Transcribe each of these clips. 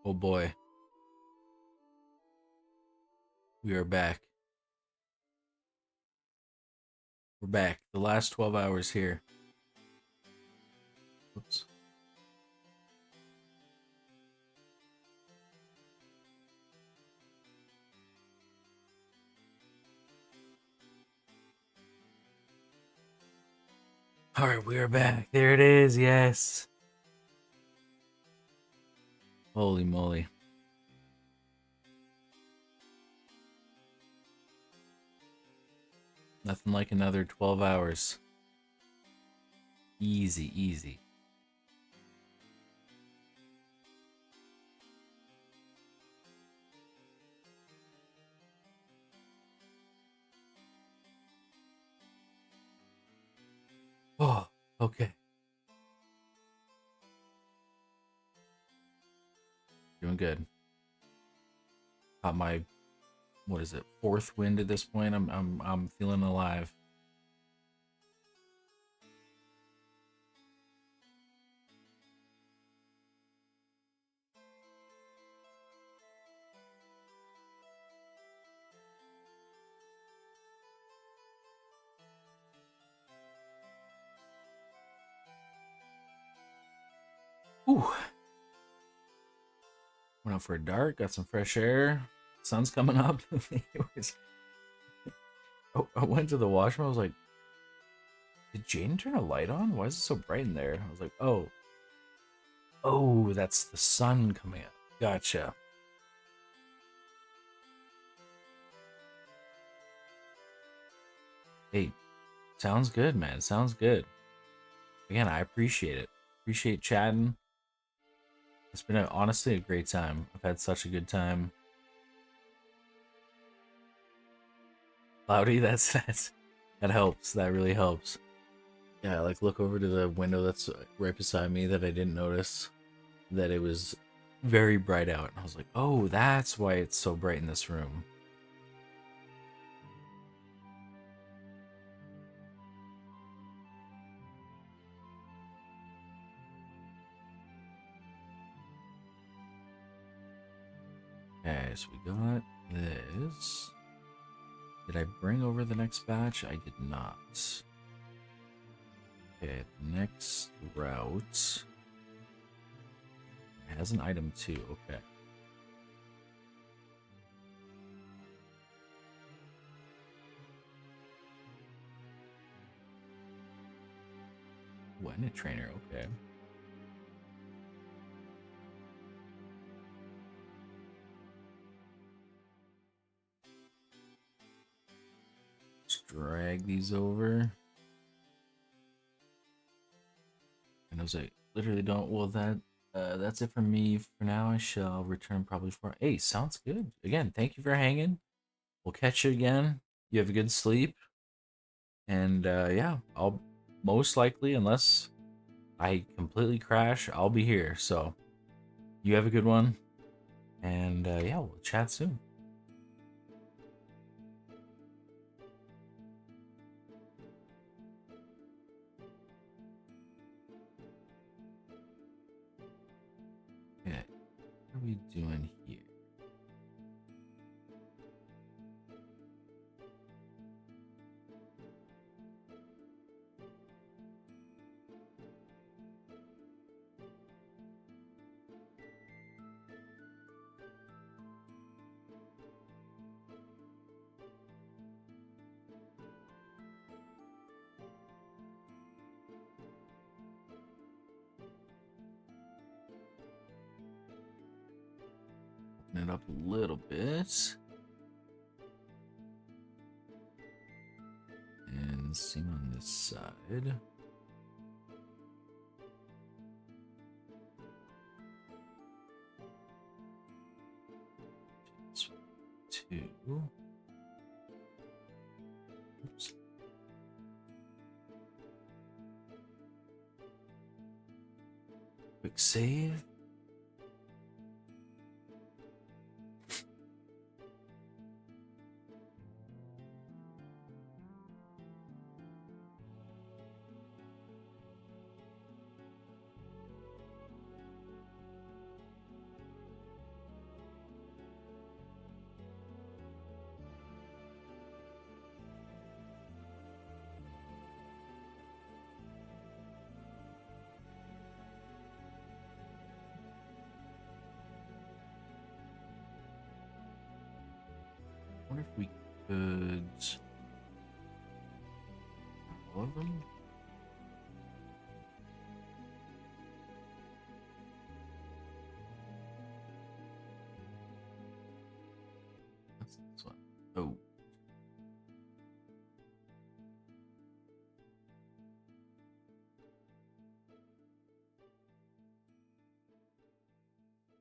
Oh boy, we are back. We're back. The last 12 hours here. Oops. All right, we are back. There it is. Yes. Holy moly. Nothing like another 12 hours. Easy, easy. Oh, okay. Doing good. Got my what is it? Fourth wind at this point. I'm feeling alive. Ooh. Went out for a dark, got some fresh air. Sun's coming up. I went to the washroom. I was like, did Jane turn a light on? Why is it so bright in there? I was like, oh, that's the sun coming up. Gotcha. Hey, sounds good, man. Sounds good. Again, I appreciate it. Appreciate chatting. It's been honestly a great time. I've had such a good time. Cloudy, that helps. That really helps. Yeah, I like look over to the window that's right beside me that I didn't notice that it was very bright out. And I was like, oh, that's why it's so bright in this room. Okay, so we got this. Did I bring over the next batch? I did not. Okay, next route has an item too. Okay. What, a trainer? Okay. Let's drag these over. And I was like, literally don't. Well, that's it for me for now. I shall return probably for. Hey, sounds good. Again, thank you for hanging. We'll catch you again. You have a good sleep. And yeah, I'll most likely, unless I completely crash, I'll be here. So you have a good one. And yeah, we'll chat soon. Okay, what are we doing here? Open it up a little bit. And same on this side. This one, two. Oops. Quick save. wonder if we could all of them. That's this one. Oh.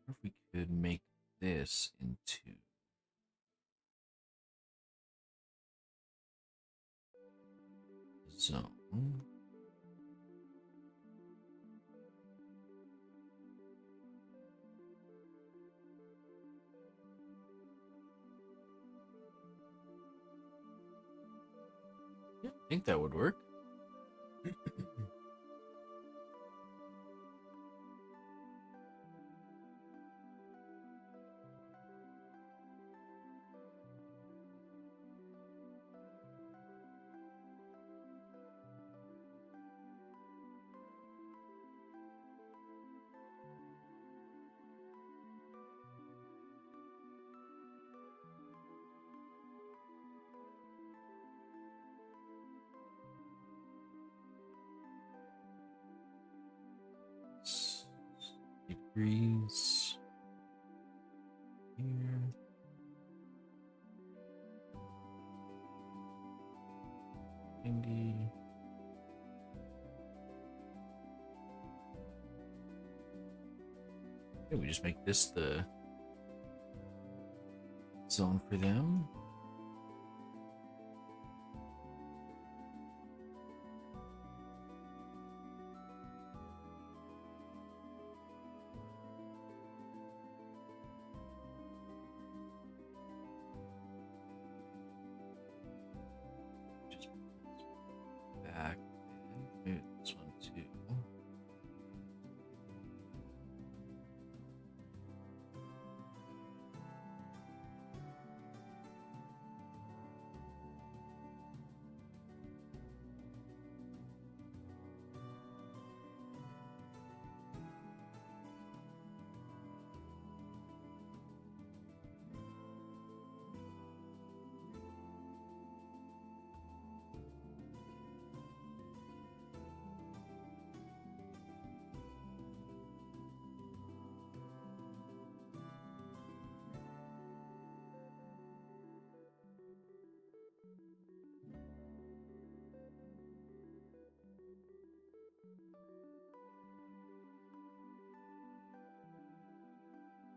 If we could make this into zone. Yeah, I think that would work. Degrees here. Maybe. Maybe we just make this the zone for them. Just back and maybe this one too.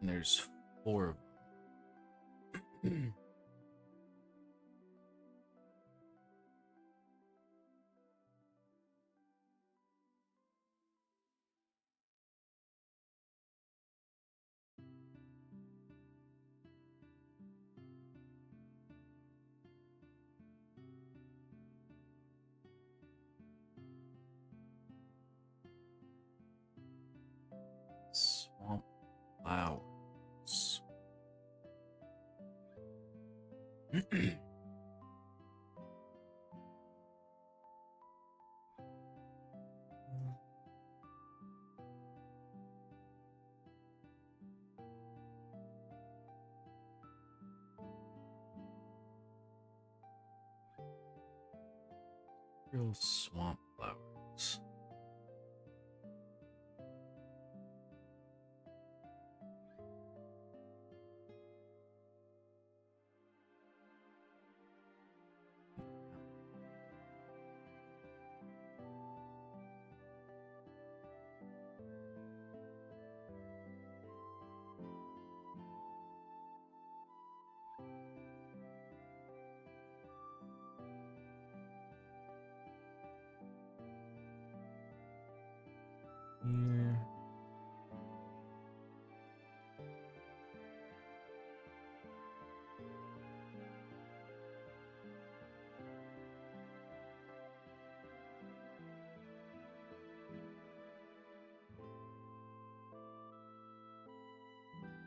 And there's 4 of them. Swamp flowers. Real swamp flowers. Here.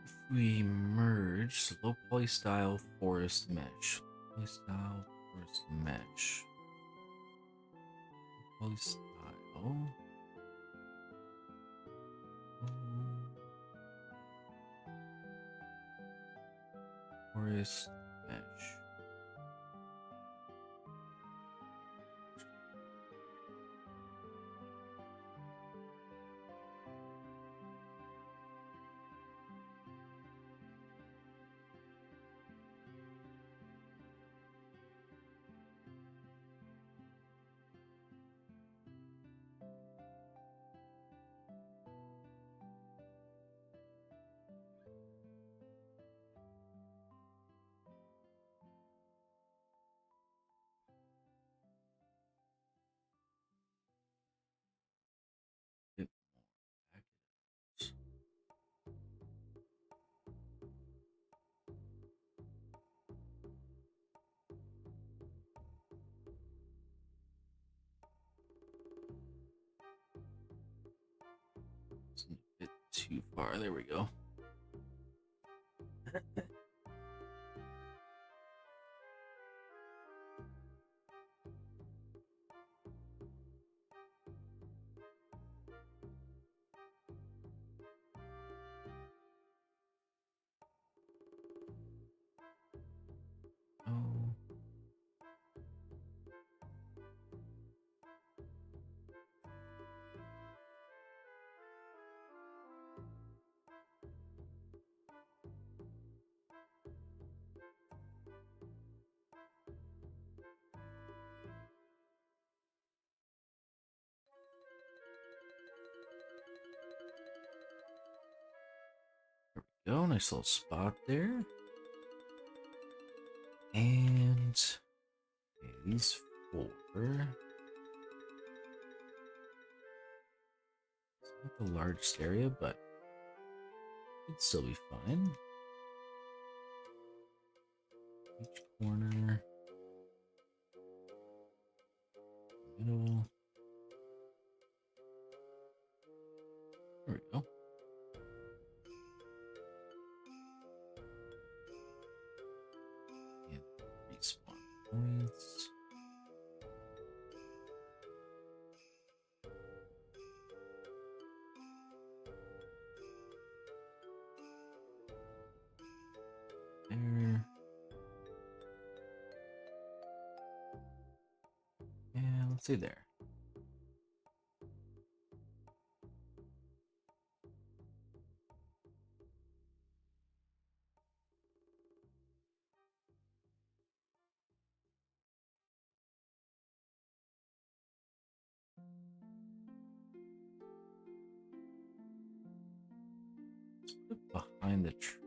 If we merge low poly style forest mesh. Poly style forest mesh. Poly style. Forest mesh. bar. There we go. Oh. Go, nice little spot there. And okay, these 4. It's not the largest area, but it'd still be fine. Each corner, middle. There we go. And respawn points. There. And let's see there. Let's put it behind the tree.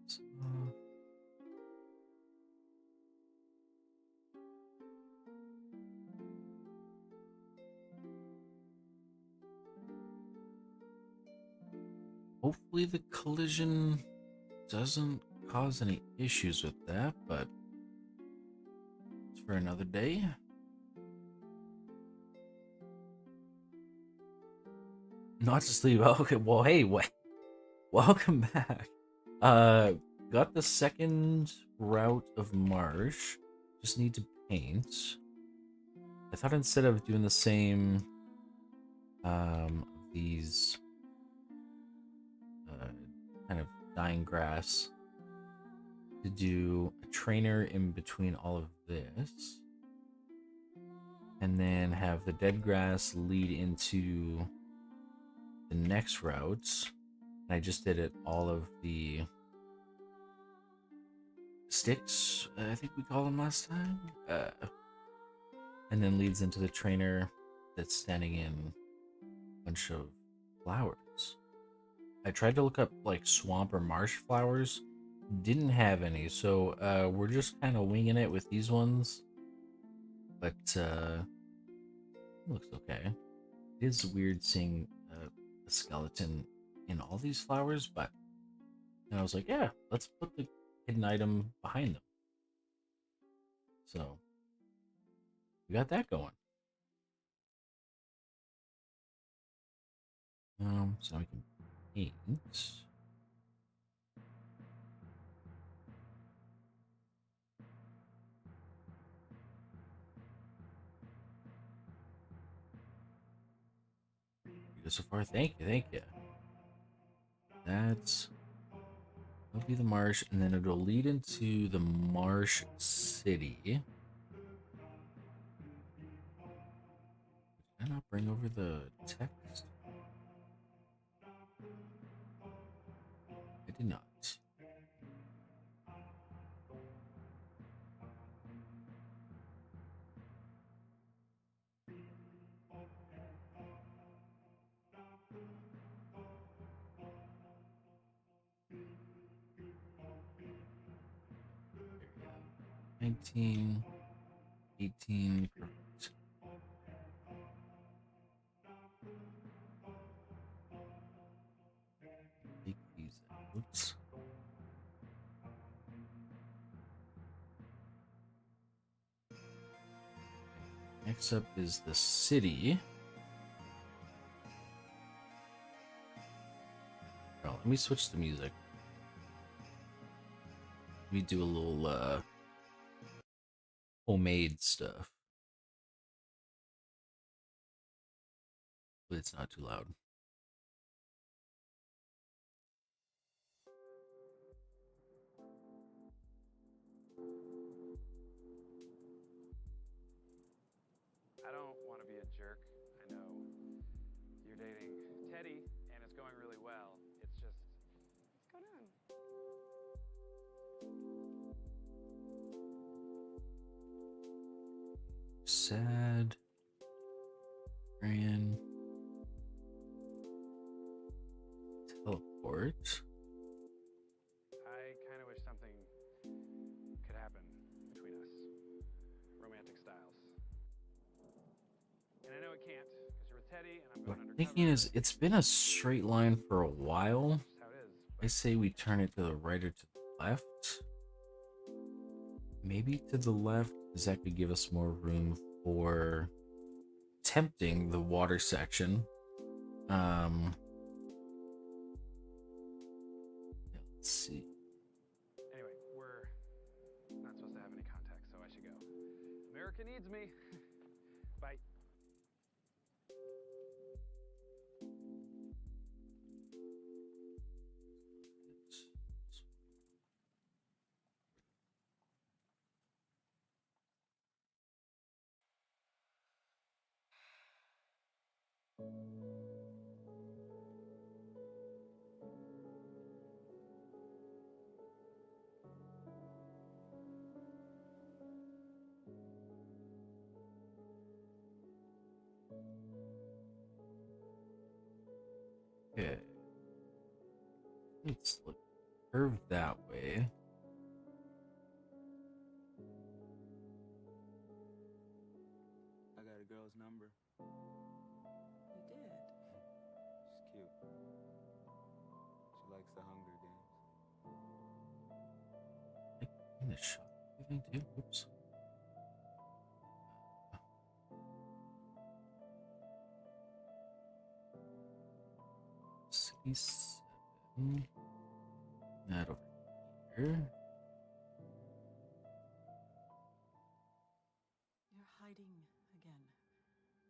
So, hopefully the collision doesn't cause any issues with that, but it's for another day. Not to sleep. Okay, well, hey, wait. Welcome back. Got the second route of marsh. Just need to paint. I thought instead of doing the same, these, kind of dying grass, to do a trainer in between all of this, and then have the dead grass lead into the next routes. And I just did it all of the sticks, I think we called them last time, and then leads into the trainer that's standing in a bunch of flowers. I tried to look up like swamp or marsh flowers, didn't have any, so we're just kind of winging it with these ones, but it looks okay. It is weird seeing a skeleton in all these flowers, but and I was like, yeah, let's put the hidden item behind them. So we got that going. So we can paint. So far, thank you, thank you. That'll be the marsh, and then it'll lead into the marsh city. Did I not bring over the text? I did not. There we go. 19, 18, perfect. Take these out. Next up is the city. Oh, let me switch the music. Let me do a little homemade stuff. But it's not too loud. I don't want to be a jerk. I know you're dating Teddy, and it's going really well. It's just, what's going on? Sad. Ryan. Teleport. I kind of wish something could happen between us. Romantic styles. And I know it can't, because you're with Teddy, and I'm What going I'm undercover. thinking is, it's been a straight line for a while. That's just how it is. I say we turn it to the right or to the left. Maybe to the left, because that could give us more room for tempting the water section. Let's see. Anyway, we're not supposed to have any contact, so I should go. America needs me. Bye. Okay. Let's look curved that way. I got a girl's number. You did? She's cute. She likes the Hunger Games. In the shop, I think, too. Oops. $67. That over here. You're hiding again,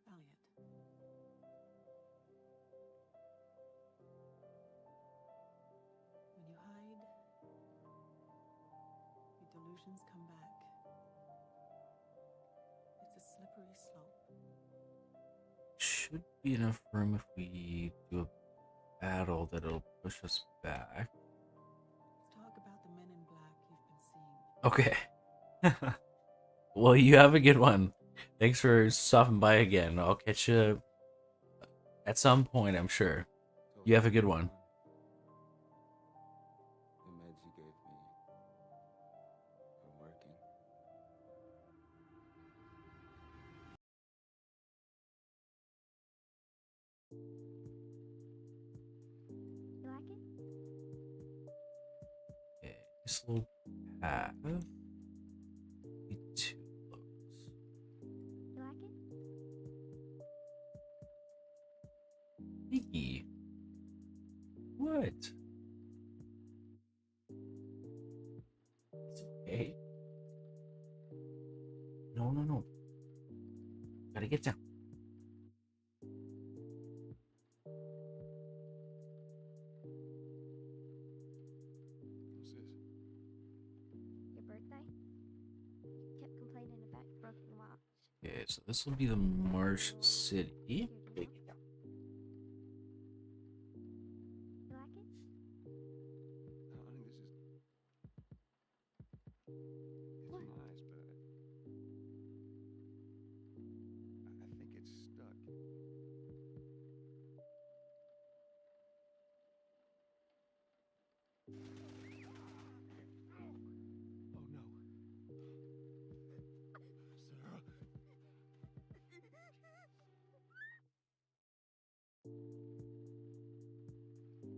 Elliot. When you hide, your delusions come back. It's a slippery slope. Should be enough room if we do a battle that'll push us back. Let's talk about the men in black you've been seeing. Okay. Well, you have a good one. Thanks for stopping by again. I'll catch you at some point, I'm sure. You have a good one. The meds you gave me are working. You like it? Okay, this little path. Be too close. You like it? Iggy. What? It's okay. No, no, no. Gotta get down. What's this? Your birthday? You kept complaining about your broken watch. Okay, so this will be the Marsh City. Here, Gotta do you get down. You like it? Honey, this is... It's What? nice, but I think it's stuck. Oh no. Sarah. You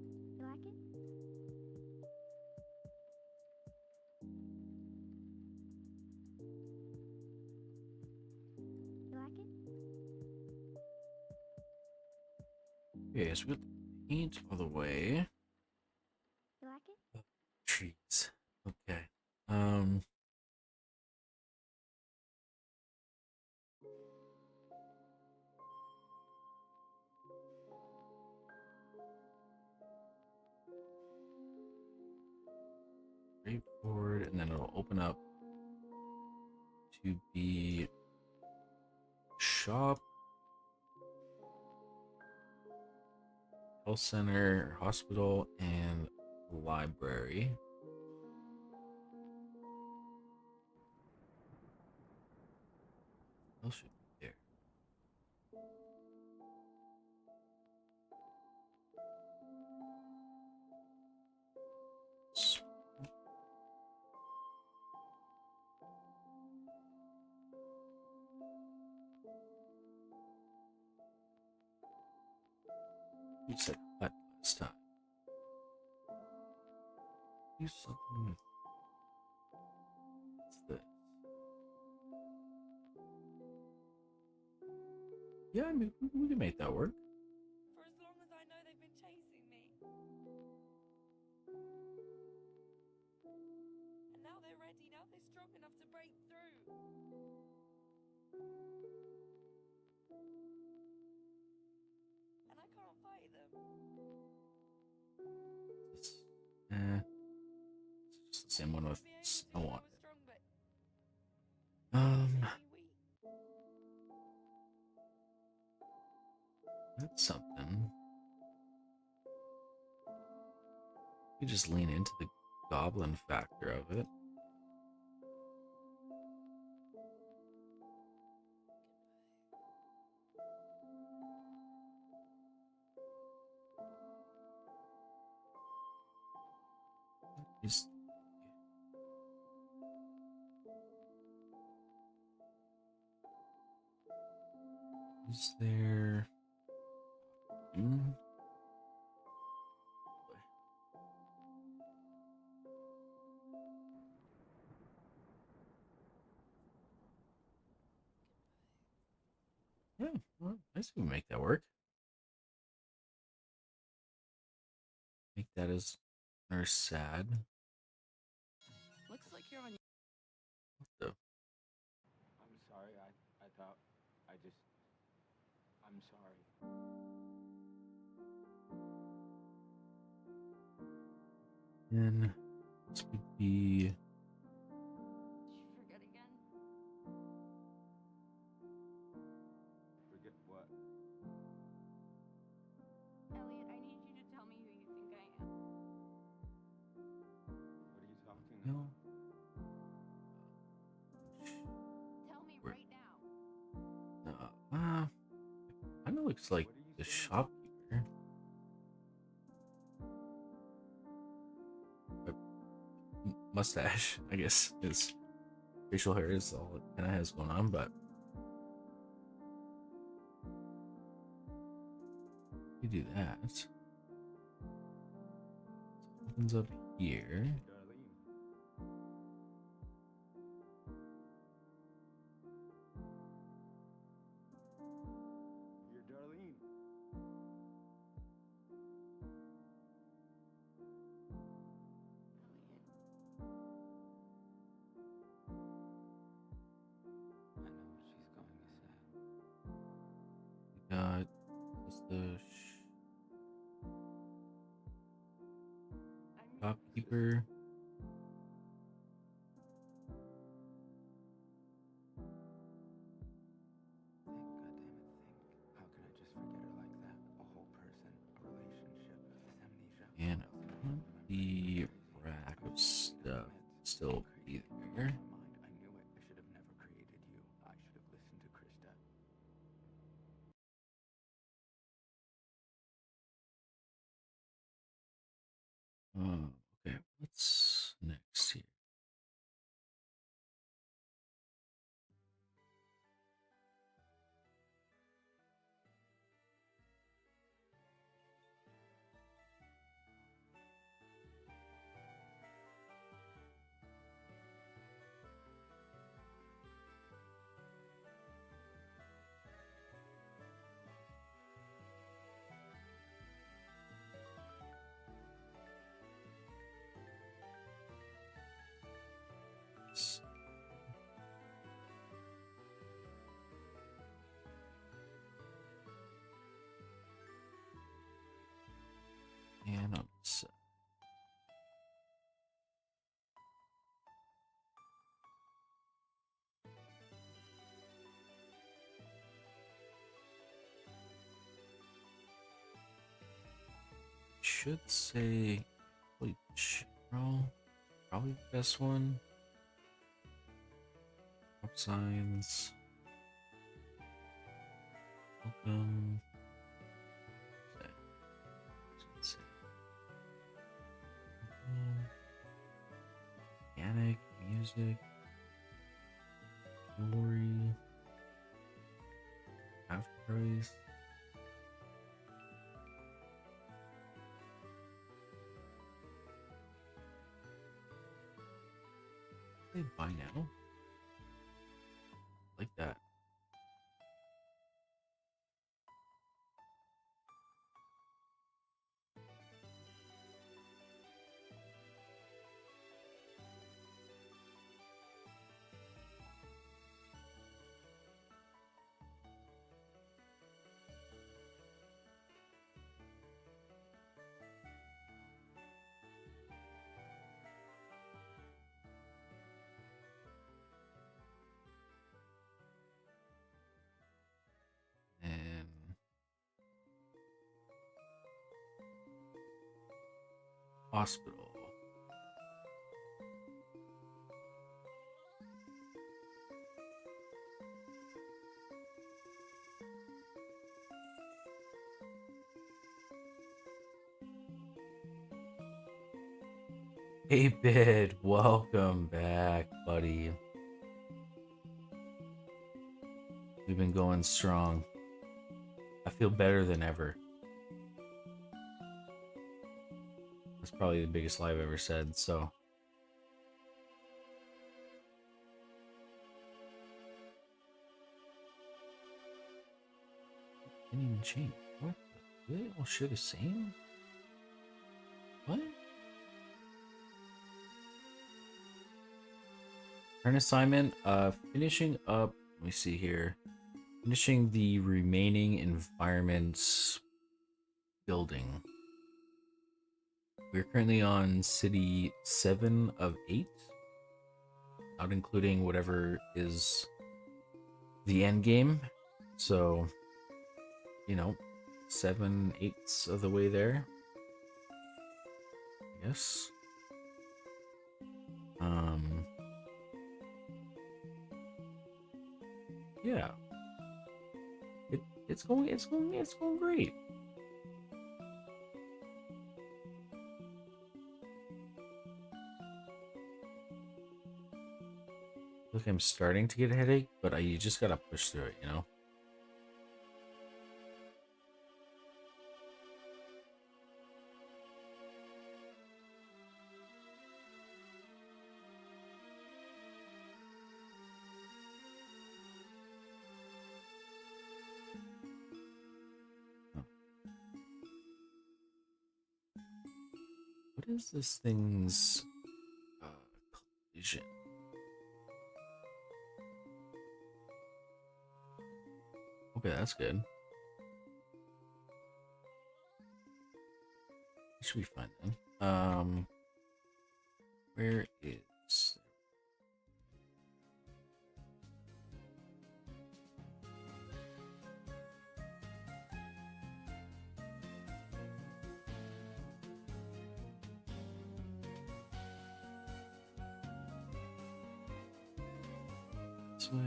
like it? You like it? Okay, so we got the paint all the way. You like it? Trees. Okay. Um. Straightforward, and then it'll open up to be shop, health center, hospital, and library. What else should be there? You said what last time? Do something with this. Yeah, I mean, we can make that work. For as long as I know they've been chasing me. And now they're ready, now they're strong enough to break through. And I can't fight them. It's, it's just the same one with snow on it. Strong, but Um, weak. that's something. You just lean into the goblin factor of it. Is there? Yeah, well, I guess we can make that work. Make that as nurse sad. Looks like you're on What the? I'm sorry. I thought. I'm sorry. Then this would be. Did you forget again? Forget what? Elliot, I need you to tell me who you think I am. What are you talking No. about? Tell me Where- right now. Kind of looks like What are you the saying? shopkeeper. But mustache, I guess, his facial hair is all it kind of has going on, but you do that. So it opens up here. Darlene. You're Darlene. Elliot. I know what she's going to say. We got this the I mean, shopkeeper. Think, goddammit, think. How could I just forget her like that? A whole person, a relationship, this amnesia. And What else am I the supposed to remember? Crazy. rack I'm of taking enough stuff meds. still Crazy. be In there. my mind, I knew it. I should have never created you. I should have listened to Krista. Okay, what's next here? And I'll just, should say, wait, probably the best one. Up signs. Welcome. Let's see. Organic music. Story. Half price. They buy now. Like that. And hospital. Hey Bid, welcome back, buddy. We've been going strong. I feel better than ever. That's probably the biggest lie I've ever said, so. Didn't even change. What? Do they all share the same? What? Current assignment, finishing up, let me see here. Finishing the remaining environments building. We're currently on city 7 of 8. Not including whatever is the end game. So, you know, 7/8 of the way there. I guess. Yeah. It's going great. Look, I'm starting to get a headache, but you just gotta push through it, you know? What is this thing's collision? Okay, that's good. It should be fine then. Where is... this way?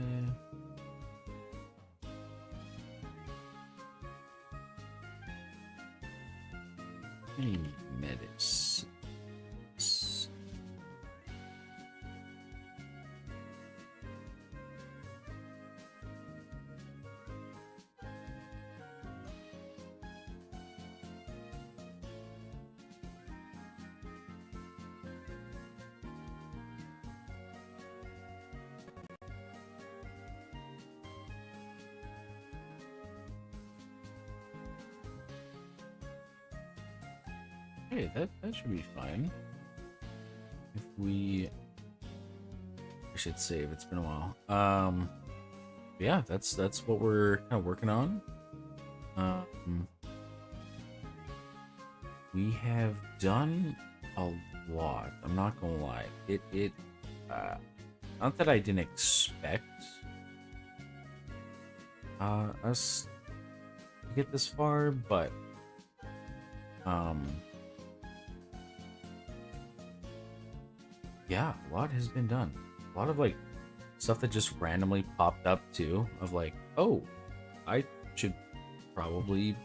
Any medicine? Hey, that should be fine. If we... I should save, it's been a while. Yeah, that's what we're kind of working on. we have done a lot. I'm not gonna lie. Not that I didn't expect us to get this far, but yeah, a lot has been done. A lot of like stuff that just randomly popped up too, of like, oh, I should probably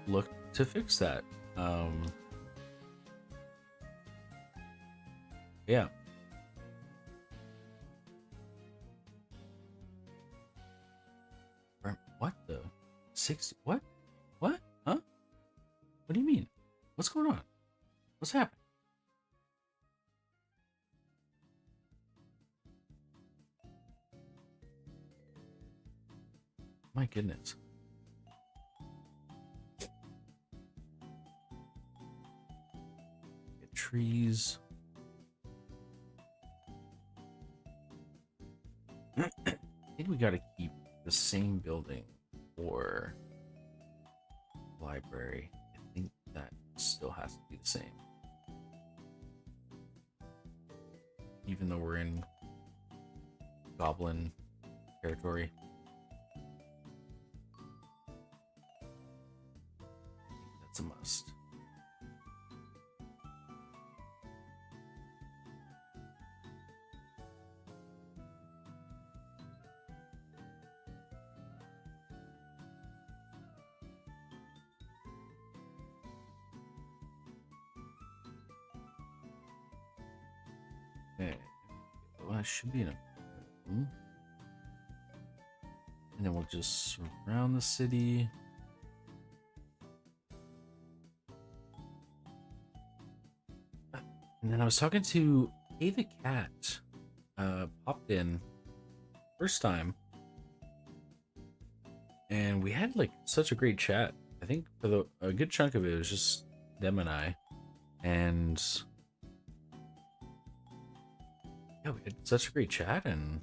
look to fix that. Yeah. What the 60? What? What? Huh? What do you mean? What's going on? What's happening? My goodness. Get trees. I think we gotta keep the same building for library. I think that still has to be the same. Even though we're in goblin territory. That's a must. Okay. Well, it should be in a room. And then we'll just surround the city. And then I was talking to Hey the Cat. Popped in first time. And we had like such a great chat. I think for a good chunk of it was just them and I. And yeah, we had such a great chat and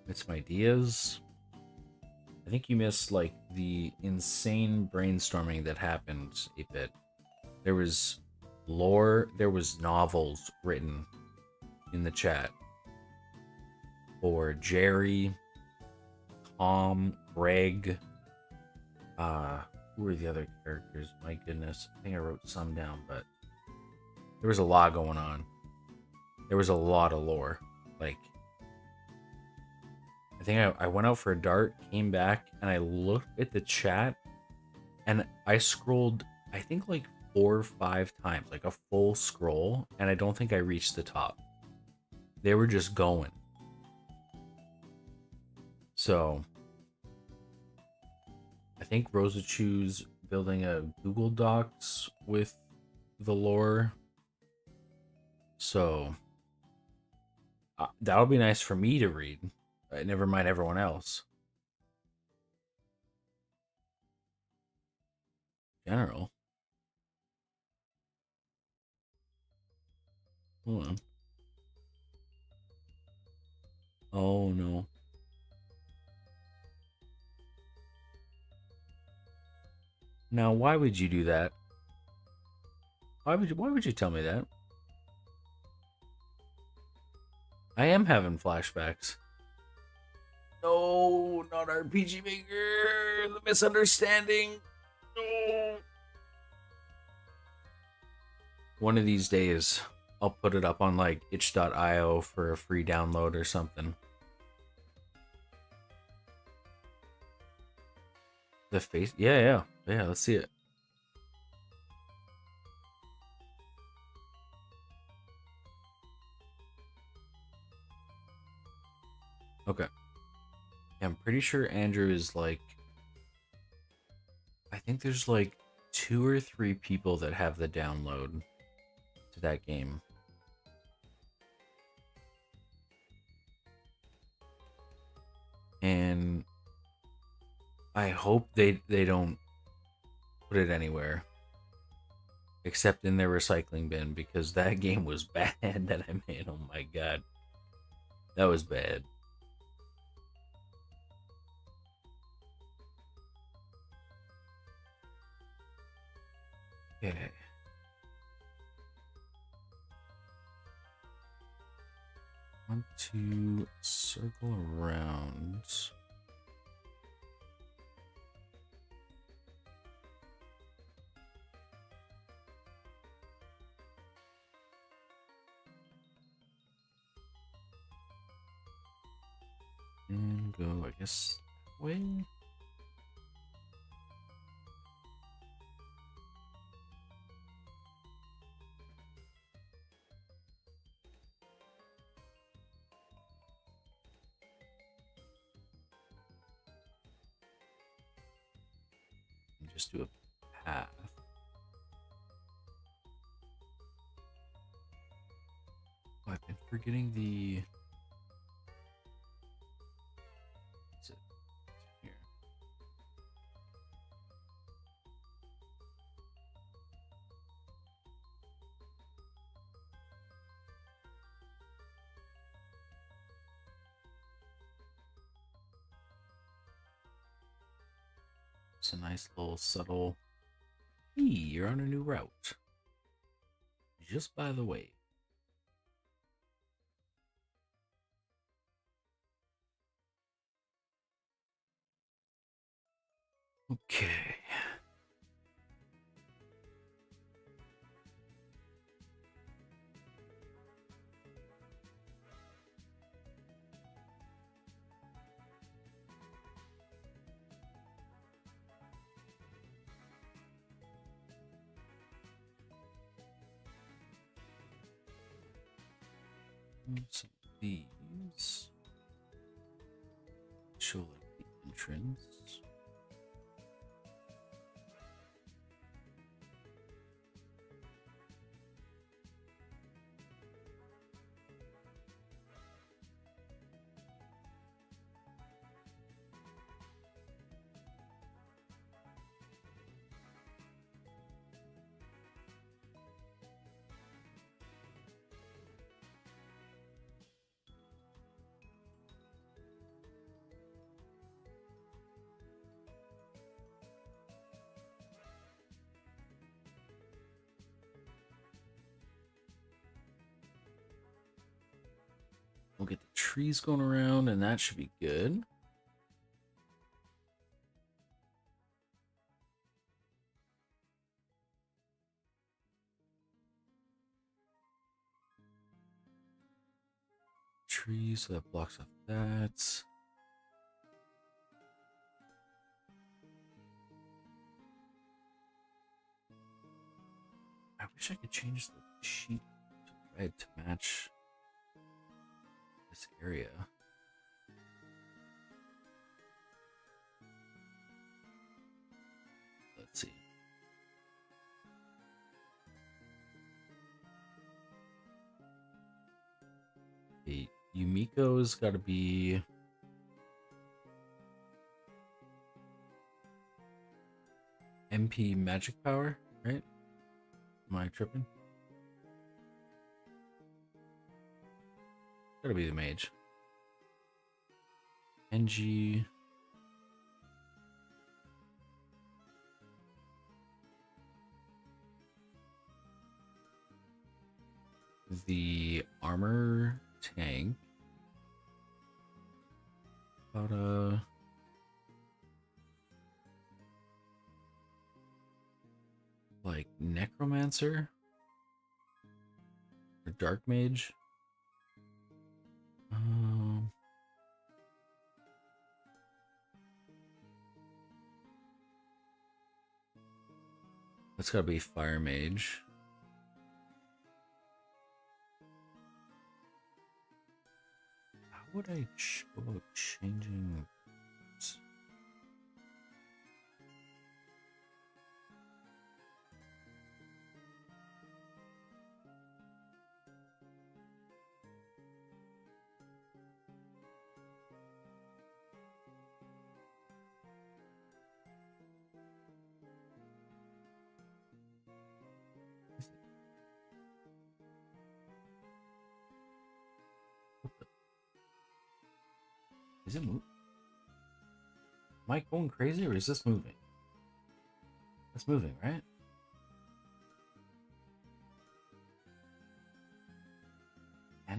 had some ideas. I think you missed like the insane brainstorming that happened a bit. There was lore, there was novels written in the chat for Jerry, Tom, Greg, who were the other characters? My goodness, I think I wrote some down, but there was a lot going on. There was a lot of lore. Like, I think I went out for a dart, came back, and I looked at the chat, and I scrolled, I think like 4 or 5 times, like a full scroll, and I don't think I reached the top. They were just going. So I think Rosa Chu's building a Google Docs with the lore. So that'll be nice for me to read. Never mind everyone else. General. Hold on. Oh no. Now, why would you do that? Why would you tell me that? I am having flashbacks. No, not RPG Maker. The misunderstanding. No. One of these days, I'll put it up on like itch.io for a free download or something. The face? Yeah. Let's see it. Okay. I'm pretty sure Andrew is like, I think there's like 2 or 3 people that have the download to that game. And I hope they don't put it anywhere except in their recycling bin, because that game was bad that I made. Oh my god. That was bad. Okay. Want to circle around. And go, I guess, that way. And just do a path. Oh, I've been forgetting the. What's it? Here. It's a nice little subtle. Hey, you're on a new route. Just by the way. Okay. Some of these show like the entrance. We'll get the trees going around, and that should be good. Trees, so that blocks off that. I wish I could change the sheet to red to match this area. Let's see. Okay, Yumiko's got to be MP magic power, right? Am I tripping? Gotta be the mage. NG. The armor tank. About a. Like necromancer or dark mage. That's gotta be fire mage. How would I go about changing? Is it moving? Am I going crazy or is this moving? It's moving, right?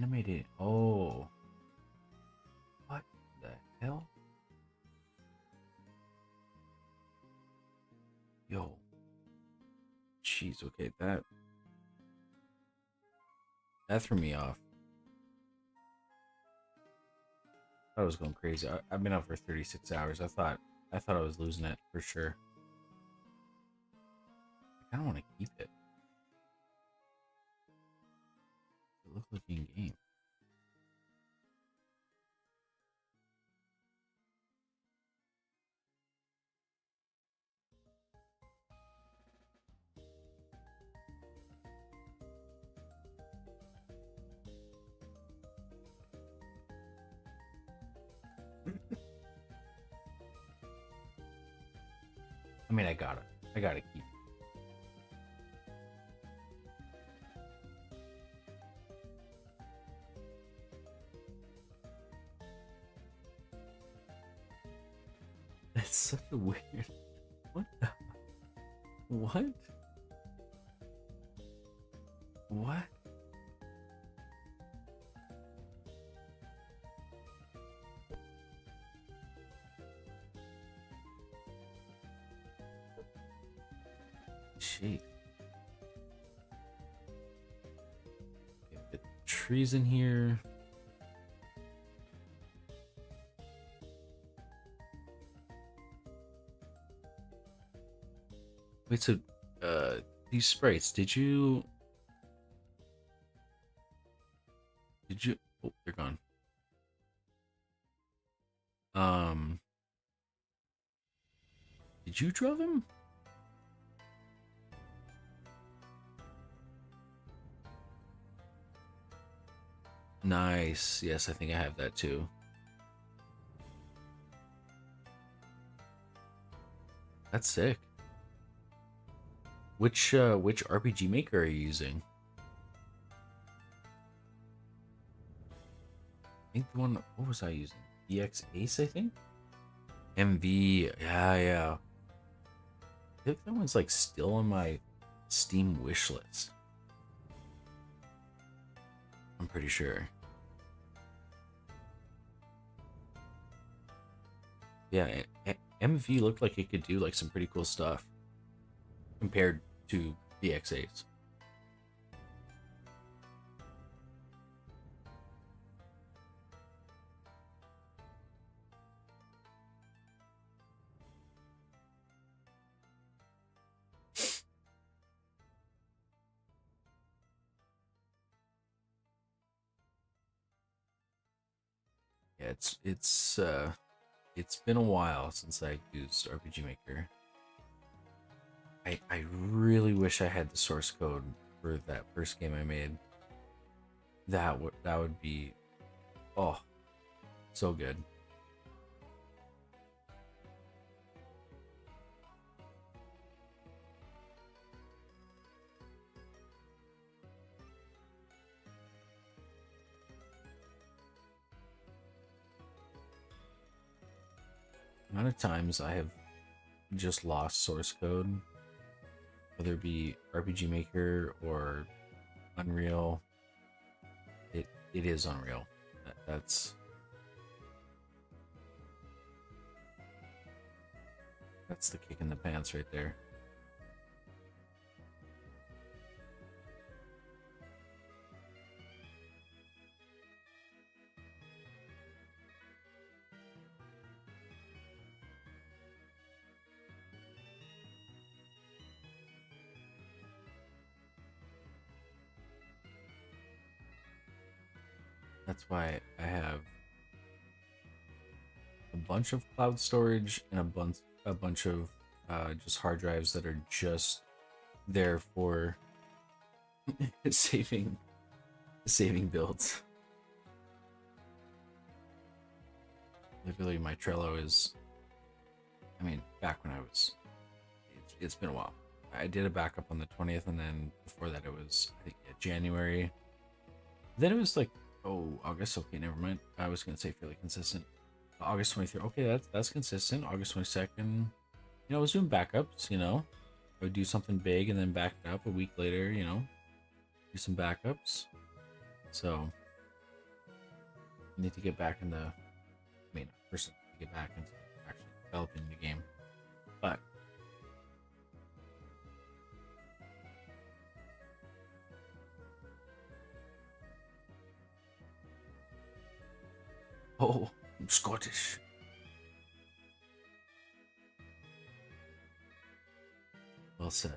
Animated. Oh. What the hell? Yo. Jeez, okay, that threw me off. I was going crazy. I've been out for 36 hours. I thought I was losing it for sure. I kind of want to keep it. It looks like in game. I mean, I gotta keep it. That's such a weird. What the? What? What? Jeez. Get trees in here. Wait, so these sprites, did you oh, they're gone. Did you draw them? Nice. Yes, I think I have that too. That's sick. Which RPG maker are you using? I think the one, what was I using? EX Ace, I think? MV, yeah. I think that one's like still on my Steam wish list. I'm pretty sure. Yeah, MV looked like it could do like some pretty cool stuff compared to the X8s. Yeah, it's been a while since I used RPG Maker. I really wish I had the source code for that first game I made. That would be, oh, so good. The amount of times I have just lost source code, whether it be RPG Maker or Unreal, it is Unreal. That's the kick in the pants right there. That's why I have a bunch of cloud storage and a bunch of just hard drives that are just there for saving builds. Literally, my Trello is, I mean, back when it's been a while. I did a backup on the 20th, and then before that it was, I think, yeah, January. Then it was like, oh, August. Okay, never mind. I was gonna say fairly consistent. August 23rd. Okay, that's consistent. August 22nd. I was doing backups. I would do something big and then back it up a week later. Do some backups. So need to get back in the. I mean, first to get back into actually developing the game, but. Oh, I'm Scottish. Well said.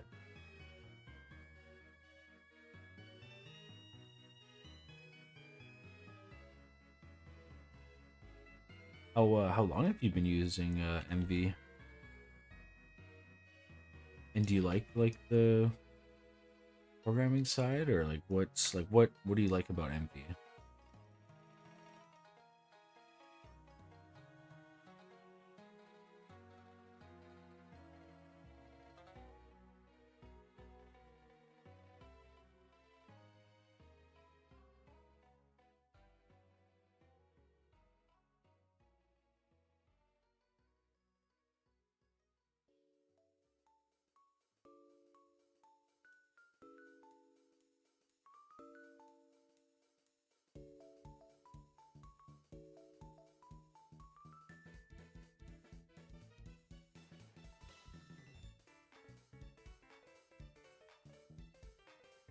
How long have you been using MV? And do you like the programming side, or like what's like what do you like about MV?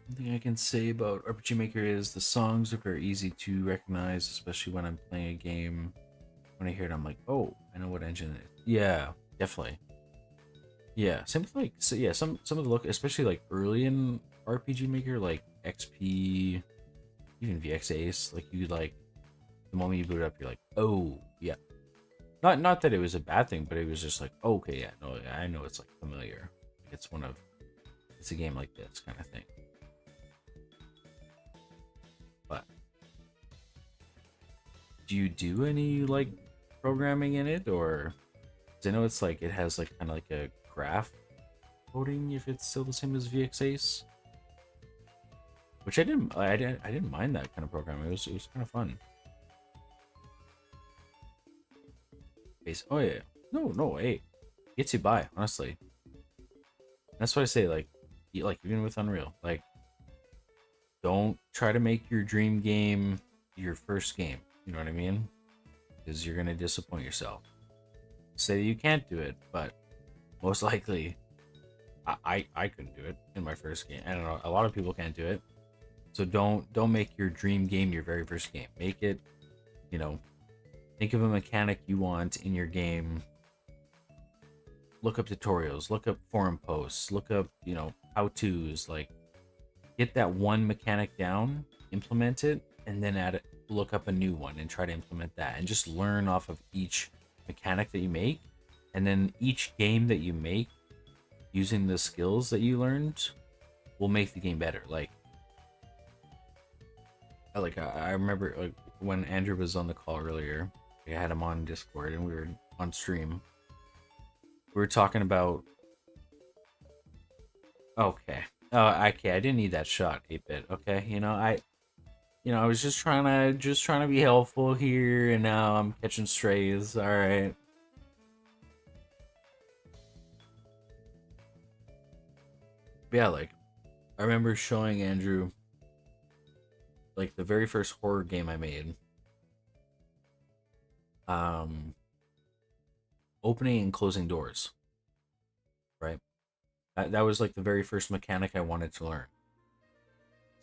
One thing I can say about RPG Maker is the songs are very easy to recognize, especially when I'm playing a game. When I hear it, I'm like, oh, I know what engine it is. Yeah, definitely. Yeah, same with like so yeah, some of the look, especially like early in RPG Maker, like XP, even VX Ace, like you like the moment you boot it up, you're like, oh yeah. Not that it was a bad thing, but it was just like, oh, okay, yeah, no, yeah, I know it's like familiar. It's a game like this kind of thing. But do you do any like programming in it, or 'cause I know it's like it has like kind of like a graph coding if it's still the same as VX Ace, which I didn't mind that kind of programming. It was kind of fun. Oh yeah, no, hey, gets you by honestly. That's what I say. Like even with Unreal, like don't try to make your dream game your first game. You know what I mean? Because you're gonna disappoint yourself. Say you can't do it, but most likely, I couldn't do it in my first game. I don't know. A lot of people can't do it. So don't make your dream game your very first game. Make it, you know, think of a mechanic you want in your game. Look up tutorials, look up forum posts, look up, you know, how-tos, like get that one mechanic down, implement it, and then add it, look up a new one and try to implement that, and just learn off of each mechanic that you make. And then each game that you make using the skills that you learned will make the game better. I remember like when Andrew was on the call earlier, I had him on Discord and we were on stream. We were talking about. Okay. Oh, okay. I didn't need that shot, 8-bit. Okay, I was just trying to be helpful here, and now I'm catching strays. All right. But yeah, like I remember showing Andrew like the very first horror game I made. Um, Opening and closing doors. Right. That was like the very first mechanic I wanted to learn.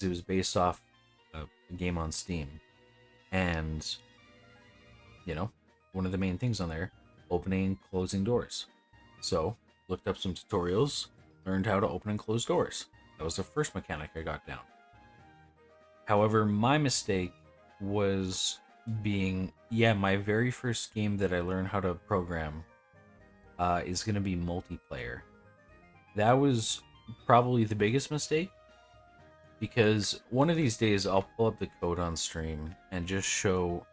It was based off a game on Steam, and one of the main things on there, opening and closing doors. So looked up some tutorials, learned how to open and close doors. That was the first mechanic I got down. However, my mistake was being, my very first game that I learned how to program is going to be multiplayer. That was probably the biggest mistake, because one of these days I'll pull up the code on stream and just show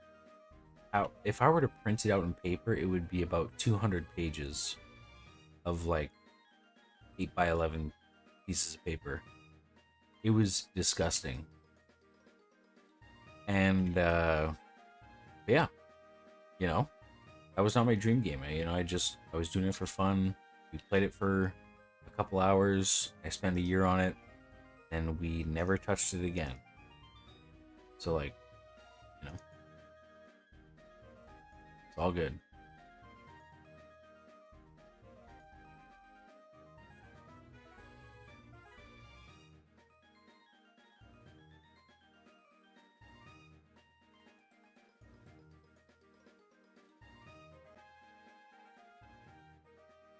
how, if I were to print it out in paper, it would be about 200 pages of like 8x11 pieces of paper. It was disgusting. And yeah, that was not my dream game. I was doing it for fun. We played it for a couple hours. I spent a year on it, and we never touched it again. So like, It's all good.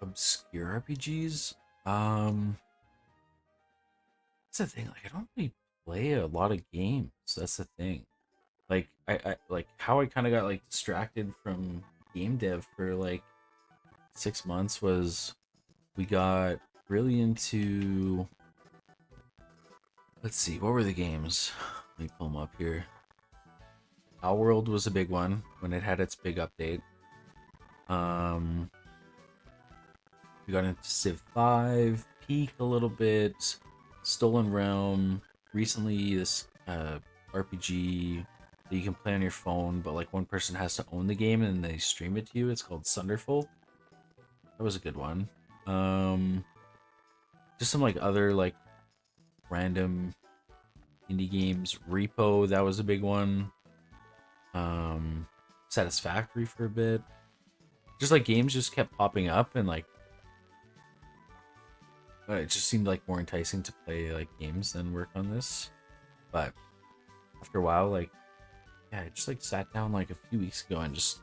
Obscure RPGs? That's the thing. Like, I don't really play a lot of games. That's the thing. Like, I like how I kind of got like distracted from game dev for like 6 months was we got really into. Let's see, what were the games? Let me pull them up here. Our World was a big one when it had its big update. We got into Civ 5, Peak a little bit, Stolen Realm. Recently, this RPG that you can play on your phone, but like one person has to own the game and they stream it to you. It's called Sunderful. That was a good one. Just some like other like random indie games. Repo, that was a big one. Satisfactory for a bit. Just like games just kept popping up and like it just seemed like more enticing to play like games than work on this. But after a while, like yeah, I just like sat down like a few weeks ago and just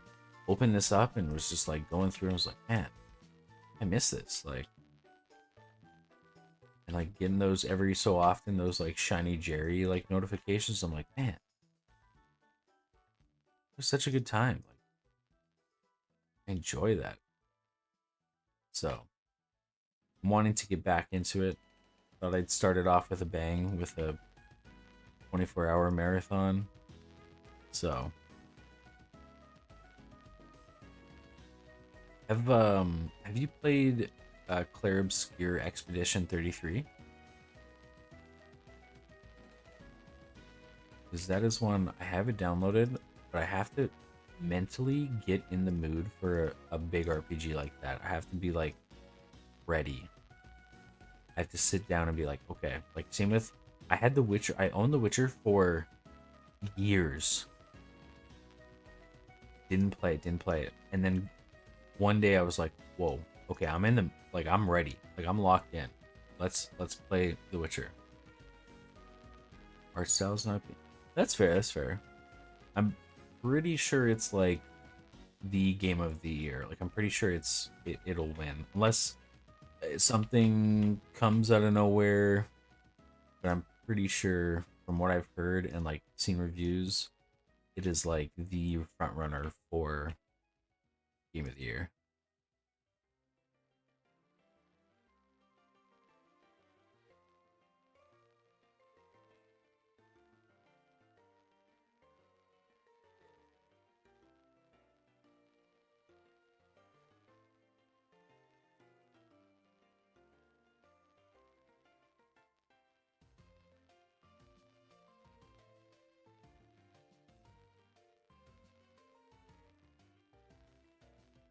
opened this up and was just like going through and was like, man, I miss this. Like and like getting those every so often, those like shiny Jerry like notifications. I'm like, man, it was such a good time. Like I enjoy that. So I'm wanting to get back into it. Thought I'd start it off with a bang with a 24-hour marathon. So have you played Claire Obscure Expedition 33? Because that is one I have it downloaded, but I have to mentally get in the mood for a big RPG like that. I have to be like ready. I have to sit down and be like, okay. Like same with I had The Witcher. I owned The Witcher for years. Didn't play it. And then one day I was like, whoa, okay, I'm in the like I'm ready. Like I'm locked in. Let's play The Witcher. Art style's not that's fair. I'm pretty sure it's like the game of the year. Like I'm pretty sure it'll win. Unless something comes out of nowhere. But I'm pretty sure from what I've heard and like seen reviews, it is like the front runner for game of the year.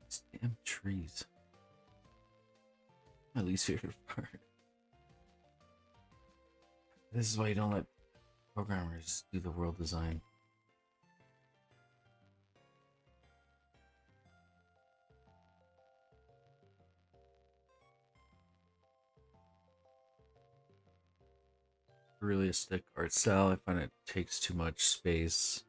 These damn trees. My least favorite part. This is why you don't let programmers do the world design. Realistic art style, I find it takes too much space.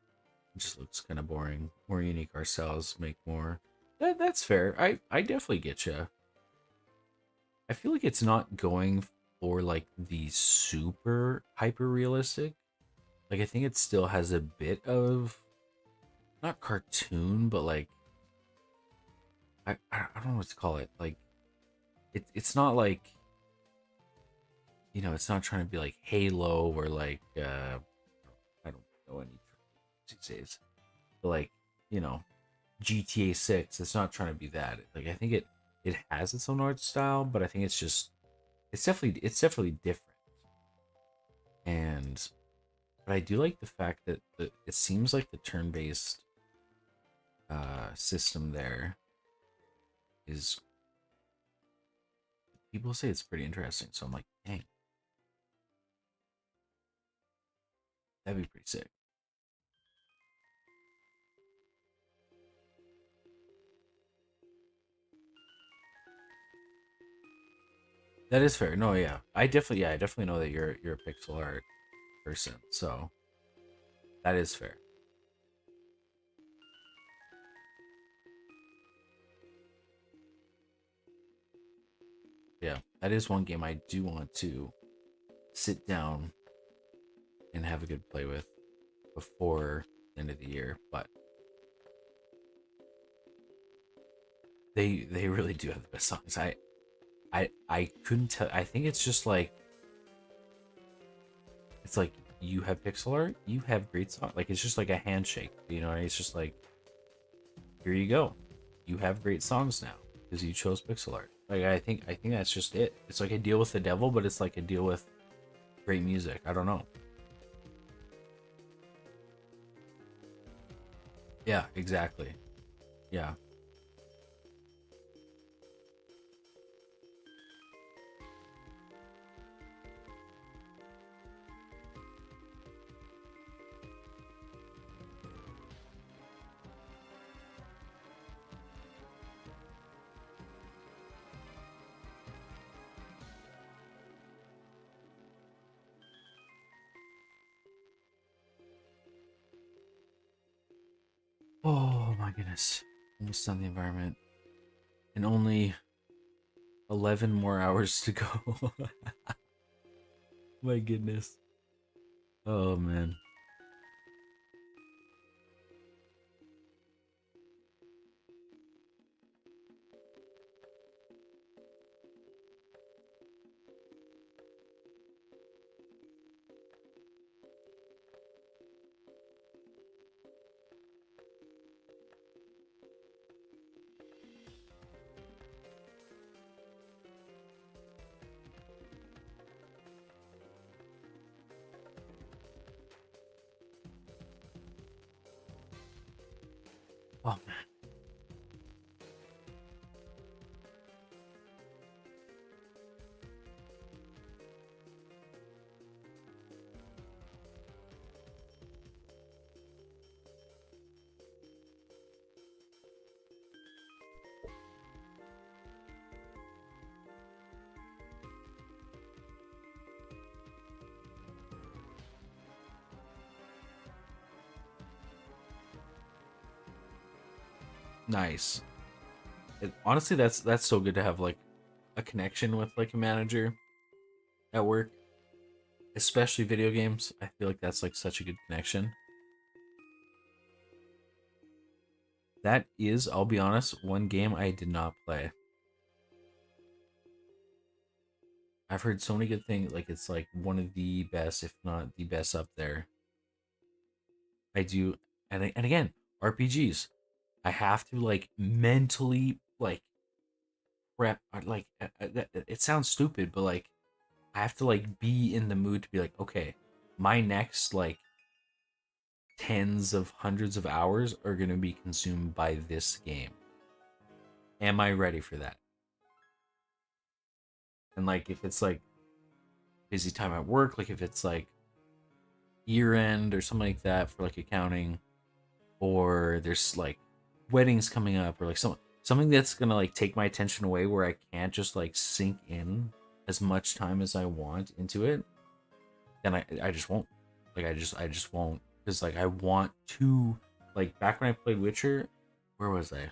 It just looks kind of boring. More unique art styles make more. That's fair. I definitely get you. I feel like it's not going for like the super hyper realistic. Like I think it still has a bit of not cartoon, but like I don't know what to call it. Like it's not like it's not trying to be like Halo or like I don't know any these days. But like, GTA 6, it's not trying to be that. Like I think it has its own art style, but I think it's definitely different. And but I do like the fact that it seems like the turn-based system there is people say it's pretty interesting. So I'm like, dang, that'd be pretty sick. That is fair. No, yeah. I definitely know that you're a pixel art person. So that is fair. Yeah, that is one game I do want to sit down and have a good play with before the end of the year, but they really do have the best songs. I couldn't tell. I think it's just like it's like you have pixel art, you have great songs. Like it's just like a handshake, you know. It's just like here you go, you have great songs now because you chose pixel art. Like I think that's just it. It's like a deal with the devil, but it's like a deal with great music. I don't know. Yeah, exactly. Yeah. Oh my goodness. Almost done the environment. And only 11 more hours to go. My goodness. Oh man. Oh man. Nice. Honestly, that's so good to have like a connection with like a manager at work, especially video games. I feel like that's like such a good connection. That is, I'll be honest, one game I did not play. I've heard so many good things. Like it's like one of the best, if not the best, up there. I do, and again, RPGs. I have to like mentally like prep. Like it sounds stupid, but like I have to like be in the mood to be like, okay, my next like tens of hundreds of hours are gonna be consumed by this game. Am I ready for that? And like if it's like busy time at work, like if it's like year end or something like that for like accounting, or there's like weddings coming up, or like something that's gonna like take my attention away where I can't just like sink in as much time as I want into it, then I just won't. Like I just won't, because like I want to, like back when I played Witcher, where was I? I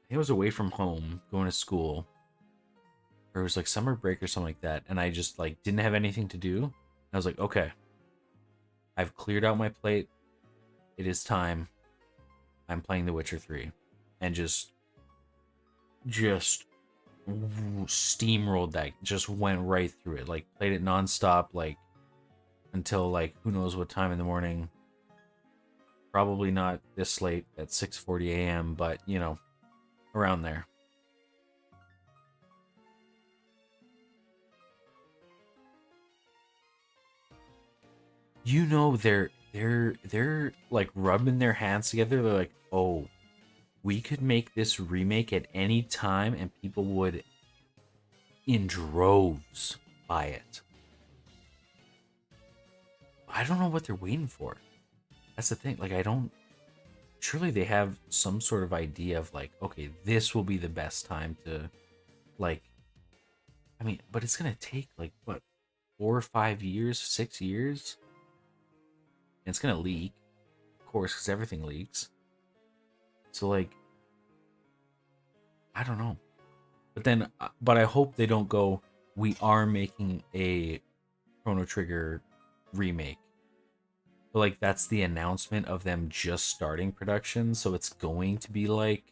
think I was away from home going to school, or it was like summer break or something like that, and I just like didn't have anything to do. I was like, okay, I've cleared out my plate. It is time. I'm playing The Witcher 3, and just steamrolled that. Just went right through it. Like played it nonstop, like until like who knows what time in the morning. Probably not this late at 6:40 a.m., but you know, around there. You know, they're like rubbing their hands together. They're like, oh, we could make this remake at any time, and people would in droves buy it. I don't know what they're waiting for. That's the thing. Like, I don't. Surely they have some sort of idea of like, okay, this will be the best time to, like, I mean, but it's gonna take like what, 4 or 5 years, 6 years? And it's gonna leak, of course, because everything leaks. So like, I don't know. But then, but I hope they don't go. We are making a Chrono Trigger remake. But like that's the announcement of them just starting production, so it's going to be like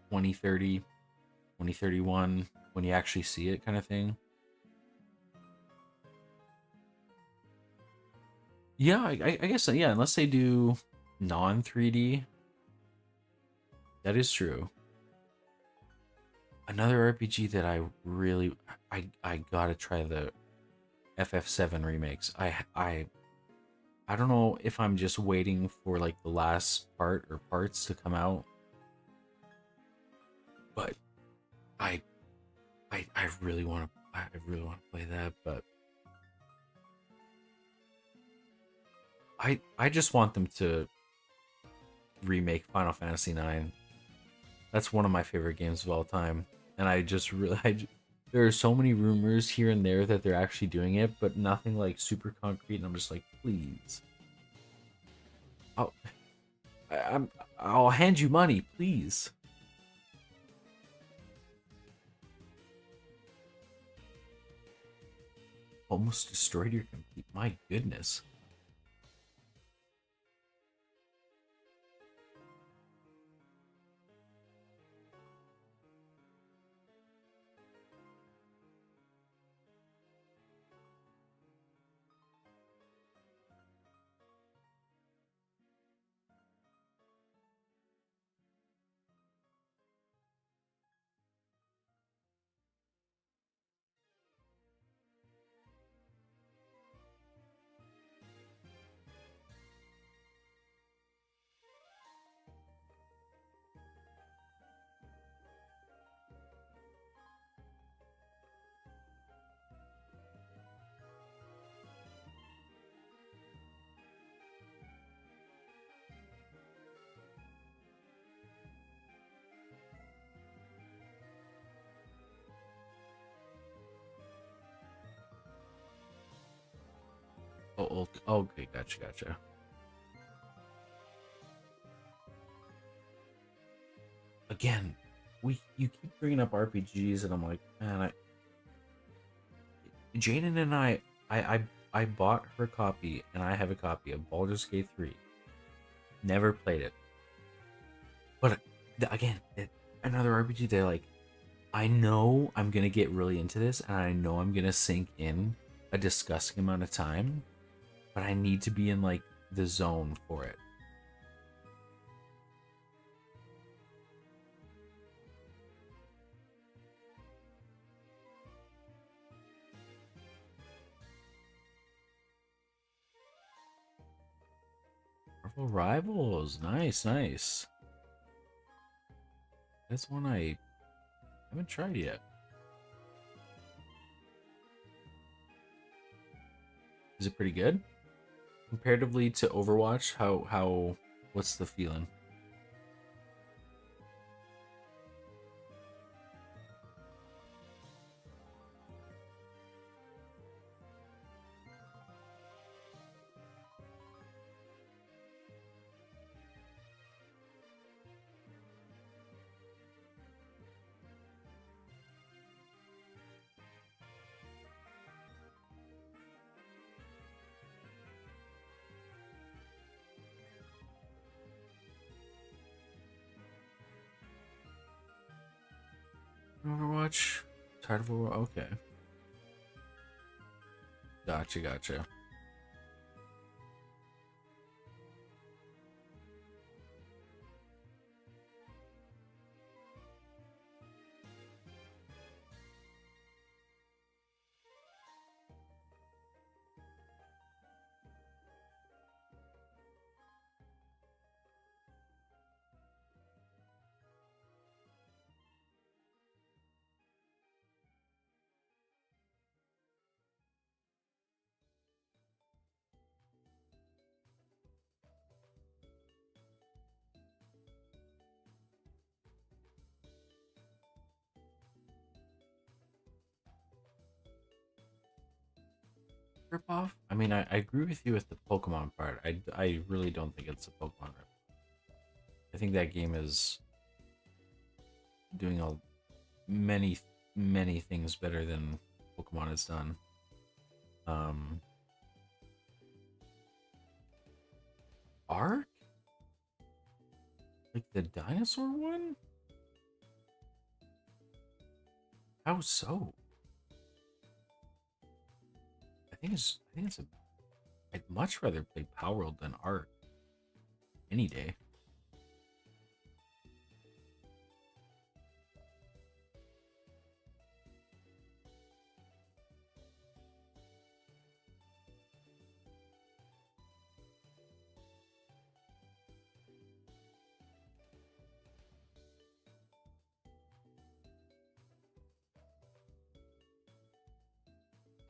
2030, 2031 when you actually see it, kind of thing. Yeah, I guess so. Yeah, unless they do non 3D. That is true. Another RPG that I really I gotta try the FF7 remakes. I don't know if I'm just waiting for like the last part or parts to come out, but I I really want to play that, but I just want them to remake Final Fantasy 9. That's one of my favorite games of all time, and I just really there are so many rumors here and there that they're actually doing it, but nothing like super concrete. And I'm just like, please, I'll I'll hand you money, please. Almost destroyed your complete. My goodness. Oh, okay, gotcha. Again, you keep bringing up RPGs, and I'm like, man, Jaden and I bought her copy, and I have a copy of Baldur's Gate 3. Never played it, but again, another RPG. They're like, I know I'm gonna get really into this, and I know I'm gonna sink in a disgusting amount of time, but I need to be in like the zone for it. Marvel Rivals, nice. That's one I haven't tried yet. Is it pretty good comparatively to Overwatch? How what's the feeling? Overwatch? Tired of Overwatch? Okay. Gotcha. ripoff. I mean, I agree with you with the Pokemon part. I really don't think it's a Pokemon rip. I think that game is doing many things better than Pokemon has done. Ark? Like the dinosaur one? How so? I think it's a. I'd much rather play Power World than Ark. Any day.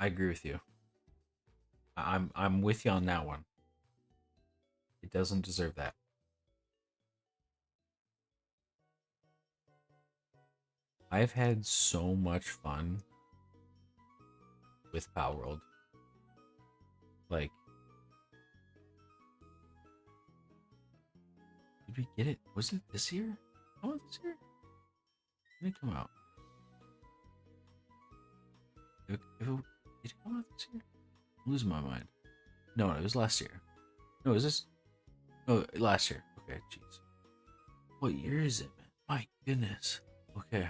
I agree with you. I'm with you on that one. It doesn't deserve that. I've had so much fun with Power World. Like, did we get it? Was it this year? Oh, this year? When did it come out? Did it come out this year? I'm losing my mind. No, it was last year. No, is this? Oh, last year. Okay, jeez. What year is it, man? My goodness. Okay.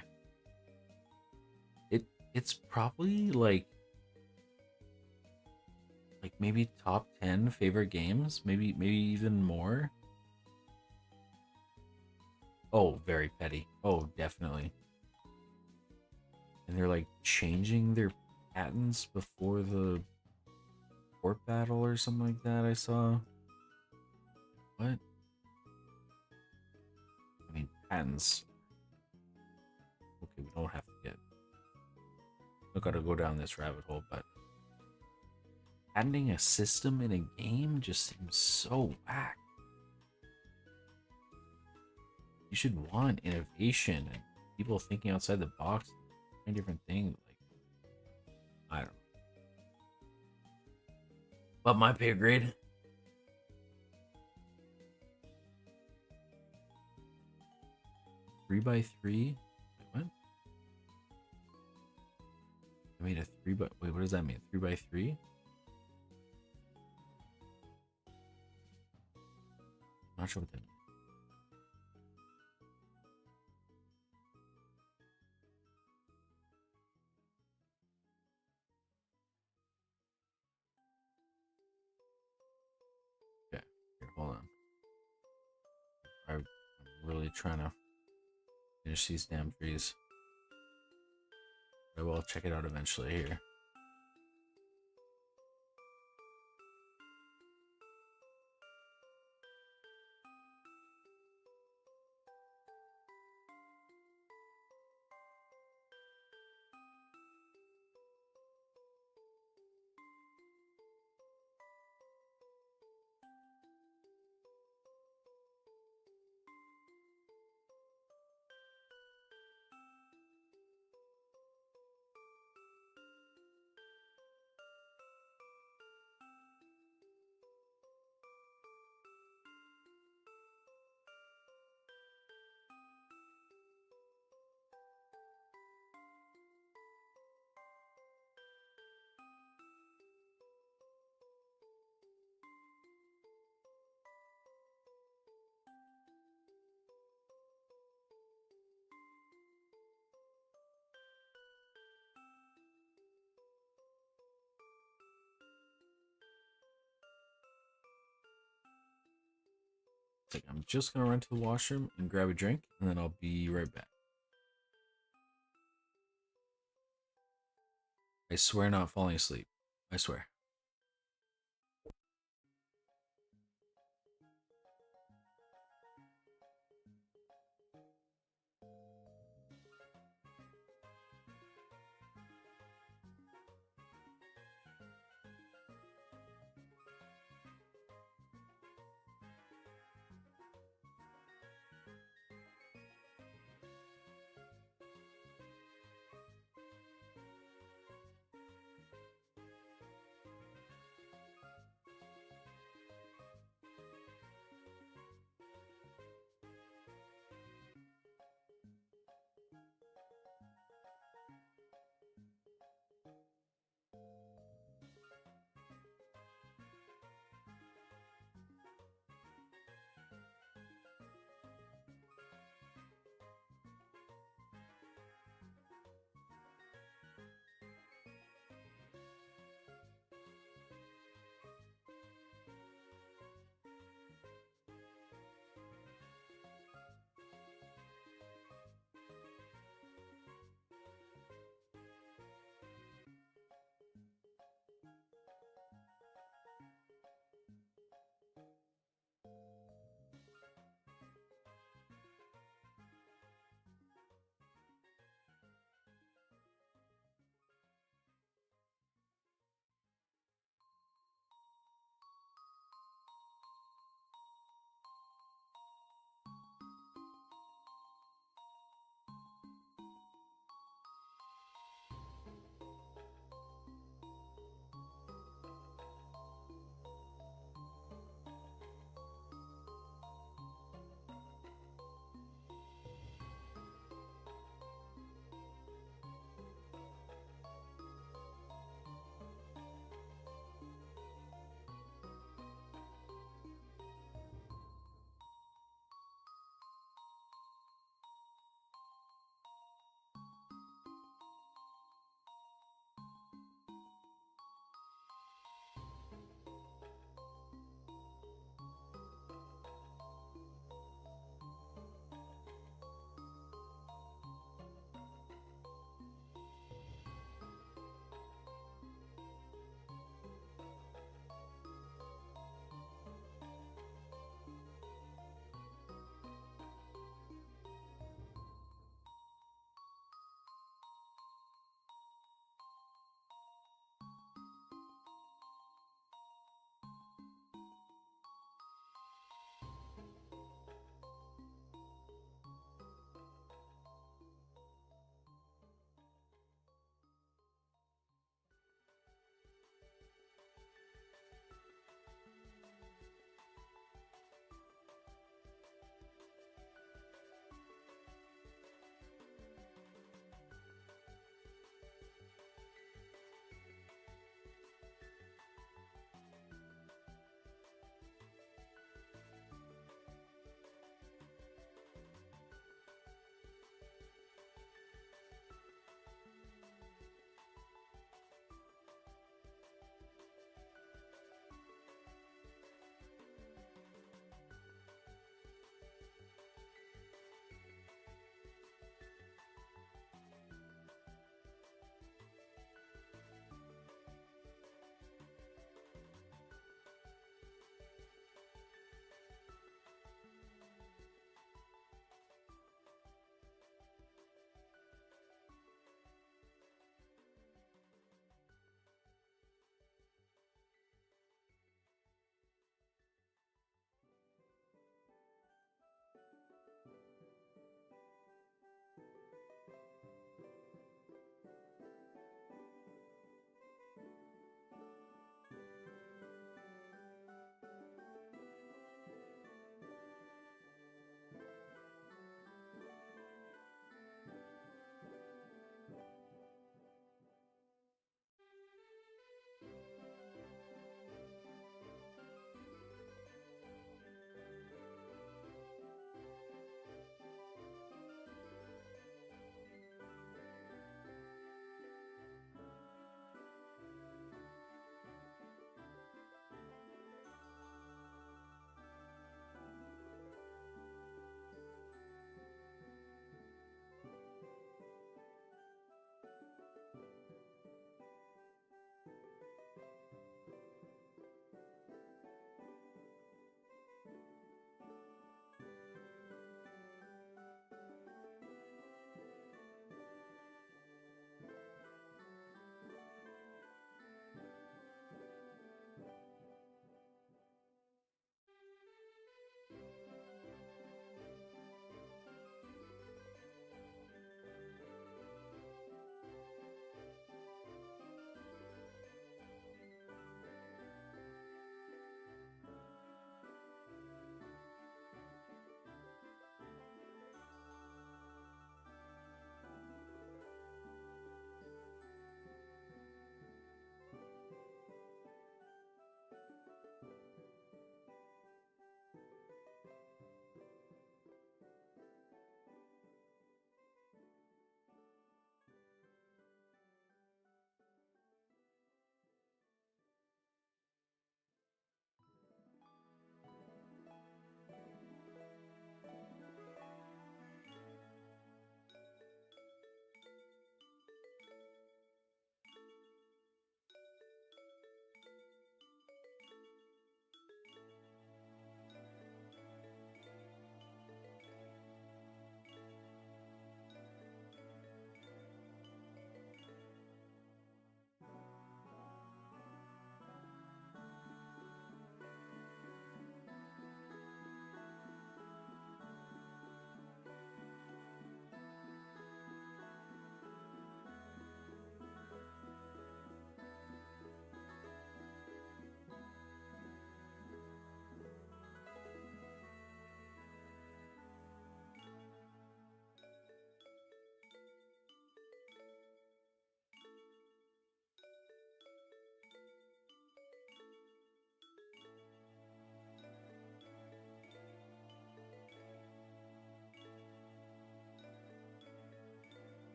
It's probably like maybe top 10 favorite games, maybe even more. Oh, very petty. Oh, definitely. And they're like changing their patents before the court battle or something like that. I saw. What? I mean, patents. Okay, we don't have to get. I gotta go down this rabbit hole, but patenting a system in a game just seems so whack. You should want innovation and people thinking outside the box, trying different things. Like, I don't know. But my pay grade. Three by three. Wait, what? I made a three by. Wait, what does that mean? 3 by 3. Not sure what that means. Okay, here, hold on. I'm really trying to finish these damn trees. I will check it out eventually here. Like, I'm just gonna run to the washroom and grab a drink, and then I'll be right back. I swear not falling asleep. I swear.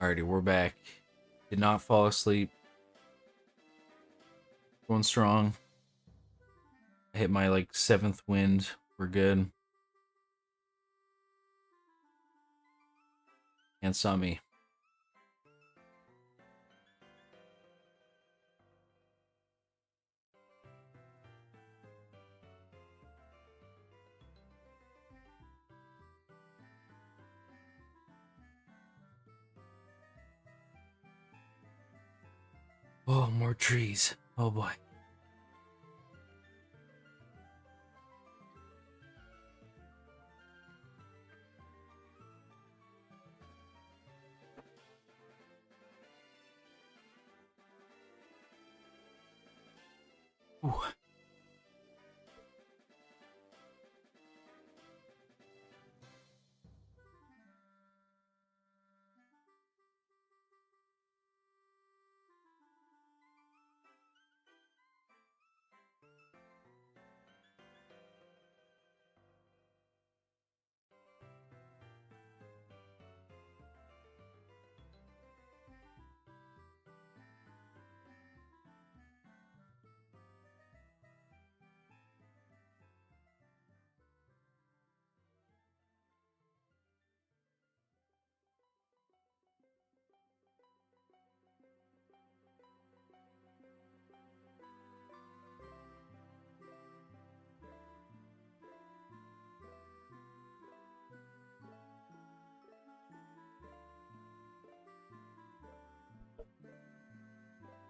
Alrighty, we're back. Did not fall asleep. Going strong. I hit my like 7th wind. We're good. Can't stop me. Oh, more trees. Oh boy. Ooh.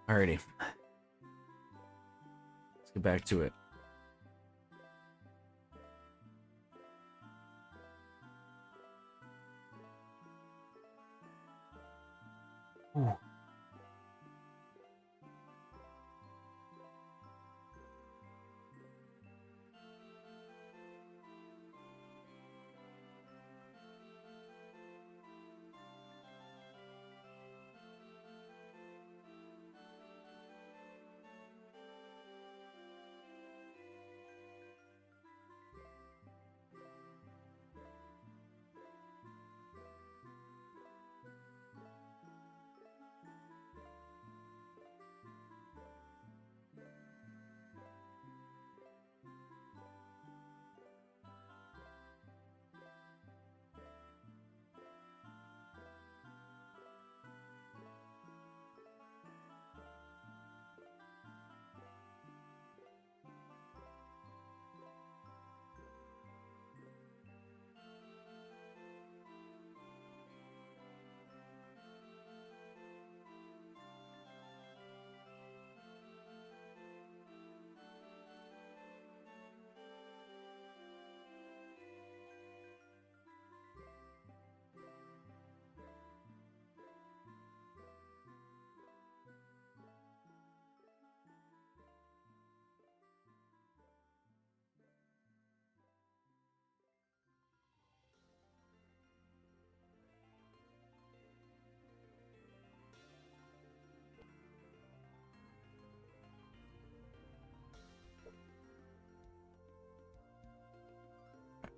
Alrighty. Let's get back to it. Ooh.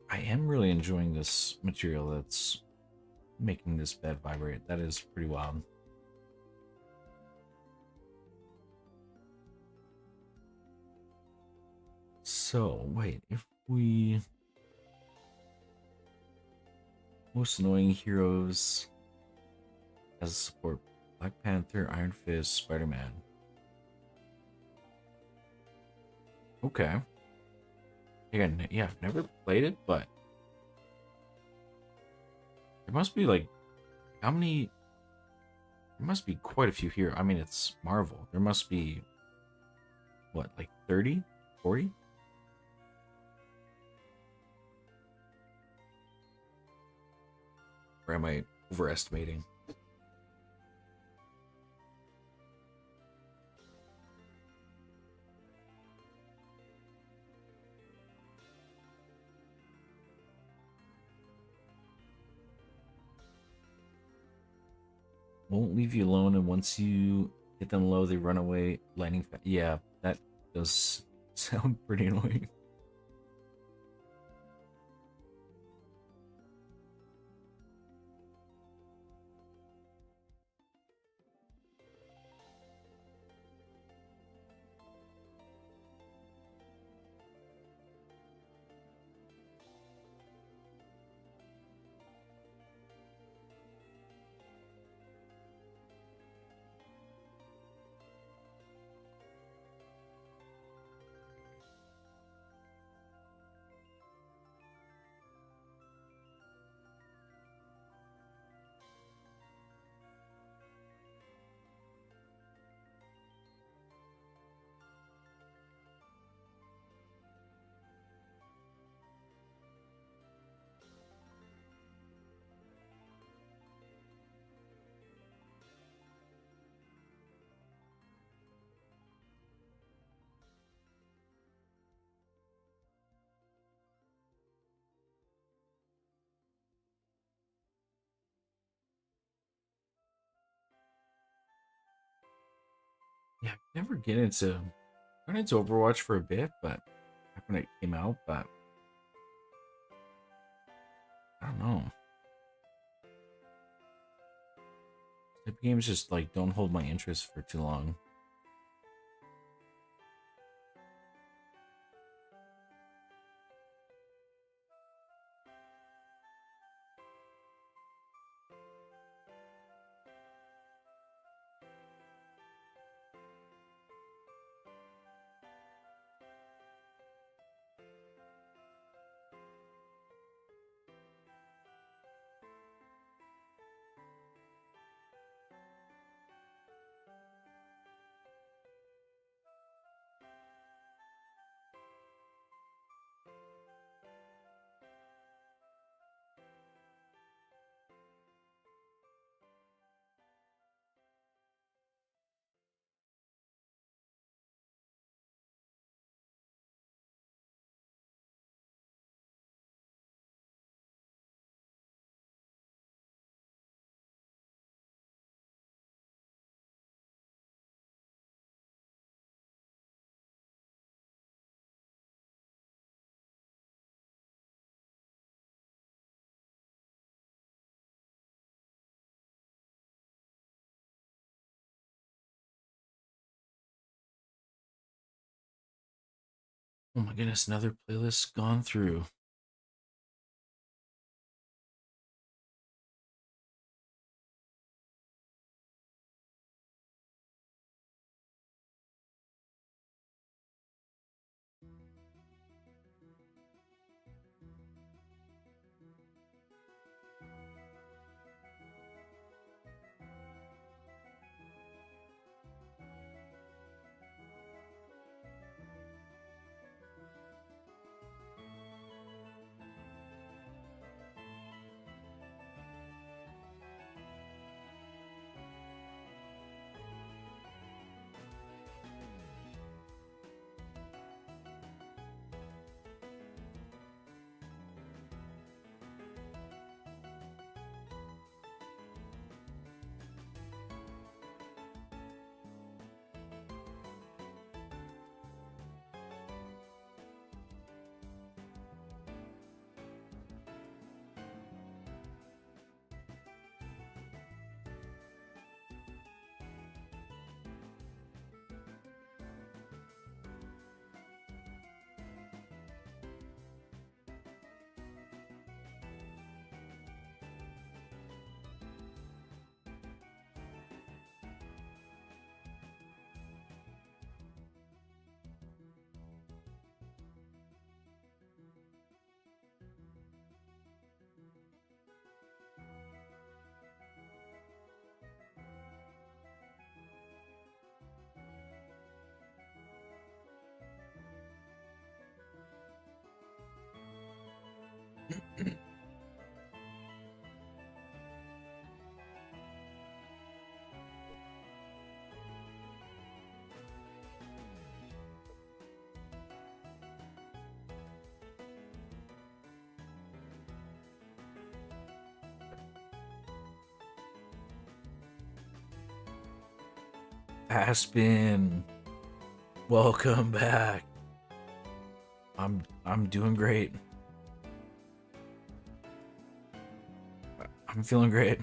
I am really enjoying this material that's making this bed vibrate. That is pretty wild. So, wait, if we... Most annoying heroes as a support: Black Panther, Iron Fist, Spider-Man. Okay. Again, yeah, I've never played it, but there must be like, how many? There must be quite a few here. I mean, it's Marvel. There must be, what, like 30, 40? Or am I overestimating? Won't leave you alone, and once you hit them low, they run away. Lightning fast. Yeah, that does sound pretty annoying. never get into got into Overwatch for a bit, but back when it came out, but I don't know. Type of games just like don't hold my interest for too long. Oh my goodness, another playlist gone through. Aspen, welcome back. I'm doing great. I'm feeling great.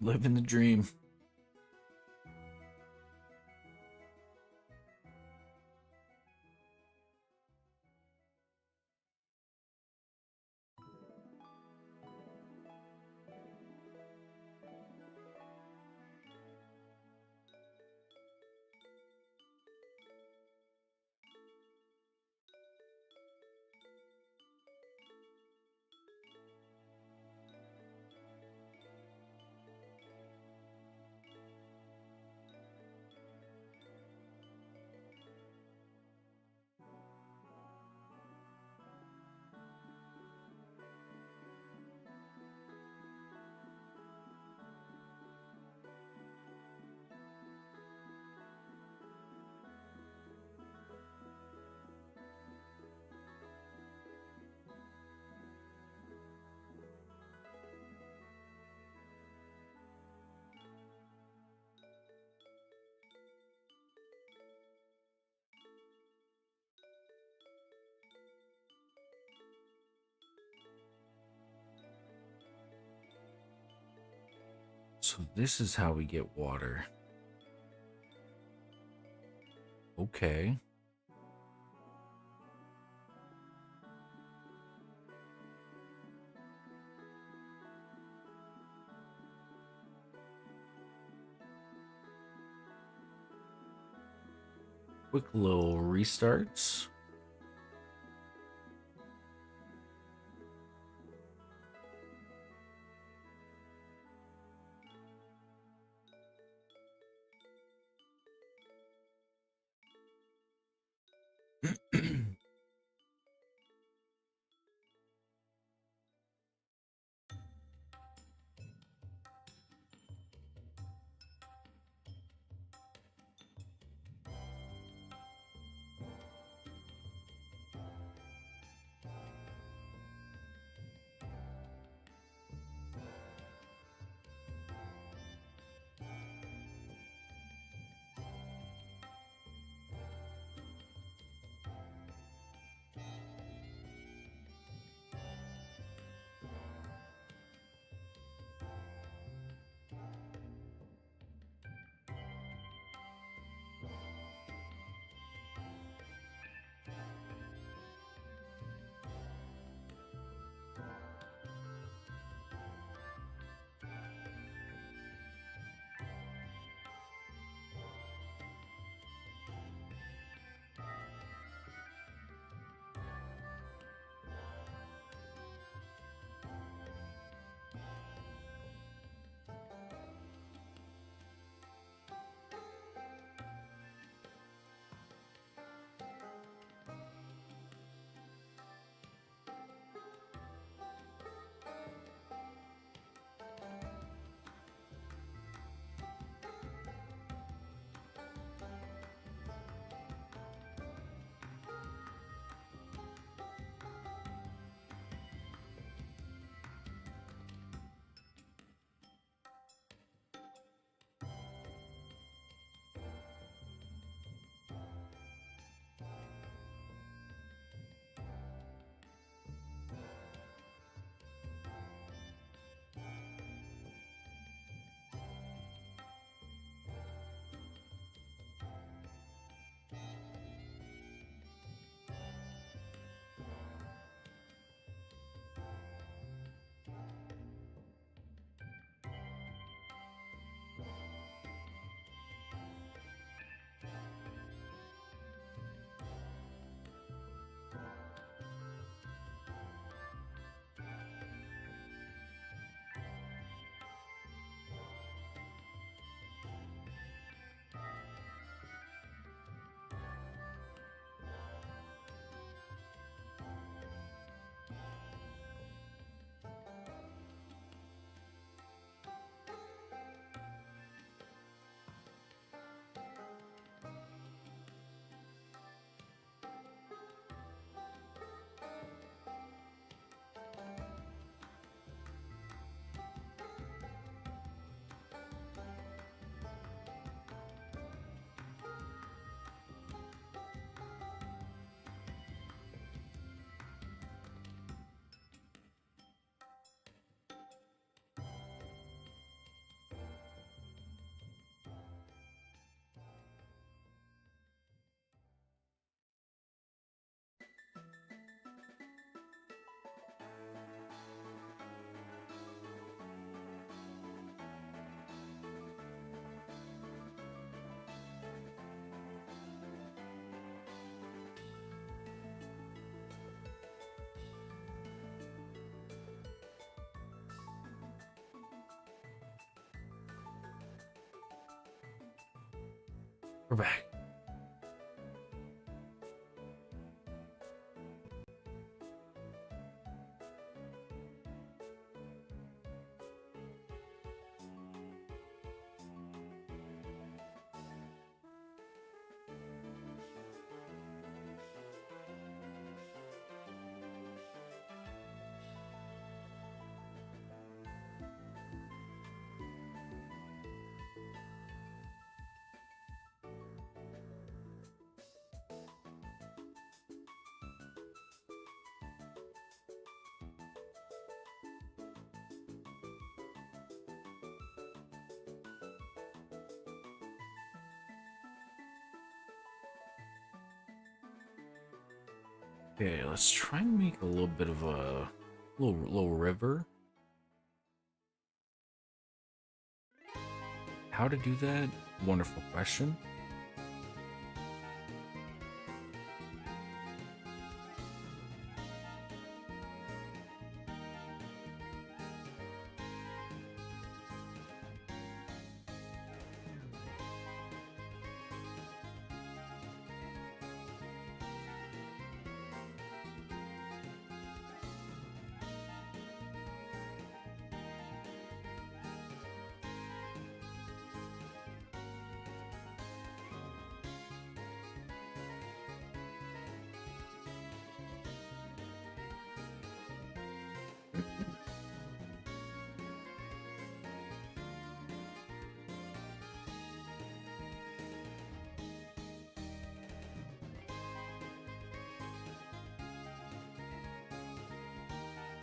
Living the dream. So this is how we get water. Okay. Quick little restarts. We're back. Okay, let's try and make a little bit of a little river. How to do that? Wonderful question.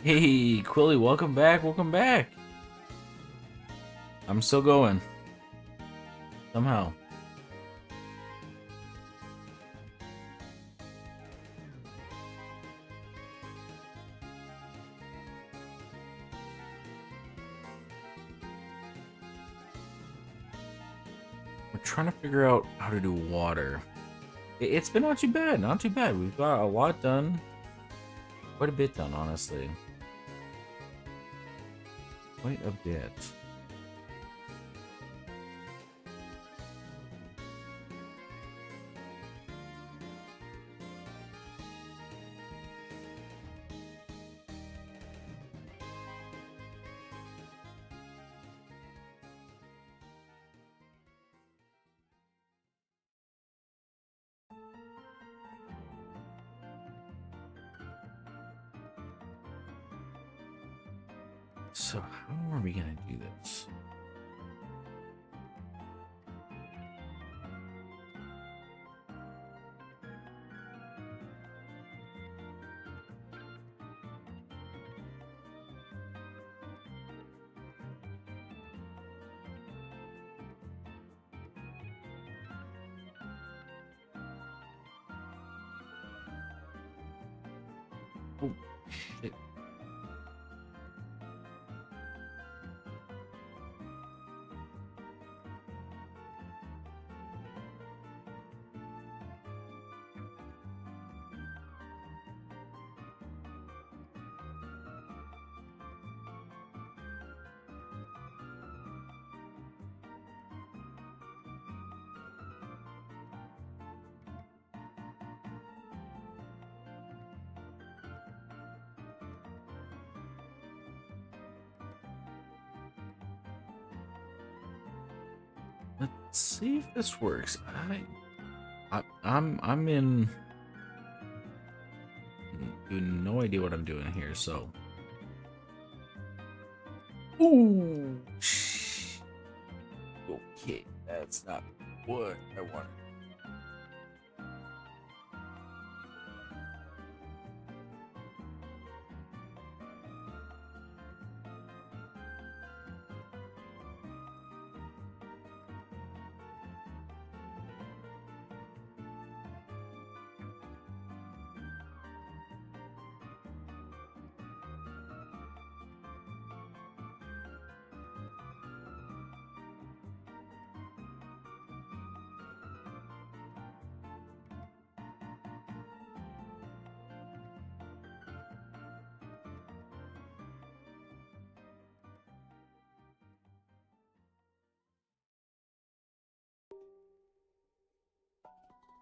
Hey, Quilly, welcome back, welcome back. I'm still going. Somehow. We're trying to figure out how to do water. It's been not too bad, not too bad. We've got a lot done. Quite a bit done, honestly. Quite a bit. So how are we gonna do this? Oh, shit. Let's see if this works. I'm in no idea what I'm doing here, so. Ooh, okay, that's not what I wanted.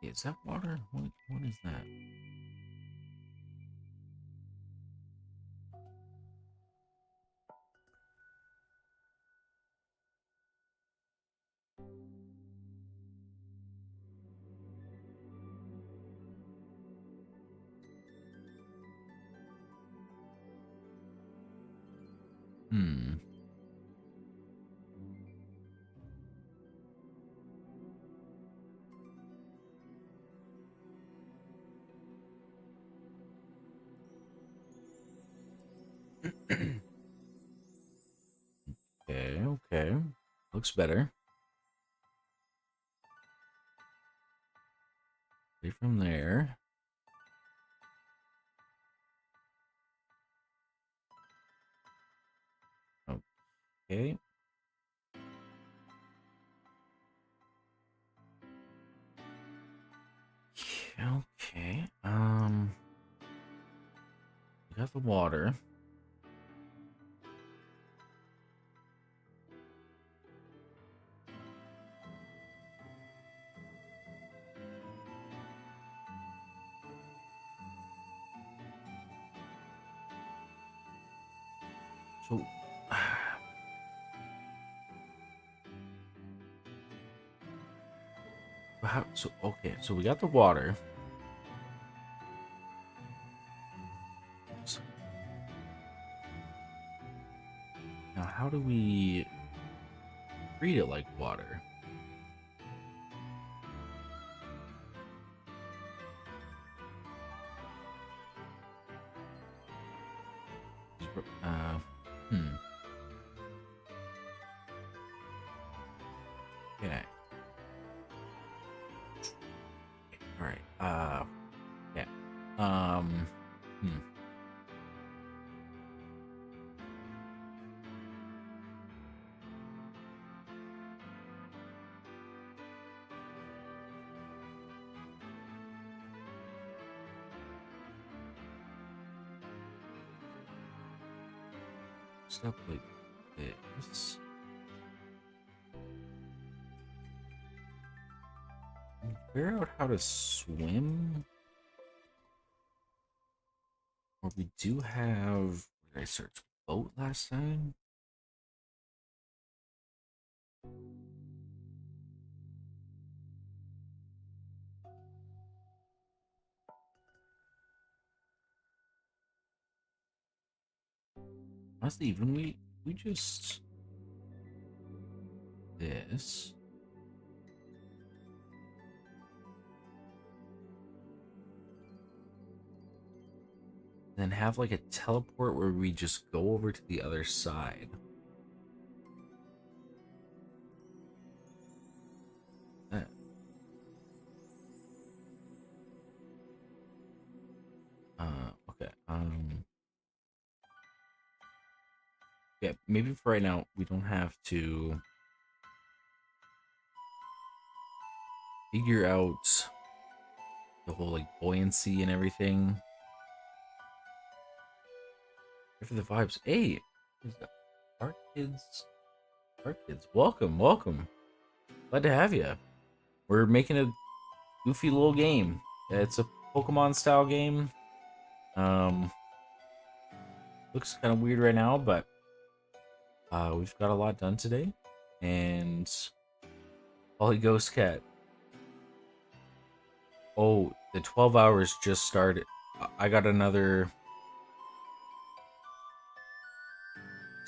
Is that water? What is that? Hmm. Okay, okay. Looks better. Right from there. Okay. Okay. We got the water. So, how? So okay. So we got the water. So, now, how do we treat it like water? Uh, hmm. Okay. All right. Yeah. Hmm. Stuff like this. Figure out how to swim. Or we do have. Did I search boat last time? Honestly, even we just this. Then have like a teleport where we just go over to the other side. Uh, okay. Yeah, maybe for right now we don't have to figure out the whole like buoyancy and everything. Here for the vibes. Hey, who's that? Art kids, art kids. Welcome, welcome. Glad to have you. We're making a goofy little game. It's a Pokemon style game. Um, looks kind of weird right now, but we've got a lot done today. And Holy Ghost Cat. Oh, the 12 hours just started. I got another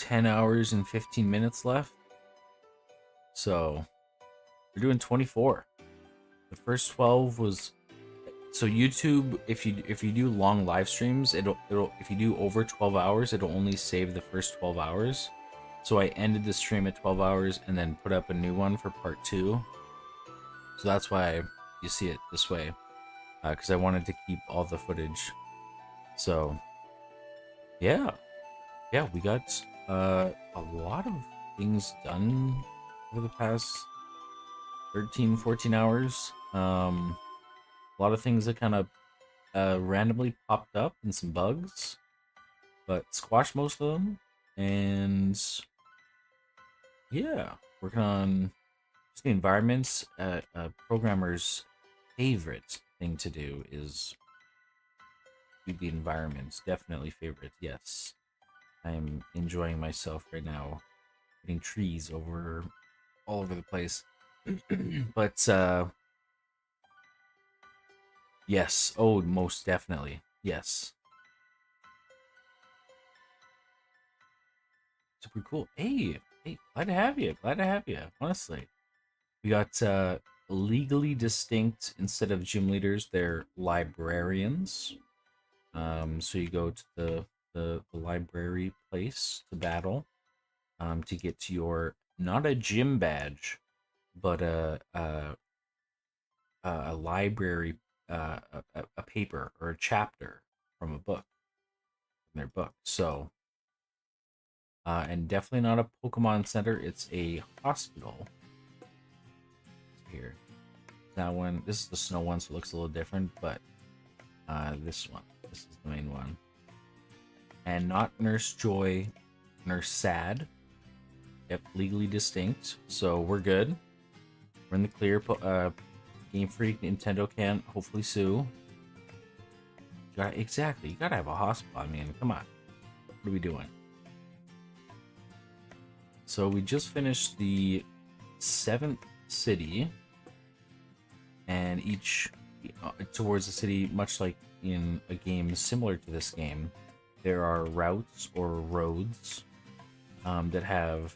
10 hours and 15 minutes left. So we're doing 24. The first 12 was so YouTube, if you do long live streams, it'll if you do over 12 hours, it'll only save the first 12 hours. So I ended the stream at 12 hours and then put up a new one for part 2. So that's why you see it this way, because I wanted to keep all the footage. So yeah, we got a lot of things done over the past 13, 14 hours. A lot of things that kind of randomly popped up and some bugs, but squashed most of them. And yeah, working on just the environments. A programmer's favorite thing to do is do the environments. Definitely favorite, yes. I'm enjoying myself right now, getting trees over all over the place. But yes, oh, most definitely, yes. Super cool. Hey, glad to have you. Glad to have you. Honestly, we got legally distinct instead of gym leaders. They're librarians. So you go to the library place to battle. To get to your not a gym badge, but a library a paper or a chapter from a book from their book. So And definitely not a Pokemon Center. It's a hospital. Here, that one. This is the snow one, so it looks a little different. But this one, this is the main one. And not Nurse Joy, Nurse Sad. Yep, legally distinct. So we're good. We're in the clear. Game Freak, Nintendo can't hopefully sue. Exactly. You gotta have a hospital. I mean, come on. What are we doing? So we just finished the 7th city. And each towards the city, much like in a game similar to this game, there are routes or roads that have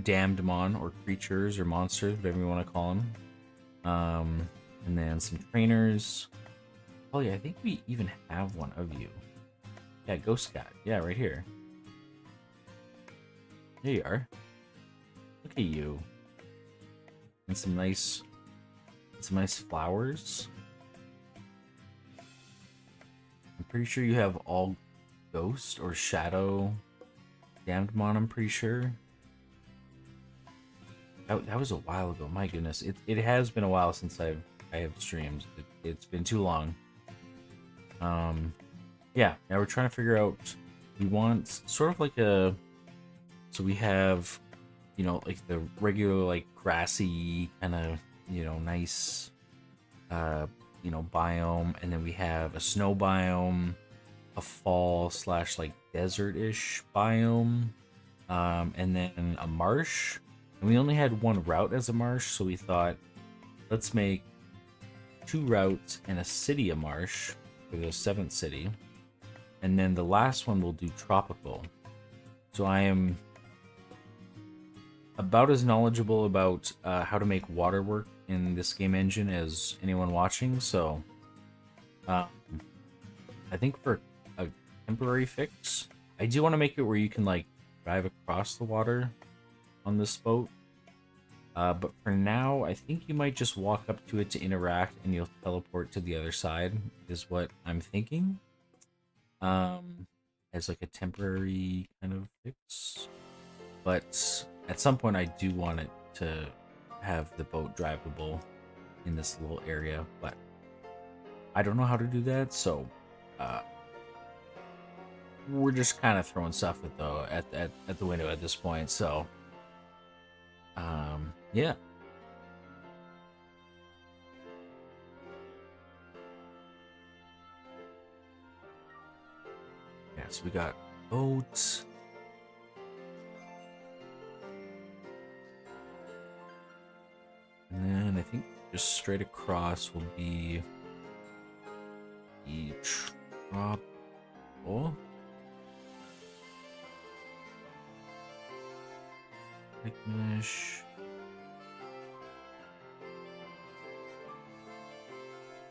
Damnedmon or creatures or monsters, whatever you want to call them. And then some trainers. Oh yeah, I think we even have one of you. Yeah, Ghost Cat. Yeah, right here. There you are. Look at you. And some nice flowers. I'm pretty sure you have all ghost or shadow Damnedmon, I'm pretty sure. That was a while ago. My goodness, it has been a while since I have streamed. It's been too long. Yeah. Now we're trying to figure out. We want sort of like a. So we have, you know, like the regular like grassy kind of, you know, nice, you know, biome, and then we have a snow biome, a fall / like desert-ish biome, and then a marsh. And we only had one route as a marsh, so we thought, let's make 2 routes and a city a marsh for the 7th city. And then the last one we'll do tropical. So I am about as knowledgeable about how to make water work in this game engine as anyone watching. So I think for a temporary fix, I do want to make it where you can like drive across the water on this boat. But for now, I think you might just walk up to it to interact and you'll teleport to the other side, is what I'm thinking. As like a temporary kind of fix. But at some point, I do want it to have the boat drivable in this little area, but I don't know how to do that, so we're just kind of throwing stuff at the window at this point. So yeah. Yeah, so we got boats. And then I think just straight across will be the tropical. Mesh.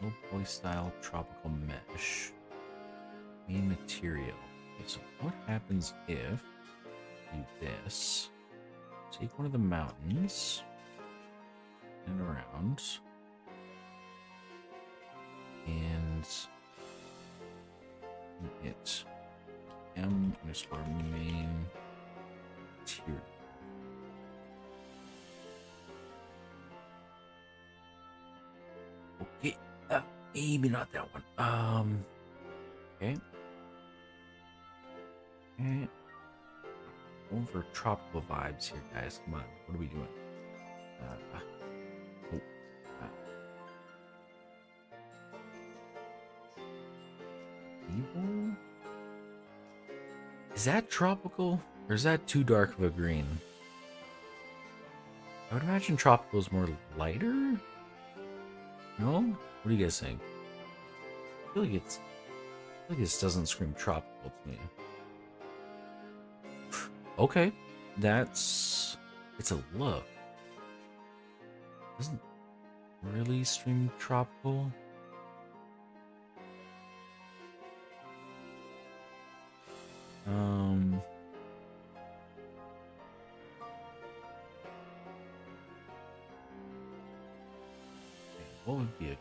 No polystyle tropical mesh. Main material. Okay, so what happens if you do this? Take one of the mountains and around, and it m_main material. Okay, maybe not that one. Okay. Okay. Over tropical vibes here, guys. Come on, what are we doing? Evil? Is that tropical, or is that too dark of a green? I would imagine tropical is more lighter. No? What do you guys think? I feel like this doesn't scream tropical to me. Okay, it's a look. Doesn't really scream tropical. What would be a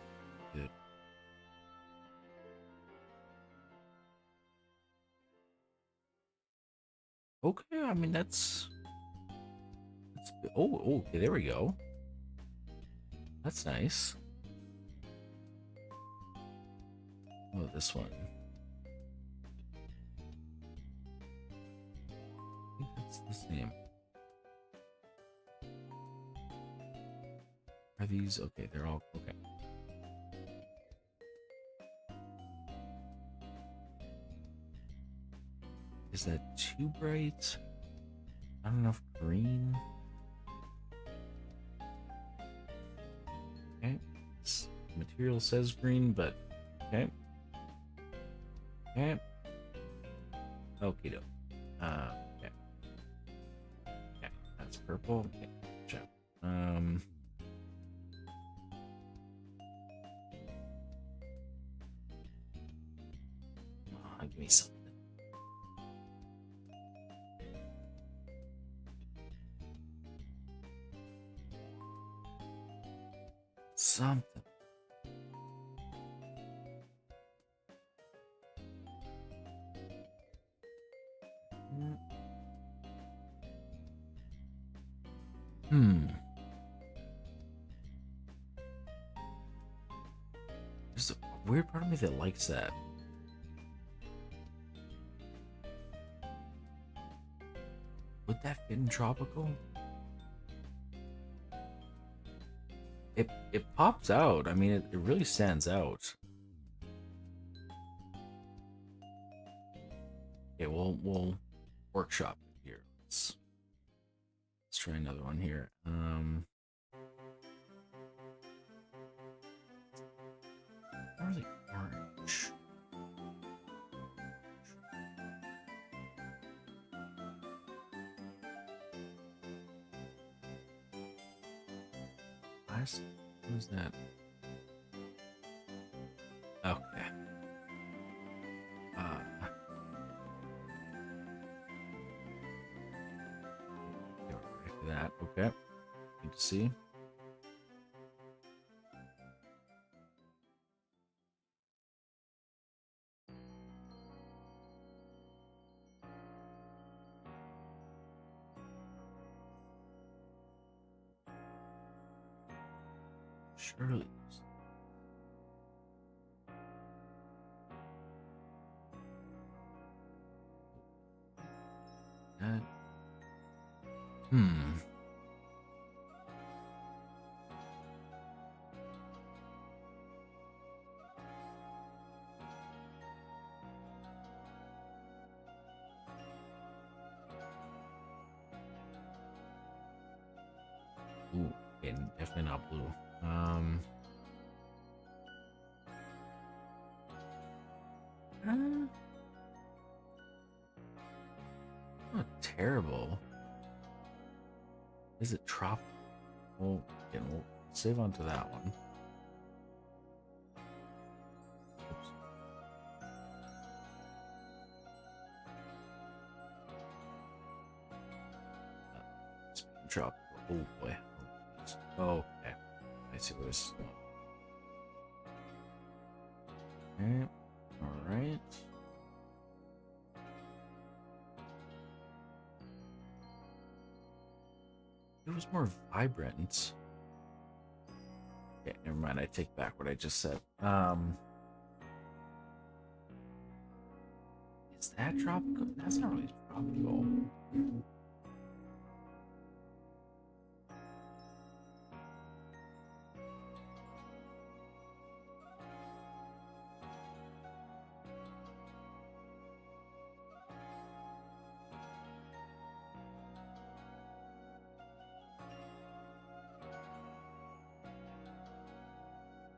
good? Okay, I mean that's oh, okay, there we go. That's nice. Oh, this one. I think that's the same. Are these okay? They're all okay. Is that too bright? Not enough green. Okay. This material says green, but okay. Okay. Okie doke. Okay. Okay. That's purple. Okay. Check. Give me something. Something. There's a weird part of me that likes that. Would that fit in tropical? It pops out. I mean, it really stands out. Okay, we'll workshop it here. Let's try another one here. Not really orange. Who's that? Okay. That okay. Good to see. Surely. That. Ooh, okay, definitely not blue. Not terrible. Is it tropical? Well, again, we'll save onto that one. Oops. Tropical. Oh boy. Oh, okay. I see where this is going. Okay. All right. It was more vibrant. Okay, never mind. I take back what I just said. Is that tropical? That's not really tropical.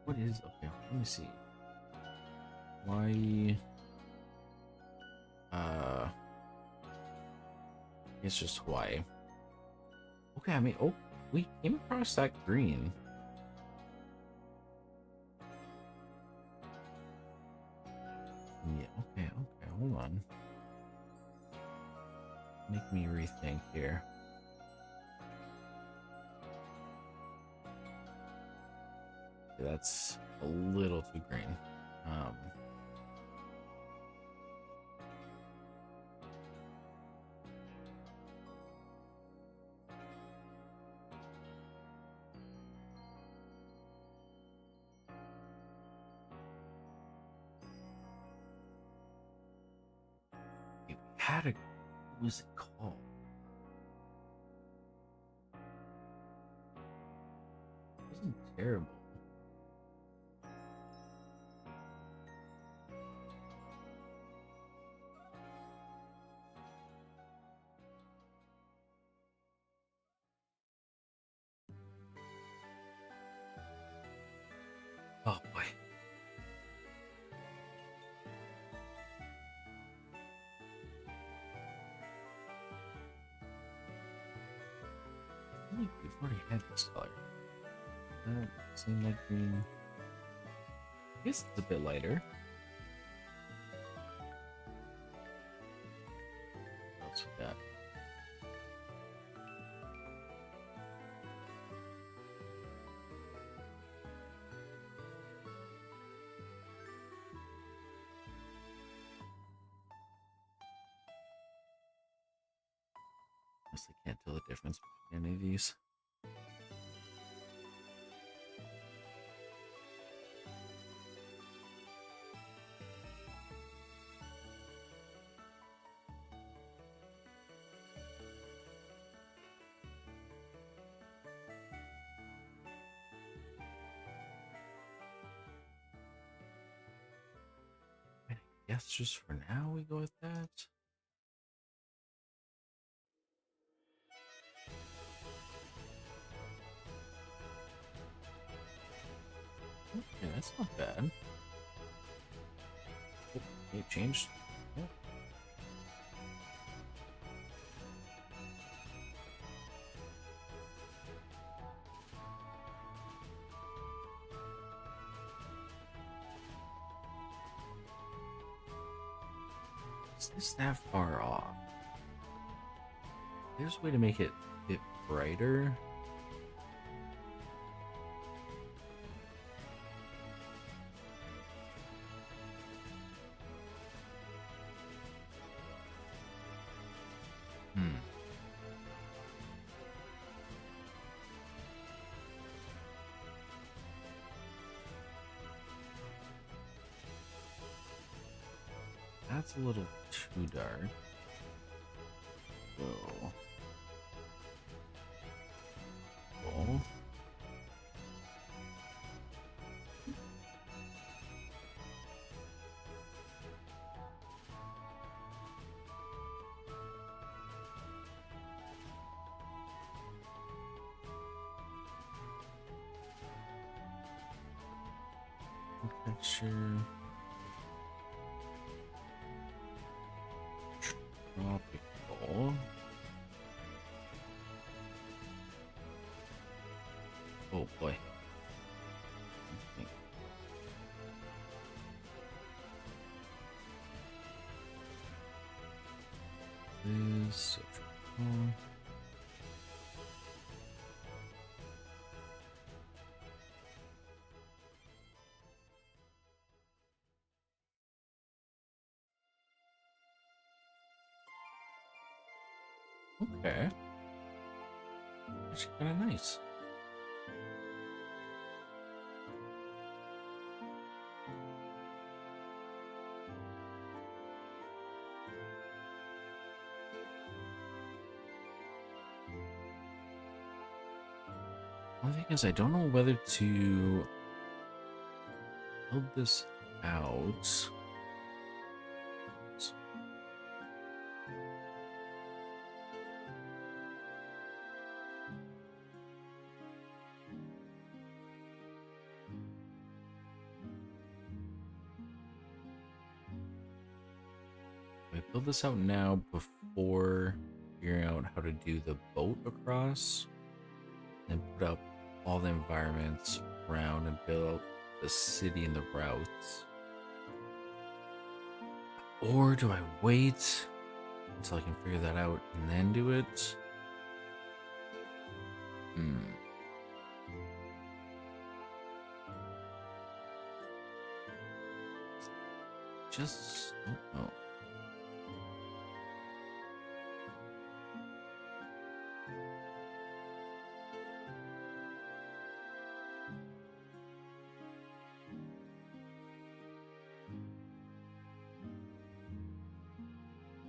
What is okay? Let me see. Why? It's just Hawaii. Okay, I mean, oh, we came across that green. Yeah. Okay. Okay. Hold on. Make me rethink here. That's a little too green. What was it called? It wasn't terrible. Oh boy. I feel like we've already had this color. Seemed like green. I guess it's a bit lighter. What else we got? Honestly, can't tell the difference between any of these. I guess just for now we go with that. Okay, that's not bad. Oh, it changed. Yeah. Is this that far off? There's a way to make it a bit brighter. That's a little too dark. Whoa. Cool. Texture. Tropical. Oh boy. This. Okay. Actually kind of nice. One thing is, I don't know whether to build this out. I build this out now before figuring out how to do the boat across, and put up all the environments around and build out the city and the routes. Or do I wait until I can figure that out and then do it? Just don't know.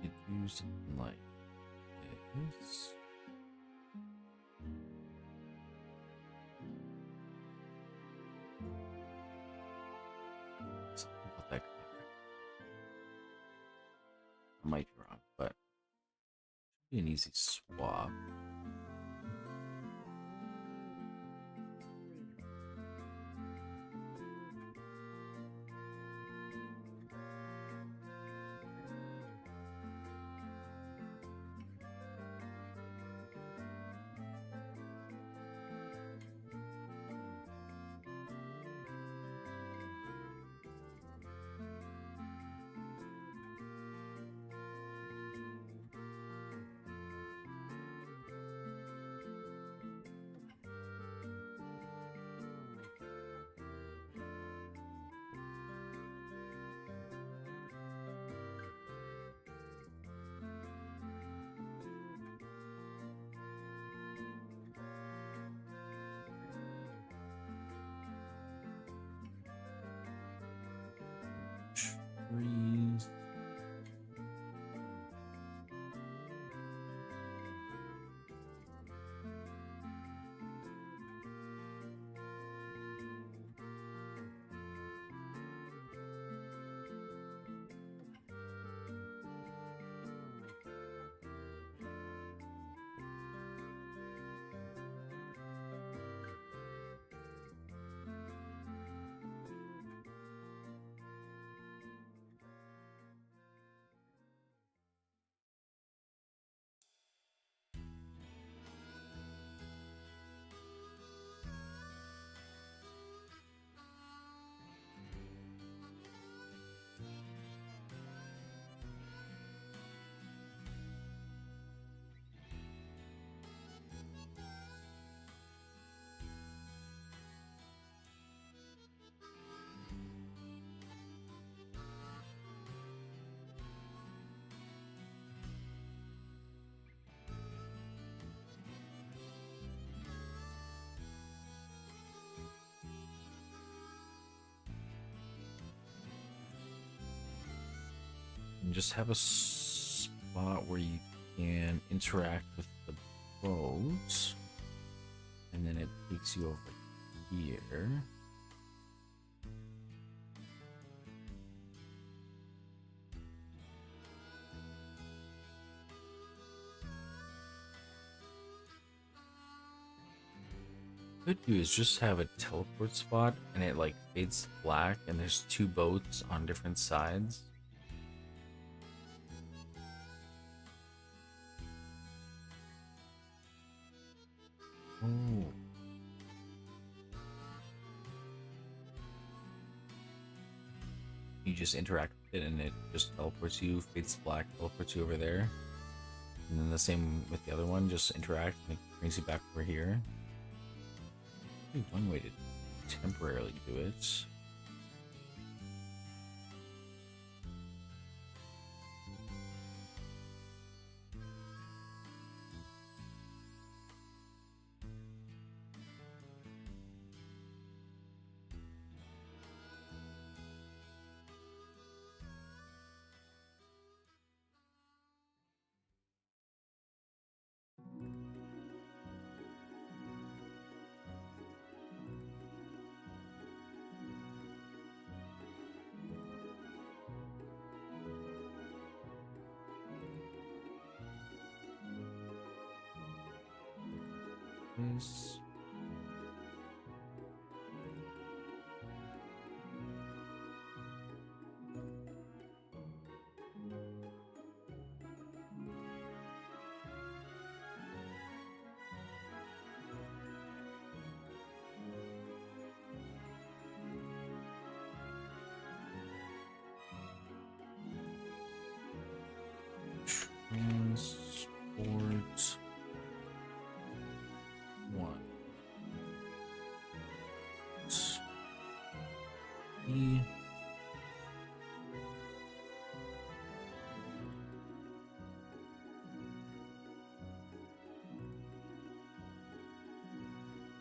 You do something like this. Something about that color. I might be wrong, but should be an easy swap. Trees. And just have a spot where you can interact with the boat, and then it takes you over here. Could do is just have a teleport spot and it like fades to black and there's two boats on different sides. Oh. You just interact with it and it just teleports you, fades to black, teleports you over there. And then the same with the other one, just interact and it brings you back over here. One way to temporarily do it. This. Transport. One. E.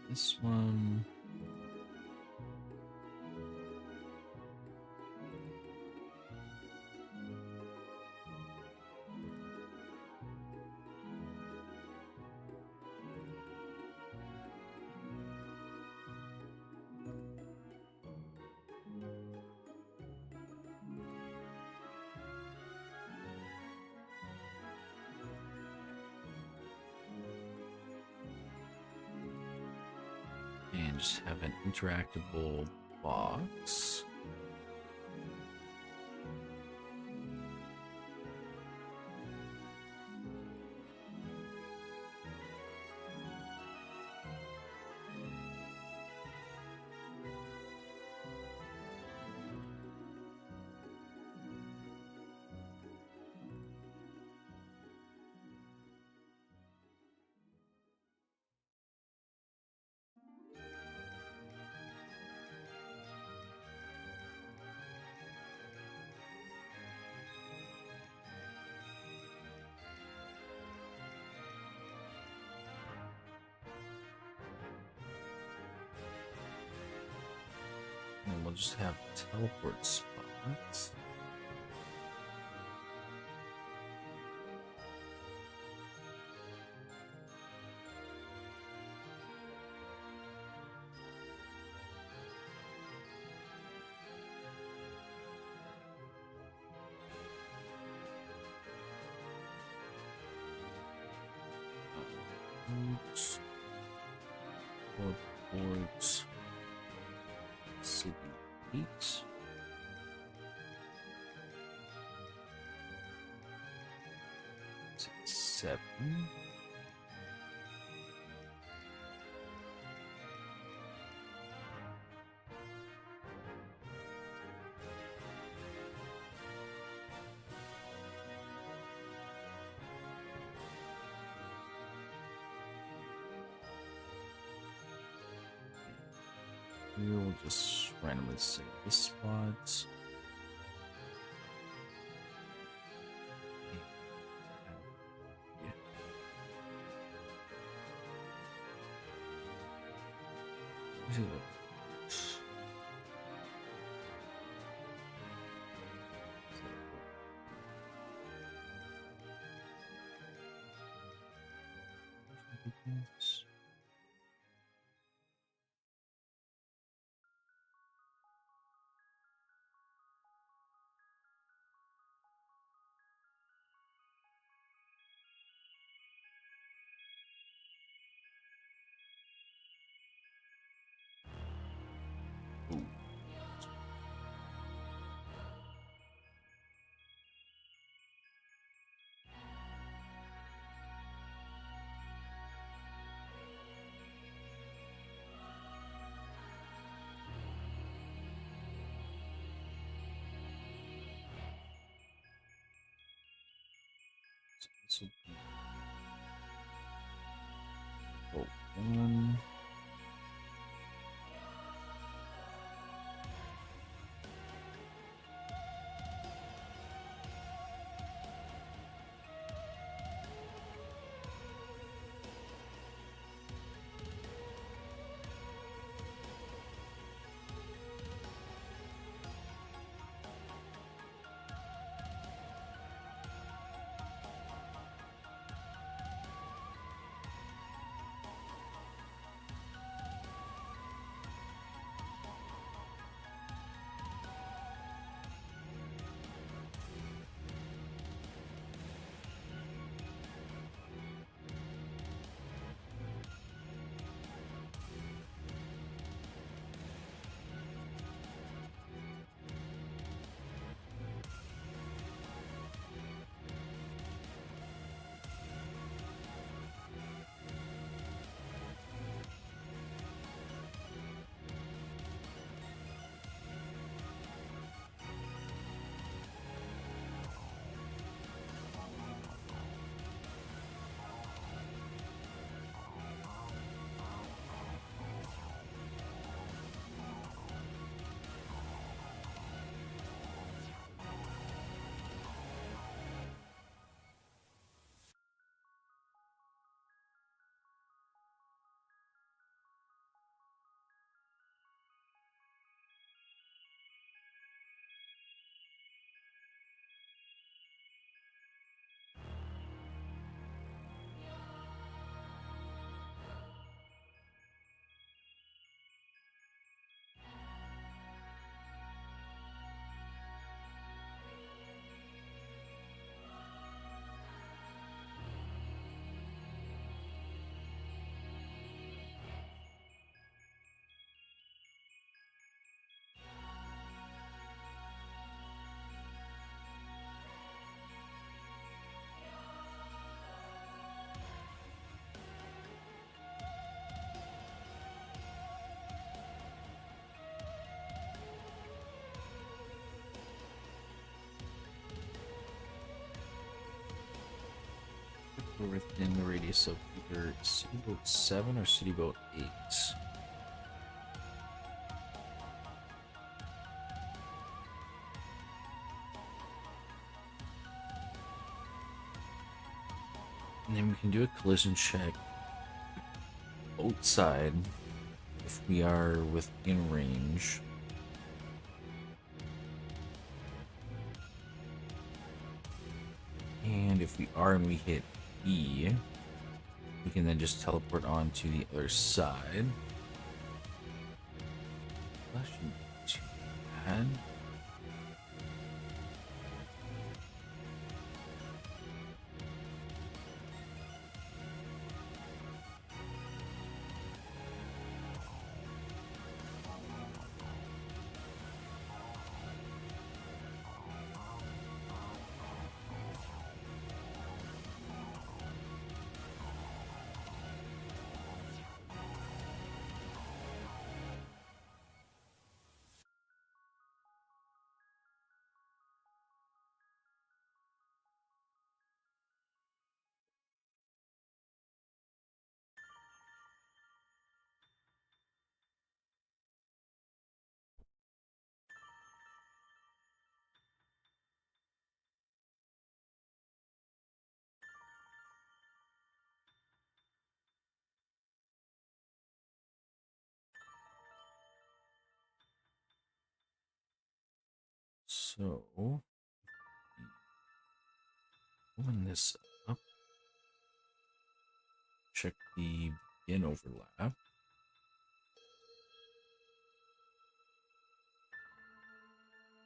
This one. And just have an interactable box. And we'll just have teleport spots. Oops. Teleports. City Peaks. Seven. We will just randomly say this spot. Yeah. Let's see what- Ooh. So this will be one. within the radius of either City Boat 7 or City Boat 8. And then we can do a collision check outside if we are within range. And if we are and we hit E, we can then just teleport on to the other side. That shouldn't be too bad. So, open this up. Check the begin overlap.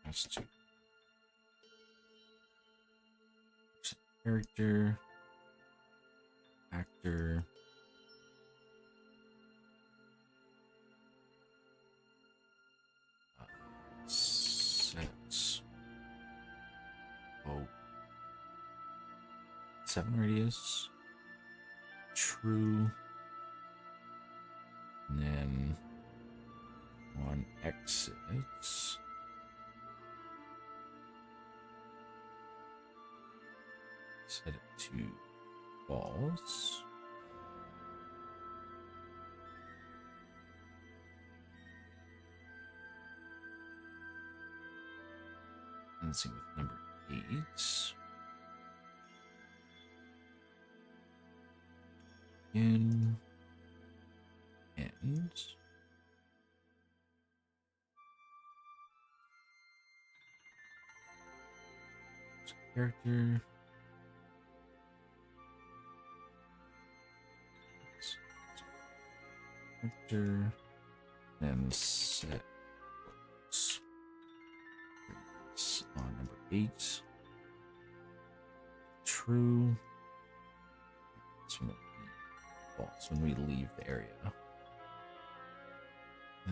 That's two. Character, actor, sets. Oh, 7 radius, true, and then on exits. Set it to false. And see with number 8. In end. Character. Character. And set on number 8. True. This one will be false when we leave the area.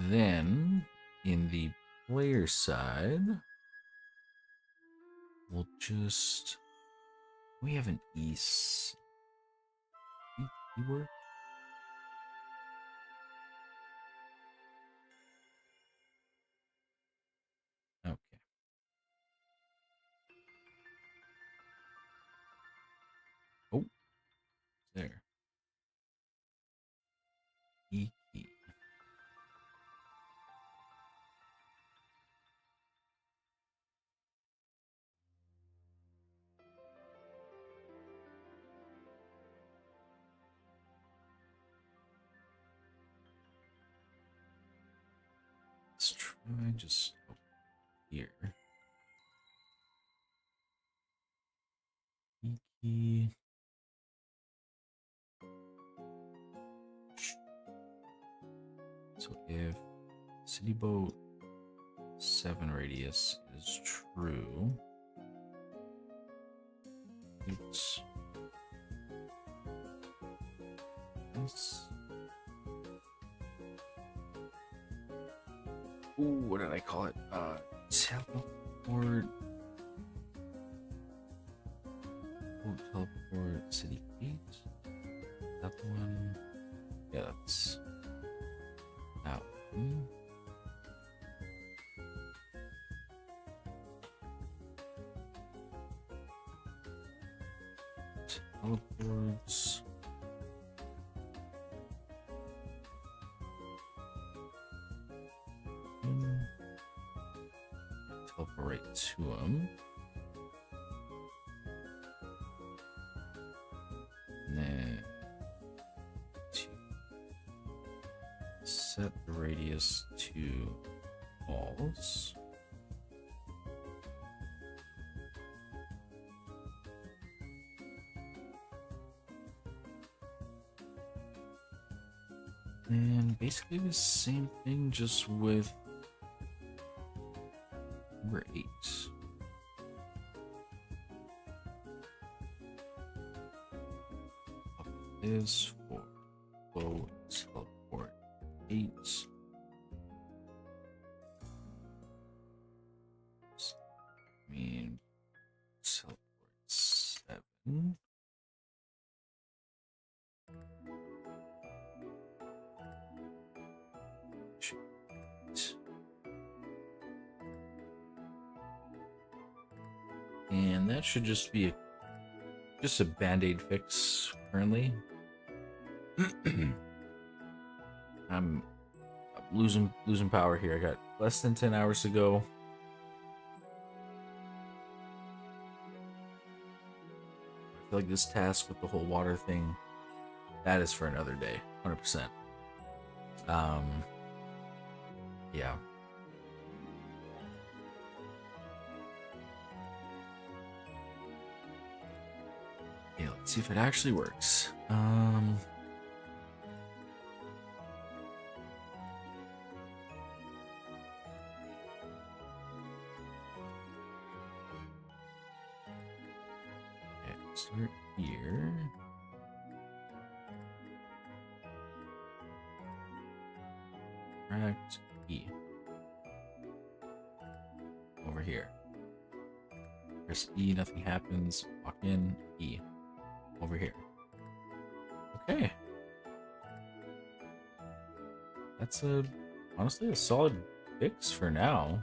Then, in the player side, we'll just... We have an east keyword. Okay. Oh, there. E key. Let's try just here. E key. So if City Boat 7 radius is true, oops. Nice. Ooh, what did I call it? Teleport. Oh, teleport City 8. That the one? Yeah, that's that one. teleports. Teleport right to him. And then set the radius to false. And basically the same thing, just with number 8. Is for go teleport 8. Mean teleport 7. And that should just be a band-aid fix currently. I'm losing power here. I got less than 10 hours to go. I feel like this task with the whole water thing, that is for another day, 100%. Yeah. Okay, let's see if it actually works. Okay, start here. Correct. E. Over here. Press E, nothing happens. Walk in. E. Over here. Okay. That's honestly a solid fix for now.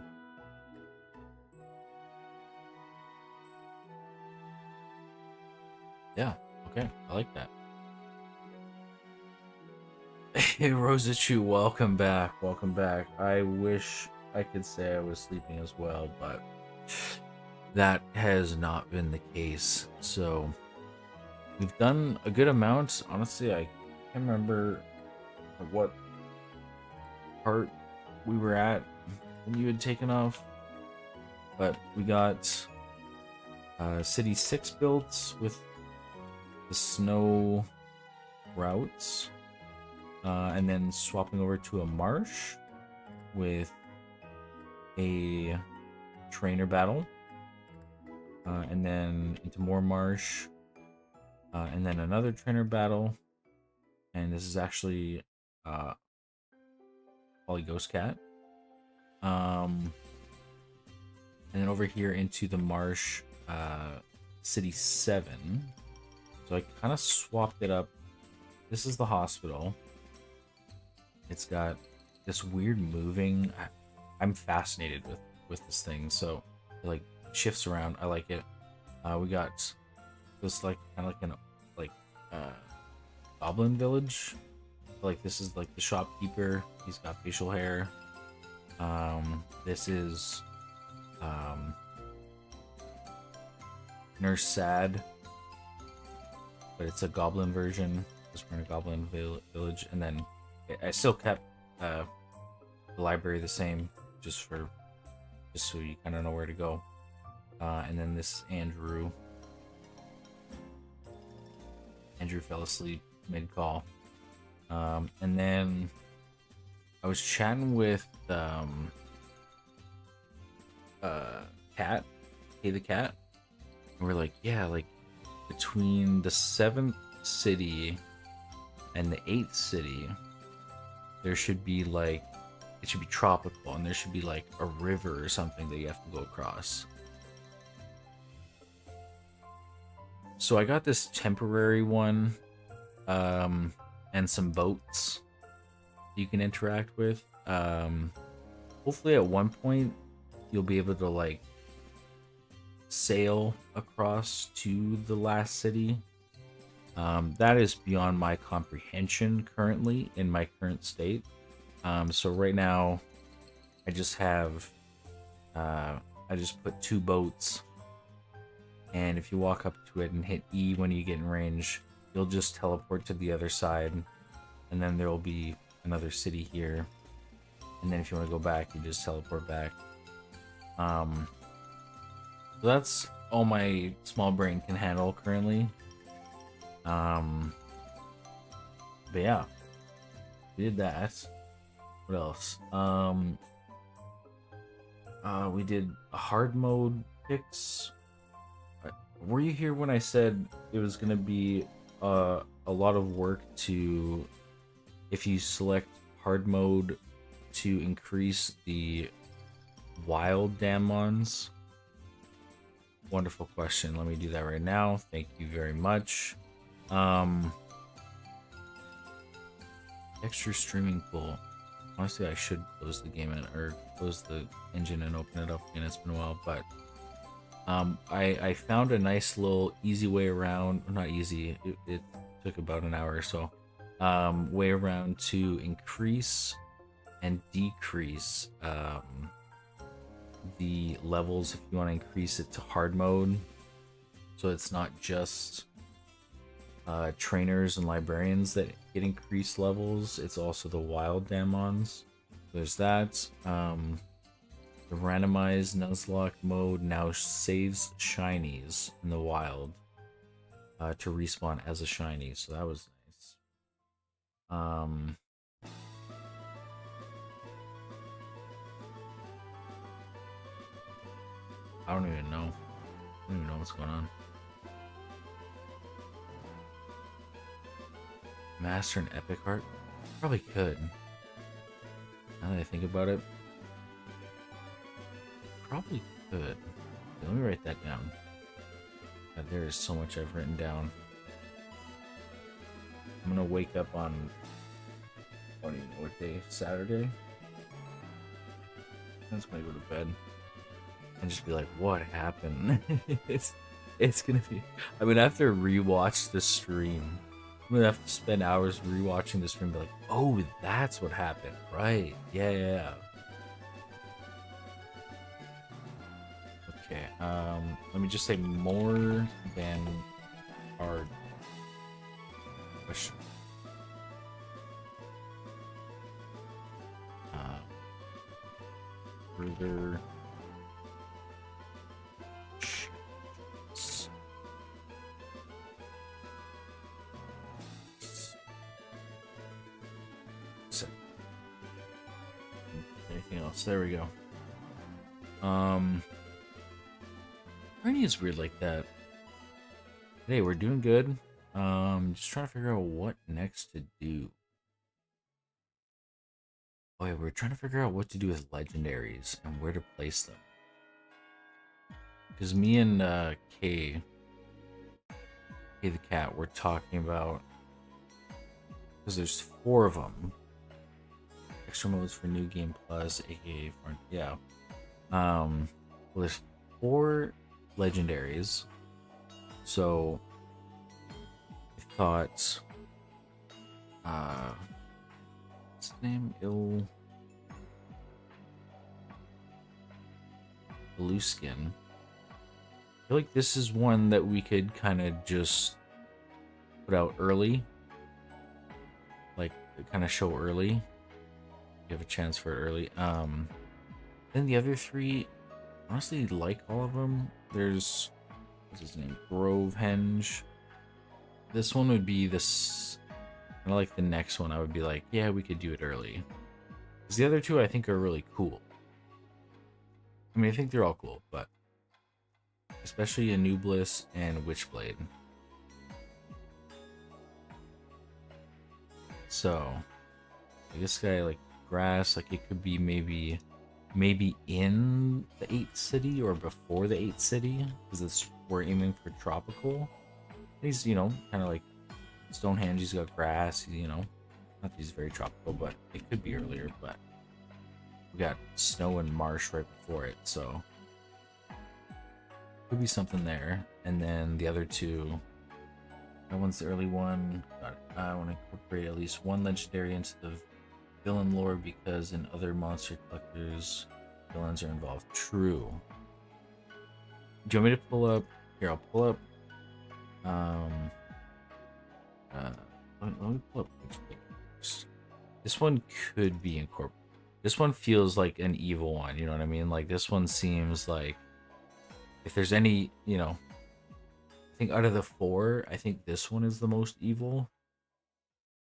Yeah, okay, I like that. Hey, Rosachu, welcome back, welcome back. I wish I could say I was sleeping as well, but that has not been the case. So we've done a good amount. Honestly, I can't remember what part we were at when you had taken off, but we got City 6 built with the snow routes, and then swapping over to a marsh with a trainer battle, and then into more marsh, and then another trainer battle, and this is actually Poly Ghost Cat, and then over here into the marsh, City 7. So I kind of swapped it up. This is the hospital. It's got this weird moving. I'm fascinated with this thing. So it like shifts around. I like it. We got this like kind of like an goblin village. Like this is like the shopkeeper. He's got facial hair. This is Nurse Sad, but it's a goblin version. We're in a goblin village, and then I still kept the library the same, just so you kind of know where to go. And then this Andrew fell asleep mid-call. And then I was chatting with Cat, Hey the Cat, and we're like, yeah, like between the 7th city and the 8th city, there should be like, it should be tropical, and there should be like a river or something that you have to go across. So I got this temporary one, and some boats you can interact with. Hopefully at one point you'll be able to like sail across to the last city, That is beyond my comprehension currently in my current state. So right now, I just have, I just put 2 boats, and if you walk up to it and hit E when you get in range, you'll just teleport to the other side, and then there will be another city here. And then if you want to go back, you just teleport back. So that's all my small brain can handle currently. But yeah, we did that. What else? We did a hard mode fix. Were you here when I said it was gonna be a lot of work to, if you select hard mode, to increase the wild Damnedmons? Wonderful question. Let me do that right now. Thank you very much. Extra streaming pool. Honestly, I should close the game or close the engine and open it up again. It's been a while, but I found a nice little easy way around. Not easy. It took about an hour or so. Way around to increase and decrease the levels if you want to increase it to hard mode, so it's not just trainers and librarians that get increased levels, it's also the wild Damnedmons. There's that. The randomized Nuzlocke mode now saves shinies in the wild to respawn as a shiny, so that was nice. I don't even know. I don't even know what's going on. Master an epic art? Probably could. Now that I think about it, probably could. Okay, let me write that down. God, there is so much I've written down. I'm gonna wake up on, I don't even know what day, Saturday? I'm just gonna go to bed and just be like, what happened? it's gonna be, I'm gonna have to rewatch the stream. I'm gonna have to spend hours rewatching the stream and be like, oh, that's what happened, right? Yeah. Okay, let me just say more than hard question. Further anything else? There we go. Ernie is weird like that. Hey, we're doing good. Just trying to figure out what next to do. Oh yeah, we're trying to figure out what to do with legendaries and where to place them. Because me and Kay the cat, we're talking about, because there's 4 of them. Extra modes for New Game Plus, aka for, yeah. Well, there's 4 legendaries. So I thought, what's his name? Illuskin. I feel like this is one that we could kind of just put out early, like kind of show early. You have a chance for it early. Then the other 3, honestly, like all of them. There's, what's his name? Grovehenge. This one would be this, kind of like the next one. I would be like, yeah, we could do it early. Because the other 2 I think are really cool. I mean, I think they're all cool, but especially Anubis and Witchblade. So, like this guy, like grass, like it could be maybe in the 8th city or before the 8th city, because we're aiming for tropical. He's, you know, kind of like Stonehenge. He's got grass, you know, not that he's very tropical, but it could be earlier. But we got snow and marsh right before it, so could be something there. And then the other 2, That one's the early one. Got it. I want to incorporate at least one legendary into the villain lore because in other monster collectors, villains are involved. True. Do you want me to pull up? Here, I'll pull up. Uh, let me pull up first. This one could be incorporated. This one feels like an evil one. You know what I mean? Like this one seems like if there's any, I think out of the four, I think this one is the most evil.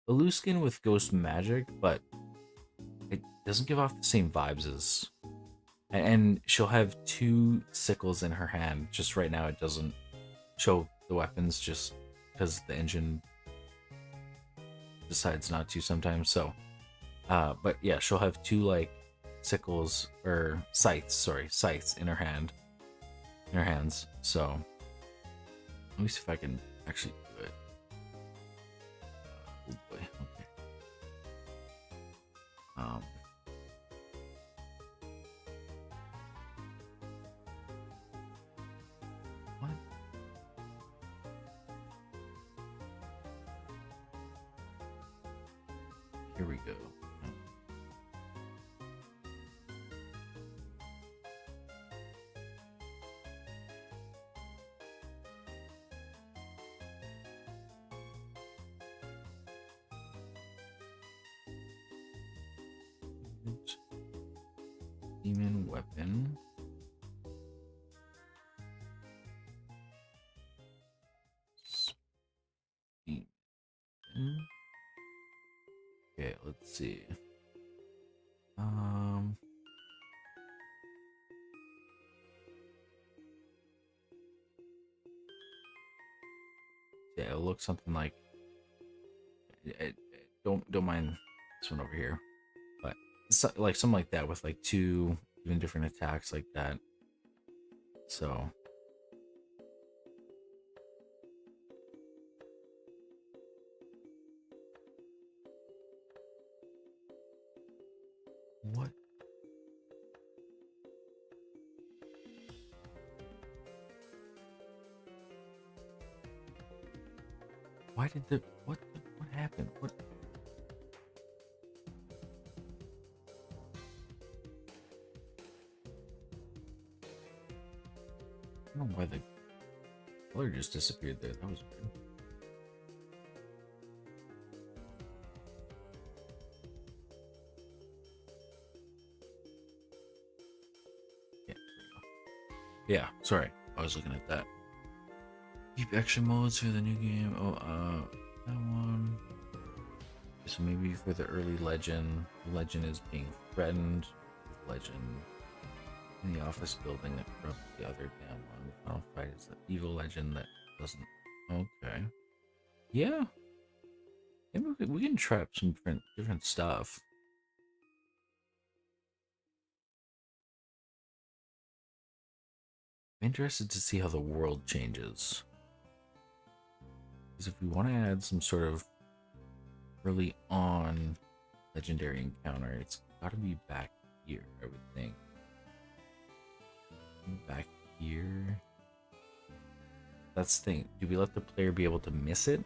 The loose skin with ghost magic, but it doesn't give off the same vibes as. And she'll have 2 sickles in her hand. Just right now, it doesn't show the weapons just because the engine decides not to sometimes. So, but yeah, she'll have 2 like sickles or scythes. Sorry, scythes in her hands. So, let me see if I can actually do it. Oh boy. Okay. What? Here we go. Demon weapon. Demon. Okay, let's see. Yeah, it'll look something like. Don't mind this one over here, but like something like that with like 2 even different attacks like that. So. What? Why did the what happened? What? I don't know why the color just disappeared there. That was weird. Yeah, yeah, sorry. I was looking at that. Keep action modes for the new game. Oh, that one. So maybe for the early legend, the legend is being threatened. Legend in the office building that corrupts the other Damnedmon. The final fight is the evil legend that doesn't. Okay. Yeah. Maybe we can try up some different stuff. I'm interested to see how the world changes. Because if we want to add some sort of early on legendary encounter, it's got to be back here, I would think. Back here. That's the thing. Do we let the player be able to miss it?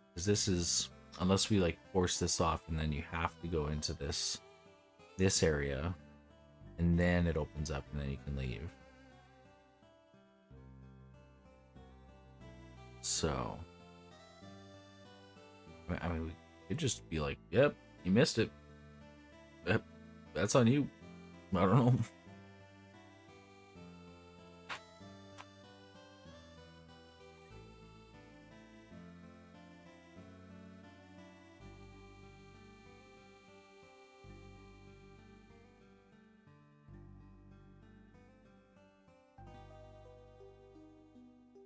Because this is, unless we like force this off, and then you have to go into this area, and then it opens up, and then you can leave. So, I mean, we could just be like, "Yep, you missed it. Yep, that's on you." I don't know.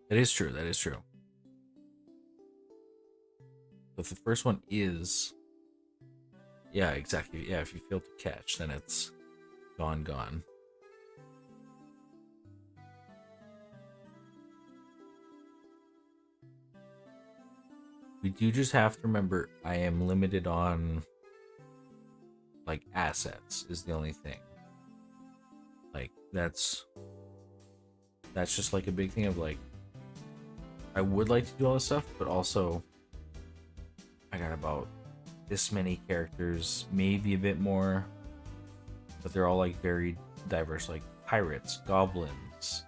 That is true. That is true. But the first one is, yeah, exactly. Yeah, if you fail to catch, then it's gone. We do just have to remember I am limited on like assets is the only thing. Like that's just like a big thing of like I would like to do all this stuff, but also I got about this many characters, maybe a bit more, but they're all like very diverse, like pirates, goblins,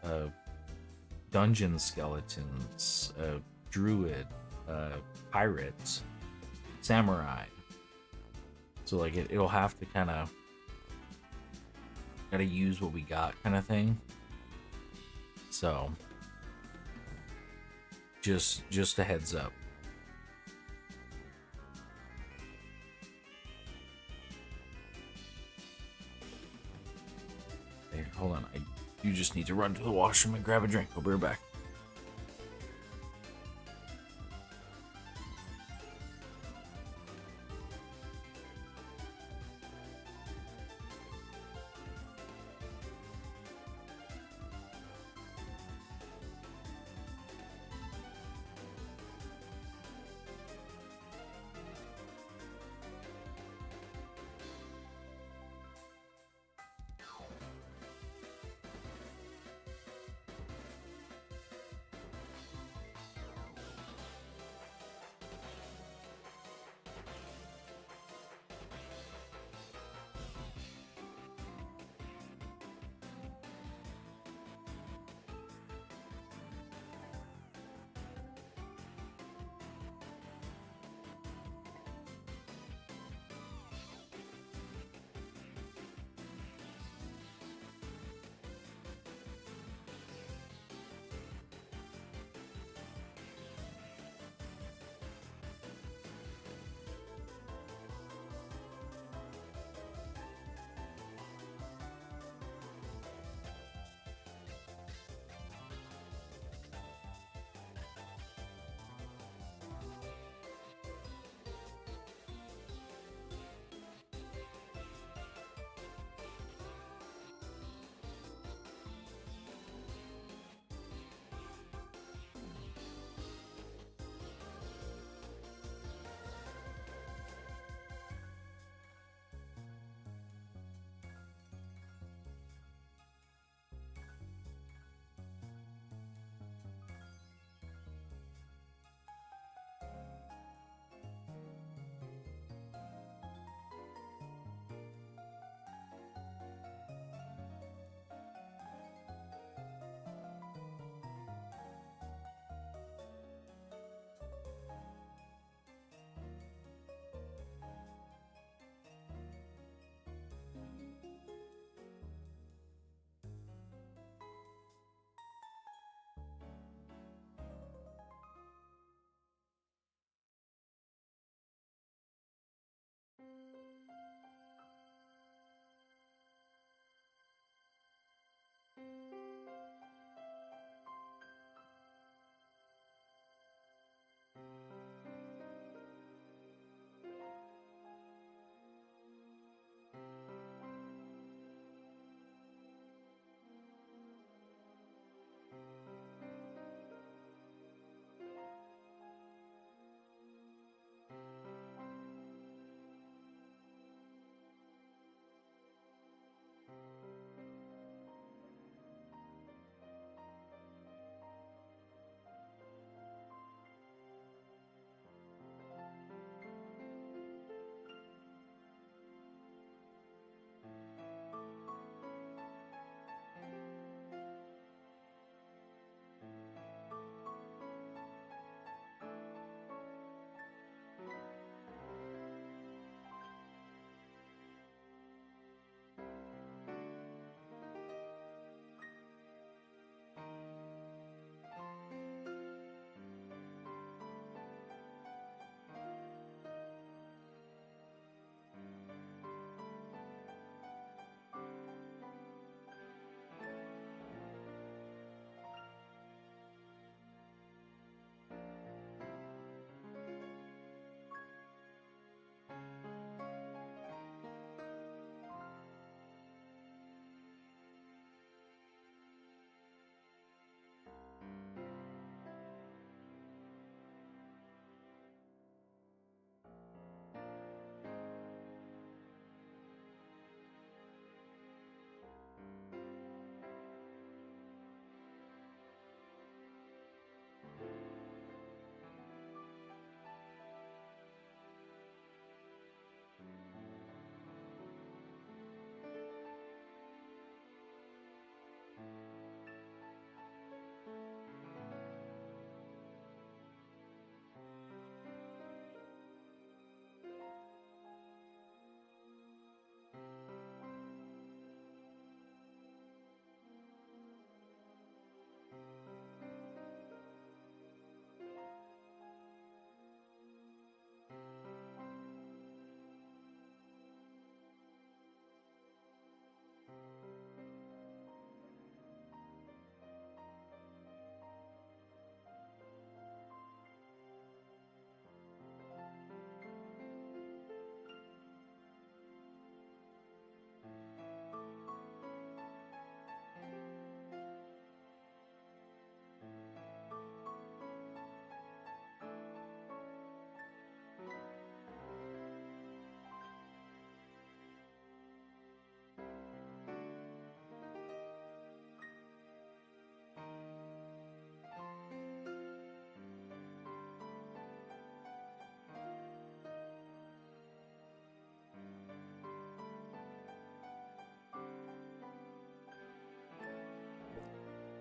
dungeon skeletons, druid, pirates, samurai. So like it'll have to kind of gotta use what we got, kind of thing. So just a heads up. Hey, hold on. You just need to run to the washroom and grab a drink. I'll be right back.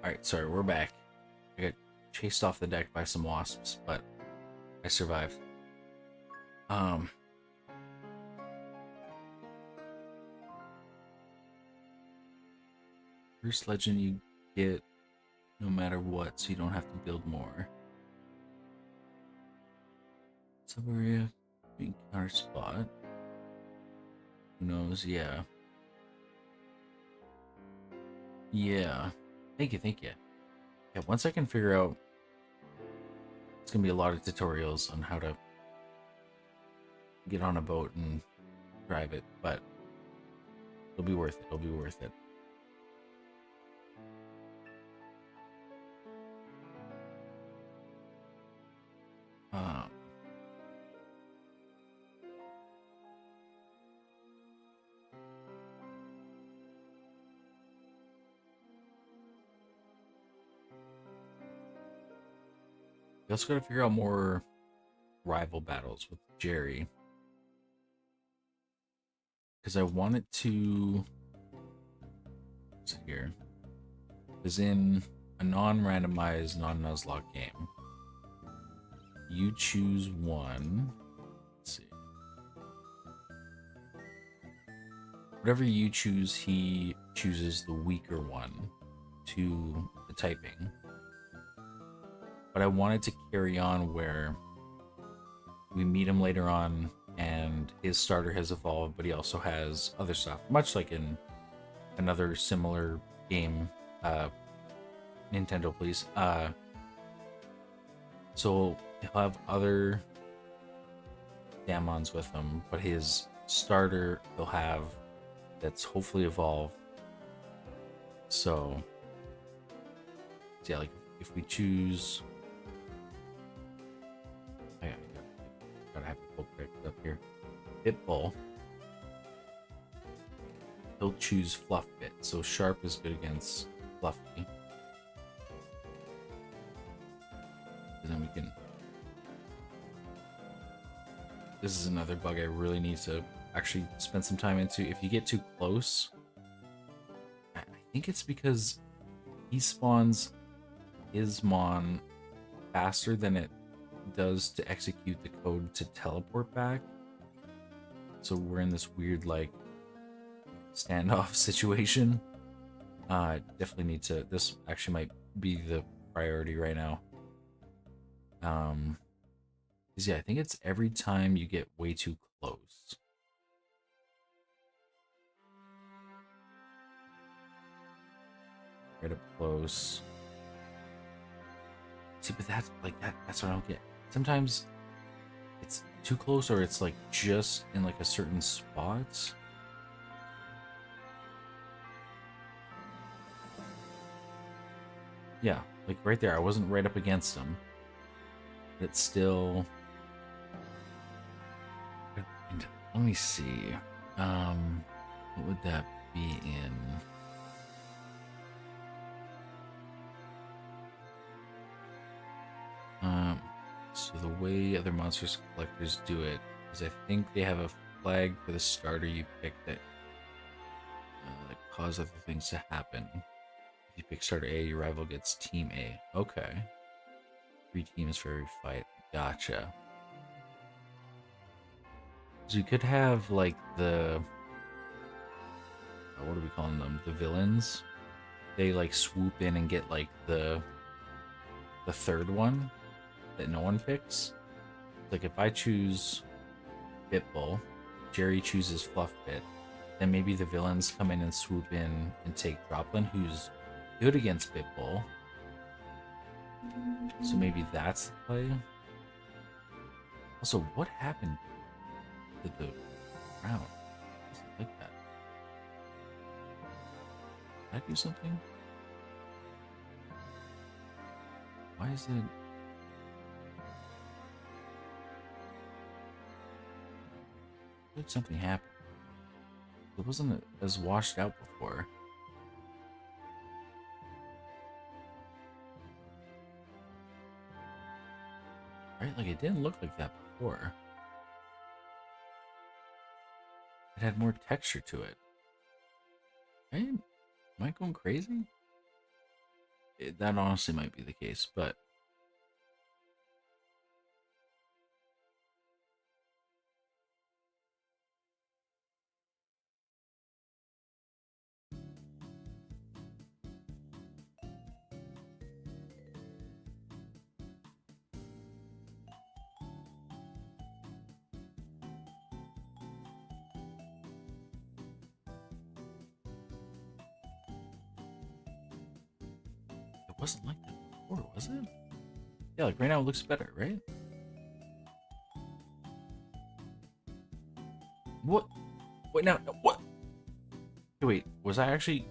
Alright, sorry, we're back. I got chased off the deck by some wasps, but I survived. First legend you get no matter what, so you don't have to build more. Subaria being counter spot. Who knows? Yeah. Yeah. Thank you, thank you. Yeah, once I can figure out, it's gonna be a lot of tutorials on how to get on a boat and drive it, but it'll be worth it. It'll be worth it. We also got to figure out more rival battles with Jerry, because I wanted to. What's it here? Is in a non-randomized, non-nuzlocke game. You choose one. Let's see. Whatever you choose, he chooses the weaker one to the typing. But I wanted to carry on where we meet him later on and his starter has evolved, but he also has other stuff, much like in another similar game. Nintendo, please. So he'll have other Damnedmons with him, but his starter he'll have that's hopefully evolved. So yeah, like if we choose, I gotta have it pulled correct up here. Pitbull, he'll choose Fluffbit, so Sharp is good against Fluffy. Then we can. This is another bug I really need to actually spend some time into. If you get too close, I think it's because he spawns his Mon faster than it does to execute the code to teleport back. So we're in this weird like standoff situation. Definitely need to. This actually might be the priority right now. Yeah, I think it's every time you get way too close. Right up close. See, but that's like that's what I don't get. Sometimes it's too close or it's like just in like a certain spot. Yeah, like right there. I wasn't right up against him. But it's still. Let me see. What would that be in? So the way other monsters collectors do it is I think they have a flag for the starter you pick that cause other things to happen. If you pick starter A, your rival gets team A. Okay. 3 teams for every fight. Gotcha. So you could have like the what are we calling them? The villains. They like swoop in and get like the third one that no one picks. Like if I choose Bitbull, Jerry chooses Fluffbit, then maybe the villains come in and swoop in and take Droplin, who's good against Bitbull. So maybe that's the play. Also, what happened to the round? Like that. Did I do something? Why is it? Did something happen? It wasn't as washed out before. Right? Like it didn't look like that before. It had more texture to it. Right? Am I going crazy? that honestly might be the case, but it wasn't like that before, was it? Yeah, like right now it looks better, right? What? Wait, now what? Wait, was I actually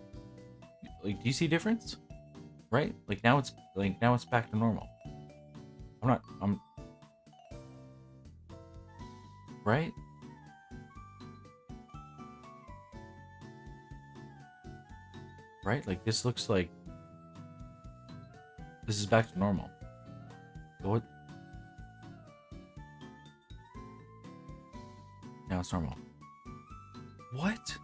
like? Do you see a difference? Right? Like now it's back to normal. I'm right. Right? Like this looks like this is back to normal. What? Now it's normal. What?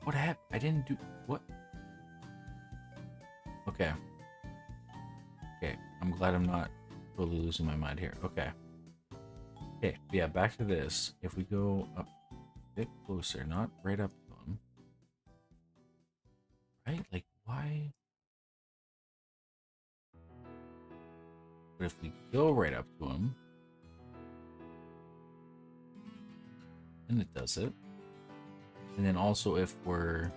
What happened? I didn't do what? Okay. Okay. I'm glad I'm not totally losing my mind here. Okay. Okay. Yeah. Back to this. If we go up a bit closer, not right up to him. Right? Like why? But if we go right up to him, then it does it. And then also if we're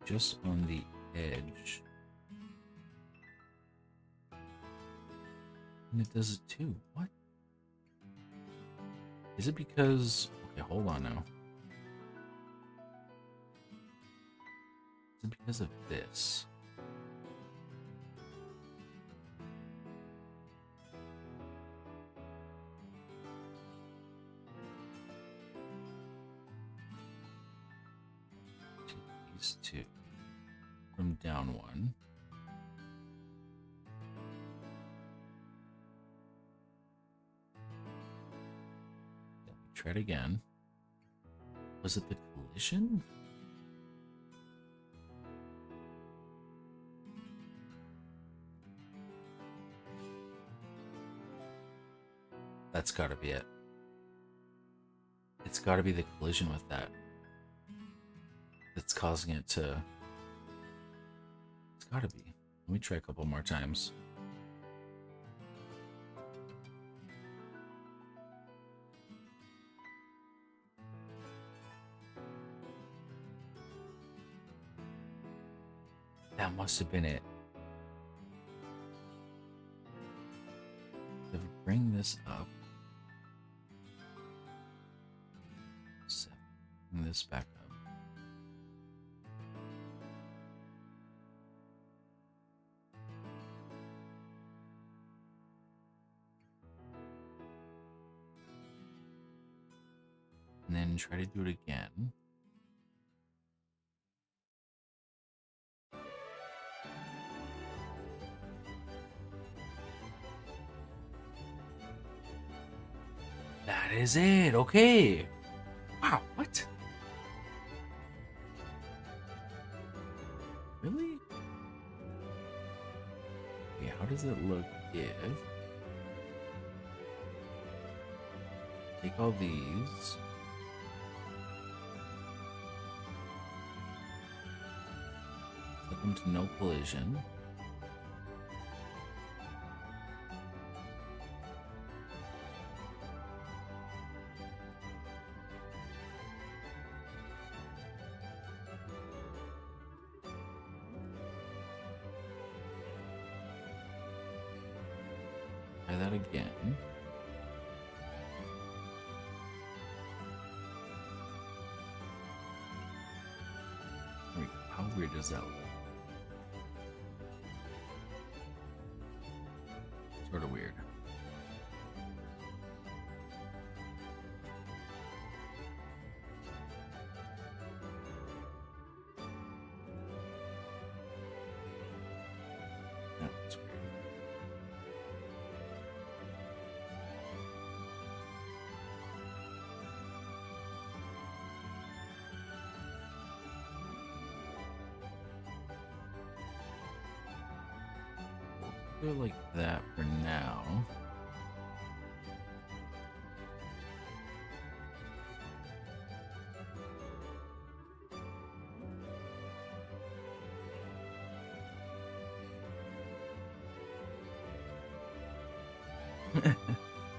just on the edge, and it does it too. What? Is it because... Okay, hold on now. Is it because of this? These two. From down one. Try it again. Was it the collision? That's gotta be it. It's gotta be the collision with that that's causing it to... It's gotta be. Let me try a couple more times. That must have been it. If we bring this up, bring this back up. And then try to do it again. That is it. Okay. Wow. What? Really? Okay, how does it look if... Take all these. Set them to no collision. Try that again. Wait, how weird does that look? Sort of weird. That's weird. do it like that for now.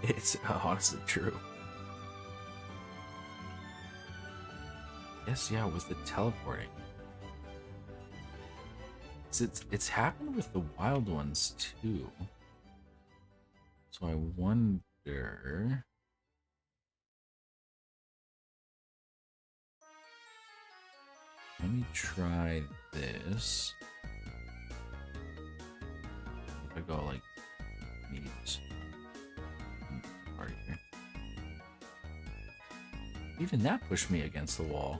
It's honestly true. Yes, yeah, it was the teleporting. It's happened with the wild ones too. So I wonder. Let me try this. If I go like needs. Right here. Even that pushed me against the wall.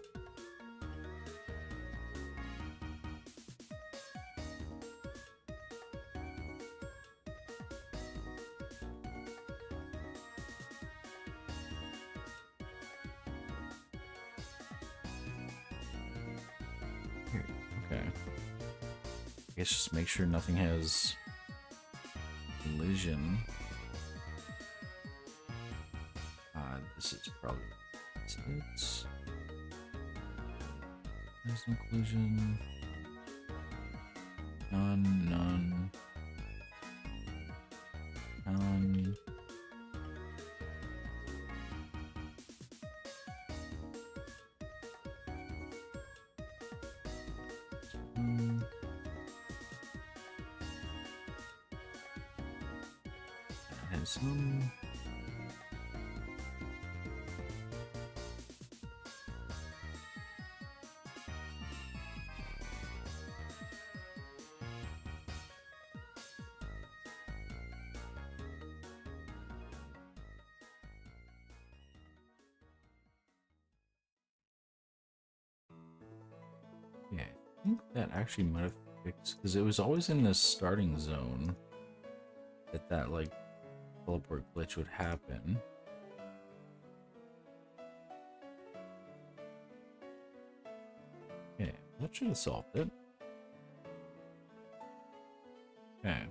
Here, okay. I guess just make sure nothing has collision. This is probably it. There's no collision. None, none. None. And some. Yeah, I think that actually might have fixed, because it was always in the starting zone that like teleport glitch would happen. Okay, that should have solved it. Okay.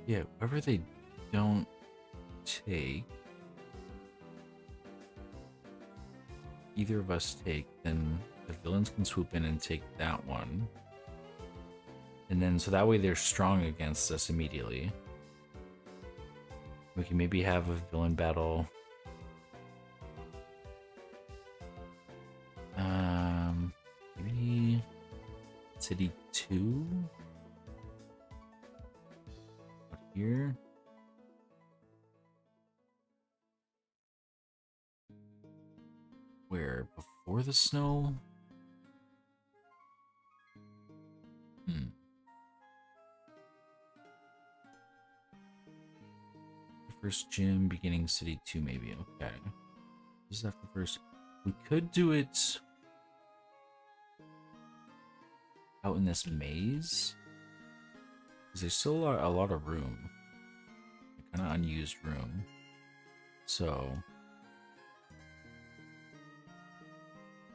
Yeah, whatever they don't take, either of us take, then the villains can swoop in and take that one. And then, so that way they're strong against us immediately. We can maybe have a villain battle. Maybe City 2? Here. Where? Before the snow? The first gym, beginning City 2 maybe. Okay. This is after first. We could do it out in this maze. Because there's still a lot of room. Kind of unused room. So,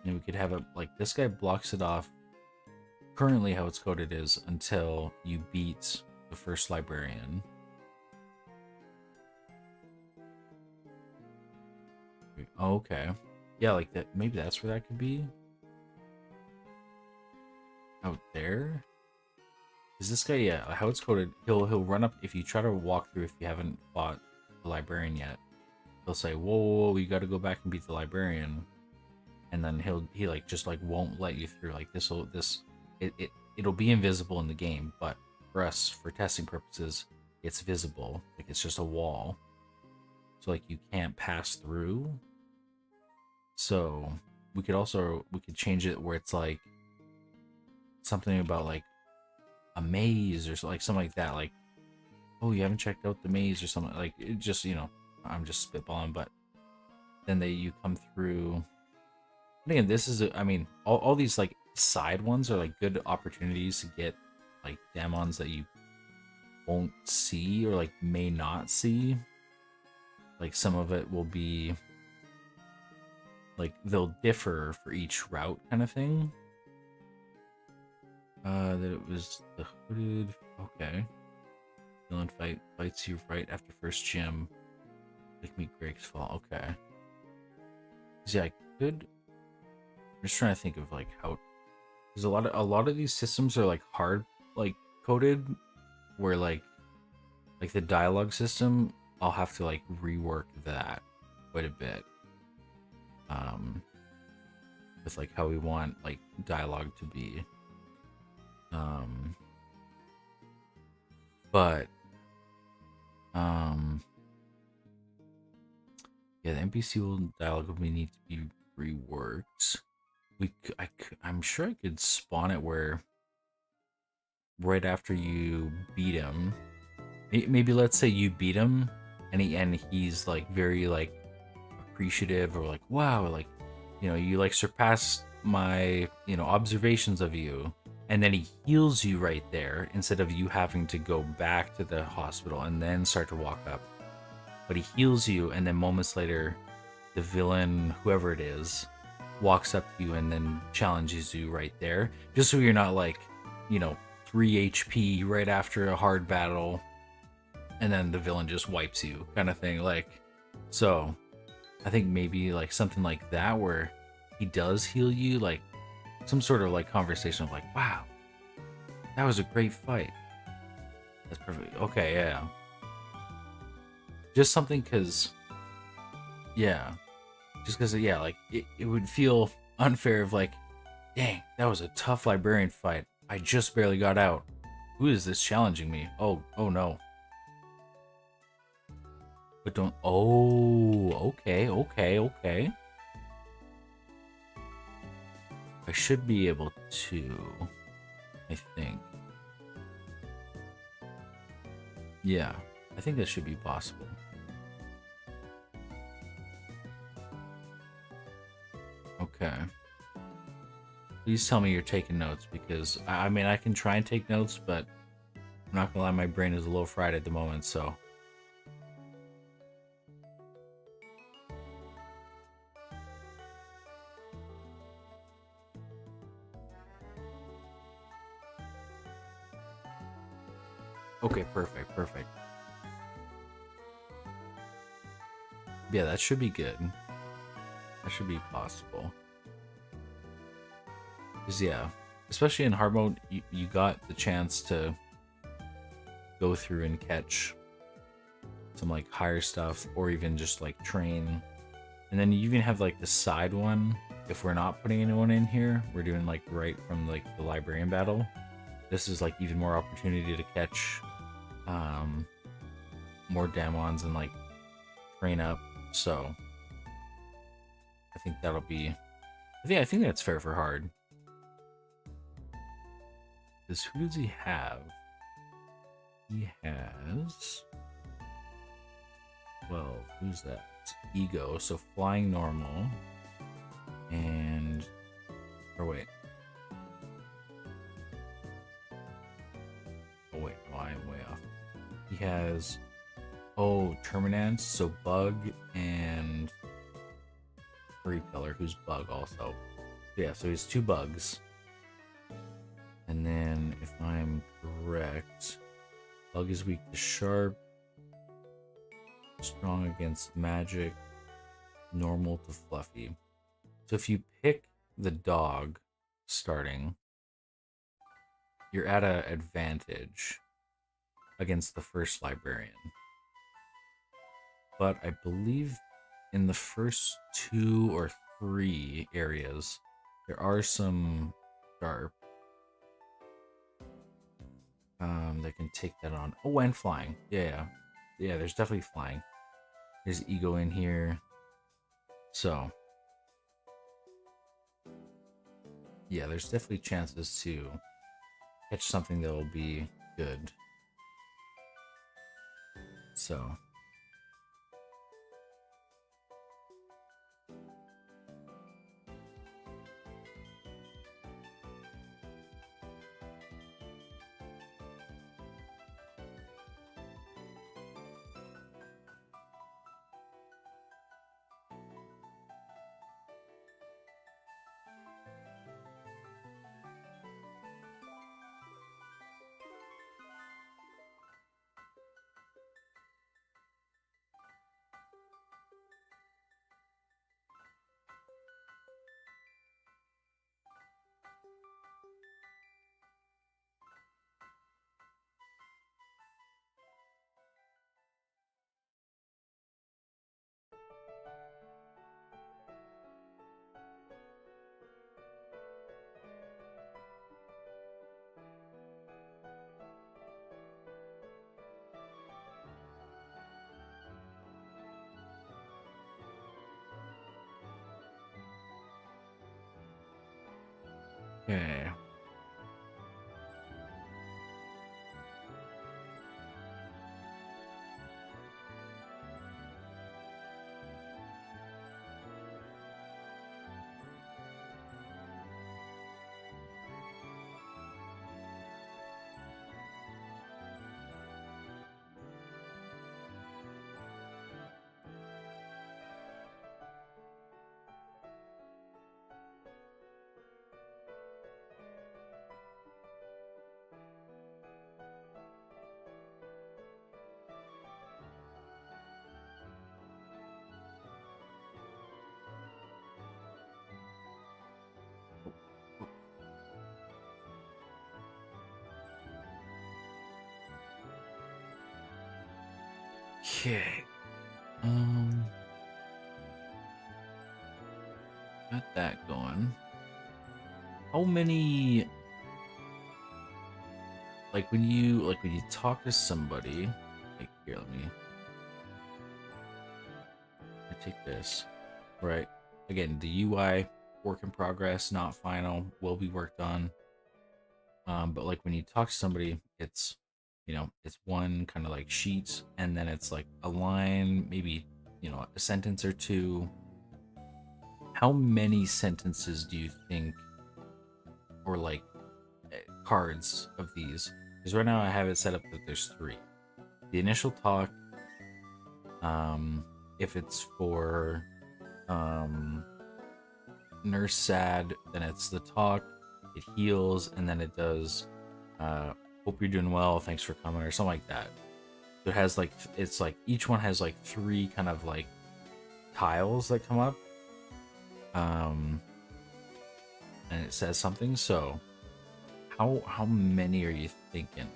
you know, we could have it like this guy blocks it off. Currently, how it's coded is until you beat the first librarian. Oh, okay. Yeah, like that. Maybe that's where that could be. Out there. Is this guy, yeah, how it's coded, he'll run up if you try to walk through if you haven't fought the librarian yet. He'll say, whoa, whoa, whoa, you gotta go back and beat the librarian. And then he like just like won't let you through. Like it'll be invisible in the game, but for us, for testing purposes, it's visible. Like it's just a wall. So like you can't pass through. So we could change it where it's like something about like a maze or like something like that, like, oh, you haven't checked out the maze or something, like it just, you know, I'm just spitballing, but then you come through. And again, this is I mean, all these like side ones are like good opportunities to get like demons that you won't see or like may not see. Like some of it will be like they'll differ for each route kind of thing. That it was the hooded. Okay. Villain fights you right after first gym. Make me Greg's fall. Okay. Yeah, I could. I'm just trying to think of like how. Because a lot of these systems are like hard like coded, where like the dialogue system, I'll have to like rework that quite a bit. With like how we want like dialogue to be. But yeah, the NPC dialogue will need to be reworked. I'm sure I could spawn it where right after you beat him, maybe let's say you beat him and he's like very like appreciative or like, wow, like, you know, you like surpassed my, you know, observations of you, and then he heals you right there instead of you having to go back to the hospital and then start to walk up. But he heals you, and then moments later the villain, whoever it is, walks up to you and then challenges you right there, just so you're not like, you know, 3 HP right after a hard battle and then the villain just wipes you kind of thing. Like, so I think maybe like something like that where he does heal you, like some sort of like conversation of like, wow, that was a great fight. That's perfect. Okay, yeah. Just something because, yeah. Just because, yeah, like it would feel unfair of like, dang, that was a tough librarian fight. I just barely got out. Who is this challenging me? Oh no. But don't. Oh, okay. I should be able to. I think. Yeah, I think that should be possible. Okay. Please tell me you're taking notes, because I mean I can try and take notes, but I'm not gonna lie, my brain is a little fried at the moment, so. Okay, perfect. Yeah, that should be good. That should be possible. Because, yeah, especially in hard mode, you got the chance to go through and catch some, like, higher stuff, or even just, like, train. And then you even have, like, the side one. If we're not putting anyone in here, we're doing, like, right from, like, the librarian battle. This is, like, even more opportunity to catch more Damnedmons and, like, train up. So I think that'll be, I think that's fair for hard. Because who does he have? He has, well, who's that? It's Ego, so flying normal. And, or wait. Oh wait, no, I am way off. He has, oh, Terminance, so Bug, and Repeller, who's Bug also. Yeah, so he's 2 bugs. And then, if I'm correct, Bug is weak to Sharp, strong against Magic, normal to Fluffy. So if you pick the dog starting, you're at an advantage against the first librarian. But I believe in the first 2 or 3 areas, there are some Sharp that can take that on. Oh, and flying. Yeah, there's definitely flying. There's Ego in here. So, yeah, there's definitely chances to catch something that will be good. So, Okay. Okay. Got that going. How many, like when you talk to somebody, like here, let me take this. Right. Again, the UI work in progress, not final, will be worked on. But like when you talk to somebody, it's it's one kind of like sheet, and then it's like a line, maybe a sentence or two. How many sentences do you think, or like cards of these? Because right now I have it set up that there's 3. The initial talk, if it's for nurse sad, then it's the talk, it heals, and then it does hope you're doing well, thanks for coming, or something like that. So it has like, it's like each one has like 3 kind of like tiles that come up, and it says something. So how many are you thinking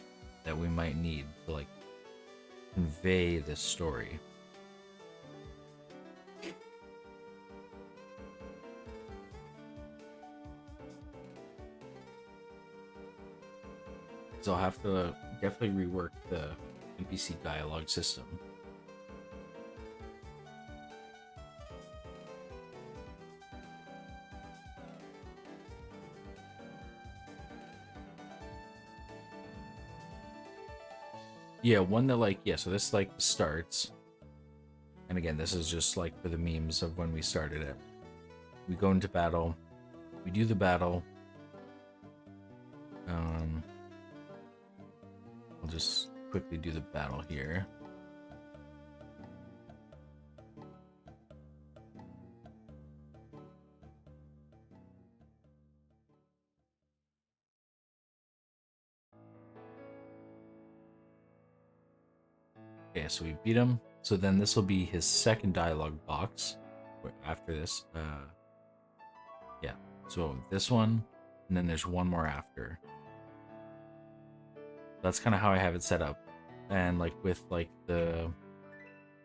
that we might need to like convey this story? So I'll have to definitely rework the NPC dialogue system. Yeah, one that like, yeah, so this like starts. And again, this is just like for the memes of when we started it. We go into battle. We do the battle. I'll just quickly do the battle here. Okay, so we beat him. So then this will be his second dialogue box after this. Yeah, so this one, and then there's one more after. That's kind of how I have it set up. And like with like the,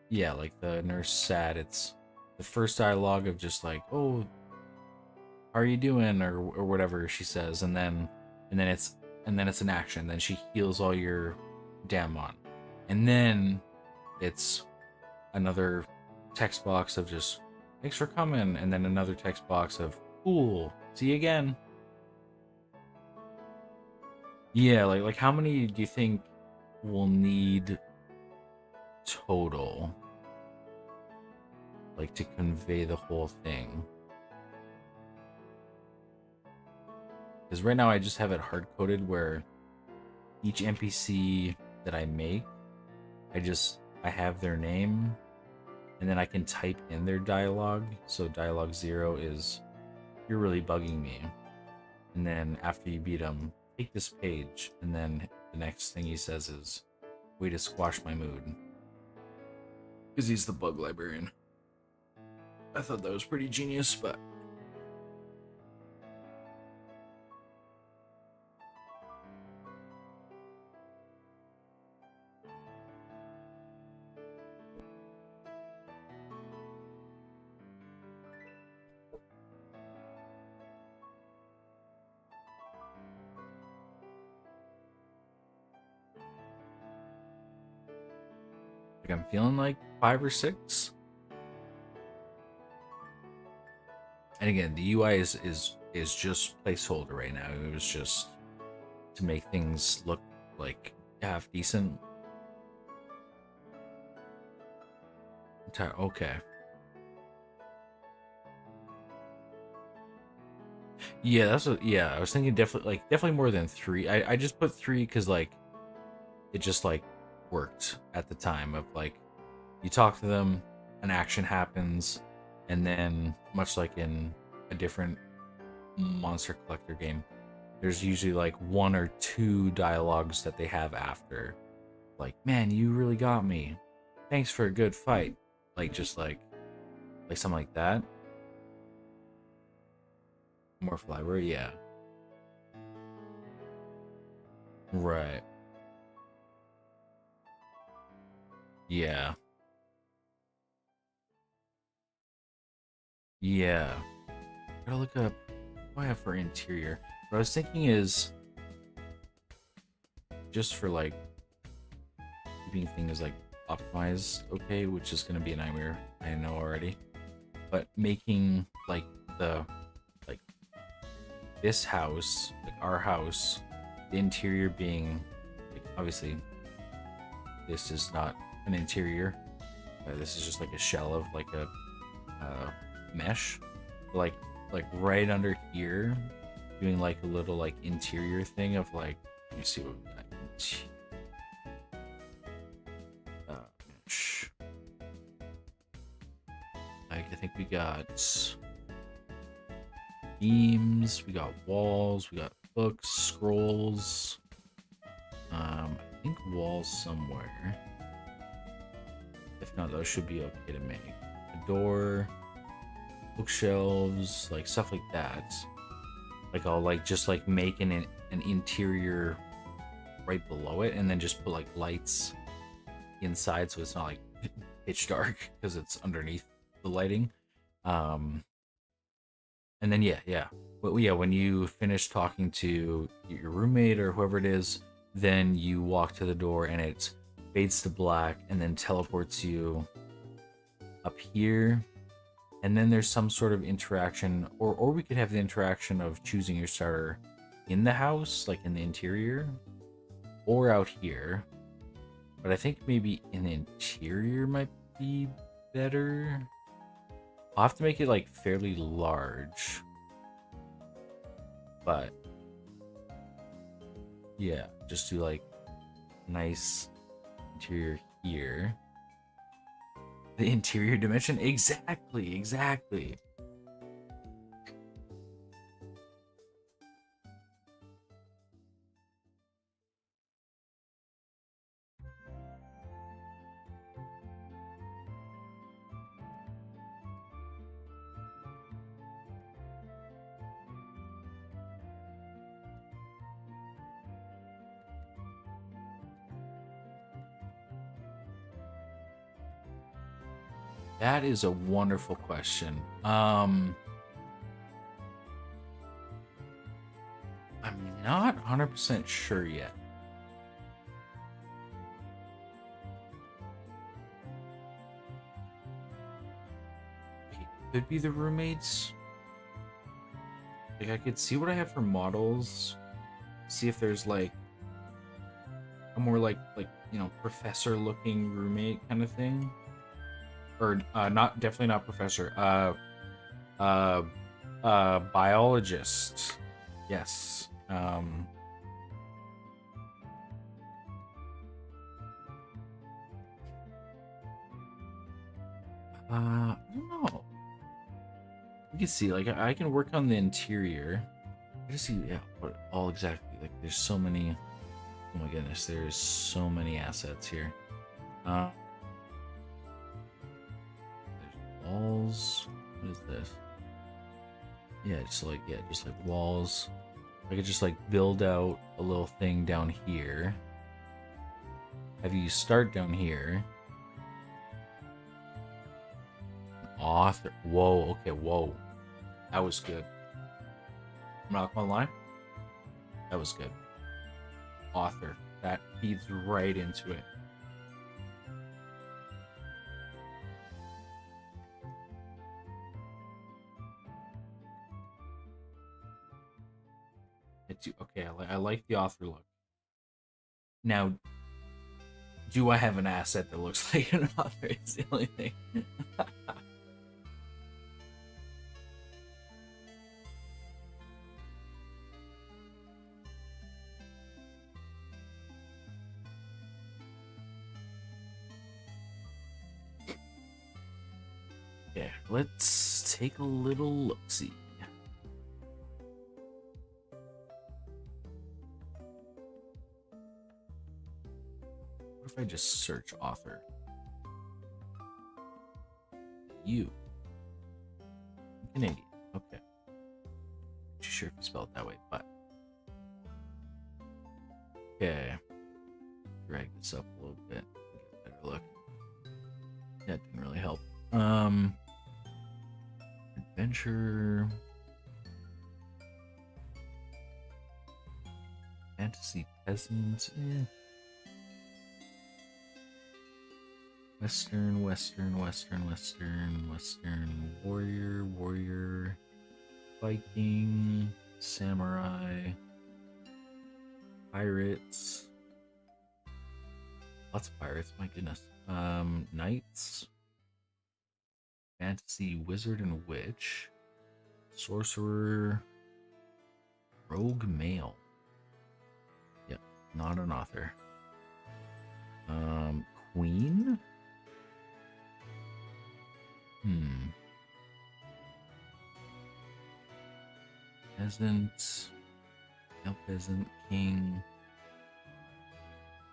yeah, like the nurse sad, it's the first dialogue of just like, oh, how are you doing, or whatever she says, and then it's an action. Then she heals all your Damnedmon, and then it's another text box of just thanks for coming, and then another text box of cool, see you again. Yeah, like how many do you think we'll need total, like to convey the whole thing? Because right now I just have it hard coded where each NPC that I make, I have their name, and then I can type in their dialogue. So dialogue 0 is, you're really bugging me. And then after you beat him, take this page, and then the next thing he says is, way to squash my mood. Because he's the bug librarian. I thought that was pretty genius, but like I'm feeling like 5 or 6. And again, the UI is is just placeholder right now. It was just to make things look like half decent. Okay. Yeah, that's what. Yeah, I was thinking definitely more than 3. I just put 3 because like it just like worked at the time of like you talk to them, an action happens, and then much like in a different monster collector game, there's usually like 1 or 2 dialogues that they have after. Like, man, you really got me. Thanks for a good fight. Like just like something like that. More flyware, yeah. Right. Yeah. Yeah. Gotta look up what I have for interior. What I was thinking is just for like keeping things like optimized okay, which is gonna be a nightmare, I know already. But making like like this house, like our house, the interior being like obviously this is not an interior. This is just like a shell of like a mesh. Like right under here, doing like a little like interior thing of like, let me see what we got. Mesh. Like I think we got beams, we got walls, we got books, scrolls. I think walls somewhere. If not, those should be okay to make. A door, bookshelves, like stuff like that. Like I'll like just like make an interior right below it, and then just put like lights inside, so it's not like pitch dark because it's underneath the lighting. And then yeah. Well, yeah, when you finish talking to your roommate or whoever it is, then you walk to the door and it fades to black and then teleports you up here. And then there's some sort of interaction, or we could have the interaction of choosing your starter in the house, like in the interior, or out here. But I think maybe in the interior might be better. I'll have to make it like fairly large. But yeah, just do like nice interior here. The interior dimension? Exactly. That is a wonderful question. I'm not 100% sure yet. Okay, could be the roommates. Like I could see what I have for models. See if there's like a more like professor looking roommate kind of thing. Or definitely not professor. Biologist. Yes. I don't know. You can see, like, I can work on the interior. I just see, yeah, what all exactly. Like, there's so many. Oh my goodness, there's so many assets here. There's walls. What is this? Yeah, just like walls. I could just like build out a little thing down here. Have you start down here? Author. Whoa. Okay. Whoa. That was good. I'm not gonna lie. That was good. Author. That feeds right into it. It's okay. I like the author look. Now, do I have an asset that looks like an author? It's the only thing. Yeah, let's take a little look-see. What if I just search author? You. Canadian. Okay. Not sure if you spell it that way, but. Okay. Drag this up a little bit. Get a better look. That didn't really help. Adventure. Fantasy peasant. Western warrior, Viking, samurai, pirates. Lots of pirates, my goodness. Knights, fantasy wizard and witch, sorcerer, rogue male. Yep, not an author. Queen. Peasant, male peasant, king,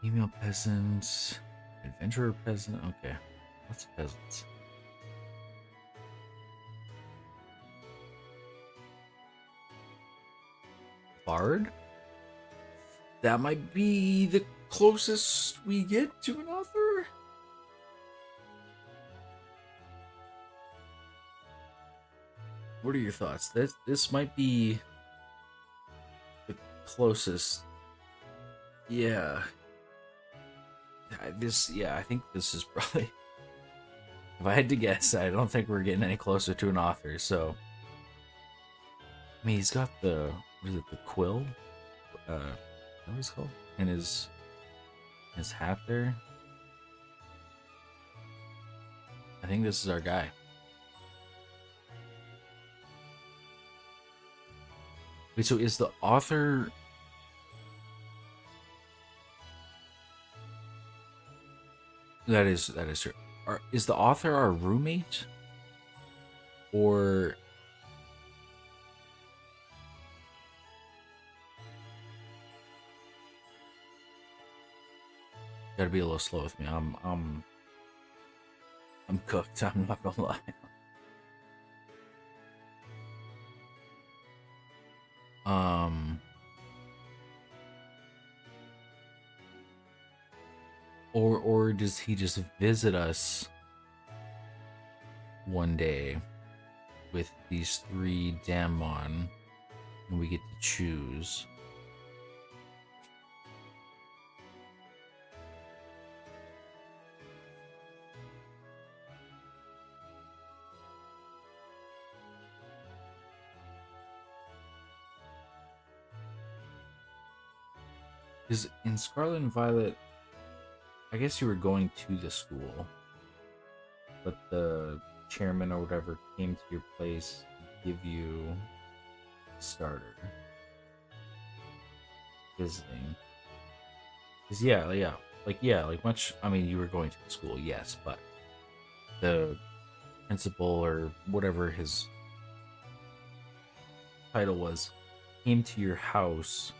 female peasant, adventurer peasant. Okay, lots of peasants. Bard. That might be the closest we get to an author. What are your thoughts? This might be the closest. Yeah. I think this is probably. If I had to guess, I don't think we're getting any closer to an author. So, I mean, he's got the the quill, what was it called, and his hat there. I think this is our guy. Wait, so is the author? That is true. Is the author our roommate? Or gotta be a little slow with me. I'm cooked. I'm not gonna lie. Or does he just visit us one day with these 3 Damnedmon, and we get to choose? Because in Scarlet and Violet, I guess you were going to the school, but the chairman or whatever came to your place to give you a starter. Visiting. Because like much, I mean, you were going to the school, yes, but the principal or whatever his title was came to your house,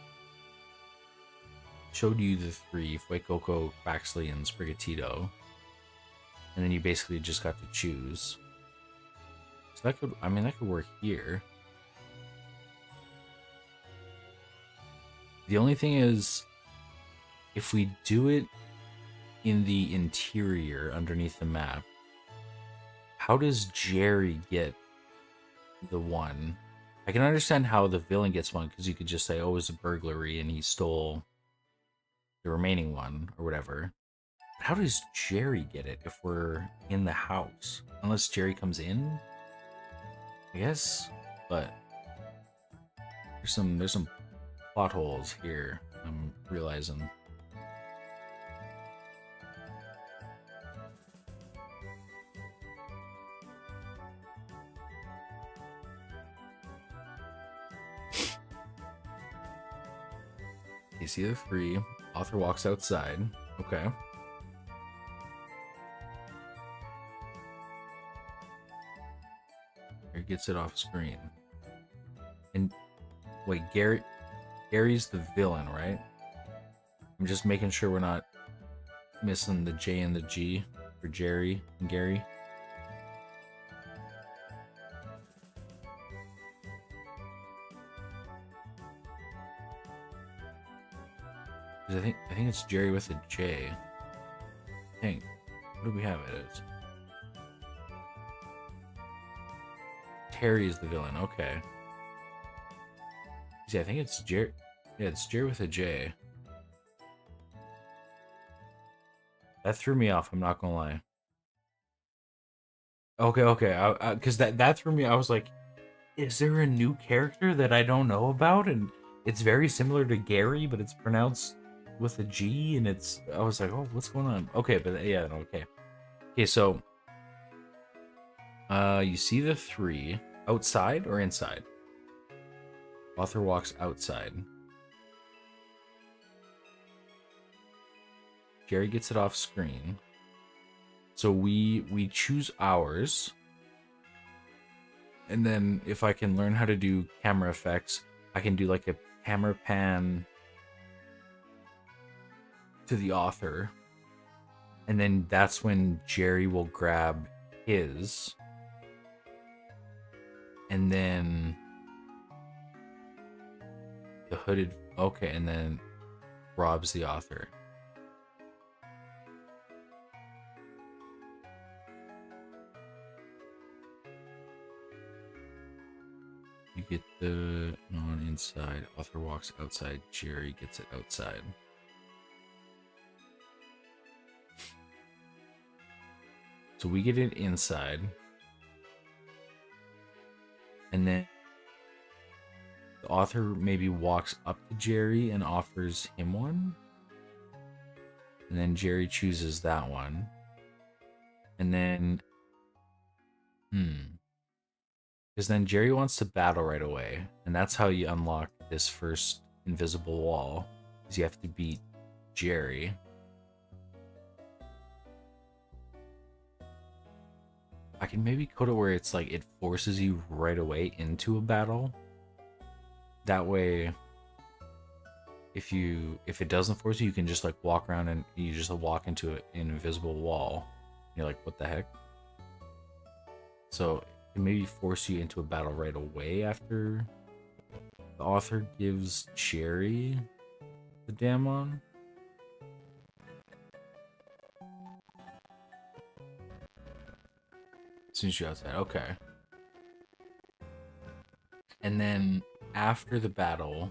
showed you the 3, Fuecoco, Baxley, and Sprigatito, and then you basically just got to choose. So that could work here. The only thing is, if we do it in the interior underneath the map, how does Jerry get the one? I can understand how the villain gets one, because you could just say, oh, it was a burglary and he stole the remaining one or whatever. But how does Jerry get it if we're in the house? Unless Jerry comes in, I guess. But there's some plot holes here. I'm realizing. You see the 3. Author walks outside. Okay. Here gets it off screen. And wait, Gary's the villain, right? I'm just making sure we're not missing the J and the G for Jerry and Gary. I think it's Jerry with a J. I think. What do we have it as? Terry is the villain. Okay. See, I think it's Jerry. Yeah, it's Jerry with a J. That threw me off. I'm not gonna lie. Okay. Because that threw me. I was like, is there a new character that I don't know about? And it's very similar to Gary, but it's pronounced with a G, and it's. I was like, oh, what's going on? Okay, but yeah, okay. Okay, so. You see the 3 outside or inside? Author walks outside. Jerry gets it off screen. So we choose ours. And then if I can learn how to do camera effects, I can do like a camera pan to the author. And then that's when Jerry will grab his. And then the hooded, okay, and then robs the author. You get the non inside, author walks outside, Jerry gets it outside. So we get it inside. And then the author maybe walks up to Jerry and offers him one. And then Jerry chooses that one. And then... Because then Jerry wants to battle right away. And that's how you unlock this first invisible wall. Because you have to beat Jerry. I can maybe code it where it's like it forces you right away into a battle. That way, if it doesn't force you, you can just like walk around and you just walk into an invisible wall. You're like, what the heck? So it can maybe force you into a battle right away after the author gives Jerry the Damnedmon. As soon as you're outside, okay. And then after the battle,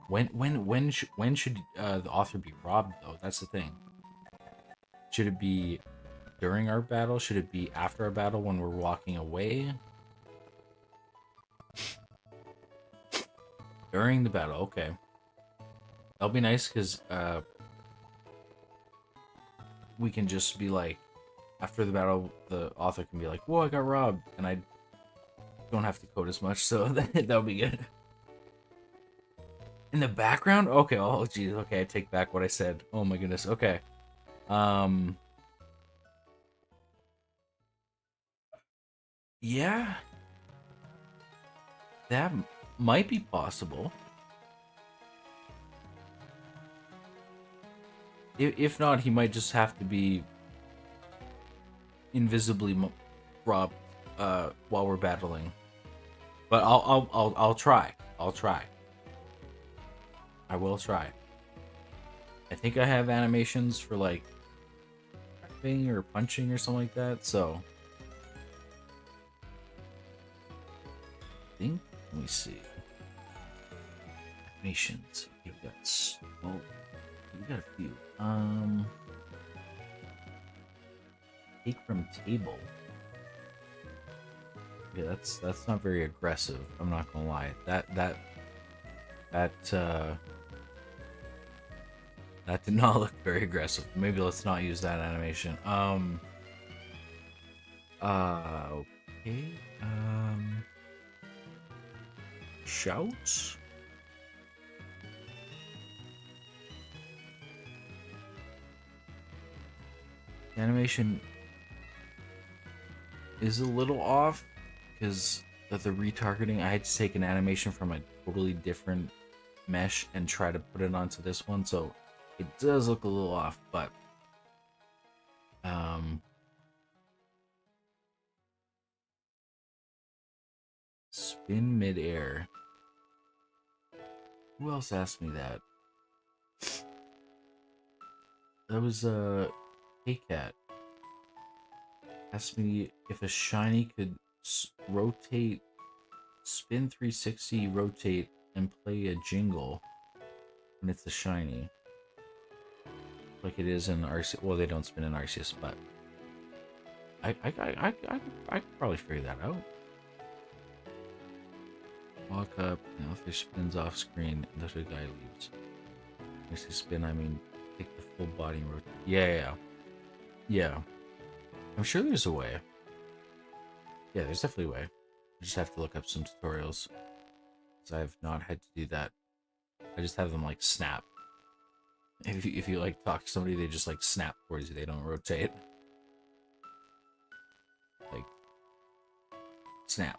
when should the author be robbed though? That's the thing. Should it be during our battle? Should it be after our battle when we're walking away? During the battle, okay. That'll be nice because we can just be like, after the battle, the author can be like, whoa, I got robbed. And I don't have to code as much, so that'll be good. In the background? Okay, oh, geez. Okay, I take back what I said. Oh, my goodness. Okay. Yeah. That might be possible. If not, he might just have to be invisibly robbed while we're battling. But I'll try. I'll try. I will try. I think I have animations for like grabbing or punching or something like that. So I think, let me see. Animations. You've got we got a few. Take from table. Yeah, that's not very aggressive. I'm not gonna lie. That did not look very aggressive. Maybe let's not use that animation. Okay. Shouts. The animation is a little off because of the retargeting. I had to take an animation from a totally different mesh and try to put it onto this one, so it does look a little off, but spin midair. Who else asked me that? That was K-Cat. Asked me if a shiny could rotate, spin 360, rotate, and play a jingle when it's a shiny. Like it is in Arceus. Well, they don't spin in Arceus, but I could probably figure that out. Walk up, now if it spins off screen, and the guy leaves. When I say spin, I mean take the full body and rotate. Yeah. I'm sure there's a way. Yeah, there's definitely a way. I just have to look up some tutorials. Because I have not had to do that. I just have them like snap. If you like talk to somebody, they just like snap towards you. They don't rotate. Like snap.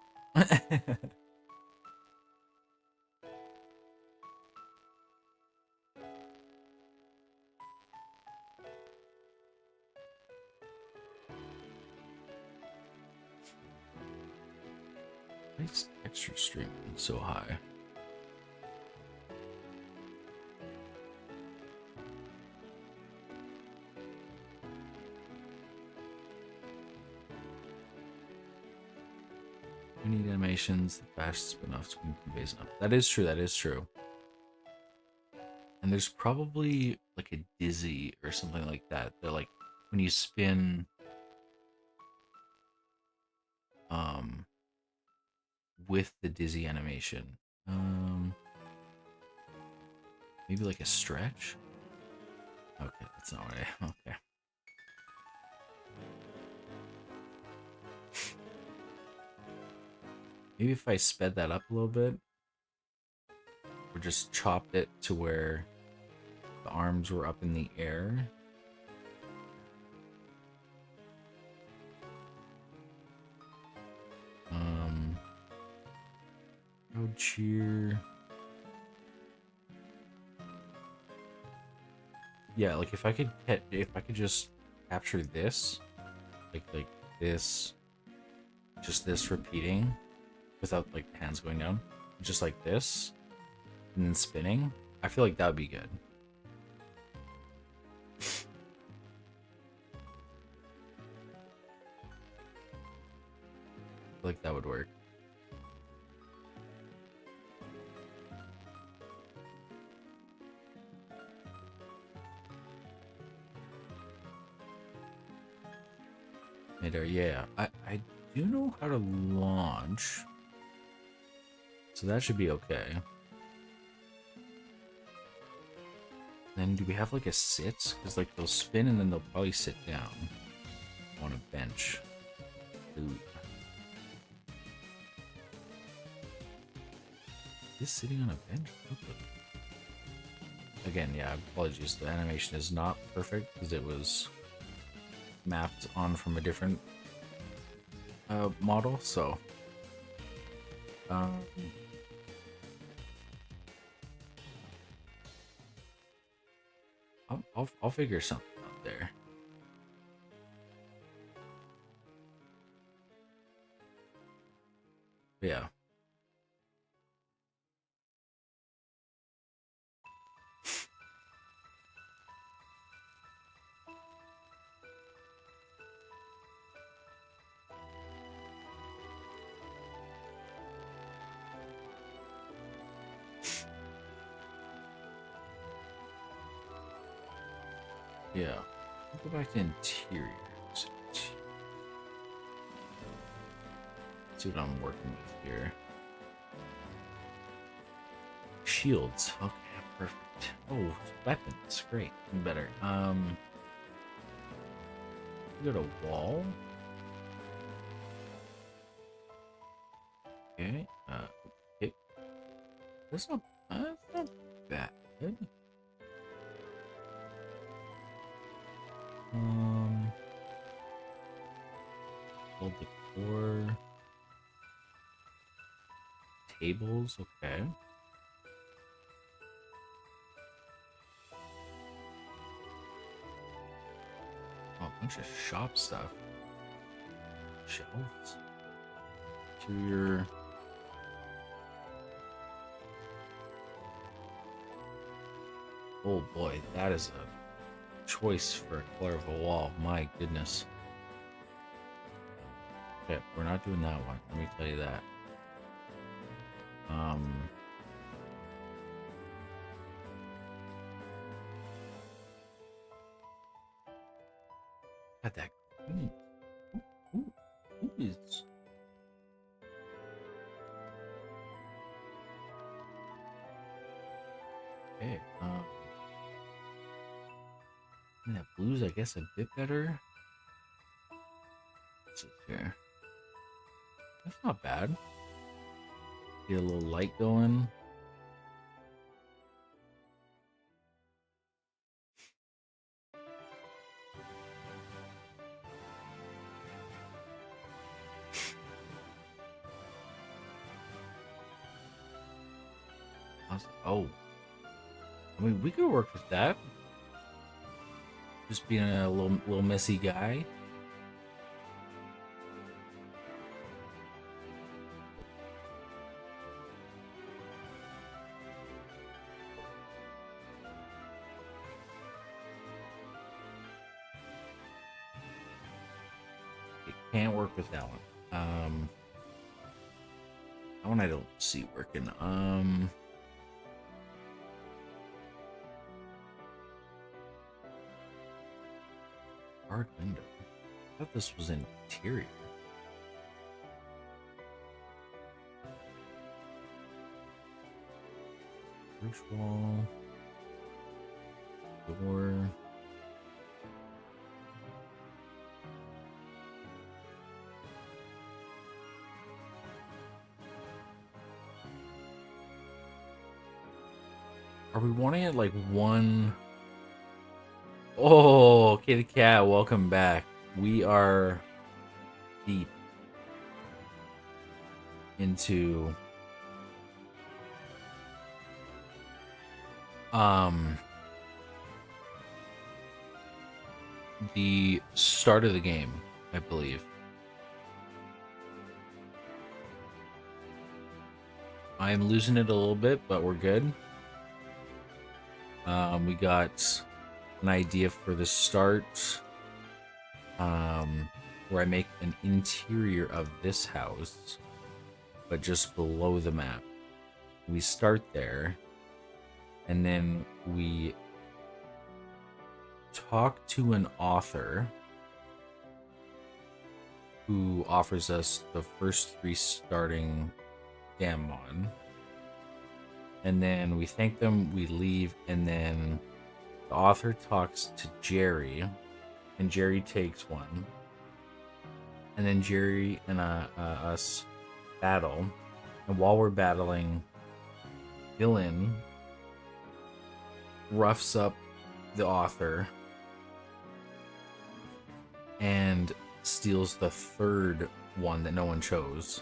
Nice texture stream so high. We need animations, the fast spin-off screen conveys enough. That is true, that is true. And there's probably like a dizzy or something like that. They're like when you spin with the dizzy animation. Maybe like a stretch? Okay, that's not what I okay. Maybe if I sped that up a little bit, or just chopped it to where the arms were up in the air. Crowd cheer. Yeah, like if I could just capture this, like this, just this repeating, without like the hands going down, just like this, and then spinning, I feel like that would be good. I feel like that would work. Midair, yeah. I do know how to launch, so that should be okay. Then do we have like a sit? Because like they'll spin and then they'll probably sit down on a bench. Ooh. Is sitting on a bench? Again, yeah, apologies. The animation is not perfect because it was mapped on from a different model, so I'll figure something out there. But yeah. Yeah. Go back to interiors. see what I'm working with here. Shields. Okay, perfect. Oh, weapons. Great. Even better. We got a wall. Okay. Okay. That's not bad. Hold the core. Tables. Okay. Oh, a bunch of shop stuff. Shelves. Interior. Oh boy, that is a choice for a color of a wall. My goodness. Okay, we're not doing that one. Let me tell you that. Got that green. Ooh, is. Okay, and that blue's, I guess, a bit better. What's this here? That's not bad. Get a little light going. Oh, I mean, we could work with that. Just being a little messy guy. It can't work with that one. That one I don't see working. Hard window. I thought this was interior. First wall. Door. Are we wanting it like one? Oh, Kitty Cat, welcome back. We are deep into the start of the game, I believe. I'm losing it a little bit, but we're good. We got an idea for the start, where I make an interior of this house, but just below the map. We start there, and then we talk to an author who offers us the first 3 starting Damnedmon. And then we thank them, we leave, and then the author talks to Jerry, and Jerry takes one. And then Jerry and us battle. And while we're battling, Dylan roughs up the author and steals the 3rd one that no one chose.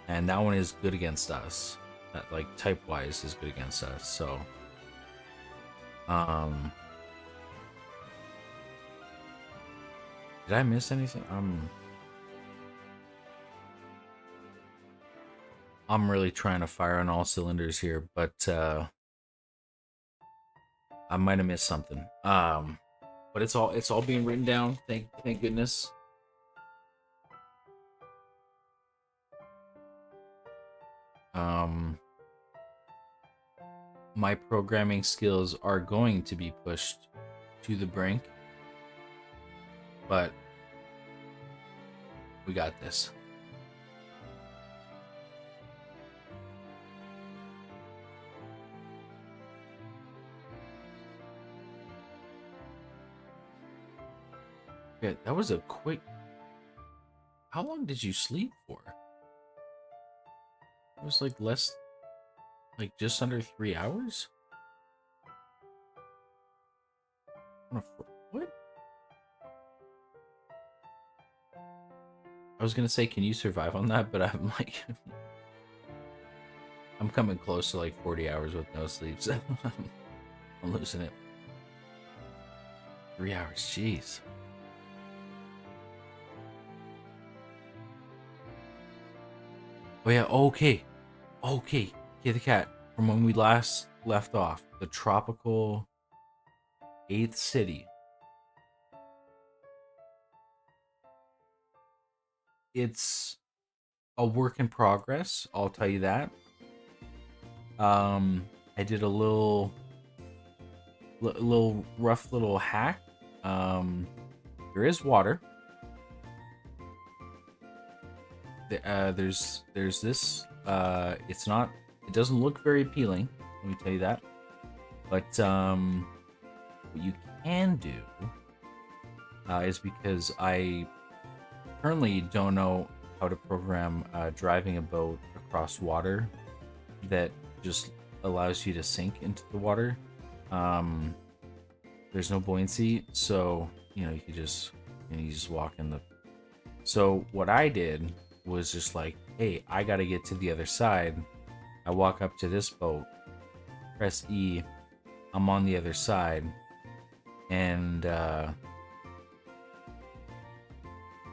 And that one is good against us. That, like, type-wise is good against us, so... Did I miss anything? I'm really trying to fire on all cylinders here, but I might have missed something. But it's all being written down. Thank goodness. My programming skills are going to be pushed to the brink, but we got this. Yeah, that was a quick. How long did you sleep for? It was like less, like just under 3 hours. What? I was gonna say, can you survive on that? But I'm like, I'm coming close to like 40 hours with no sleep, so I'm losing it. 3 hours, jeez. Oh yeah, okay. Okay, Kitty Cat, from when we last left off, the tropical 8th city. It's a work in progress, I'll tell you that. I did a little rough little hack. There is water. There's this. It's not. It doesn't look very appealing. Let me tell you that. But what you can do is, because I currently don't know how to program driving a boat across water that just allows you to sink into the water. There's no buoyancy, so you could just you just walk in the. So what I did was just like, hey, I gotta get to the other side. I walk up to this boat, press E, I'm on the other side, and then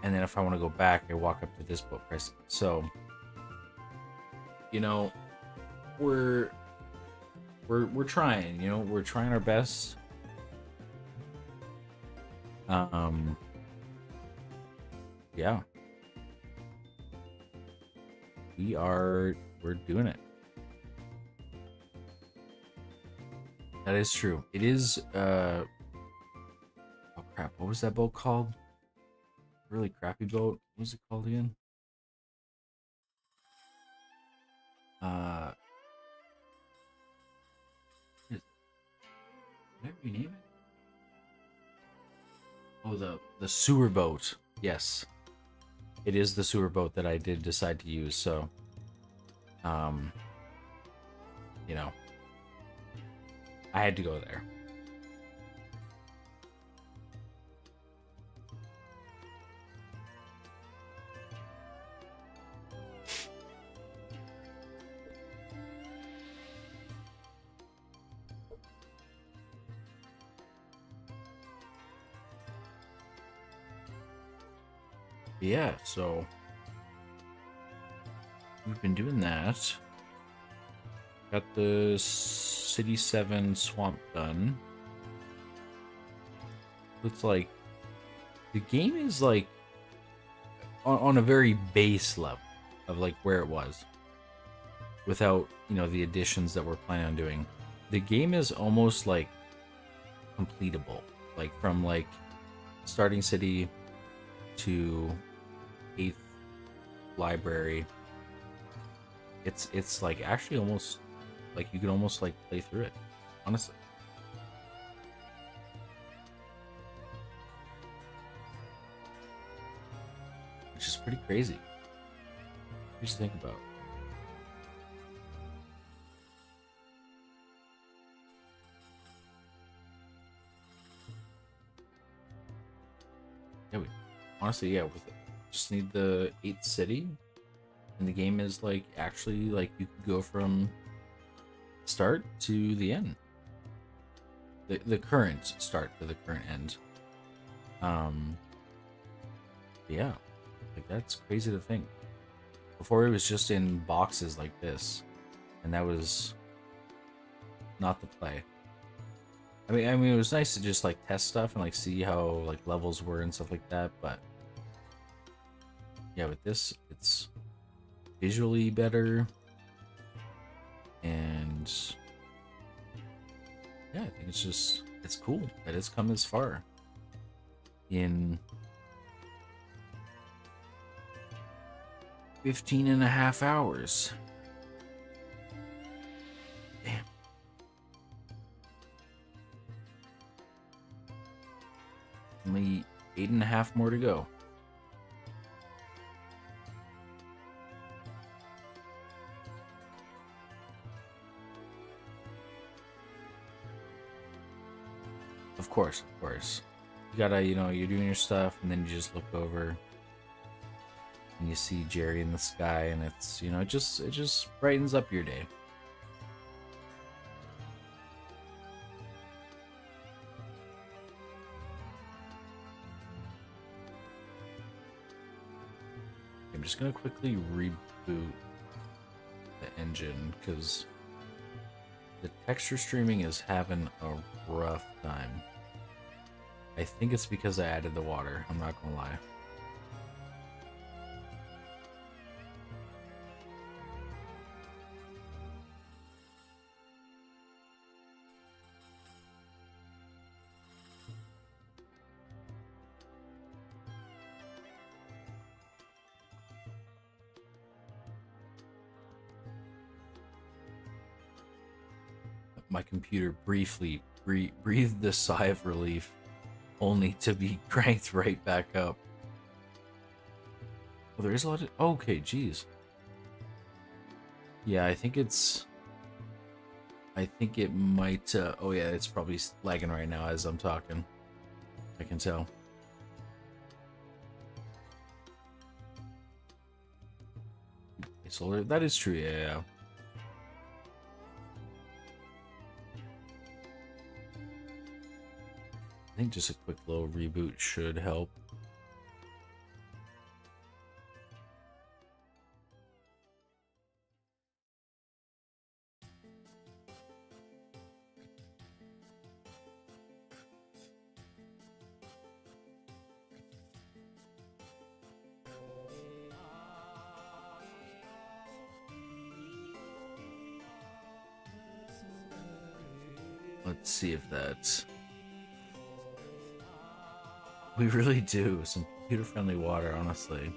if I want to go back, I walk up to this boat, press E. So we're trying, we're trying our best. Yeah. We're doing it. That is true. It is oh crap, what was that boat called? Really crappy boat. What was it called again? Did I rename it? Oh, the sewer boat. Yes. It is the sewer boat that I did decide to use, so I had to go there. Yeah, so we've been doing that. Got the City 7 swamp done. Looks like the game is like on a very base level of like where it was, without the additions that we're planning on doing. The game is almost like completable, like from like starting city to 8th library. It's like actually almost like you could almost like play through it, honestly. Which is pretty crazy. Just think about. Yeah, honestly, yeah, with it. Just need the 8th city, and the game is like actually like you could go from start to the end. The current start to the current end. Yeah, like that's crazy to think. Before it was just in boxes like this, and that was not the play. I mean, it was nice to just like test stuff and like see how like levels were and stuff like that. But yeah, with this, it's visually better, and yeah, I think it's cool that it's come this far in 15.5 hours. Damn. Only 8.5 more to go. Of course, of course. You gotta, you know, you're doing your stuff, and then you just look over, and you see Jerry in the sky, and it's, you know, it just brightens up your day. I'm just gonna quickly reboot the engine because the texture streaming is having a rough time. I think it's because I added the water, I'm not gonna lie. My computer briefly breathed a sigh of relief, only to be cranked right back up. Oh, there is a lot of... Okay, geez. Yeah, I think it's... I think it might... oh yeah, it's probably lagging right now as I'm talking. I can tell. Solar, that is true, yeah. I think just a quick little reboot should help. Let's see if that's... We really do. Some computer-friendly water, honestly.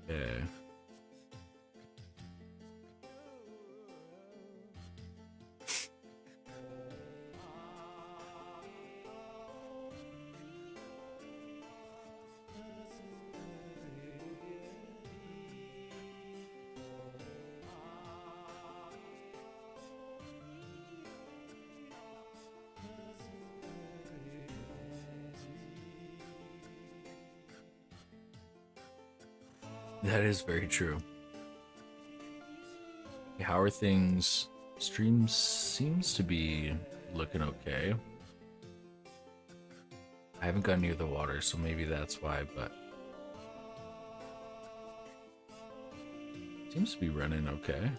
Okay. That is very true. How are things? Stream seems to be looking okay. I haven't gone near the water, so maybe that's why, but... Seems to be running okay.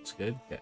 It's good? Okay.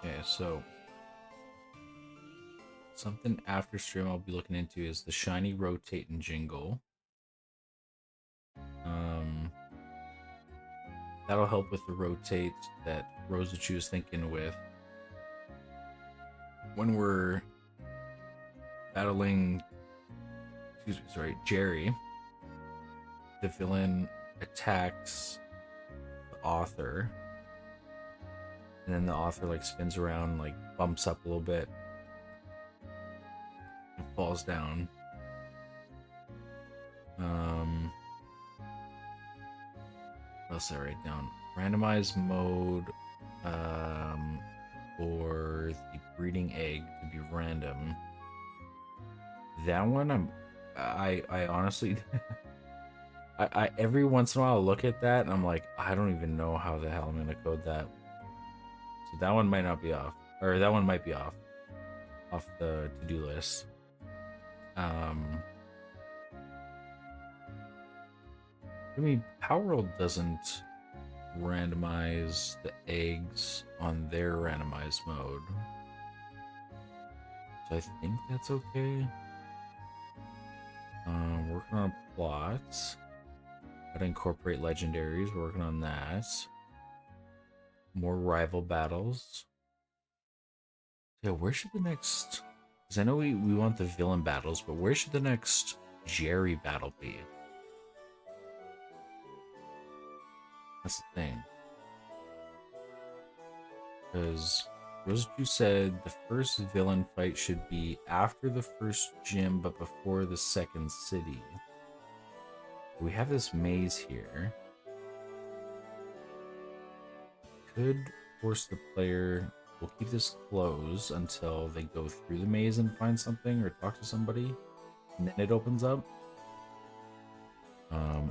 Okay, so something after stream I'll be looking into is the shiny rotate and jingle. That'll help with the rotate that Rosachu is thinking with when we're battling excuse me, sorry, Jerry, the villain attacks the author, and then the author like spins around, like bumps up a little bit, and falls down. What else did I write down? Randomized mode for the breeding egg to be random. That one I honestly I every once in a while I look at that and I'm like, I don't even know how the hell I'm gonna code that. So that one might not be off. Or that one might be off the to-do list. I mean, Power World doesn't randomize the eggs on their randomized mode. So I think that's okay. Working on plots. Gotta incorporate legendaries, working on that. More rival battles. Yeah, where should the next... Because I know we want the villain battles, but where should the next Jerry battle be? That's the thing. Because Roseju said the first villain fight should be after the first gym, but before the second city. We have this maze here. Could force the player... We'll keep this closed until they go through the maze and find something or talk to somebody. And then it opens up.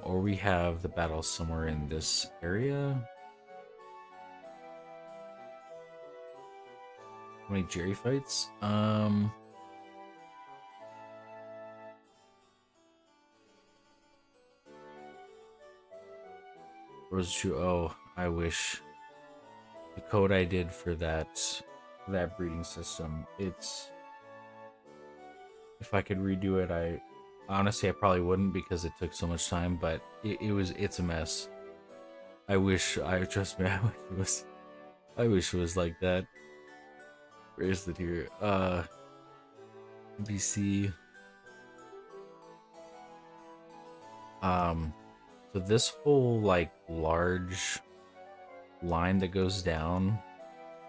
Or we have the battle somewhere in this area. How many Jerry fights? Rosechu, oh, I wish the code I did for that breeding system, it's... If I could redo it, I honestly probably wouldn't because it took so much time, but it's a mess. Trust me, I wish it was like that. Where is it here? NPC. So this whole like large line that goes down,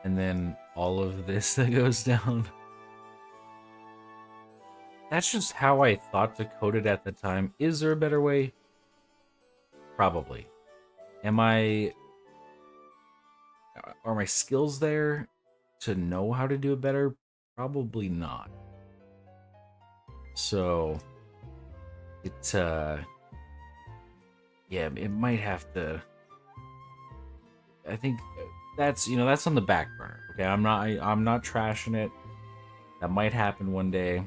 and then all of this that goes down. That's just how I thought to code it at the time. Is there a better way? Probably. Are my skills there to know how to do it better? Probably not. So yeah, it might have to... I think that's on the back burner. Okay, I'm not trashing it. That might happen one day.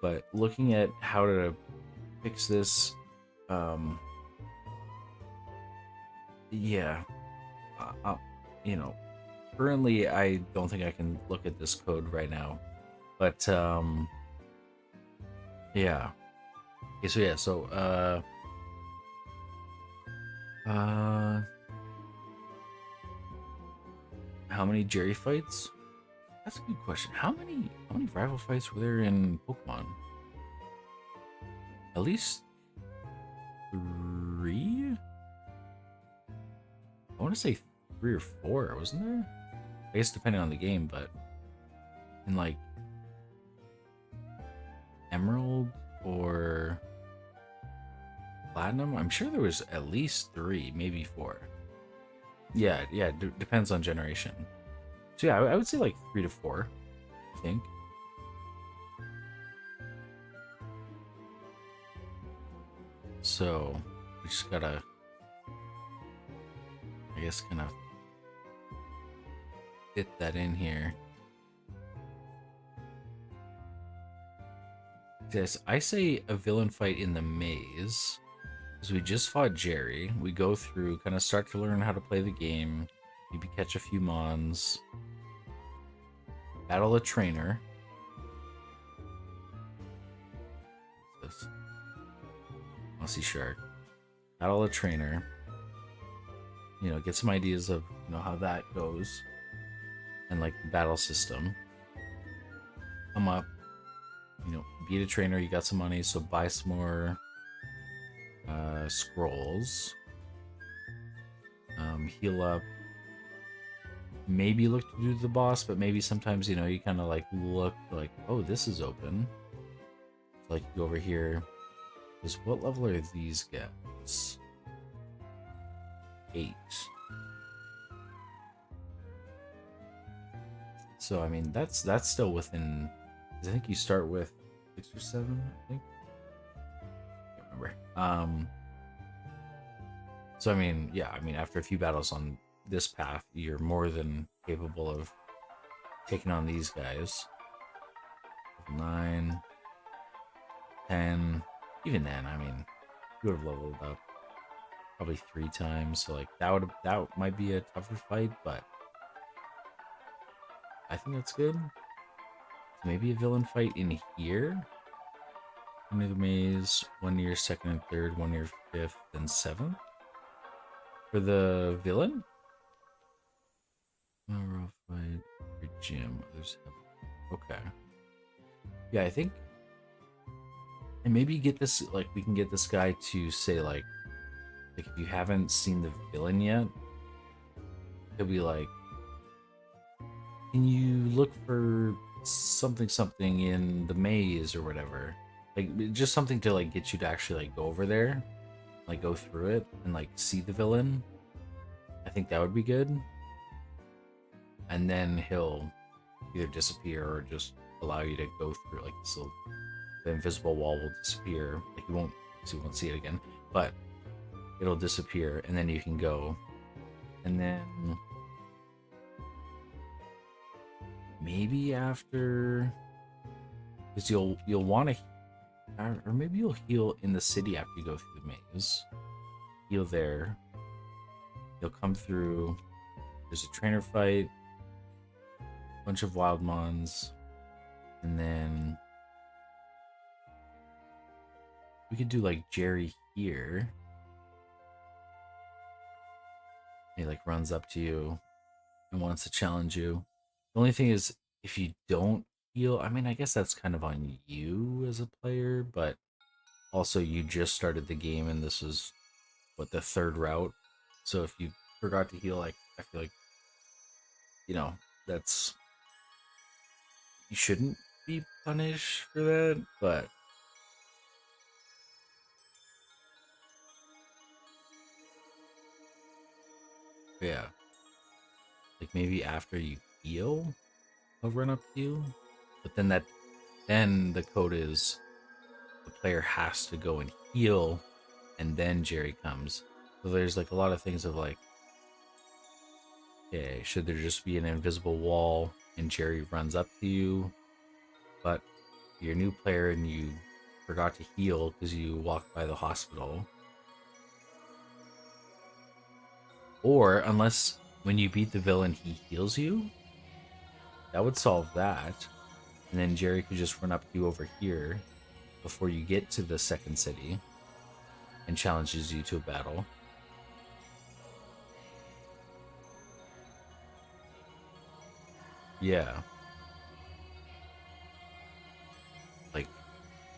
But looking at how to fix this, yeah, currently I don't think I can look at this code right now, but yeah. Okay, so how many Jerry fights? That's a good question. How many rival fights were there in Pokemon? At least 3? I want to say 3 or 4, wasn't there? I guess depending on the game, but in like Emerald or Platinum, I'm sure there was at least 3, maybe 4. Yeah, depends on generation. So yeah, I would say like 3 to 4, I think. So we just gotta, I guess, kind of fit that in here. This, I say a villain fight in the maze, because we just fought Jerry. We go through, kind of start to learn how to play the game, maybe catch a few mons, battle a trainer. What's this? Mossy Shark. Battle a trainer. Get some ideas of how that goes, and like the battle system. Come up, you know, beat a trainer, you got some money, so buy some more scrolls. Heal up. Maybe look to do the boss, but maybe sometimes, you know, you kind of like look like, oh, this is open. Like, go over here. Because what level are these guys? 8. So, I mean, that's still within... I think you start with 6 or 7, I think. I can't remember. So, I mean, yeah, I mean, after a few battles on this path, you're more than capable of taking on these guys. 9, 10. Even then, I mean, you would have leveled up probably 3 times, so like that might be a tougher fight, but I think that's good. Maybe a villain fight in here. One near the maze, one near 2nd and 3rd, one near 5th and 7th. For the villain? Rough fight, gym, others have... Okay. Yeah, I think... And maybe get this, like, we can get this guy to say, like if you haven't seen the villain yet, he'll be like, can you look for something in the maze or whatever? Like, just something to, like, get you to actually, like, go over there, like, go through it and, like, see the villain. I think that would be good. And then he'll either disappear or just allow you to go through, like, this little, the invisible wall will disappear. Like, you won't see it again, but it'll disappear, and then you can go. And then maybe after, because you'll want to, or maybe you'll heal in the city after you go through the maze. Heal there. You'll come through. There's a trainer fight, bunch of wild mons, and then we could do like Jerry here. He like runs up to you and wants to challenge you. The only thing is, if you don't heal, I mean, I guess that's kind of on you as a player, but also you just started the game and this is what, the 3rd route. So if you forgot to heal, like, I feel like, you know, that's, you shouldn't be punished for that, but yeah, like maybe after you heal, I'll run up to you. But then the code is the player has to go and heal, and then Jerry comes. So there's like a lot of things of like, okay, should there just be an invisible wall and Jerry runs up to you, but you're a new player and you forgot to heal because you walked by the hospital? Or unless when you beat the villain he heals you, that would solve that. And then Jerry could just run up to you over here before you get to the 2nd city and challenges you to a battle. Yeah. Like,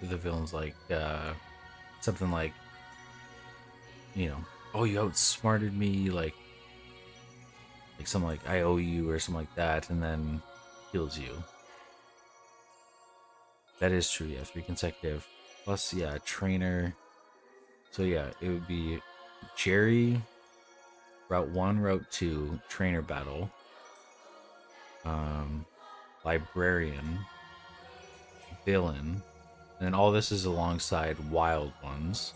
the villain's like, something like, you know, oh, you outsmarted me, like something like, I owe you, or something like that, and then heals you. That is true, yeah, 3 consecutive. Plus, yeah, trainer. So yeah, it would be Jerry, Route 1, Route 2, trainer battle. Librarian, villain, and then all this is alongside wild ones.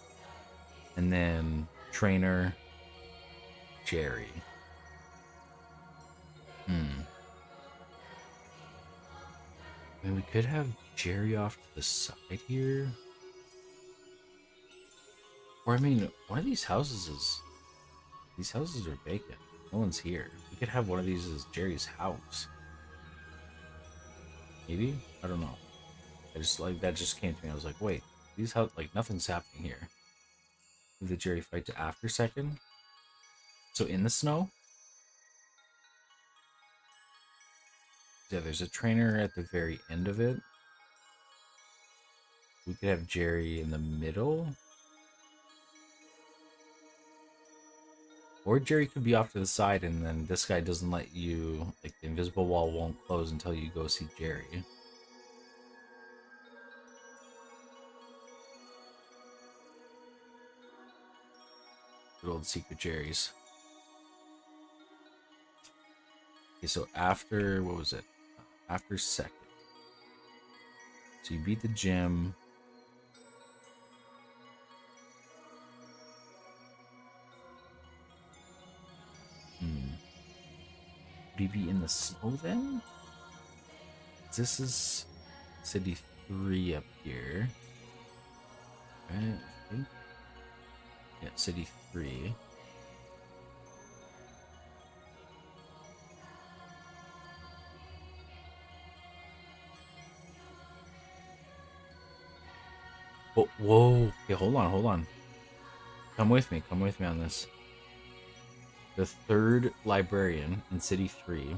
And then trainer, Jerry. I mean, we could have Jerry off to the side here. Or, I mean, one of these houses are vacant. No one's here. We could have one of these as Jerry's house. Maybe? I don't know. That just came to me. I was like, wait, these house, like, nothing's happening here. Move the Jerry fight to after 2nd. So in the snow? Yeah, there's a trainer at the very end of it. We could have Jerry in the middle. Or Jerry could be off to the side, and then this guy doesn't let you, like, the invisible wall won't close until you go see Jerry. Good old Secret Jerry's. Okay, so after, what was it? After second. So you beat the gym. Would he be in the snow then? This is City 3 up here. Right, I think. Yeah, City 3. Oh, whoa. Okay, hold on. Come with me on this. The third librarian in City 3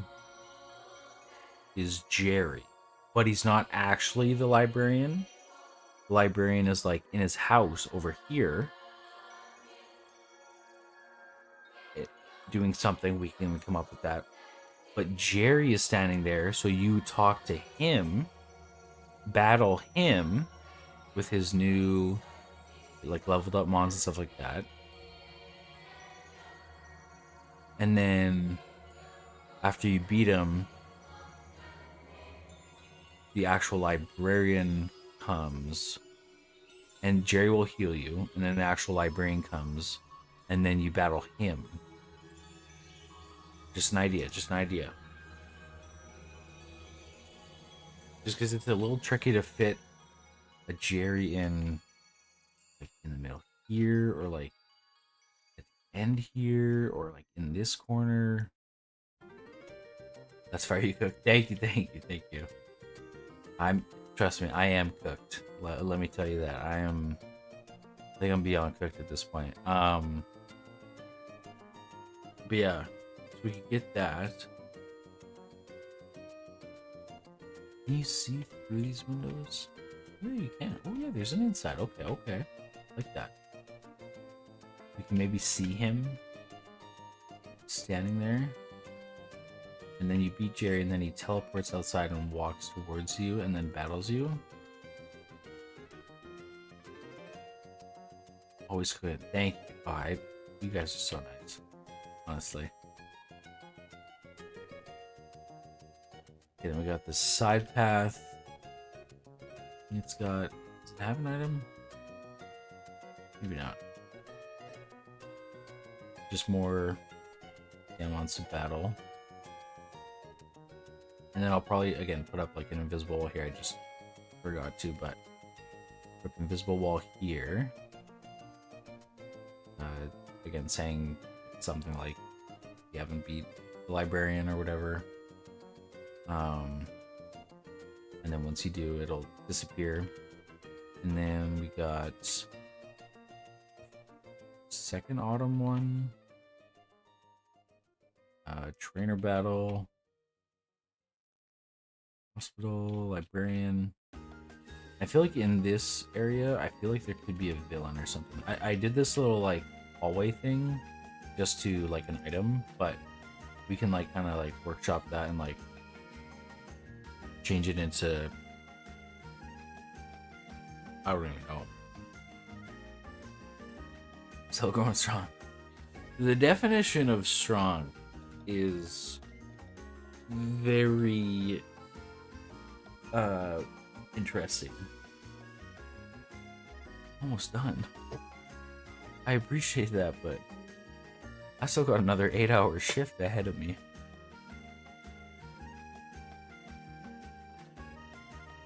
is Jerry, but he's not actually the librarian. The librarian is like in his house over here, doing something. We can come up with that. But Jerry is standing there, so you talk to him, battle him with his new, like, leveled up mons and stuff like that. And then after you beat him, the actual librarian comes, and Jerry will heal you, and then the actual librarian comes, and then you battle him. Just an idea. Just because it's a little tricky to fit a Jerry in, like, in the middle here, or like at the end here, or like in this corner. That's fire you cooked. Thank you. Trust me, I am cooked. Let me tell you that. I think I'm beyond cooked at this point. But yeah, so we can get that. Can you see through these windows? Yeah, you can. Oh yeah, there's an inside. Okay. Like that. We can maybe see him standing there. And then you beat Jerry, and then he teleports outside and walks towards you, and then battles you. Always good. Thank you. Oh, you guys are so nice. Honestly. Okay, then we got this side path. It's got... Does it have an item? Maybe not. Just more Damnedmons to battle. And then I'll probably, again, put up like an invisible wall here. I just forgot to, but put an invisible wall here. Again, saying something like you haven't beat the librarian or whatever. And then once you do, it'll disappear. And then we got second autumn one. Trainer battle. Hospital, librarian. I feel like in this area, I feel like there could be a villain or something. I did this little, like, hallway thing just to, like, an item, but we can, like, kind of, like, workshop that and, like, change it into... I don't even know. Still going strong. The definition of strong is very... interesting. Almost done. I appreciate that, but I still got another 8-hour shift ahead of me.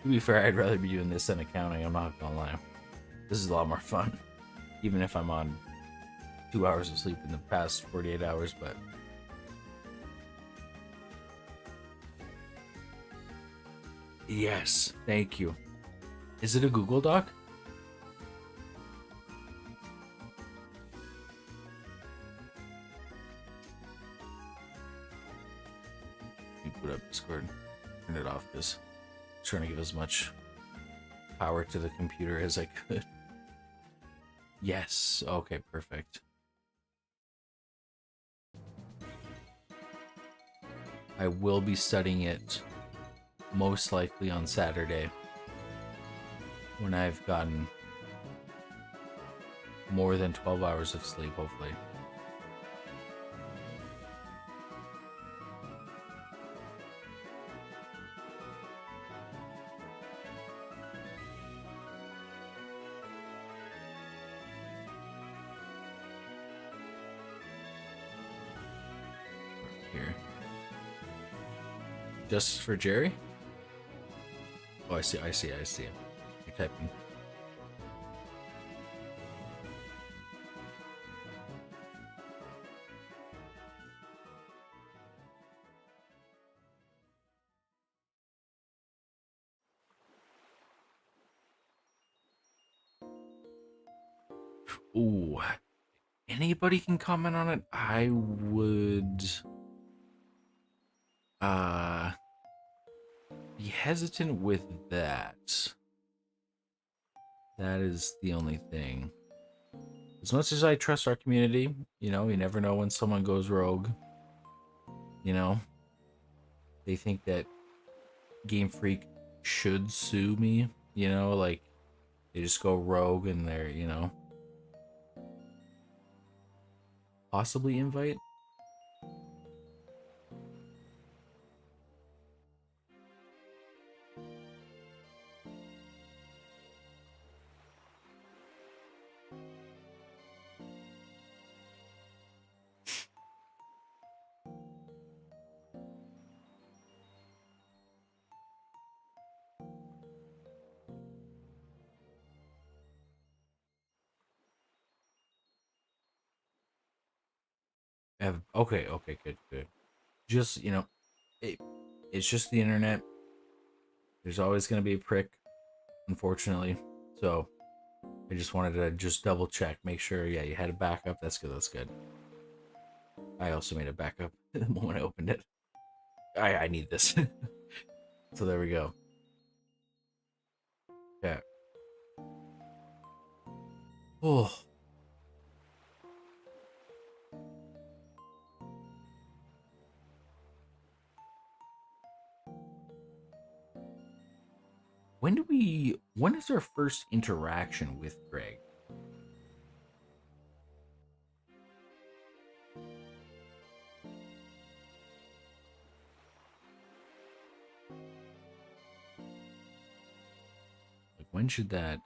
To be fair, I'd rather be doing this than accounting, I'm not gonna lie. This is a lot more fun. Even if I'm on 2 hours of sleep in the past 48 hours, but... Yes, thank you. Is it a Google Doc? You put up Discord, turn it off because I'm trying to give as much power to the computer as I could. Yes. Okay, perfect. I will be studying it most likely on Saturday when I've gotten more than 12 hours of sleep, hopefully. Here. Just for Jerry? Oh, I see. You're typing. Ooh. Anybody can comment on it? I would be hesitant with that. That is the only thing. As much as I trust our community, you know, you never know when someone goes rogue. You know, they think that Game Freak should sue me, you know, like they just go rogue and they're, you know, possibly invite. Okay, good. Just, you know, it's just the internet. There's always going to be a prick, unfortunately. So I just wanted to just double check, make sure, yeah, you had a backup. That's good. I also made a backup the moment I opened it. I need this. So there we go. Yeah. Oh. When is our first interaction with Greg? Like, when should that...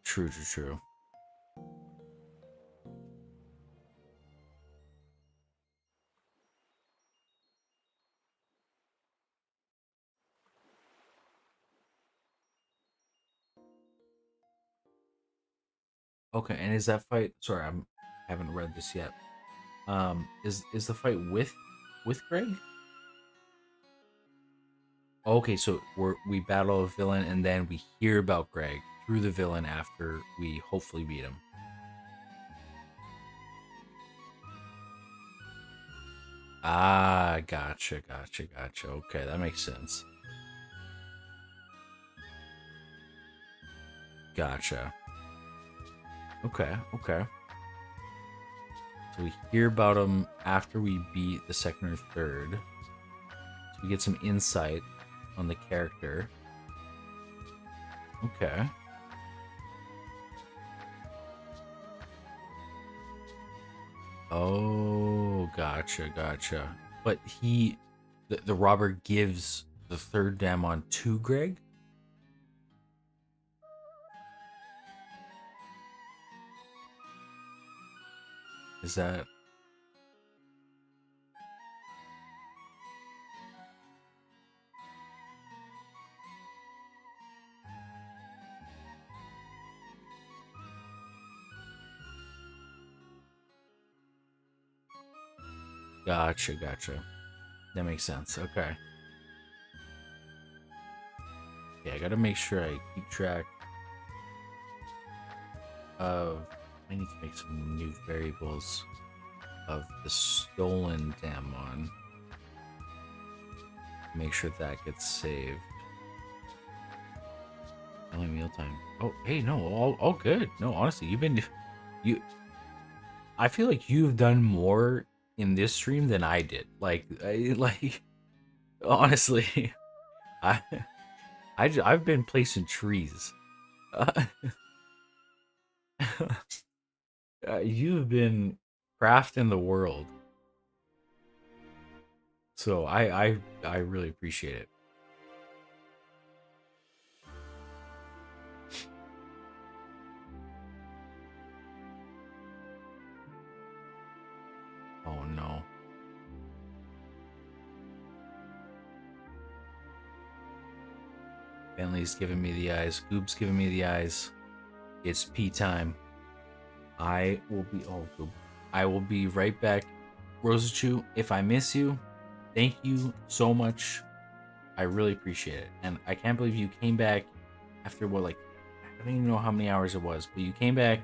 True. Okay, and is that fight... Sorry, haven't read this yet. Is the fight with Greg? Okay, so we battle a villain and then we hear about Greg through the villain after we hopefully beat him. Ah, gotcha. Okay, that makes sense. Gotcha. Okay. So we hear about him after we beat the second or third. So we get some insight on the character. Okay. Oh, gotcha. But the robber gives the third Damnedmon to Greg? Is that... Gotcha. That makes sense. Okay. Yeah, I gotta make sure I keep track of... I need to make some new variables of the stolen Damnedmon. Make sure that gets saved. Only mealtime. Oh, hey, no, all good. No, honestly, you. I feel like you've done more in this stream than I did. Like honestly, I, I've been placing trees. Uh, you've been crafting the world, so I really appreciate it. Oh no. Bentley's giving me the eyes. Goob's giving me the eyes. It's pee time. I will be. Oh, Goob. I will be right back. Rosachu, if I miss you, thank you so much. I really appreciate it. And I can't believe you came back after what, like, I don't even know how many hours it was, but you came back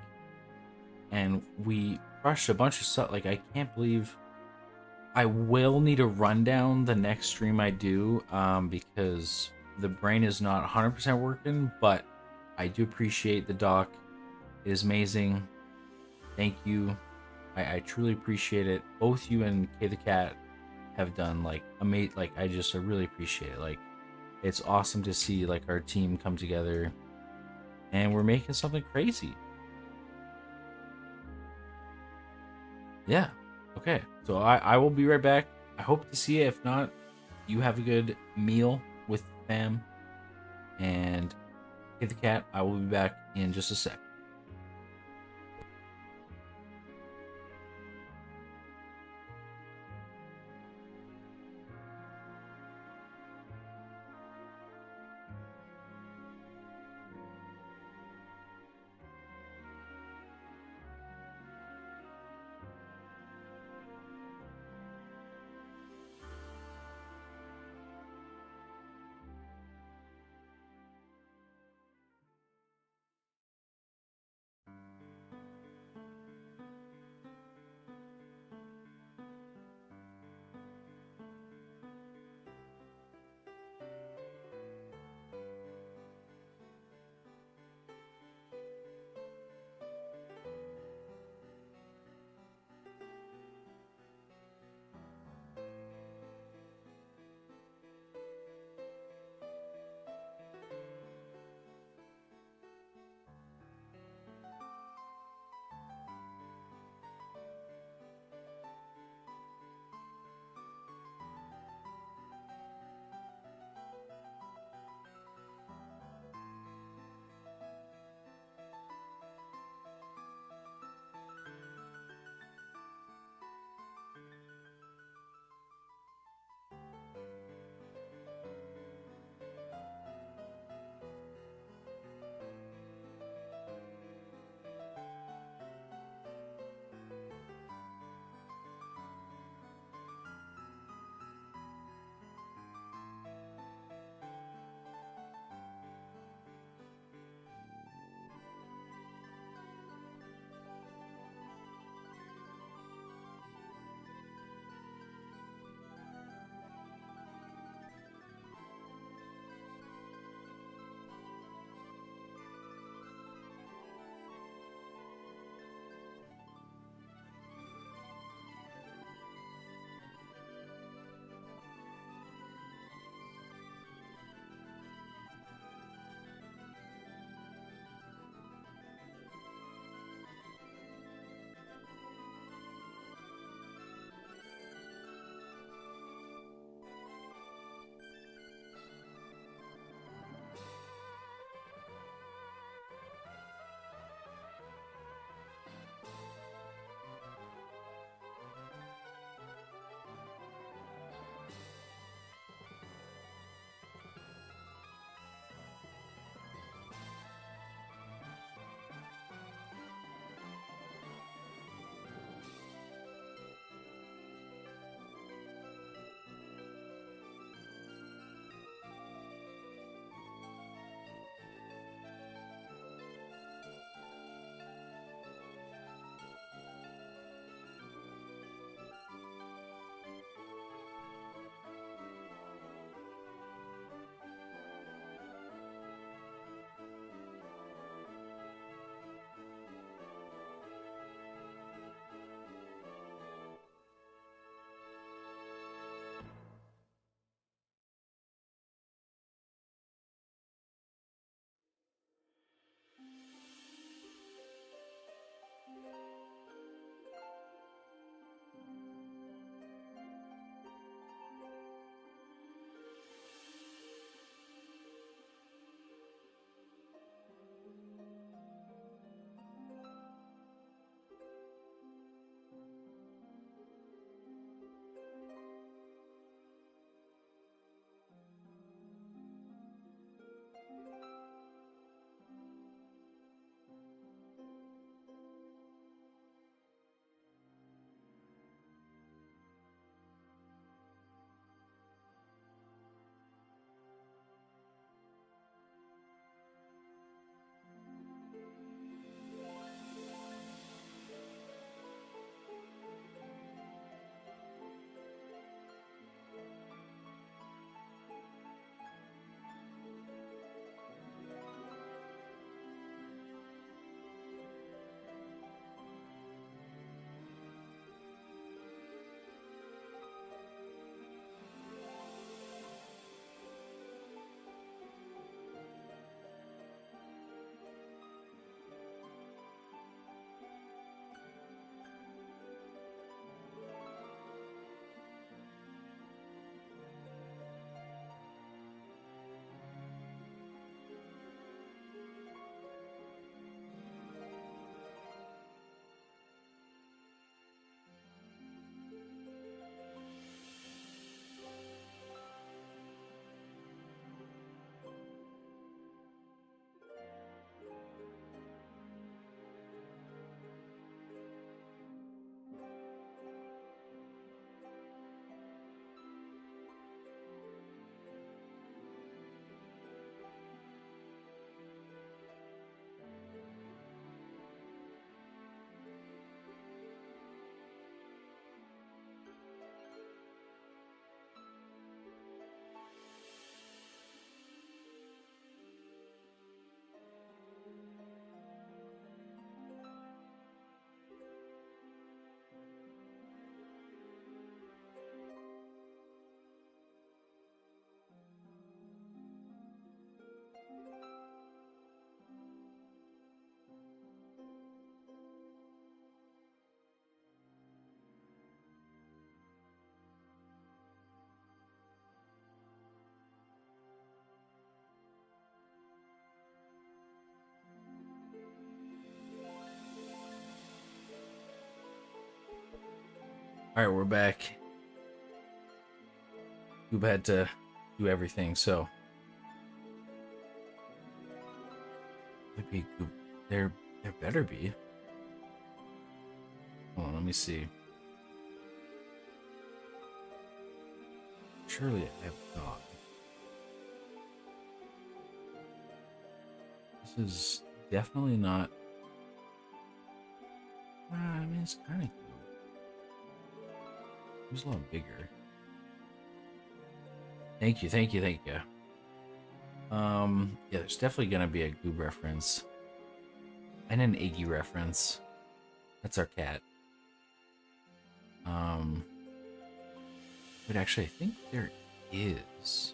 and we crushed a bunch of stuff. Like, I can't believe. I will need a rundown the next stream I do, because the brain is not 100% working, but I do appreciate the doc. It is amazing. Thank you. I truly appreciate it. Both you and K the Cat have done like amazing. Like I really appreciate it. Like it's awesome to see like our team come together, and we're making something crazy. Yeah. Okay. So I will be right back. I hope to see you. If not, you have a good meal with fam. And K the Cat, I will be back in just a sec. All right, we're back. Goob had to do everything, so maybe Goob. There better be. Hold on, let me see. Surely I have not. This is definitely not. I mean, it's kind of cool. It was a lot bigger. Thank you. Yeah, there's definitely gonna be a Goob reference. And an Iggy reference. That's our cat. But actually I think there is.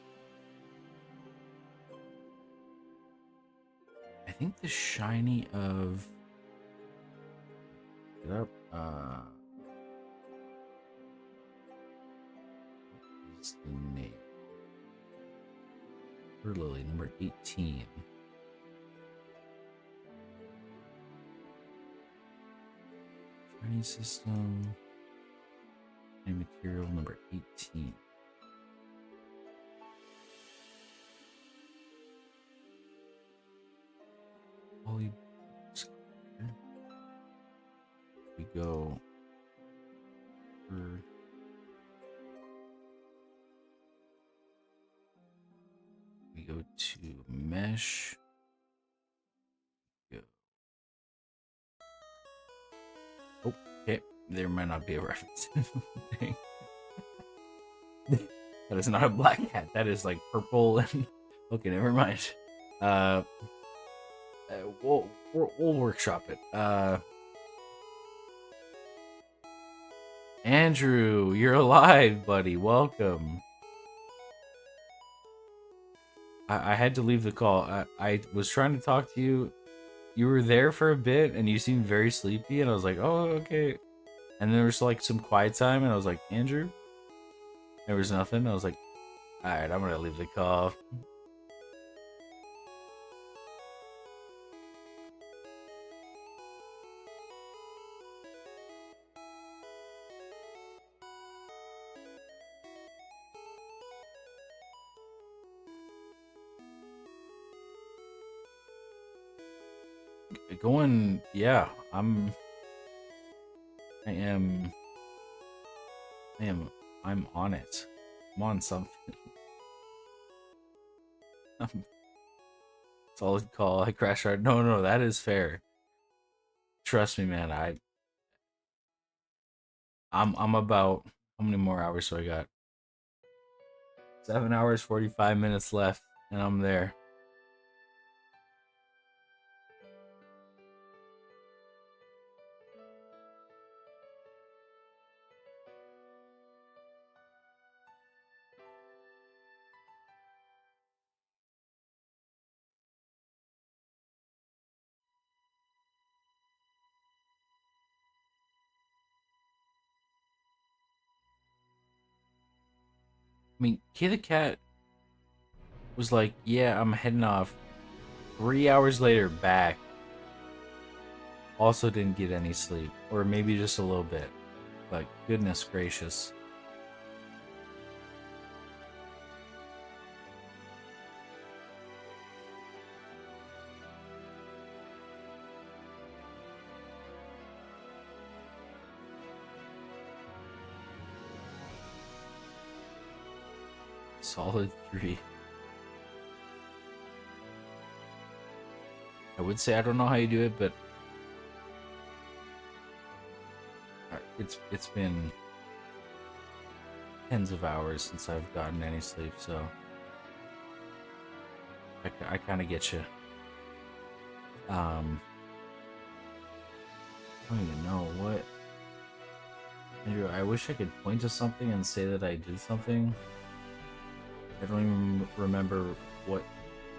I think the shiny of get up what is the name? For Lily, number 18. Shiny system and material number 18. Holy, we go for we go to mesh. Go. Oh, okay. There might not be a reference. That is not a black cat. That is like purple and okay, never mind. We'll workshop it. Andrew, you're alive, buddy. Welcome. I had to leave the call. I was trying to talk to you. You were there for a bit, and you seemed very sleepy, and I was like, oh, okay. And there was like some quiet time, and I was like, Andrew? There was nothing. I was like, alright, I'm gonna leave the call. Going, yeah, I'm on it. I'm on something. Solid call. I crash hard. No, that is fair. Trust me, man. I'm about how many more hours do I got? 7 hours, 45 minutes left, and I'm there. I mean, Kay the Cat was like, yeah, I'm heading off. 3 hours later, back. Also didn't get any sleep. Or maybe just a little bit. But goodness gracious. Solid 3. I would say I don't know how you do it, but it's been tens of hours since I've gotten any sleep, so I kind of get you. I don't even know what. Andrew, I wish I could point to something and say that I did something. I don't even remember what,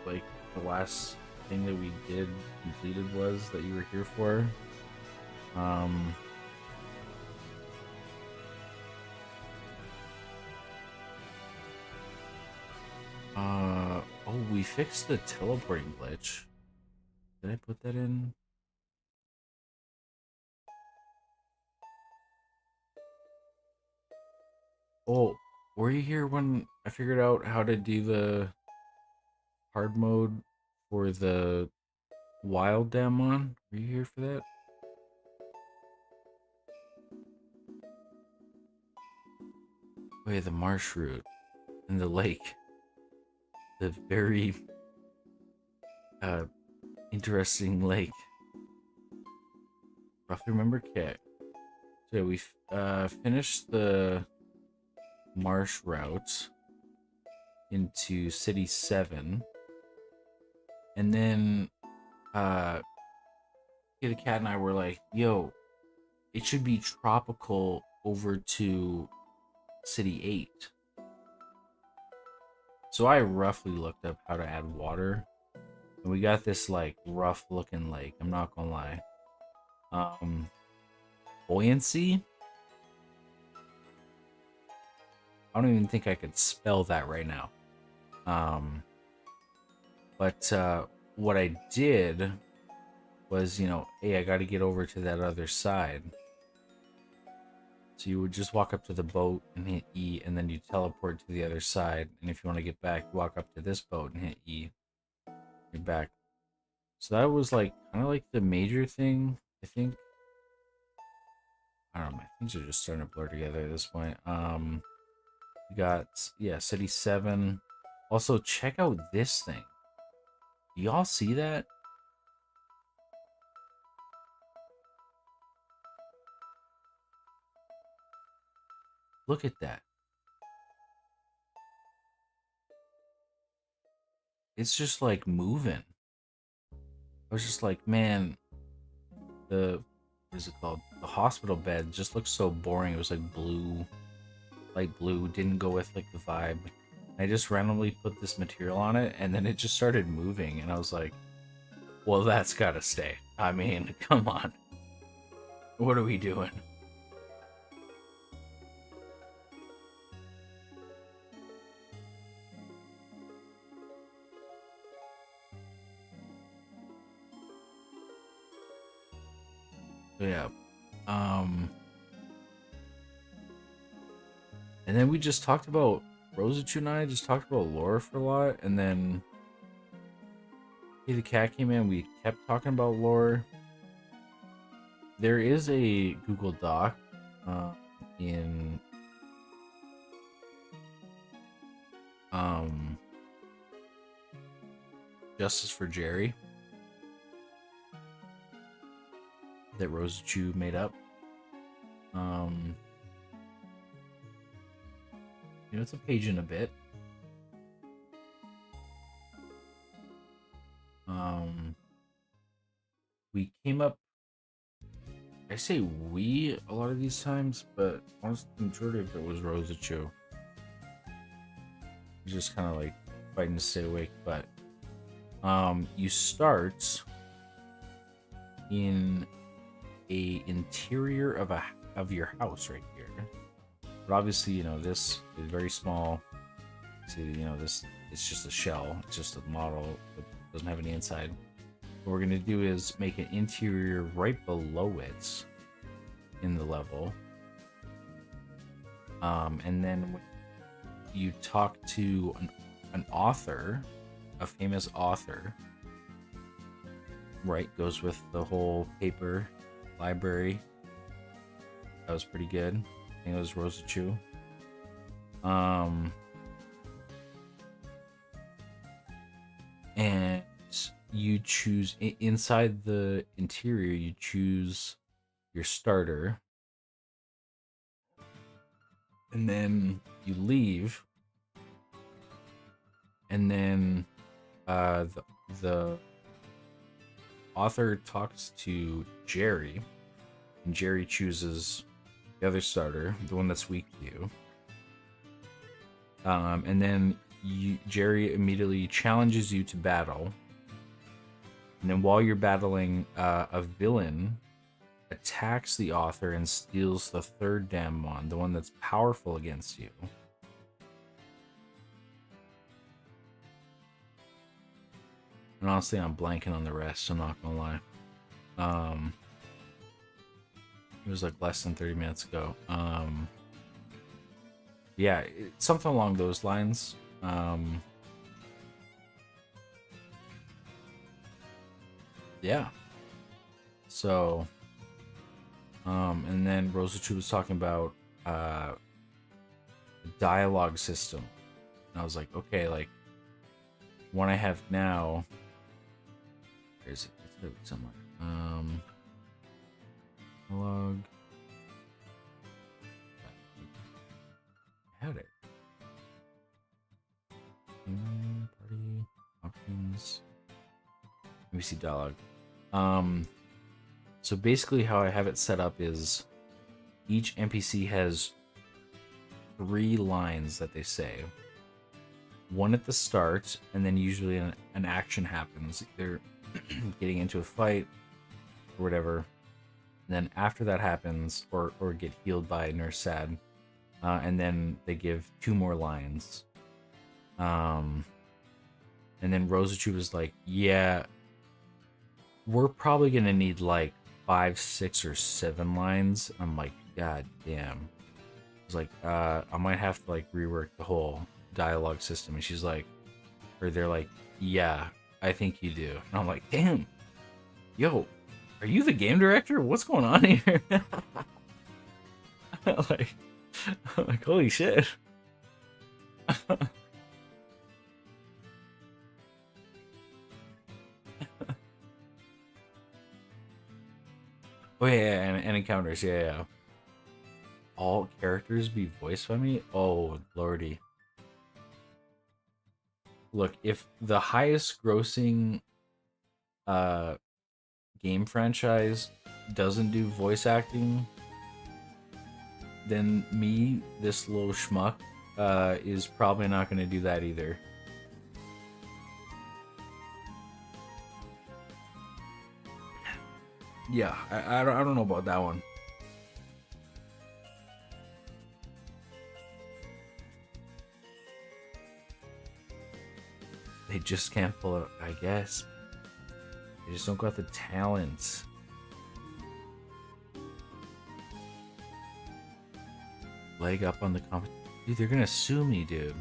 like, the last thing that we did completed was that you were here for. Oh, we fixed the teleporting glitch. Did I put that in? Oh, were you here when I figured out how to do the hard mode for the wild Damnedmon? Were you here for that? Wait, the marsh route and the lake. The very uh interesting lake. Roughly remember cat. So we finished the marsh route into City 7. And then the cat and I were like, yo, it should be tropical over to City 8. So I roughly looked up how to add water. And we got this like rough looking lake, I'm not gonna lie. Buoyancy? I don't even think I could spell that right now. But what I did was, you know, hey, I got to get over to that other side. So you would just walk up to the boat and hit E, and then you teleport to the other side. And if you want to get back, walk up to this boat and hit E. You're back. So that was like kind of like the major thing, I think. I don't know, my things are just starting to blur together at this point. We got, yeah, City 7. Also, check out this thing. Do y'all see that? Look at that. It's just like moving. I was just like, man, the, what is it called? The hospital bed just looks so boring. It was like blue, light blue, didn't go with like the vibe. I just randomly put this material on it and then it just started moving and I was like, well, that's gotta stay. I mean, come on. What are we doing? Yeah. And then we just talked about Rosachu and I just talked about lore for a lot, and then hey, the cat came in. We kept talking about lore. There is a Google Doc in Justice for Jerry that Rosachu made up. You know, it's a page and a bit. We came up, I say we a lot of these times, but honestly, the majority of it was Rosachu. Just kind of like fighting to stay awake, but you start in a interior of your house right here. But obviously, you know, this is very small. See, you know, this, it's just a shell. It's just a model. It doesn't have any inside. What we're going to do is make an interior right below it in the level. And then you talk to an author, a famous author, right? Goes with the whole paper library. That was pretty good. I think it was Rosachu. And you choose inside the interior, you choose your starter, and then you leave, and then the author talks to Jerry, and Jerry chooses the other starter, the one that's weak to you. And then Jerry immediately challenges you to battle. And then while you're battling, a villain attacks the author and steals the third Damnedmon, the one that's powerful against you. And honestly, I'm blanking on the rest, I'm not gonna lie. It was like less than 30 minutes ago. yeah, something along those lines. Yeah. So, and then Rosachu was talking about the dialogue system. And I was like, okay, like one I have now. Where is it? It's somewhere. Dialogue. I had it. Party options. Let me see dialogue. So basically how I have it set up is each NPC has 3 lines that they say. One at the start, and then usually an action happens. They're getting into a fight or whatever. And then after that happens, or get healed by Nurse Sad, and then they give 2 more lines. And then Rosachu was like, yeah, we're probably gonna need like 5, 6, or 7 lines. I'm like, god damn. I was like, I might have to like rework the whole dialogue system. And she's like, or they're like, yeah, I think you do. And I'm like, damn, yo, are you the game director? What's going on here? like, I'm like, holy shit. Oh yeah, and encounters, yeah. All characters be voiced by me? Oh lordy. Look, if the highest grossing game franchise doesn't do voice acting, then me, this little schmuck, is probably not going to do that either. Yeah, I don't know about that one. They just can't pull it, I guess. They just don't got the talent. Leg up on the competition. Dude, they're gonna sue me, dude.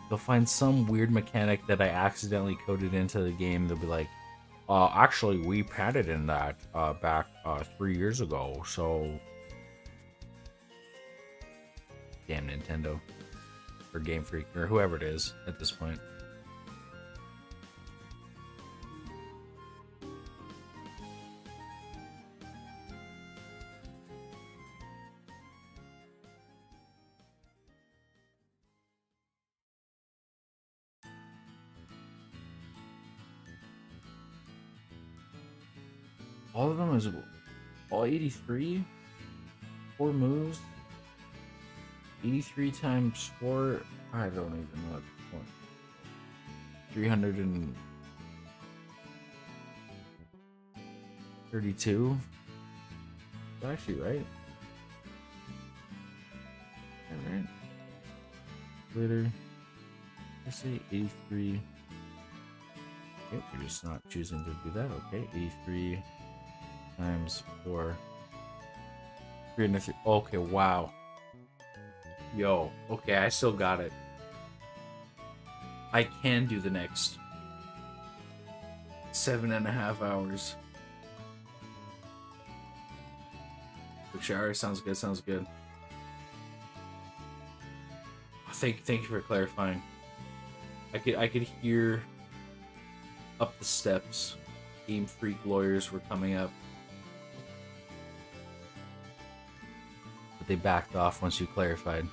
They'll find some weird mechanic that I accidentally coded into the game. They'll be like, actually, we padded in that back 3 years ago, so... Damn Nintendo. Or Game Freak, or whoever it is at this point. All of them is all 83? 4 moves? 83 times 4? I don't even know at this point. 332? That's actually right. Alright. Later. Let's say 83. Okay, we're just not choosing to do that. Okay, 83 times 4. 303. Okay, wow. Yo, okay, I still got it. I can do the next 7.5 hours. Which already sounds good, sounds good. Thank you for clarifying. I could hear up the steps. Game Freak lawyers were coming up. But they backed off once you clarified.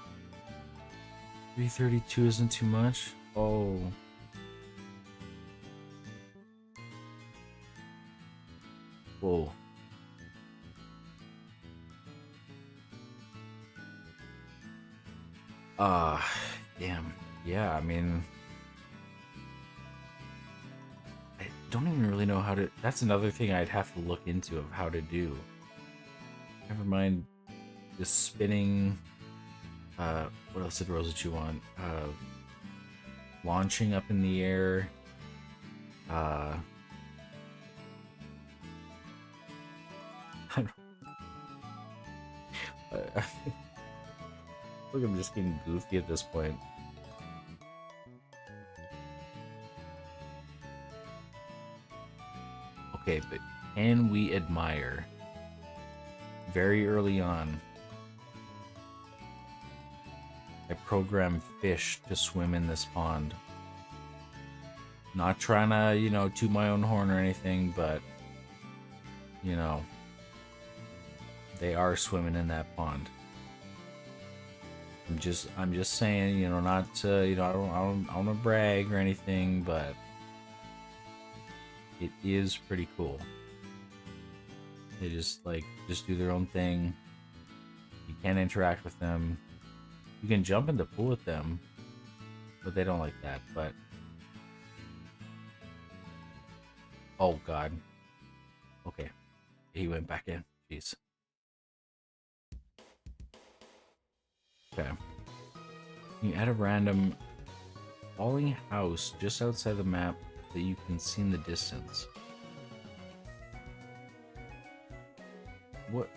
332 isn't too much? Oh. Whoa. Damn. Yeah, I mean... I don't even really know how to... That's another thing I'd have to look into of how to do. Never mind the spinning... what else did Rosachu want? Launching up in the air. I don't... Look, I'm just getting goofy at this point. Okay, but can we admire very early on? I program fish to swim in this pond. Not trying to, you know, toot my own horn or anything, but you know, they are swimming in that pond. I'm just saying, you know, not to, you know, I don't want to brag or anything, but it is pretty cool. They just do their own thing. You can't interact with them. You can jump in the pool with them, but they don't like that. But oh god. Okay, he went back in. Jeez. Okay. You add a random falling house just outside the map that you can see in the distance. What?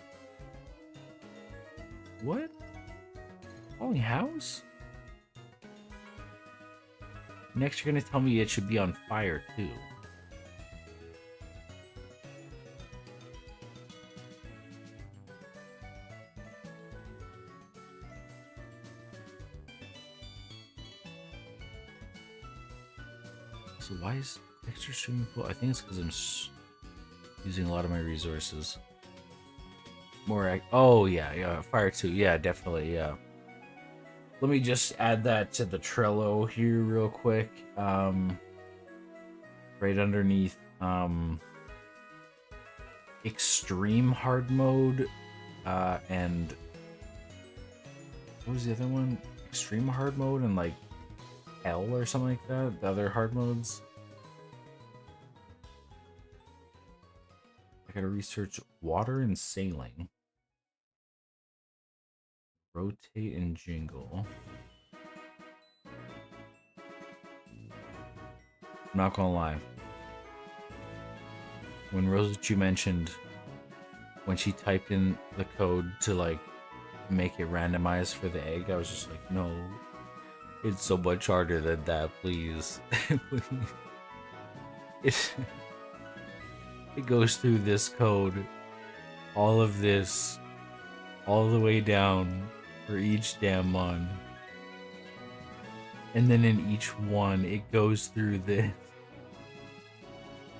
What? Falling house? Next, you're gonna tell me it should be on fire too. So why is extra swimming pool? I think it's because I'm using a lot of my resources. More, oh yeah, fire too. Yeah, definitely, yeah. Let me just add that to the Trello here real quick. Right underneath extreme hard mode, and what was the other one? Extreme hard mode and like hell or something like that. The other hard modes. I gotta research water and sailing. Rotate and jingle. I'm not gonna lie. When Rosachu mentioned when she typed in the code to like make it randomized for the egg, I was just like, no, it's so much harder than that, please. It goes through this code, all of this, all the way down for each Damnedmon. And then in each one, it goes through this.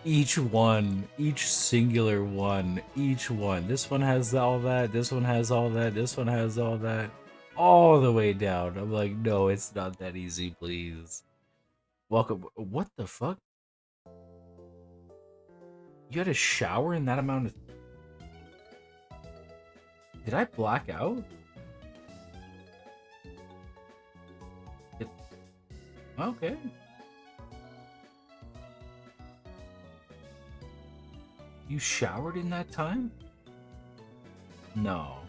Each one, each singular one, each one. This one has all that, this one has all that, this one has all that. All the way down. I'm like, no, it's not that easy, please. Welcome. What the fuck? You had a shower in that amount of... Did I black out? Okay. You showered in that time? No.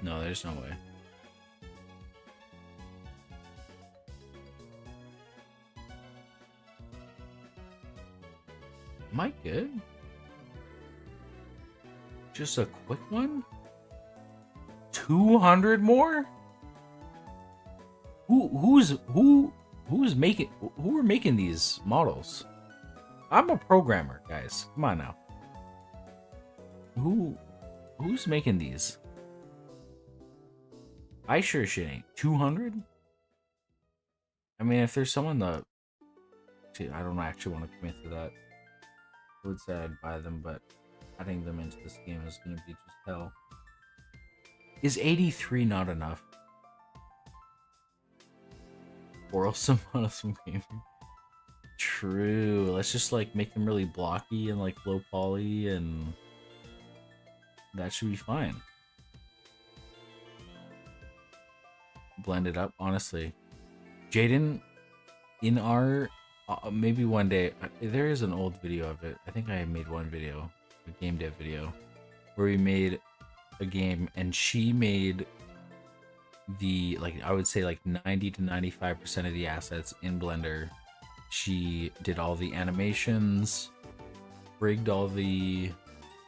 No, there's no way. Am I good? Just a quick one? 200 more? Who's making, who are making these models? I'm a programmer, guys. Come on now. Who's making these? I sure shit ain't. 200? I mean, if there's someone that... See, I don't actually want to commit to that. I would say I'd buy them, but adding them into this game is going to be just hell. Is 83 not enough? Or some gaming. True. Let's just like make them really blocky and like low poly, and that should be fine. Blend it up, honestly. Jaden, in our maybe one day, there is an old video of it. I think I made one video, a game dev video, where we made a game and she made the, like, I would say like 90 to 95% of the assets in Blender. She did all the animations, rigged all the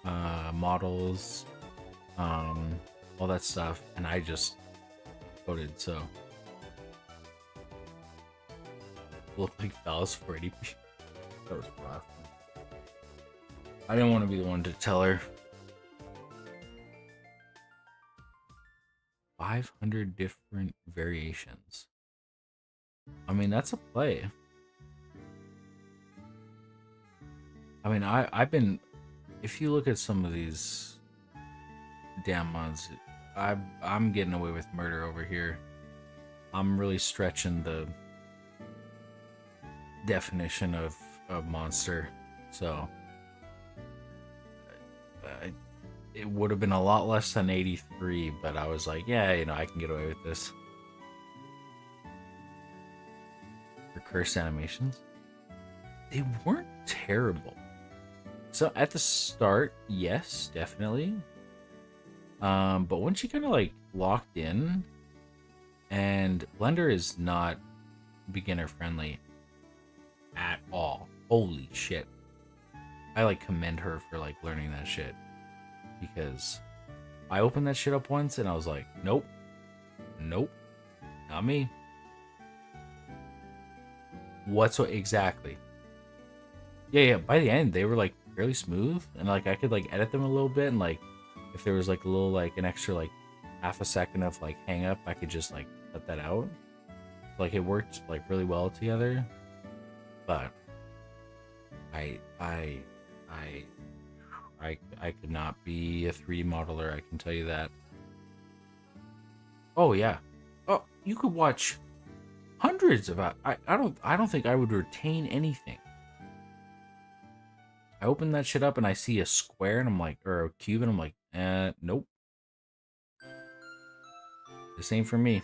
models, all that stuff, and I just coded, so looked like Dallas 480p. That was rough. I didn't want to be the one to tell her. 500 different variations. I mean, that's a play. I mean, I've been, if you look at some of these Damnedmons, I'm getting away with murder over here. I'm really stretching the definition of a monster, so it would have been a lot less than 83, but I was like, yeah, you know, I can get away with this. For cursed animations, they weren't terrible. So at the start, yes, definitely. But once you kind of like locked in, and Blender is not beginner friendly at all. Holy shit. I like commend her for like learning that shit, because I opened that shit up once and I was like, nope, nope, not me. What's what exactly? Yeah, by the end they were like fairly smooth, and like I could like edit them a little bit, and like if there was like a little like an extra like half a second of like hang up, I could just like cut that out. Like it worked like really well together. But I could not be a 3D modeler, I can tell you that. Oh yeah. Oh, you could watch hundreds of I don't think I would retain anything. I open that shit up and I see a square and I'm like, or a cube, and I'm like, nope. The same for me.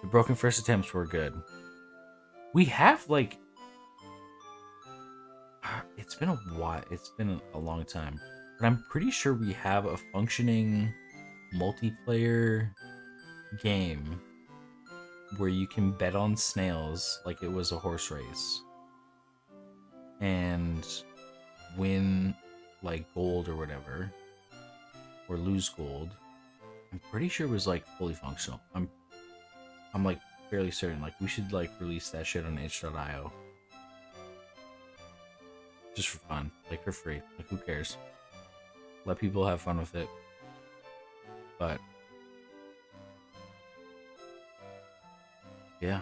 The broken first attempts were good. We have like, it's been a while, it's been a long time, but I'm pretty sure we have a functioning multiplayer game where you can bet on snails like it was a horse race and win like gold or whatever, or lose gold. I'm pretty sure it was like fully functional. I'm like fairly certain. Like we should like release that shit on itch.io. Just for fun. Like for free. Like who cares? Let people have fun with it. But yeah.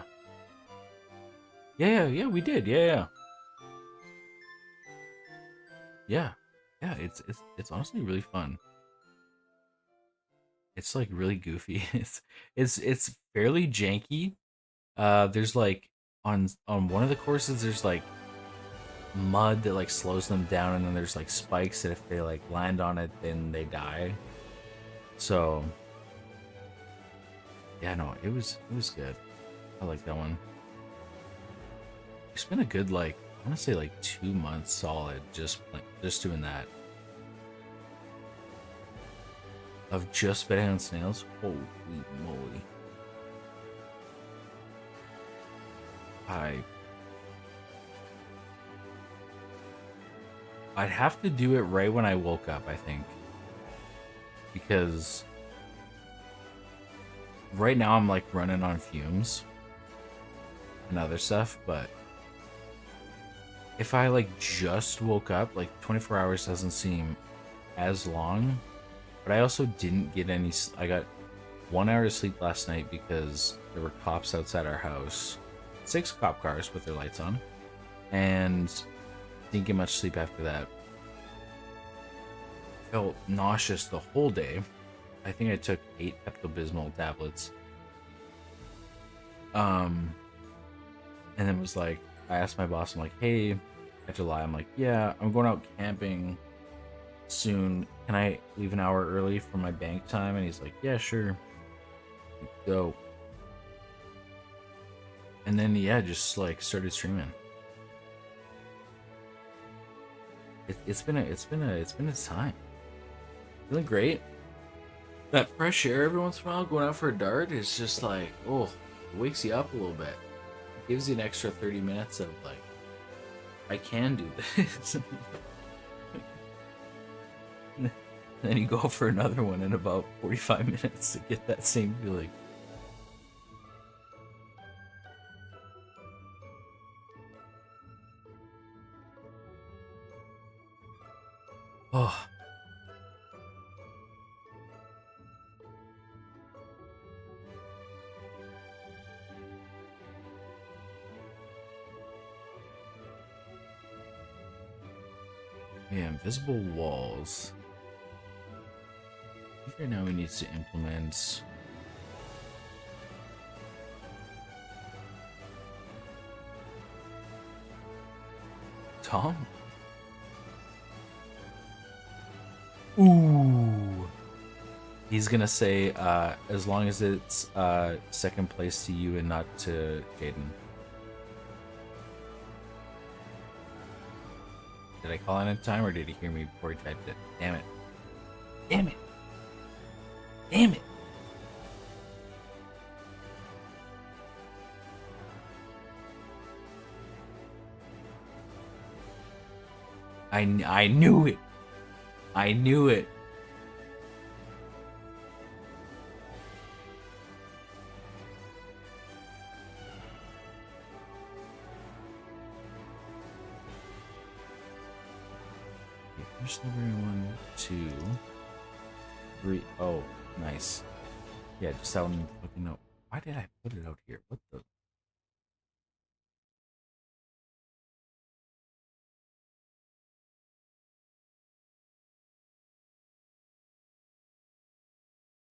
Yeah, we did. Yeah. Yeah. Yeah, it's honestly really fun. It's like really goofy. It's fairly janky. There's like on one of the courses there's like mud that like slows them down, and then there's like spikes that if they like land on it then they die. So yeah, no, it was good. I like that one. It's been a good like, I want to say like 2 months solid just doing that. Of just betting on snails? Holy moly. I'd have to do it right when I woke up, I think. Because right now I'm like running on fumes and other stuff, but if I like just woke up, like 24 hours doesn't seem as long. But I also didn't get any. I got 1 hour of sleep last night because there were cops outside our house. 6 cop cars with their lights on. And didn't get much sleep after that. Felt nauseous the whole day. I think I took 8 Pepto-Bismol tablets. And then was like, I asked my boss, I'm like, hey, at July, I'm like, yeah, I'm going out camping soon. Can I leave an hour early for my bank time? And he's like, yeah, sure, go. And then yeah, just like started streaming. It's been a time. Feeling great. That fresh air every once in a while, going out for a dart, is just like, oh, it wakes you up a little bit. It gives you an extra 30 minutes of like, I can do this. Then you go for another one in about 45 minutes to get that same feeling. Oh. Yeah, invisible walls. I think right now we need to implement Tom? Ooh. He's gonna say, as long as it's second place to you and not to Jaden. Did I call it in time or did he hear me before he typed it? Damn it. Damn it. Damn it. I knew it. I knew it. Finish number 1, 2, 3. Oh, nice. Yeah, just that one fucking note. Why did I put it out here? What the?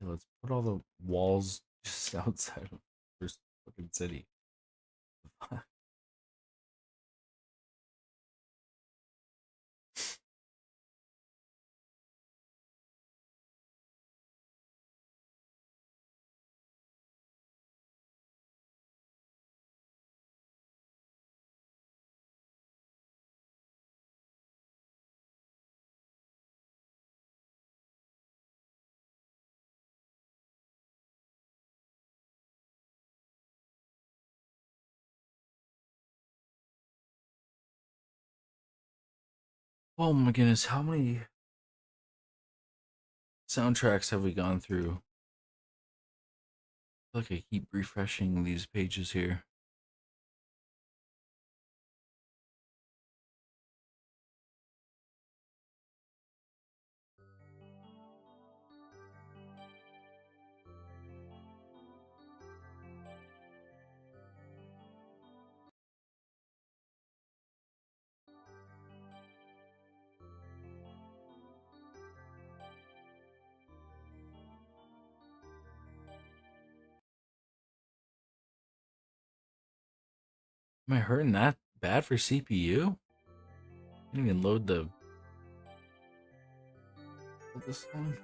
Yeah, let's put all the walls just outside of first fucking city. Oh my goodness, how many soundtracks have we gone through? I feel like I keep refreshing these pages here. Am I hurting that bad for CPU? I didn't even load this one.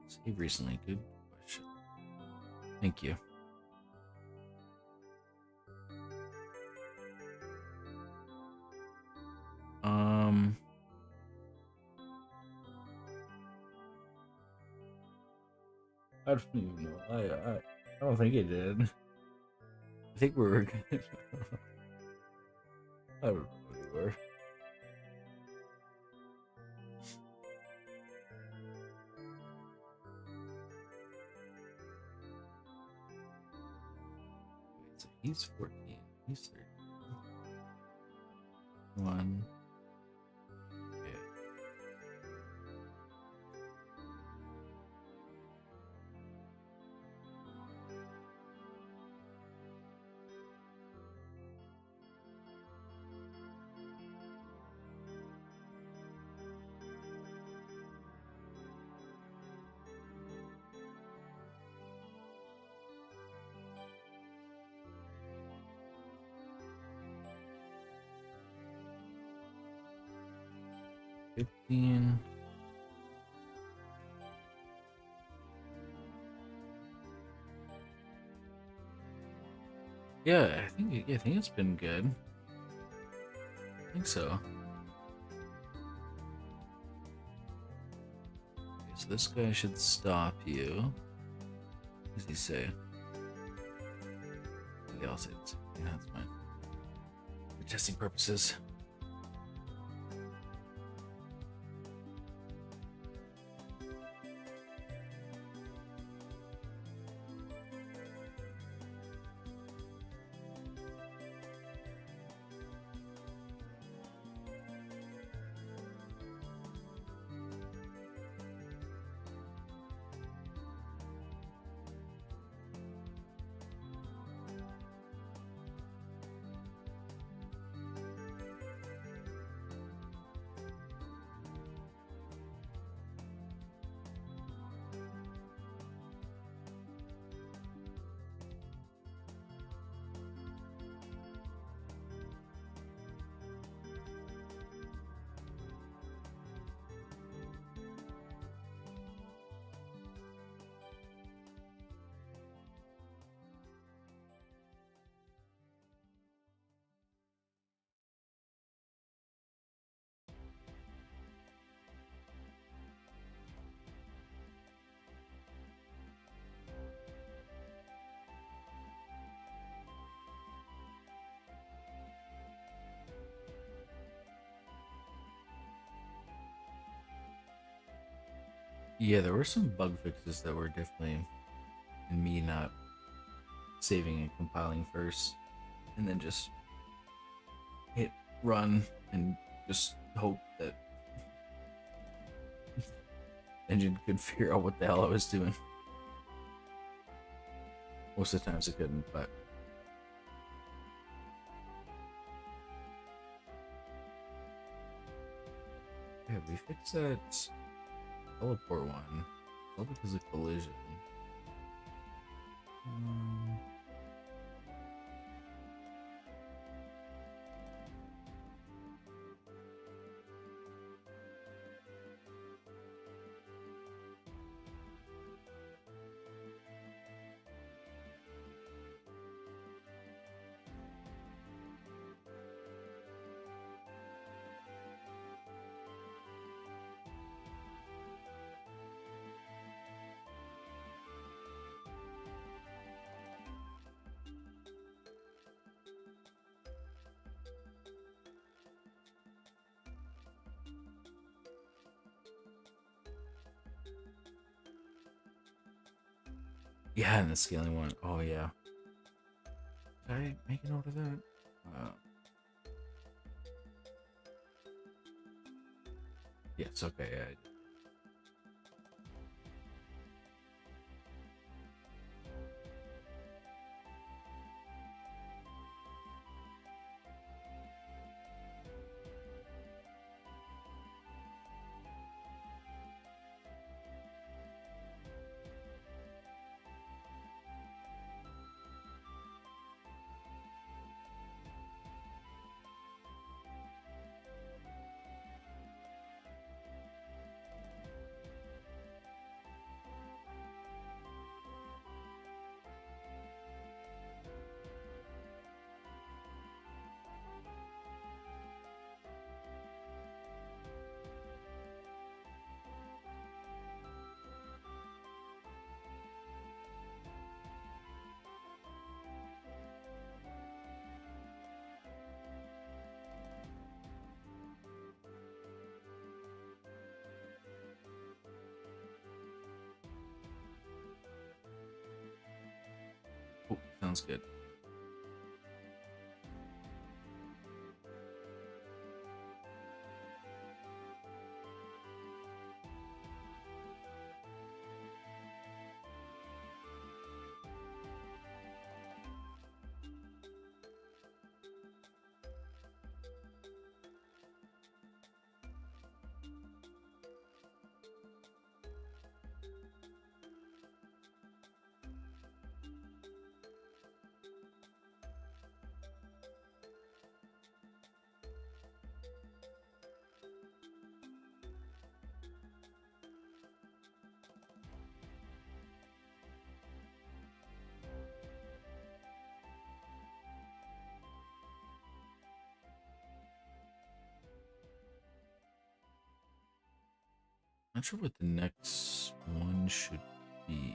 Save recently. Good question. Thank you. I don't even know. I don't think it did. I think we were good. I don't know what we were. Wait, so he's 14. He's 13. 1. Yeah. $15. Yeah, I think it's been good. I think so. Okay, so this guy should stop you. What does he say? Yeah, I'll say it. Yeah, that's fine. For testing purposes. Yeah, there were some bug fixes that were definitely in me not saving and compiling first, and then just hit run and just hope that engine could figure out what the hell I was doing. Most of the times it couldn't, but yeah, we fixed that teleport one. All because of collision. Um, yeah, and the scaling one. Oh yeah. Did I make a note of that? Yes. Okay. Yeah. Oh, sounds good. Not sure what the next one should be.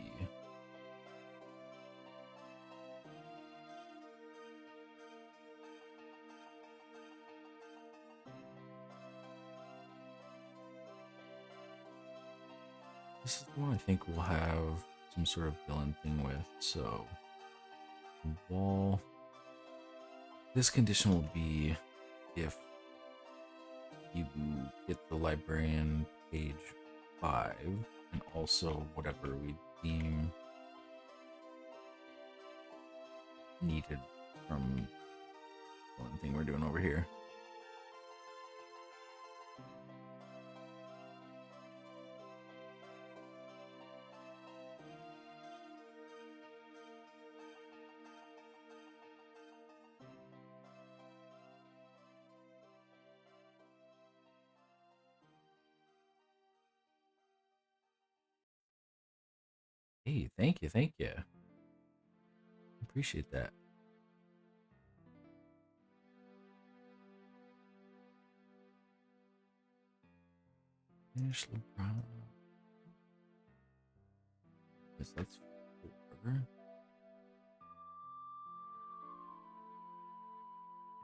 This is the one I think we'll have some sort of villain thing with. So, wall. This condition will be if you get the librarian page 5 and also whatever we deem needed from one thing we're doing over here. Hey, thank you, thank you. Appreciate that. Finish LeBron. Yes, that's 4.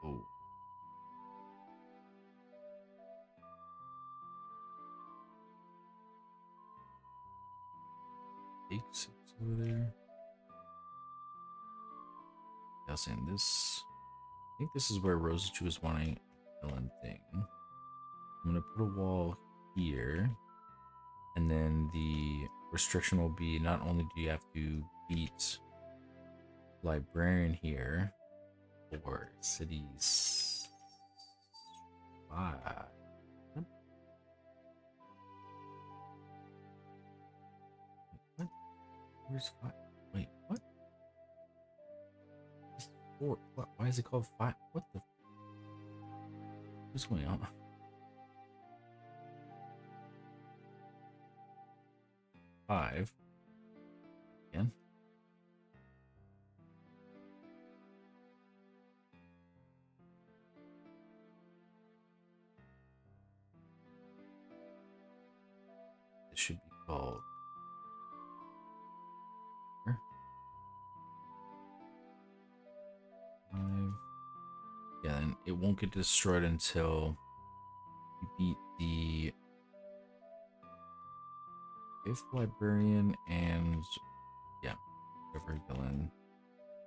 Oh. Take 6 over there. I was saying this. I think this is where Rosachu was wanting a villain thing. I'm gonna put a wall here, and then the restriction will be not only do you have to beat librarian here for cities 5. What? Where's 5? Wait, what? 4. What? Why is it called 5? What the? What's going on? 5. Again. This should be called. Yeah, and it won't get destroyed until you beat the 5th librarian and yeah, whatever villain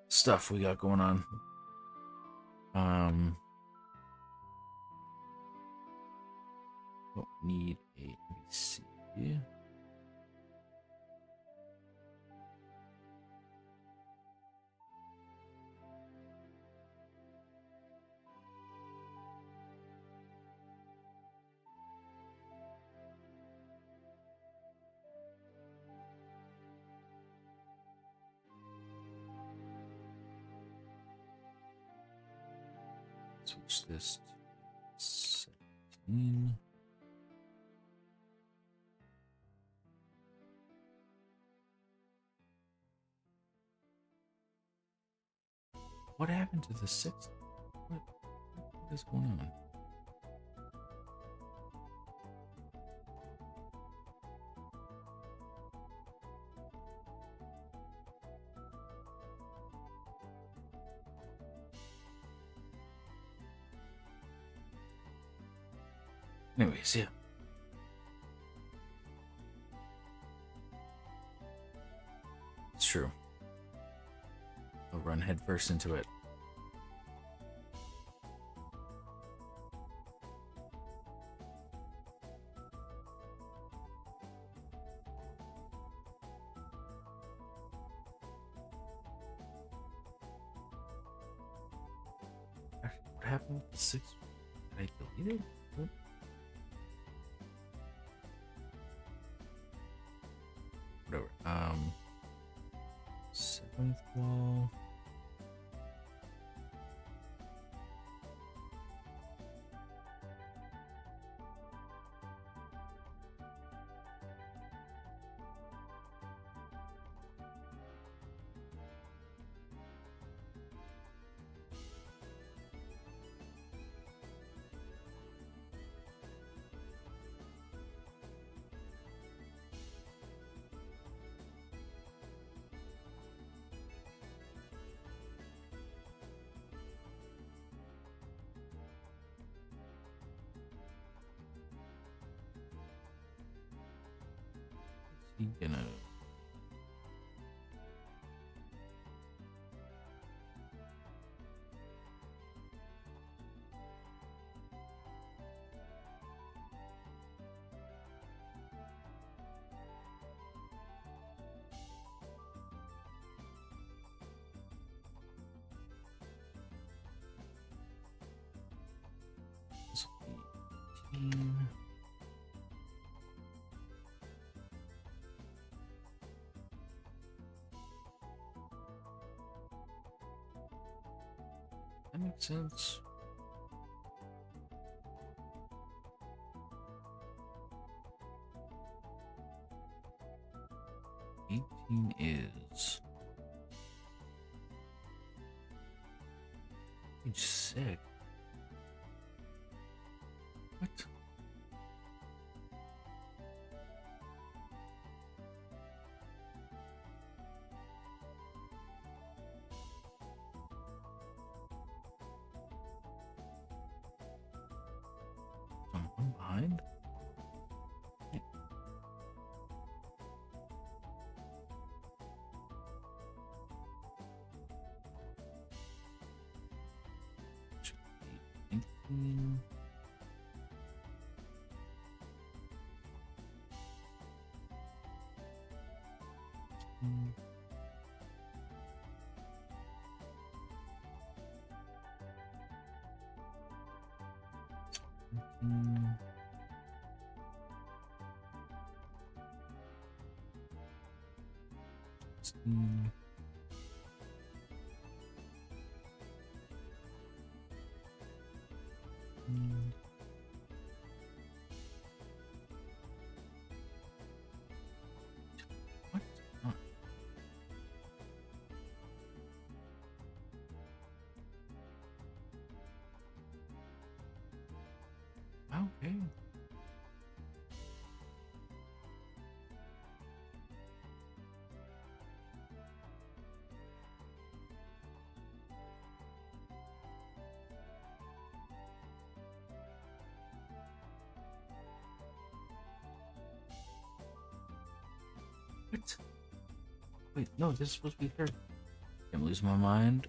stuff we got going on. Don't need a NPC. Switch this to 17. What happened to the 6th? What is going on? Anyways, yeah. It's true. I'll run headfirst into it. What happened with the 6? Did I delete it? What? Whatever. 7th wall. He gonna this will be 18. That makes sense. Is page 6. What? I'm behind. Mm. Mm. Mm. Mm. Mm. What? Okay. What? Wait, no, this is supposed to be 30. I'm losing my mind.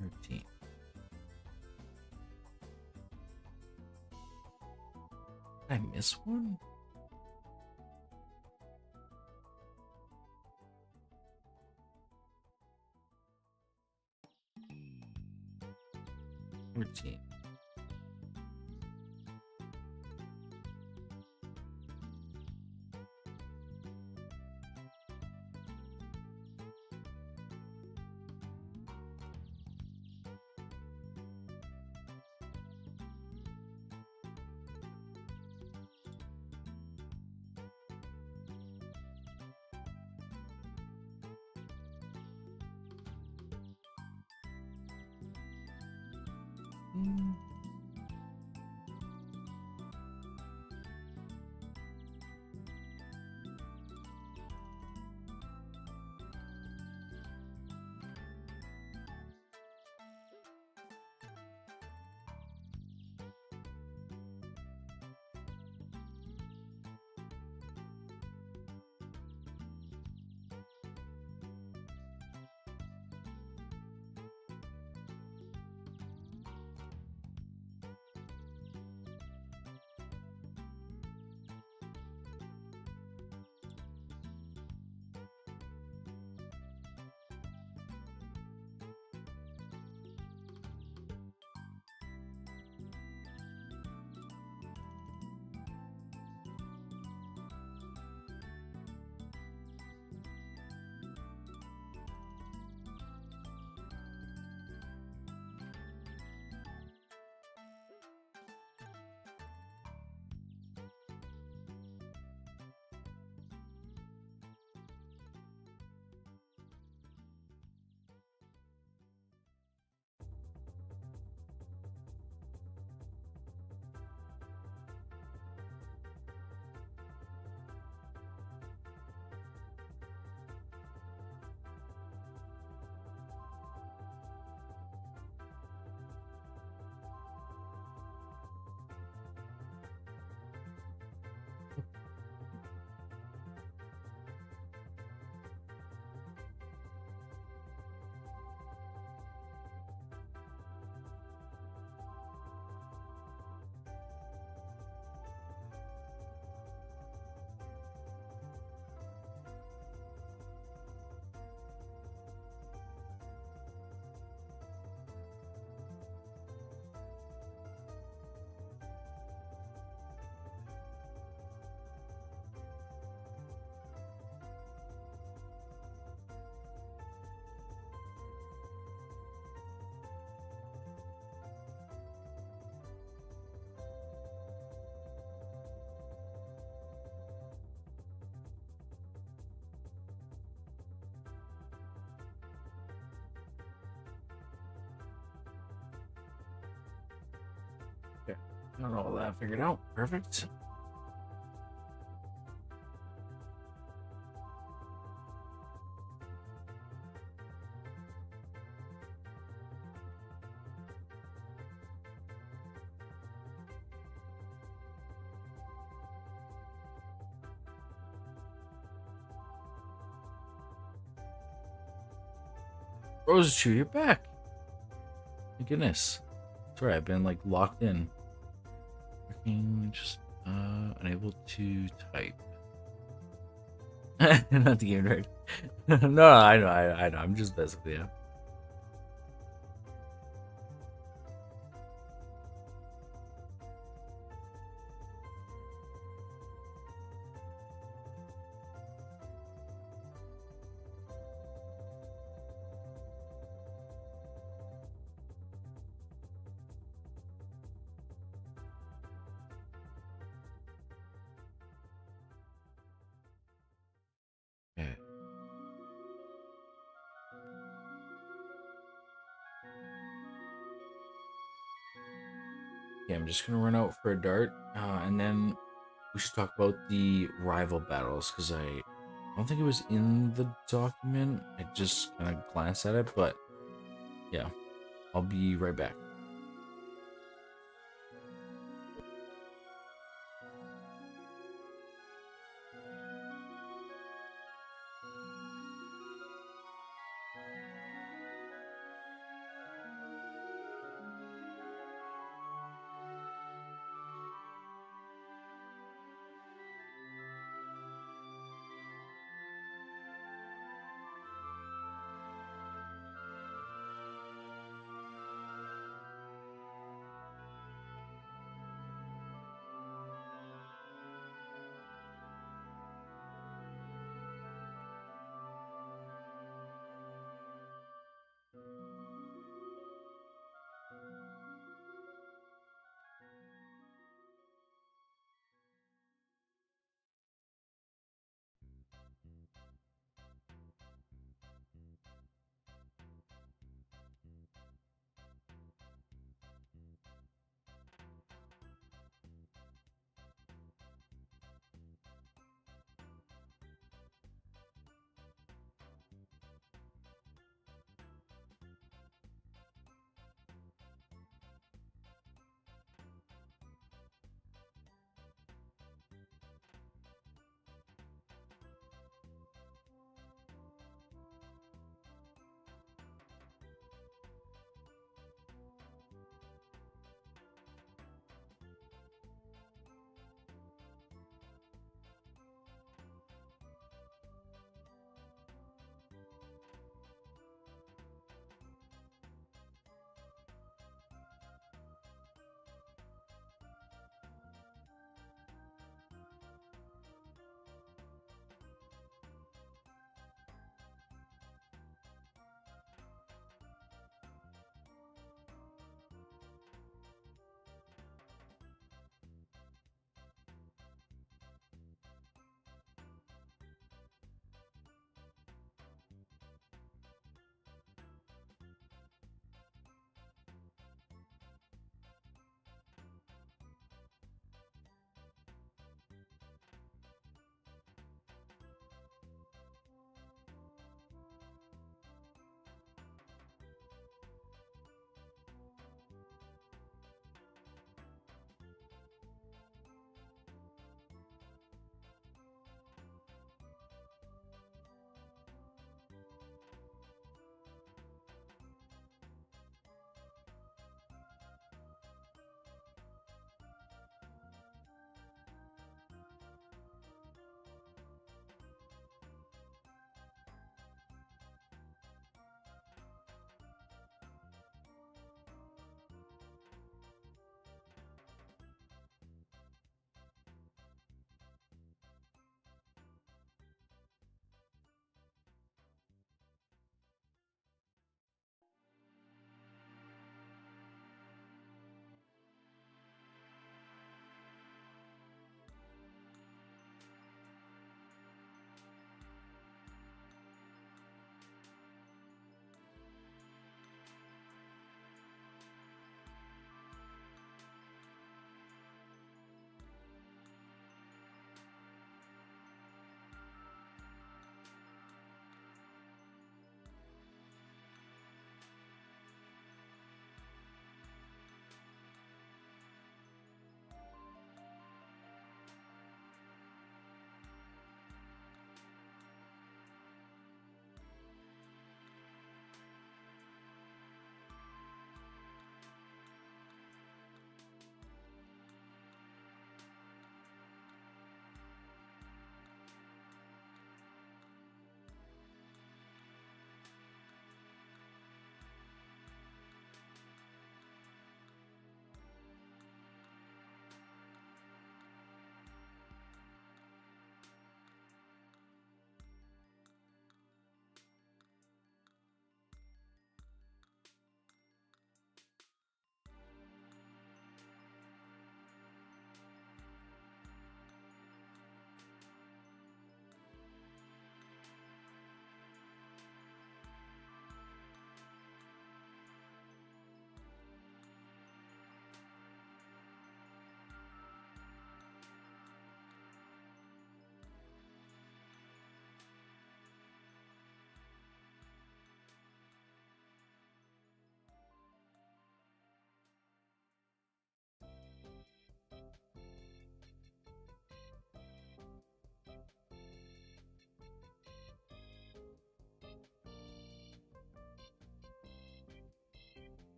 13. Did I miss one? Routine. Mm. Okay. I don't know all that figured out. Perfect. Rose Chew, you're back. My goodness. Sorry, I've been like locked in. Working, just unable to type. Not the game right. No, I know. I'm just messing with you. Okay. Yeah, I'm just gonna run out for a dart, and then we should talk about the rival battles because I don't think it was in the document. I just kind of glanced at it, but yeah, I'll be right back.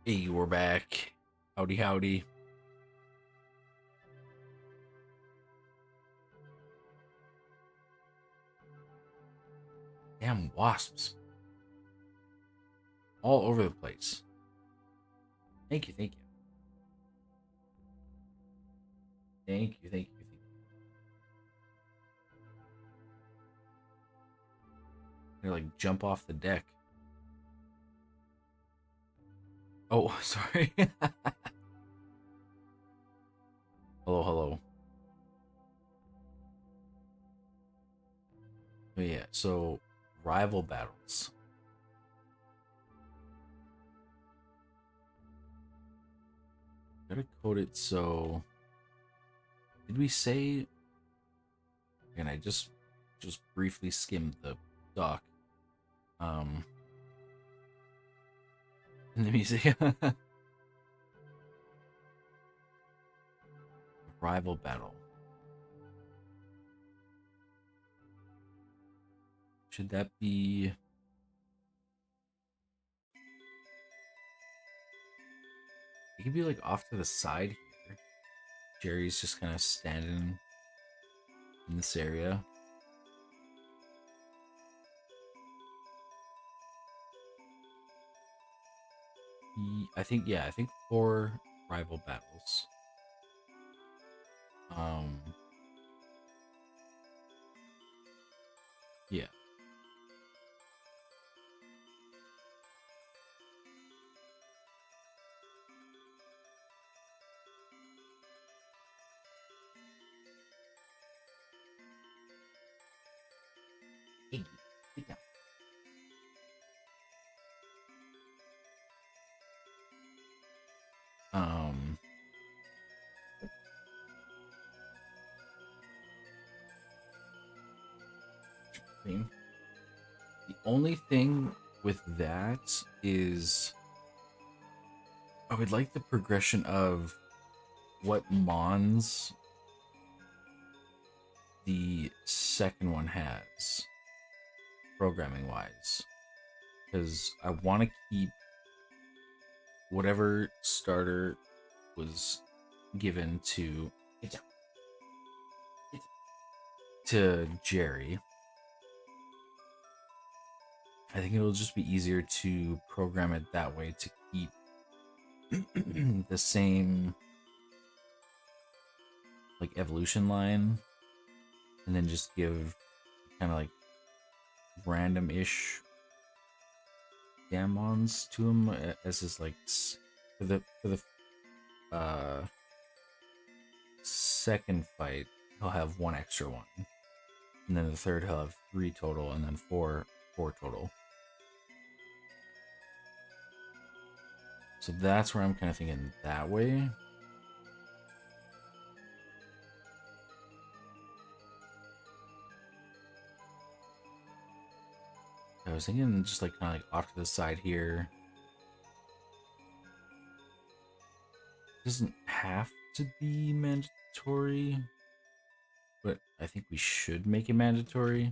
Hey, we're back. Howdy, howdy. Damn wasps. All over the place. Thank you, thank you. Thank you, thank you, thank you. They're like jump off the deck. Oh, sorry. Hello, hello. Oh, yeah, so rival battles. Gotta code it so. Did we say? And I just briefly skimmed the doc. In the music. Rival battle. Should that be? It could be like off to the side here. Jerry's just kind of standing in this area. I think, yeah, I think 4 rival battles. Yeah. Iggy, sit down. The only thing with that is I would like the progression of what Mons the second one has, programming wise, because I want to keep whatever starter was given to Jerry. I think it'll just be easier to program it that way to keep the same like evolution line, and then just give kind of like random-ish Damnedmons to him as his like for the second fight he'll have 1 extra one, and then the third he'll have 3 total, and then 4 total. So that's where I'm kind of thinking that way. I was thinking just like kind of like off to the side here. Doesn't have to be mandatory, but I think we should make it mandatory.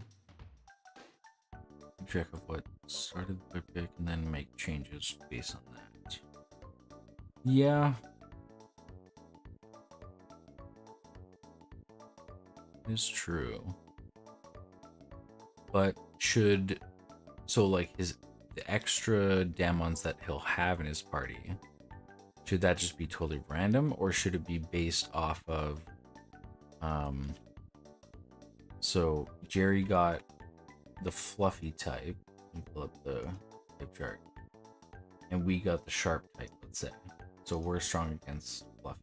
Keep track of what started the pick and then make changes based on that. Yeah. It's true. But should so like the extra Damons that he'll have in his party, should that just be totally random, or should it be based off of so Jerry got the fluffy type. Let me pull up the type chart. And we got the sharp type, let's say. So we're strong against fluffy.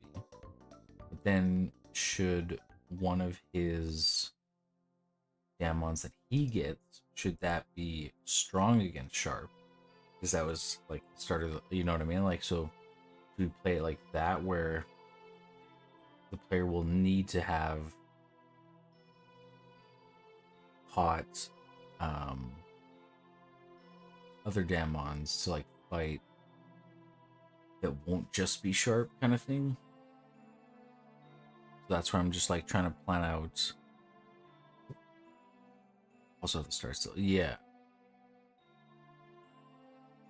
But then should one of his Damons that he gets, should that be strong against sharp? Because that was like started, you know what I mean? Like, so we play it like that, where the player will need to have caught other Damons to like fight that won't just be sharp, kind of thing. So that's where I'm just like trying to plan out. Also at the start still, yeah.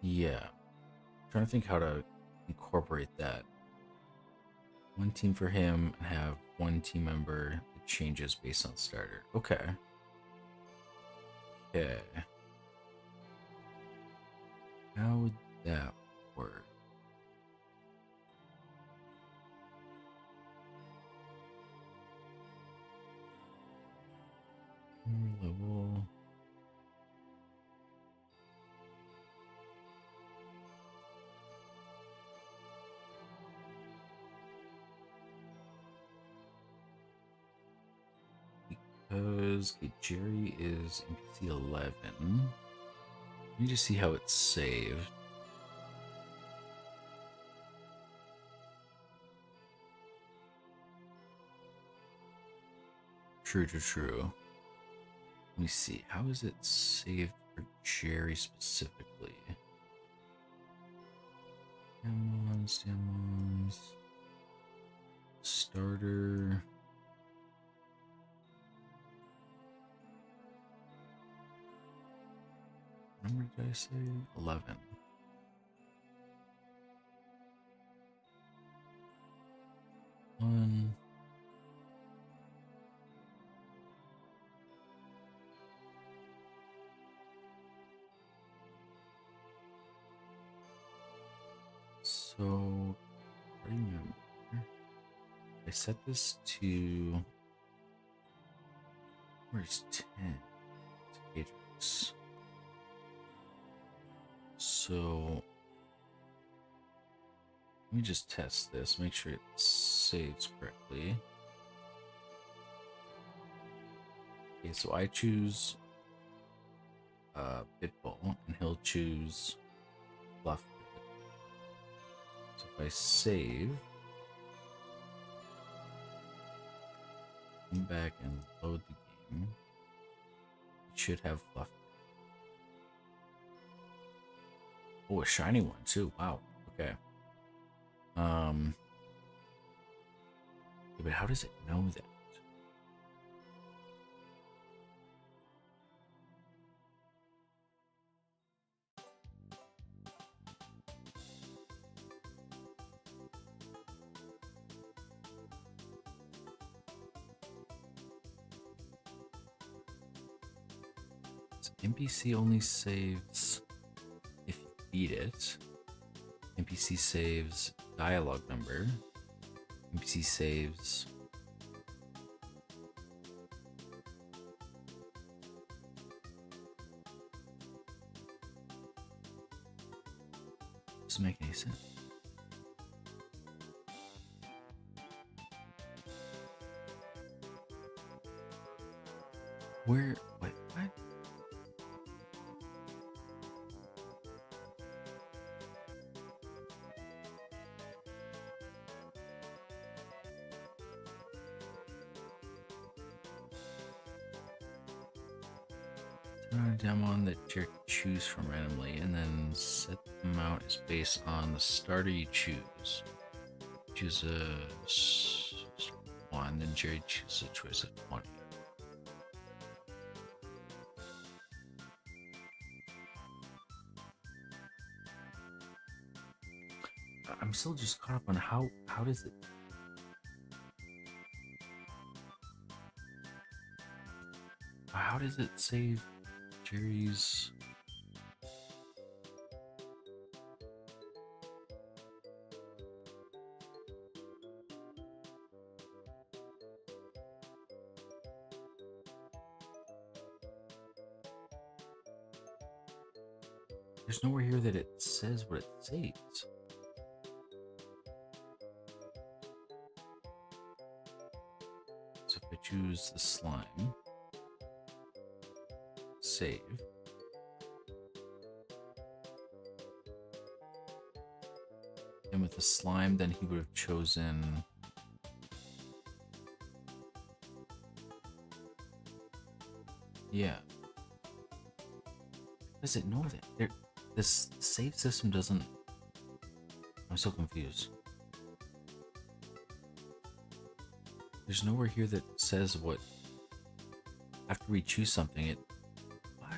I'm trying to think how to incorporate that. One team for him and have one team member that changes based on starter. Okay. Okay. How would that work? Level. Because Jerry is NPC 11. Let me just see how it's saved. True. Let me see. How is it saved for Jerry specifically? Damnedmons. Starter. What number did I say? 11. One. So, remember, I set this to, where's 10? It's so, let me just test this, make sure it saves correctly. Okay, so I choose Pitbull, and he'll choose Fluff. So if I save, come back and load the game, it should have Fluff. Oh, a shiny one too. Wow. Okay. Yeah, but how does it know that? NPC only saves if you beat it. NPC saves dialogue number. NPC saves doesn't make any sense. Where? Wait, what? Damnedmon that you choose from randomly, and then set the amount is based on the starter you choose. Choose a 1, then Jerry chooses a choice of 20. I'm still just caught up on how does it. How does it save Jerry's? There's nowhere here that it says what it saves. So if I choose the slime, save. And with the slime, then he would have chosen. Yeah. Does it know that? This save system doesn't. I'm so confused. There's nowhere here that says what. After we choose something, it. What?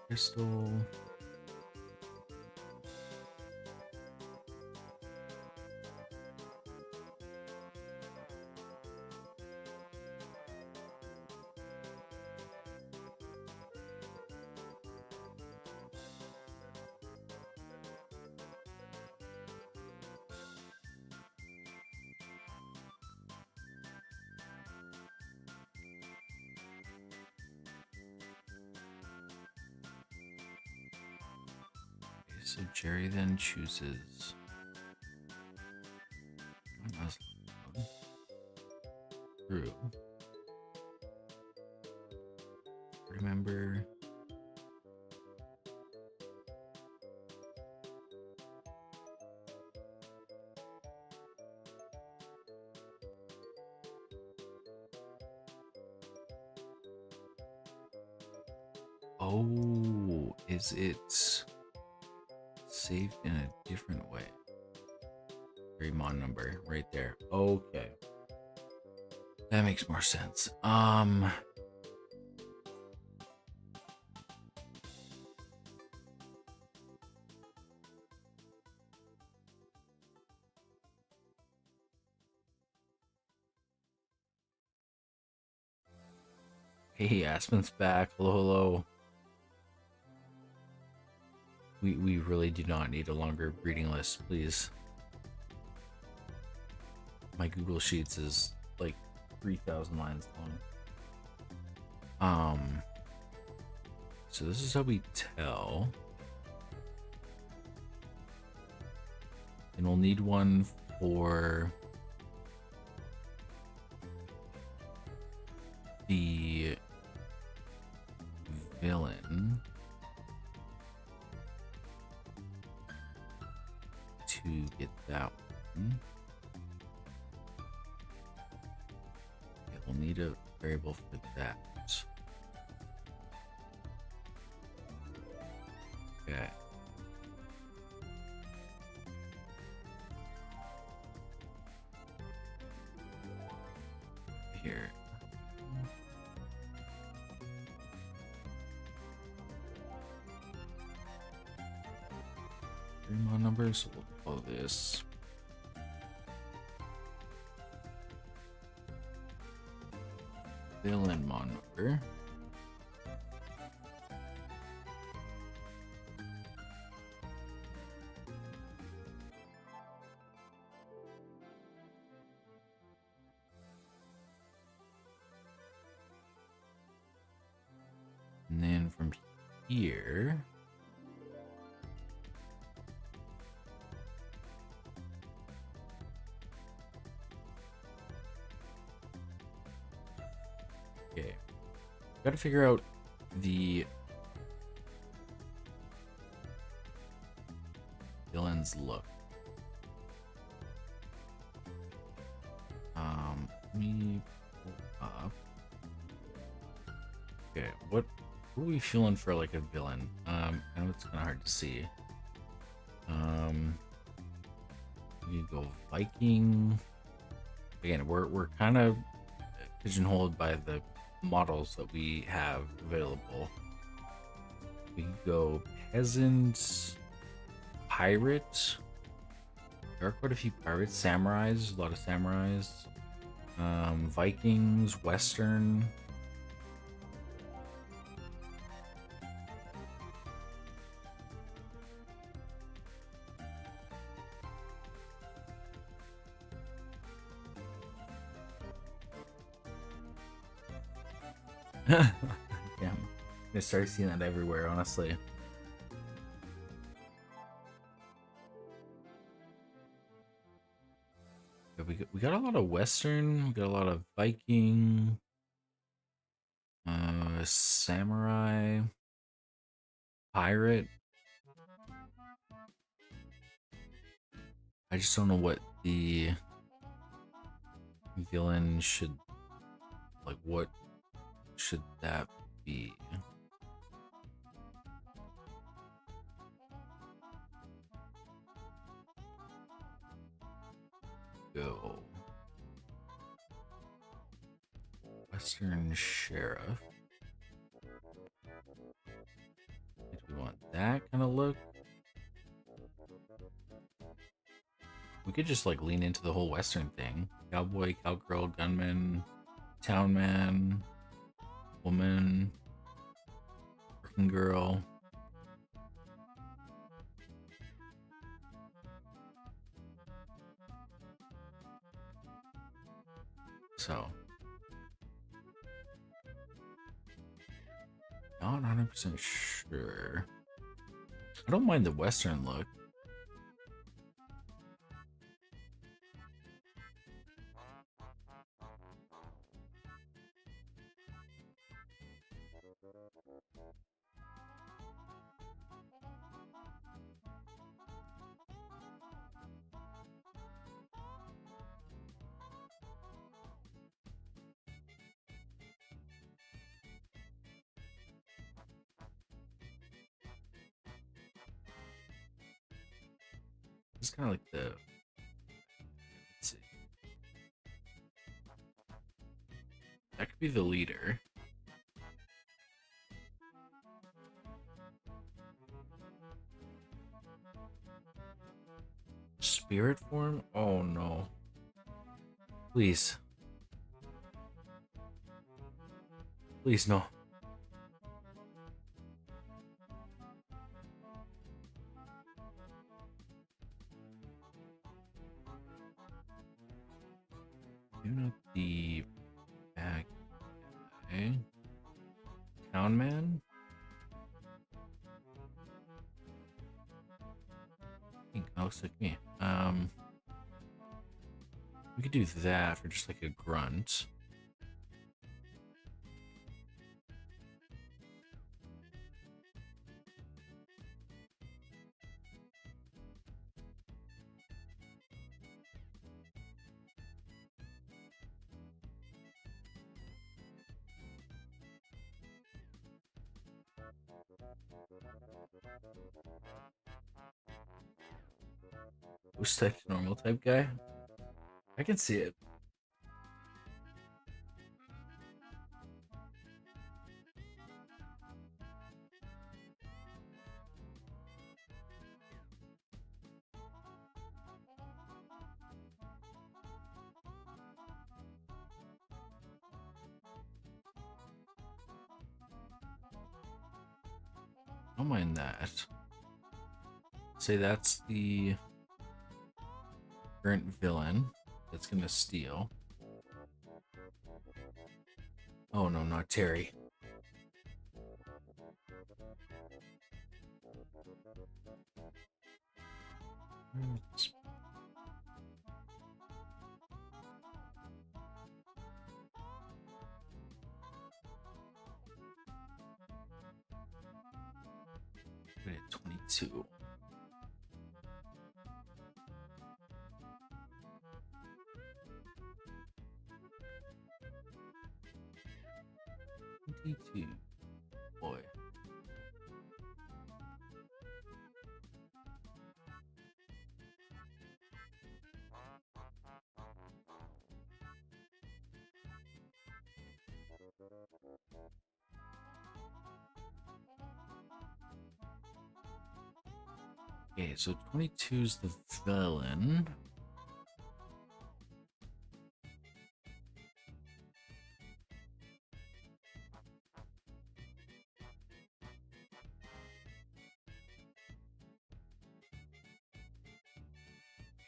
Crystal. So Jerry then chooses. True. Remember. Oh, is it saved in a different way? Greymon number right there. Okay. That makes more sense. Hey, Aspen's back. Hello, hello. We really do not need a longer reading list, please. My Google Sheets is like 3,000 lines long. So this is how we tell. And we'll need one for the villain to get that one. Okay, we'll need a variable for that. Okay. Here. Three more numbers, so we'll call this Damnedmon number. And then from here, okay, got to figure out the villain's look. Let me pull up. Okay, what are we feeling for like a villain? I know it's kind of hard to see. We go Viking. Again, we're kind of pigeonholed by the models that we have available. We go peasant, pirate. There are quite a few pirates, samurais, a lot of samurais. Vikings, Western. Yeah, I'm gonna start seeing that everywhere, honestly. Yeah, we got a lot of Western, we got a lot of Viking, samurai, pirate. I just don't know what the villain should, like, what should that be? Go. Western Sheriff. Do we want that kind of look? We could just like lean into the whole Western thing. Cowboy, cowgirl, gunman, town man, woman, working girl. So, not 100% sure. I don't mind the Western look. It's kind of like the. Let's see. That could be the leader. Spirit form? Oh no. Please. Please, no. You're not the bad guy. Town man? I think that looks like me. We could do that for just like a grunt. Who's that normal type guy? I can see it. Don't mind that. Say that's the current villain that's gonna steal. Oh no, not Terry. Put it at 22. Boy. Okay, so 22 is the villain.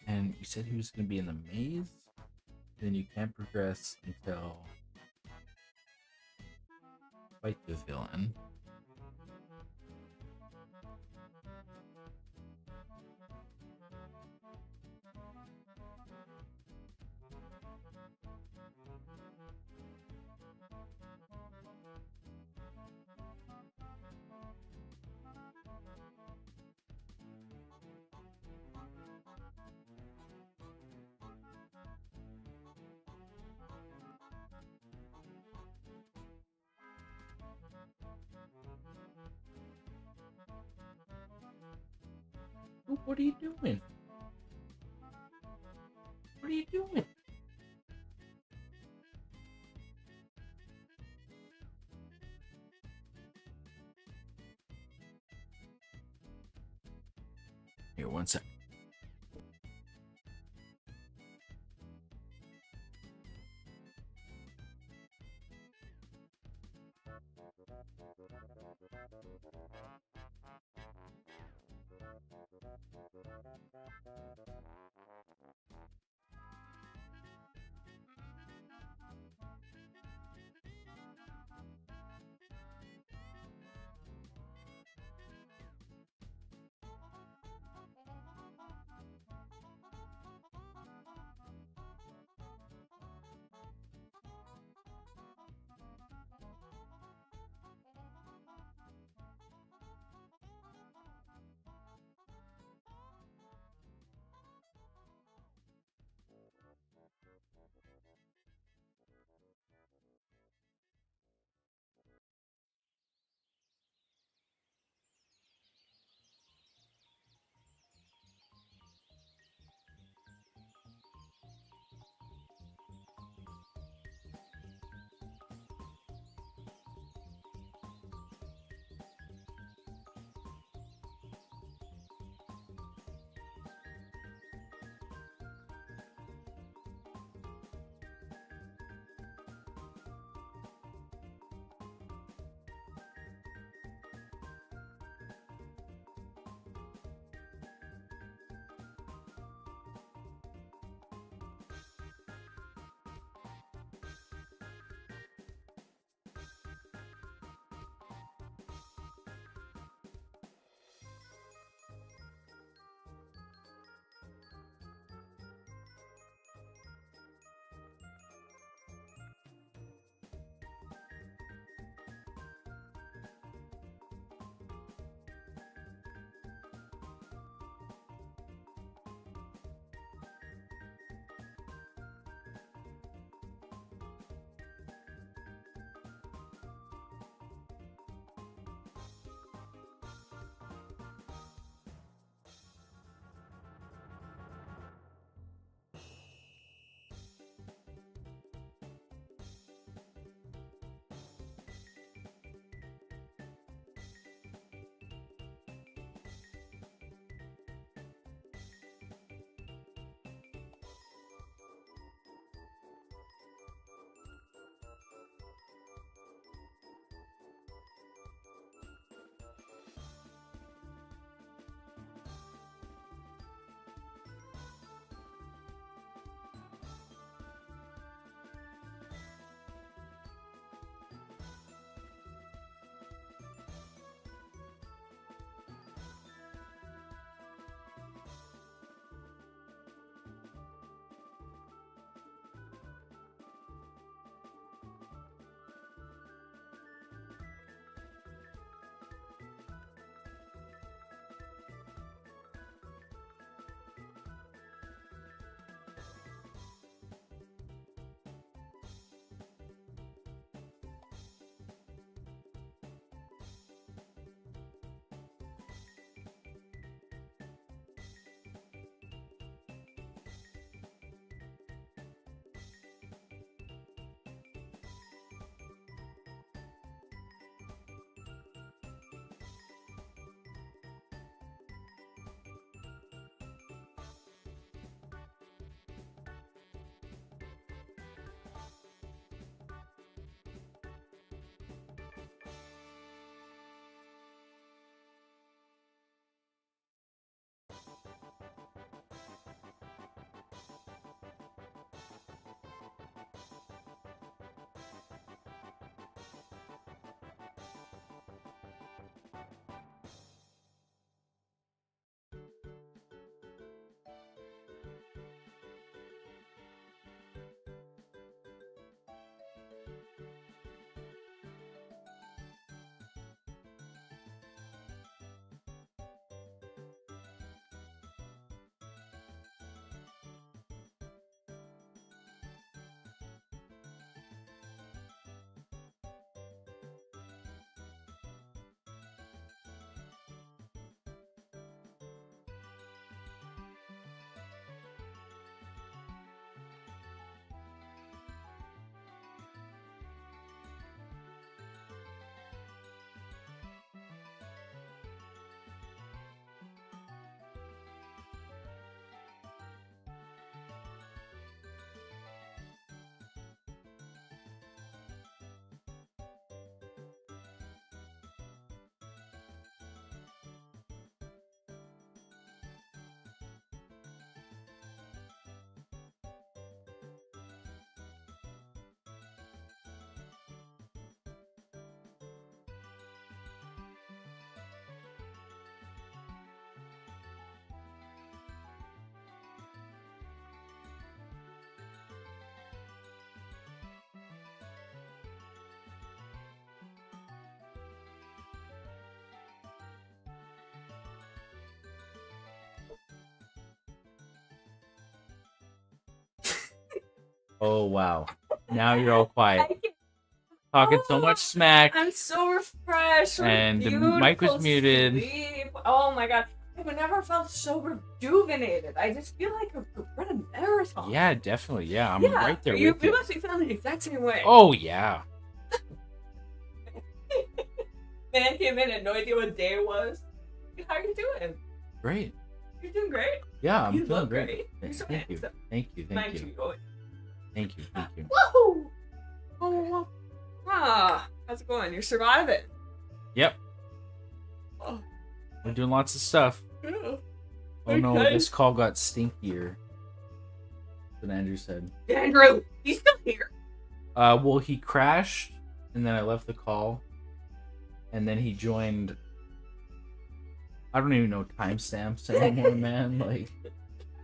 And you said he was going to be in the maze? Then you can't progress until fight the villain. What are you doing? What are you doing? Here, one sec. Oh wow. Now you're all quiet. I can- Talking so much smack. I'm so refreshed. What a And the mic was beautiful muted. sleep. Oh my god. I've never felt so rejuvenated. I just feel like I've run a marathon. Yeah, definitely. Yeah, I'm Yeah, right there you, with you you. must be feeling the exact same way. Oh yeah. Man came in and no idea what day it was. How are you doing? Great. You're doing great. Yeah, I'm You feeling look great. great. You're so Thank you. handsome. Thank you. Thank Mind you. you, always. Thank you. Thank you. Woohoo! Oh, how's it going? You're surviving. Yep. Oh, We're doing lots of stuff. yeah. Oh no, Okay. this call got stinkier. That's what Andrew said. Andrew, he's still here. Well, he crashed, and then I left the call, and then he joined. I don't even know timestamps anymore, man. Like,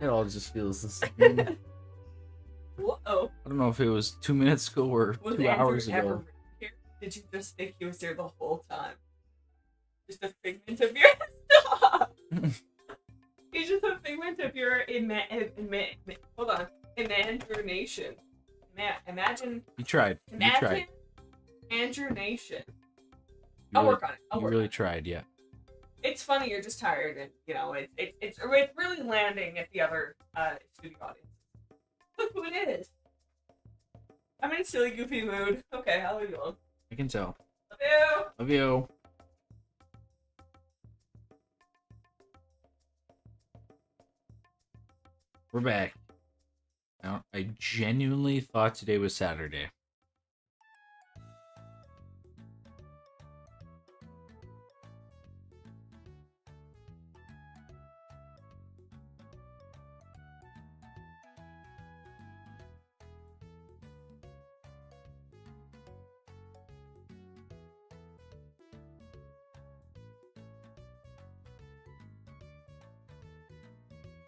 it all just feels the same. Whoa. I don't know if it was 2 minutes ago or Was 2 Andrew hours ever ago. here? Did you just think he was there the whole time? Just a figment of your stop. He's just a figment of your hold on, imagination. Imagine. You tried. You Imagine. tried. Andrew Nation. You I'll really- work on it. I'll You work really on it. tried, yeah. It's funny. You're just tired, and you know it's really landing at the other studio audience. Look who it is. I'm in a silly, goofy mood. Okay, I'll leave you alone. I can tell. Love you. Love you. We're back. Now, I genuinely thought today was Saturday.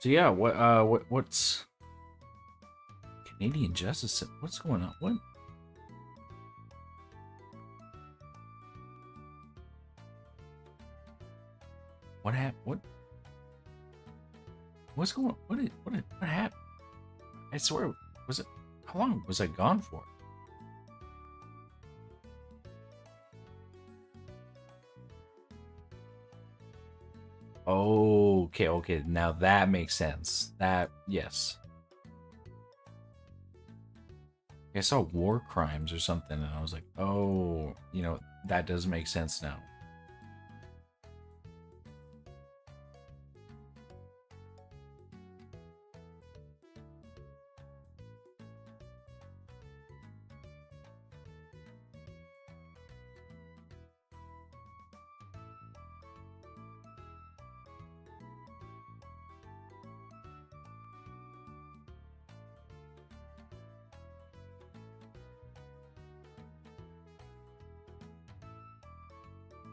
So yeah, what's Canadian Justice? What's going on? What? What happened? What's going on? What happened? I swear, was it? How long was I gone for? Oh, okay. Now that makes sense. Yes. I saw war crimes or something, and I was like, oh, that does make sense now.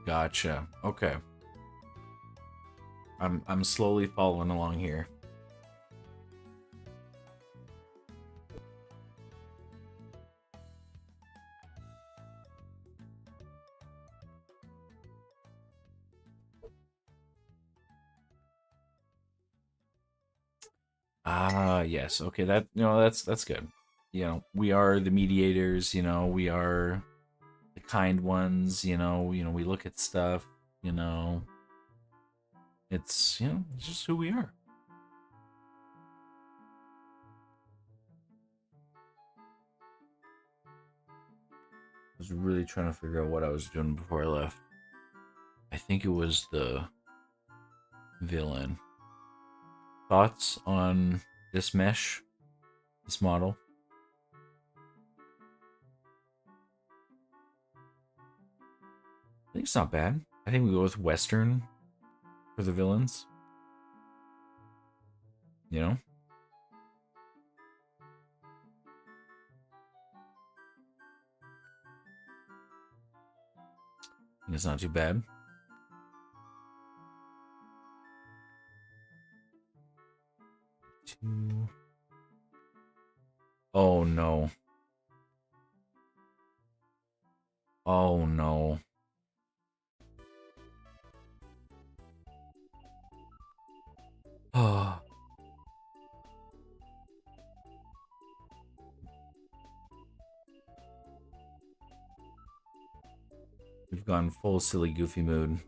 Gotcha. Okay. I'm slowly following along here. Ah, yes. Okay, that's good. We are the mediators, we are the kind ones, we look at stuff, it's just who we are. I was really trying to figure out what I was doing before I left. I think it was the villain. Thoughts on this mesh, this model? I think it's not bad. I think we go with Western for the villains. I think it's not too bad. Oh no. Oh no. Oh. We've gone full silly goofy mood.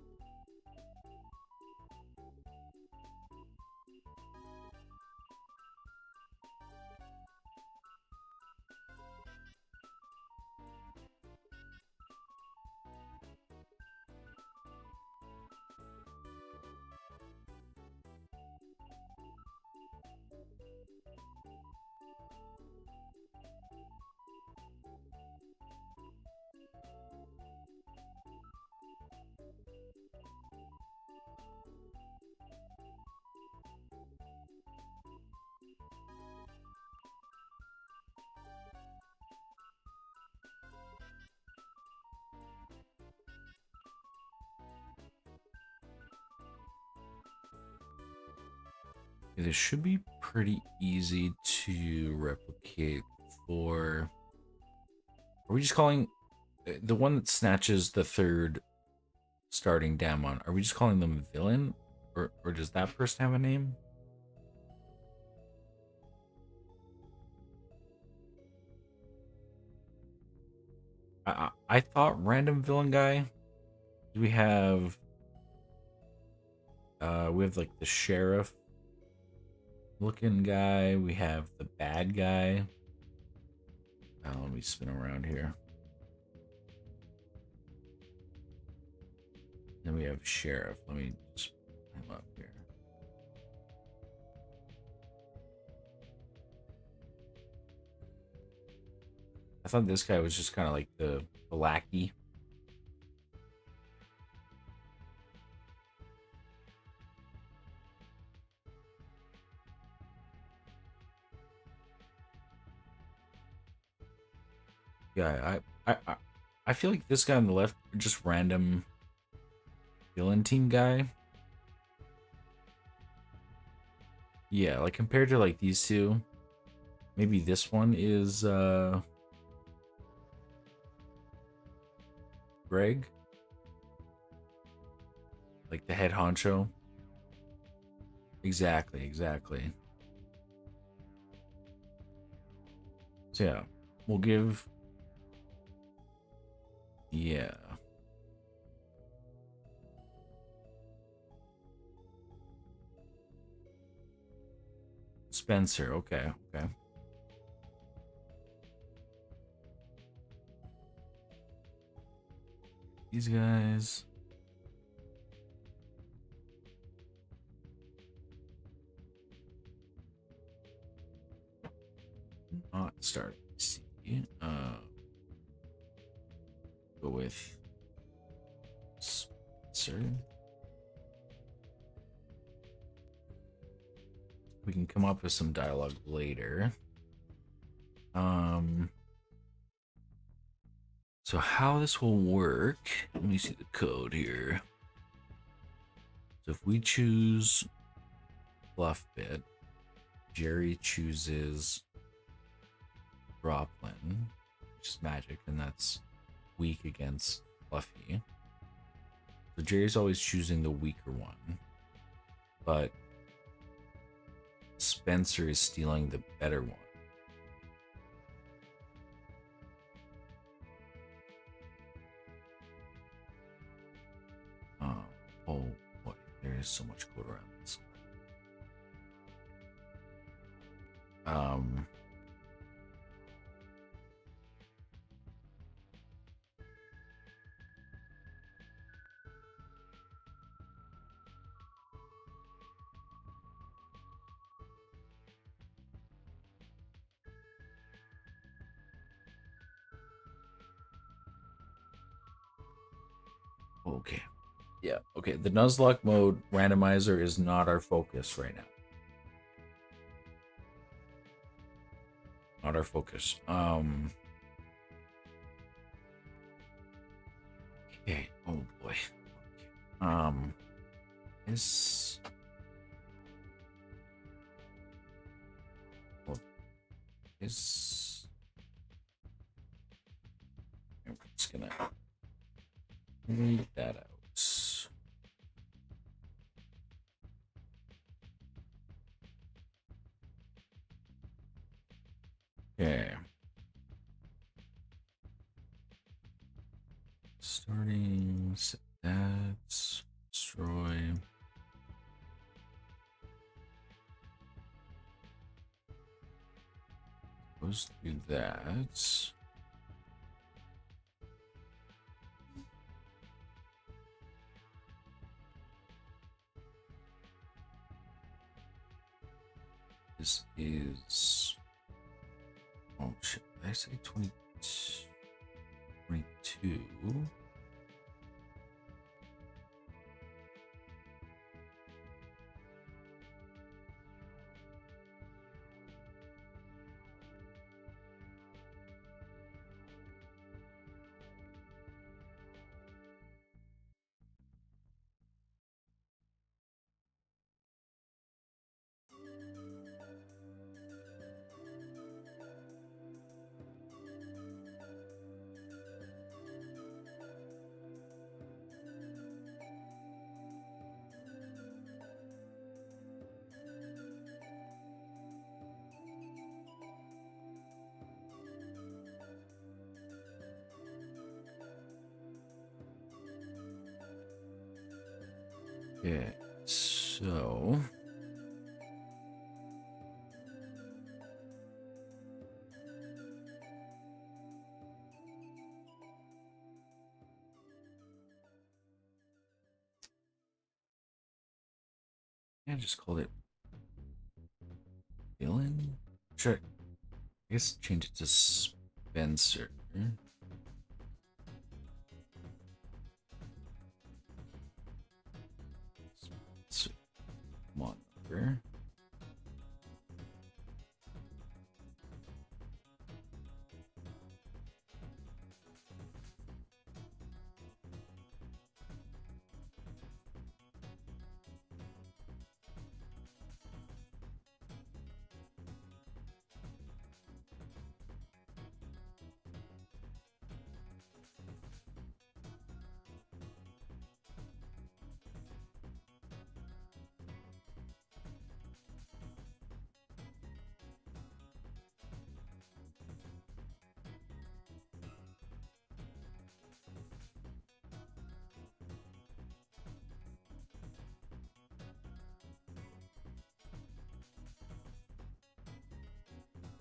This should be pretty easy to replicate for... Are we just calling... The one that snatches the third starting Damnedmon, are we just calling them villain? Or does that person have a name? I thought random villain guy. Do we have like the sheriff looking guy, we have the bad guy. Let me spin around here. Then we have sheriff. Let me just put him up here. I thought this guy was just kind of like the lackey. Yeah, I feel like this guy on the left, just random villain team guy. Yeah, like compared to like these two, maybe this one is Greg, like the head honcho. Exactly. So yeah, we'll give. Yeah. Spencer, okay. These guys. Not start C. Go with Spencer. We can come up with some dialogue later. So how this will work, let me see the code here. So if we choose Bluff Bit, Jerry chooses Droplin, which is magic, and that's weak against Fluffy. So Jerry's always choosing the weaker one, but Spencer is stealing the better one. Oh boy, there is so much code around this. Okay. Yeah, okay. The Nuzlocke mode randomizer is not our focus right now. Not our focus. Okay. Oh boy. This. Well, this. I'm just gonna read that out. Okay. Starting, set that, destroy. Let's do that. This is, oh shit, did I say 22? Okay, so I just called it Dylan. Sure, I guess change it to Spencer. Spencer, come on over.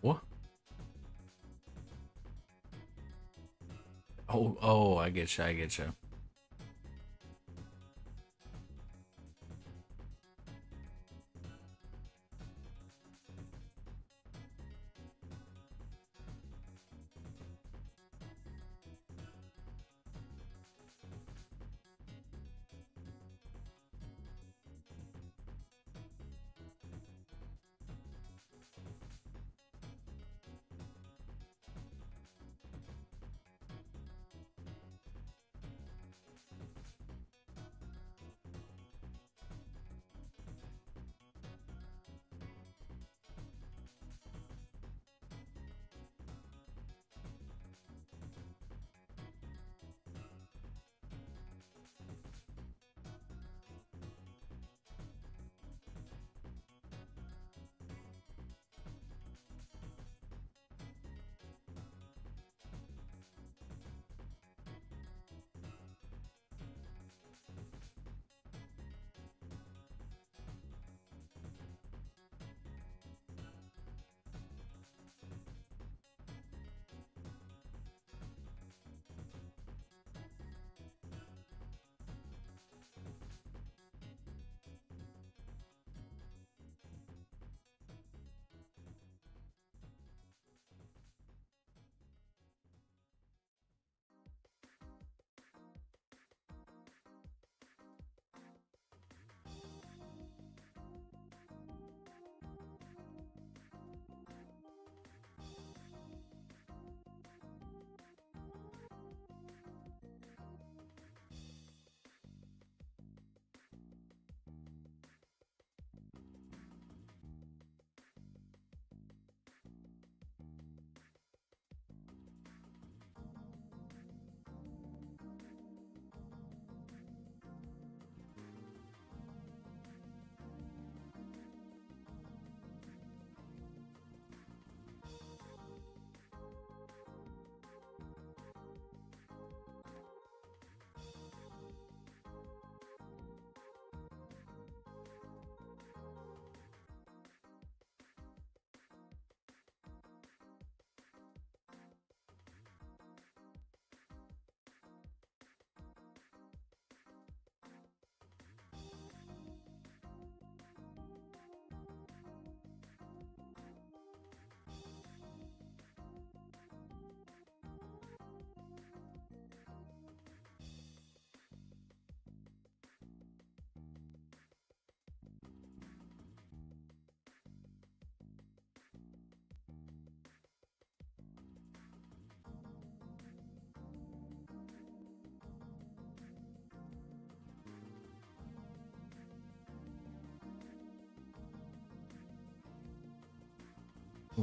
What? Oh, I get you. I get you.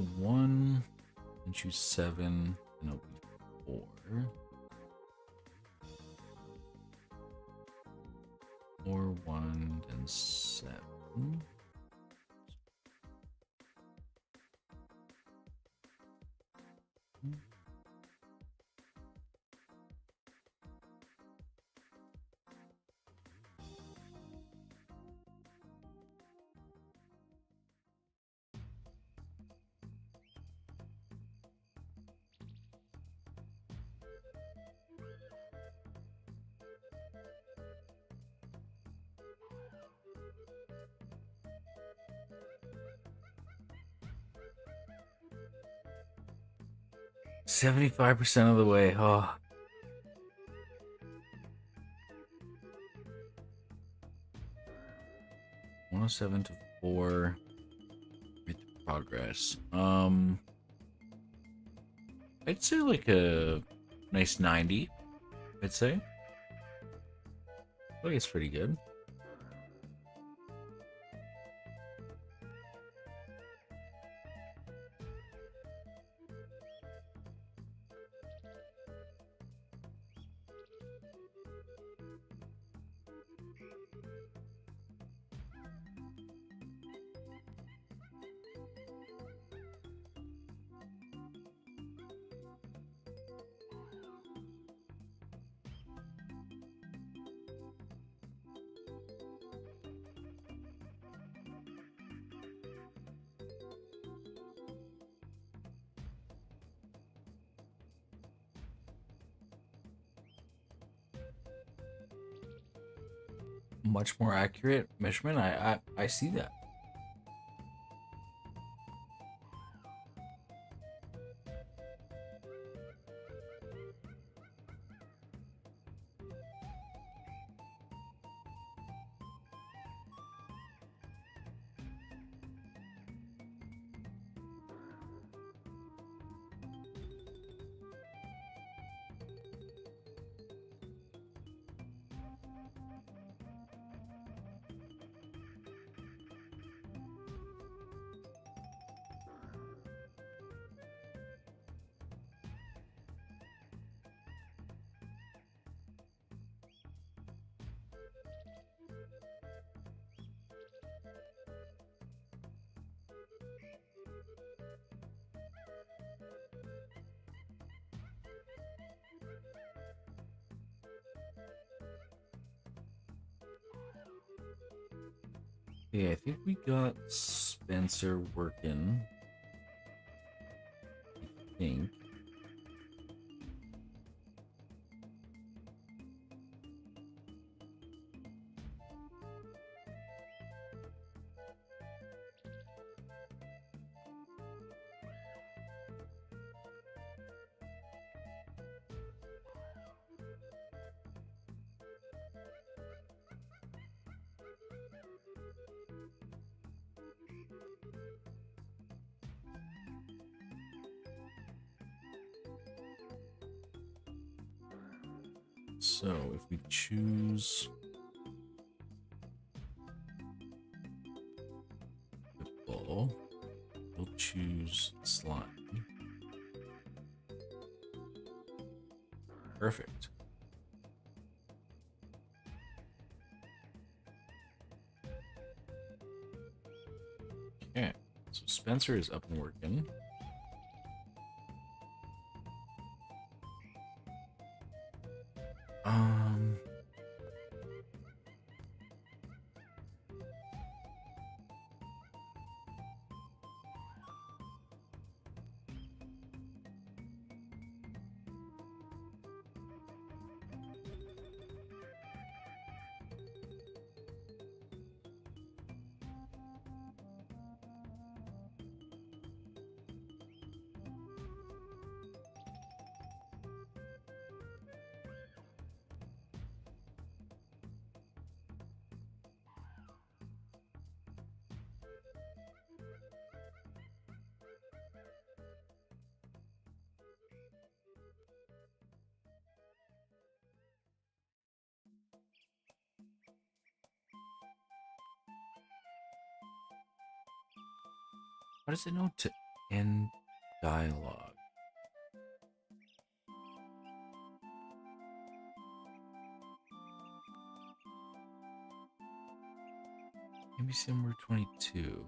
1 and choose 7, and it'll be 4. 4, 1, and 7. $75% of the way. Oh. $107 to 4. Make the progress. I'd say like a nice 90. I'd say. I think it's pretty good. Much more accurate measurement. I see that. Yeah, I think we got Spencer working. I think. So if we choose the ball, we'll choose slime. Perfect. Okay, so Spencer is up and working. How does it know to end dialogue. Maybe somewhere 22.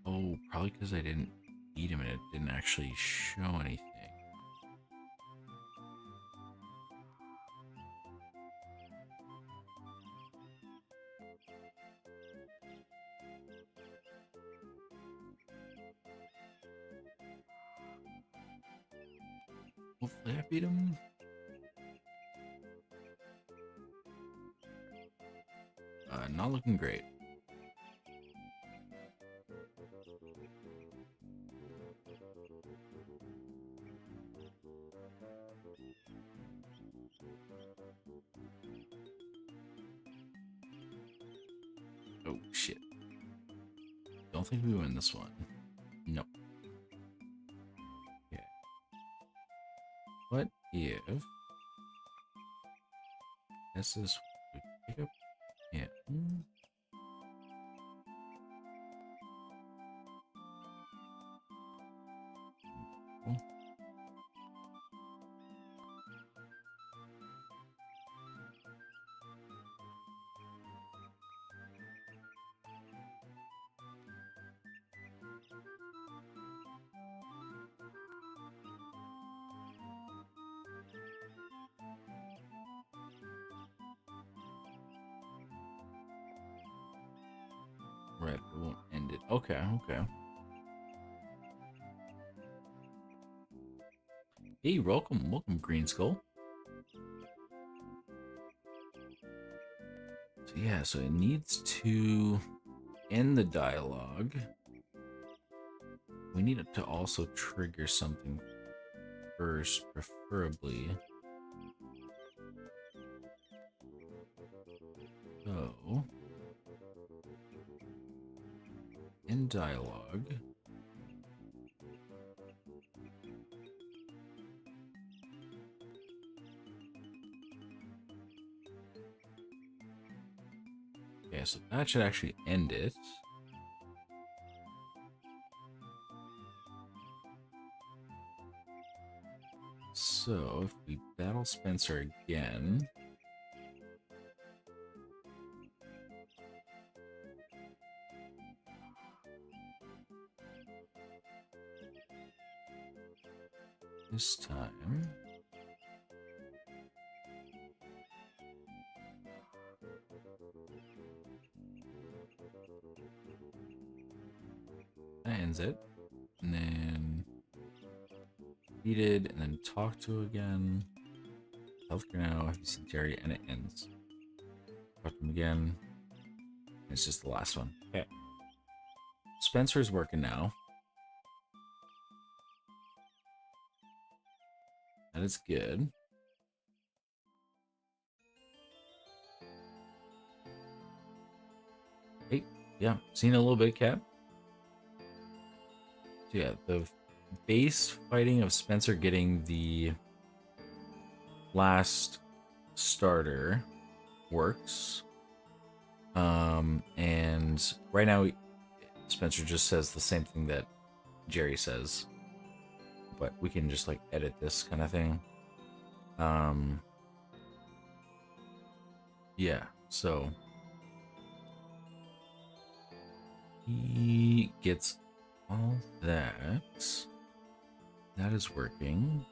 Oh, probably because I didn't eat him and it didn't actually show anything. Hopefully I beat him. Not looking great. Oh shit. Don't think we win this one. Nope. Okay. What if this is we pick up him? Right, it won't end it. Okay, okay. Hey, welcome, Green Skull. So yeah, so it needs to end the dialogue. We need it to also trigger something first, preferably. So, in dialogue. Okay, so that should actually end it. So, if we battle Spencer again. This time. That ends it. And then defeated, and then talk to again. Healthcare now, if you see Jerry, and it ends. Talk to him again. It's just the last one. Okay. Spencer's working now. That is good. Hey, yeah, seen a little bit, Cat. So yeah, the base fighting of Spencer getting the last starter works. And right now Spencer just says the same thing that Jerry says, but we can just like edit this kind of thing. Yeah, so He gets all that. That is working.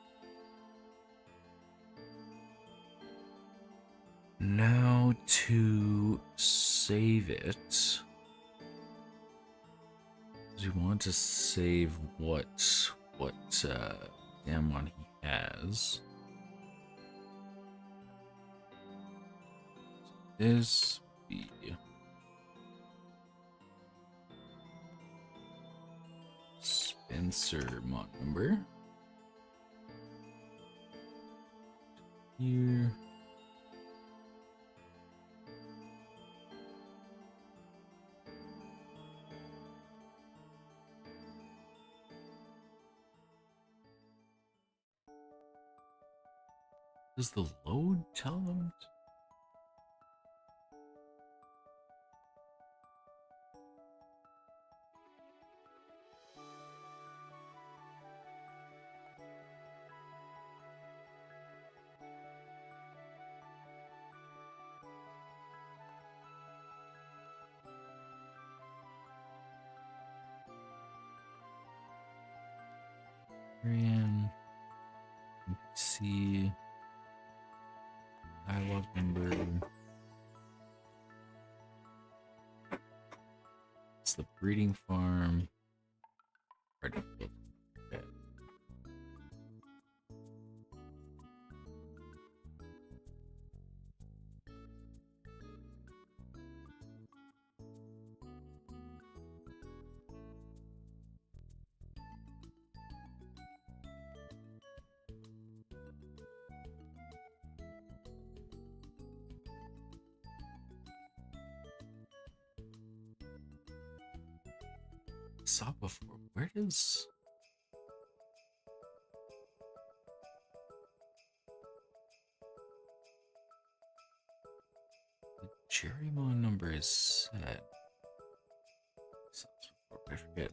Now to save it. We want to save what Damnedmon he has. This be Spencer mod number here. Does the load tell them? Ryan, see dialogue number. It's the breeding farm. Okay. Saw before. Where does the Jerrymon number is set? I forget.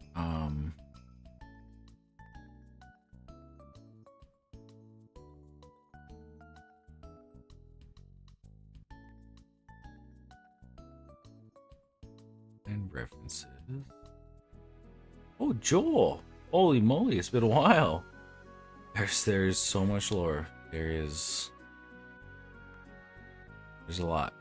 And references. Oh, Joel! Holy moly, it's been a while. There's so much lore. There's a lot.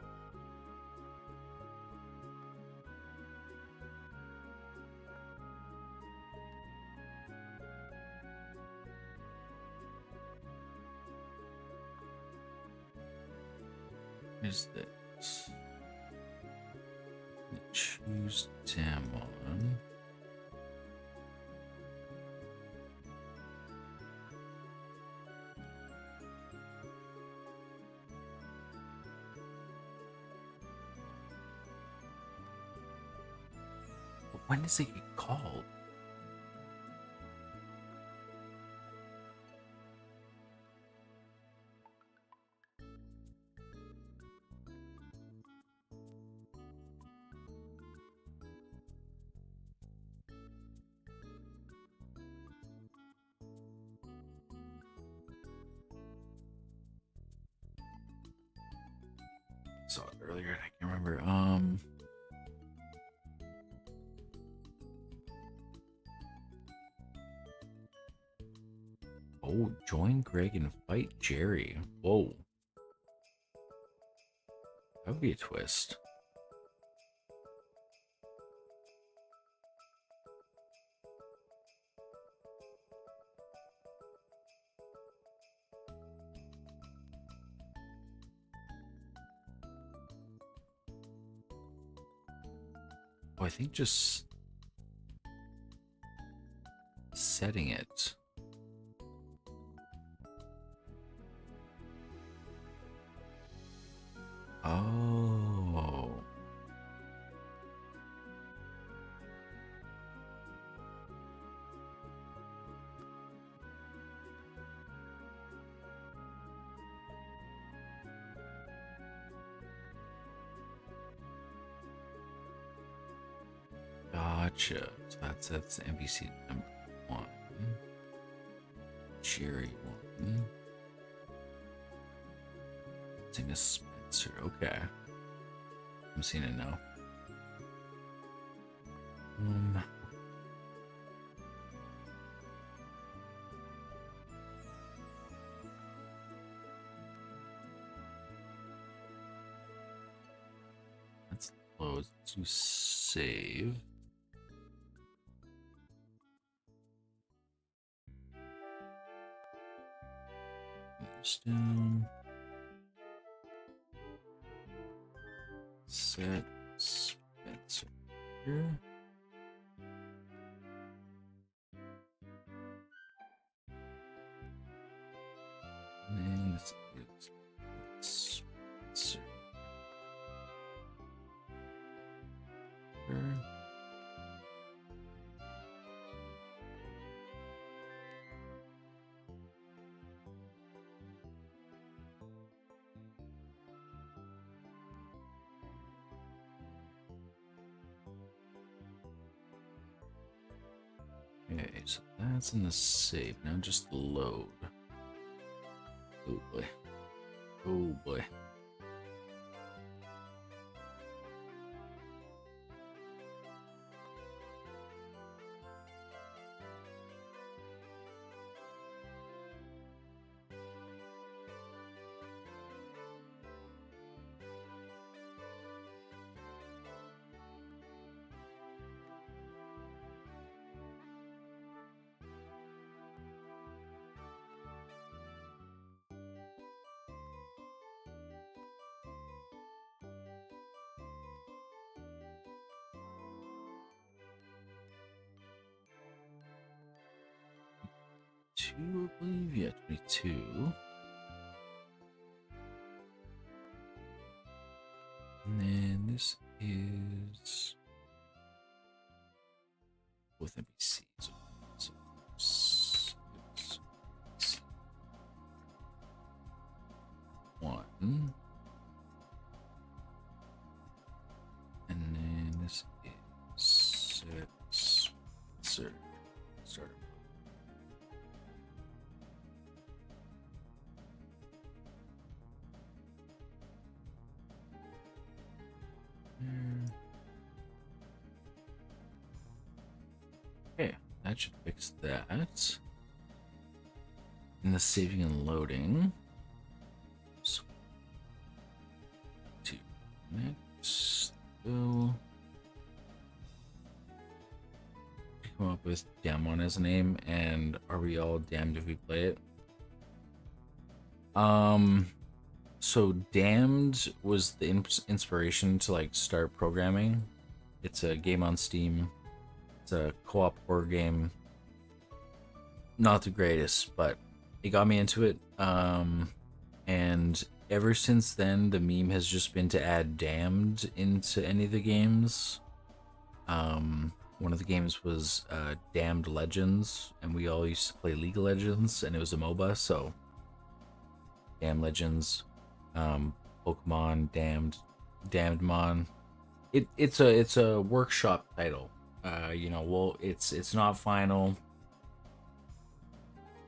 Is this? Choose Damnedmon. But when does it get called? Saw it earlier and I can't remember. Oh, join Greg and fight Jerry. Whoa. That would be a twist. Oh, I think just setting it. Oh. Gotcha. So that's NPC number 1. Jerry 1. Sing a Spencer. Okay. I'm seeing it now. Um, let's close to save. This down. Set Spencer here. And then this is Spencer. Okay, so that's in the save. Now just load. Oh boy. Oh boy. I believe, yeah, 22. And then this is with NPCs. So, one. And then this is Spencer. Start. Okay, that should fix that. And the saving and loading. So, to next, go. Come up with Damnedmon as a name, and are we all damned if we play it? So Damned was the inspiration to like start programming. It's a game on Steam. It's a co-op horror game. Not the greatest, but it got me into it. And ever since then, the meme has just been to add Damned into any of the games. One of the games was Damned Legends, and we all used to play League of Legends, and it was a MOBA, so Damned Legends, Pokemon, Damnedmon. It's a workshop title. Well, it's not final.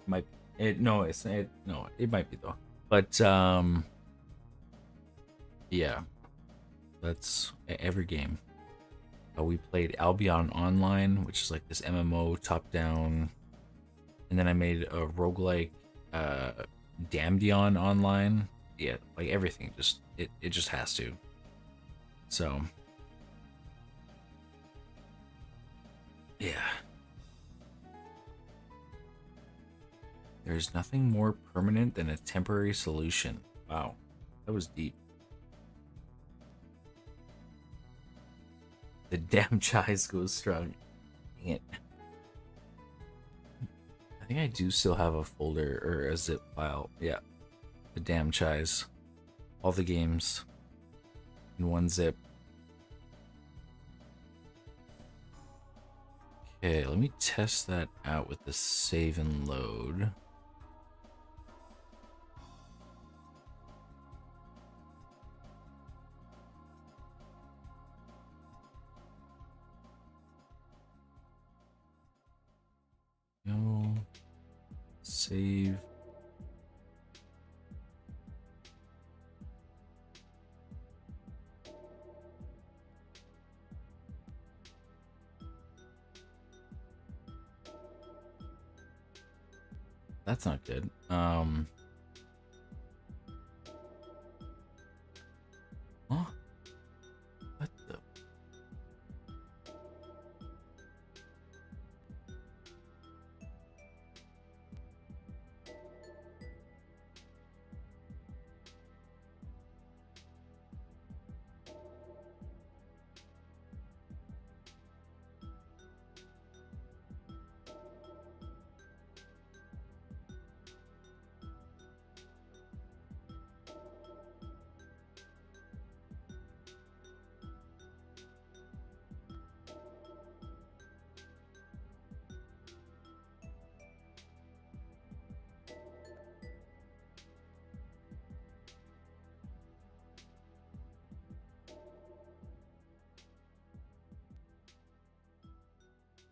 It might it might be though. But yeah, that's every game. We played Albion Online, which is like this MMO top-down, and then I made a roguelike Damnedmon Online. Yeah, like everything, it just has to. So yeah. There's nothing more permanent than a temporary solution. Wow, that was deep. The damn chise goes strong. Dang it. I think I do still have a folder or a zip file. Yeah. The damn chise. All the games in one zip. Okay, let me test that out with the save and load. No. Save. That's not good. Huh? What the?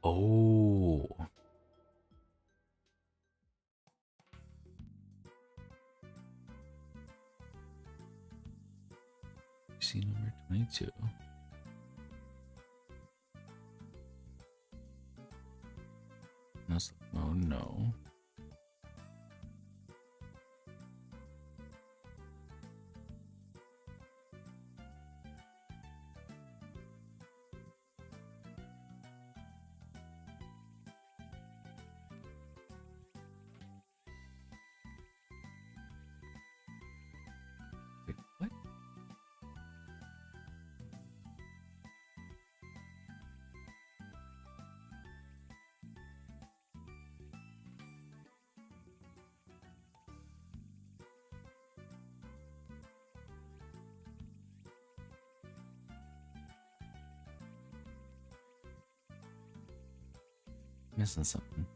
Oh. See number 22. That's, oh no. Wait, what? Missing something.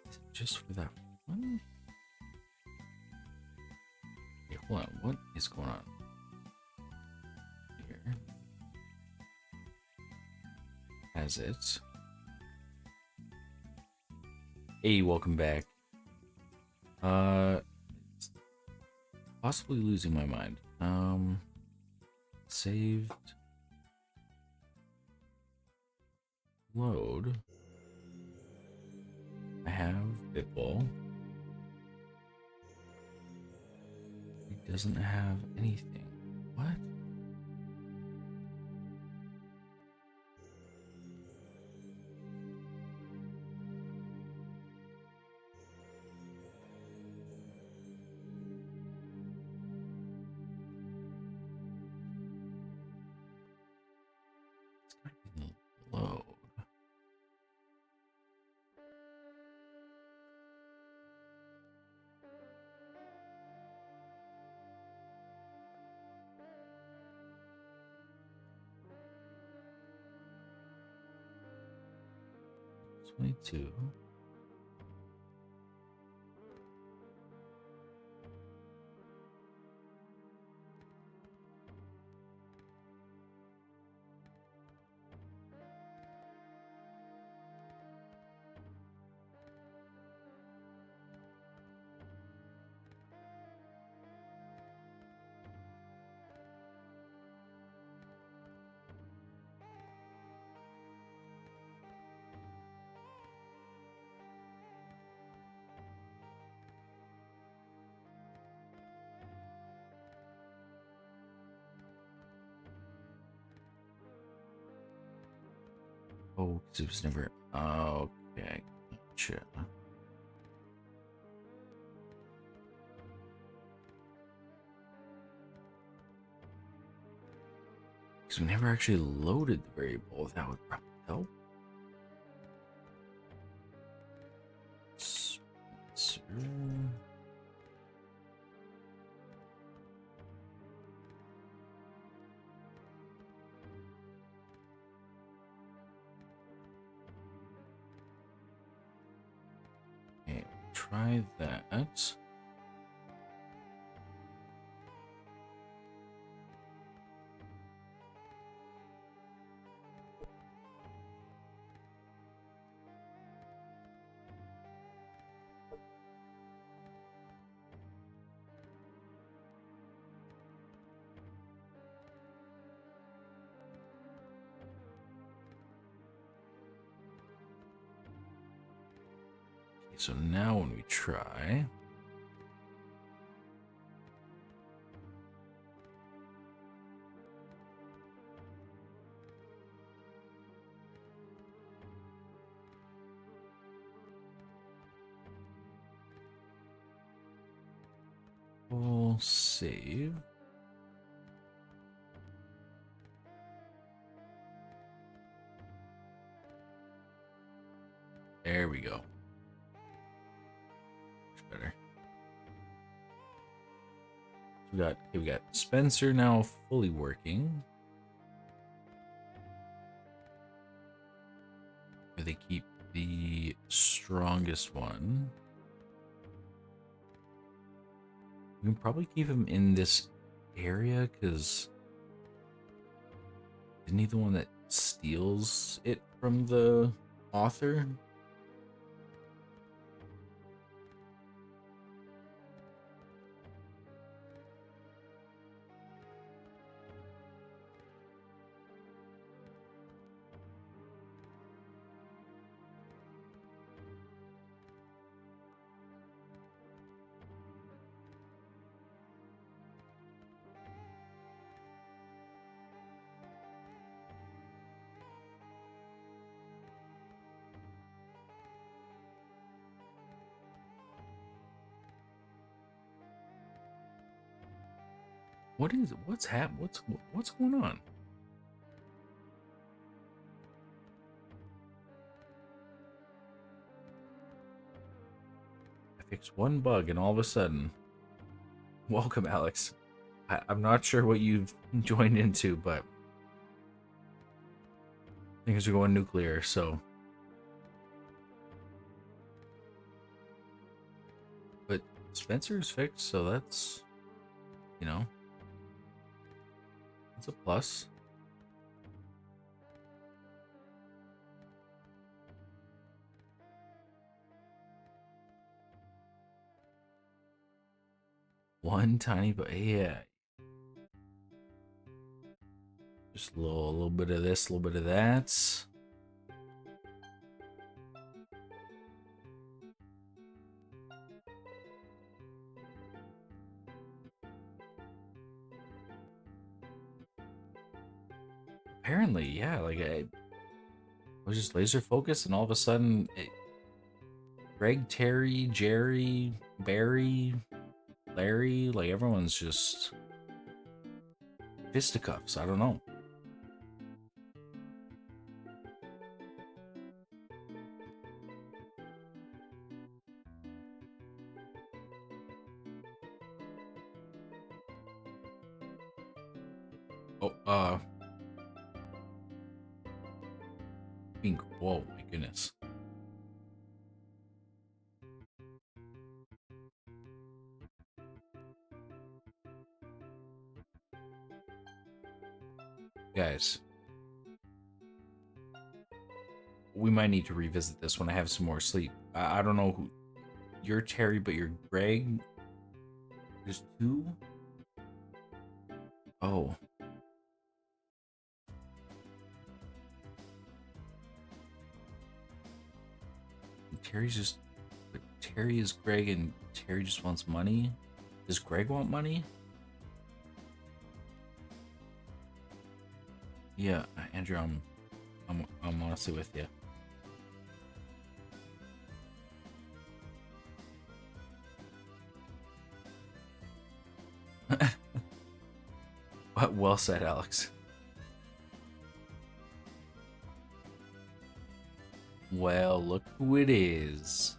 Is it just for that one? Okay, hold on. What is going on here? Has it? Hey, welcome back. Possibly losing my mind. Saved. Load. I have Bitball. It doesn't have anything. What? It's gotta be load. $22. Oh, because it was never. Okay, gotcha. Because we never actually loaded the variable. That would probably help. Spencer. Okay, try that. so now when we try... We'll save. There we go. Much better. We got Spencer now fully working. They keep the strongest one. We can probably keep him in this area because isn't he the one that steals it from the author? What is it? What's going on? I fixed one bug and all of a sudden, welcome, Alex. I'm not sure what you've joined into, but things are going nuclear, so. But Spencer's fixed, so that's, you know, that's a plus. One tiny, but yeah. Just a little bit of this, a little bit of that. Apparently, yeah, like I was just laser focused and all of a sudden Greg, Terry, Jerry, Barry, Larry, like everyone's just fisticuffs. I don't know. Oh, pink. Whoa, my goodness. Guys, we might need to revisit this when I have some more sleep. I don't know who you're, Terry, but you're Greg. There's two. Oh. Terry's just, but Terry is Greg and Terry just wants money. Does Greg want money? Yeah, Andrew, I'm honestly with you. Well said, Alex. Well, look who it is.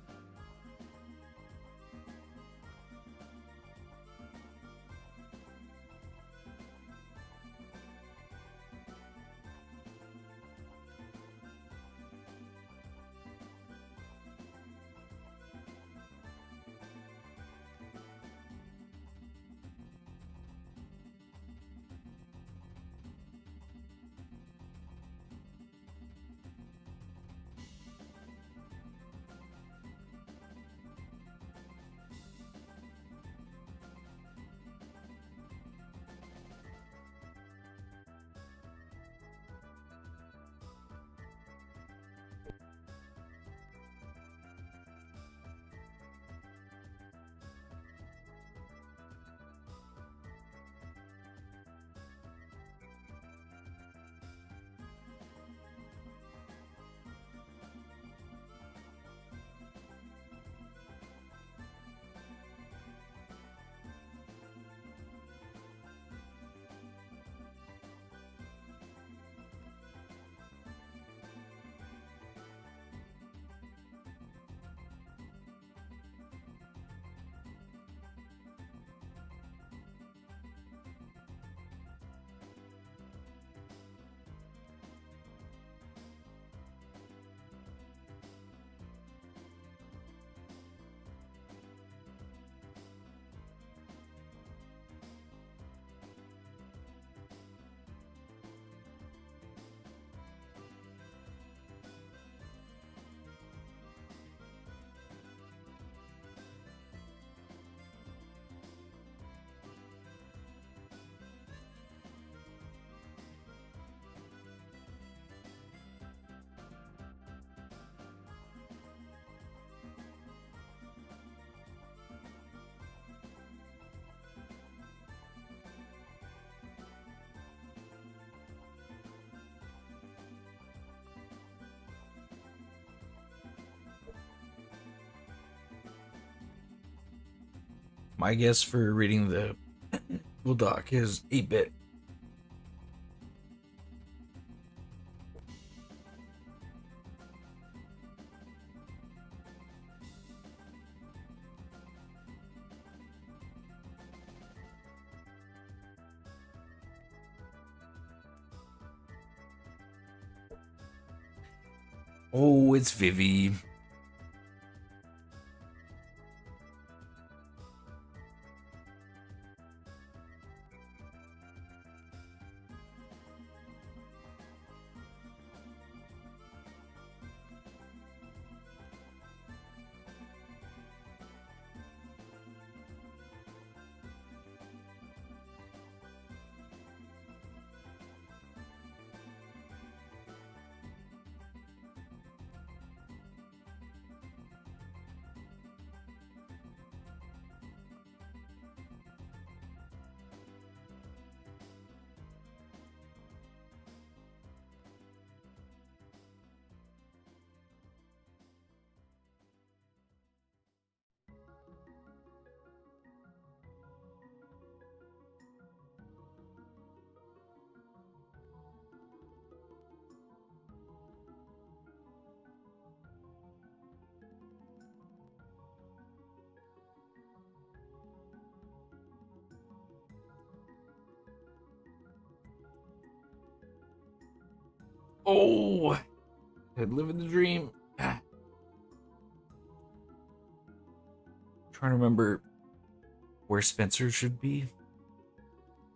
My guess for reading the Google Doc is 8-bit. Oh, it's Vivi. Oh, living the dream. Trying to remember where Spencer should be.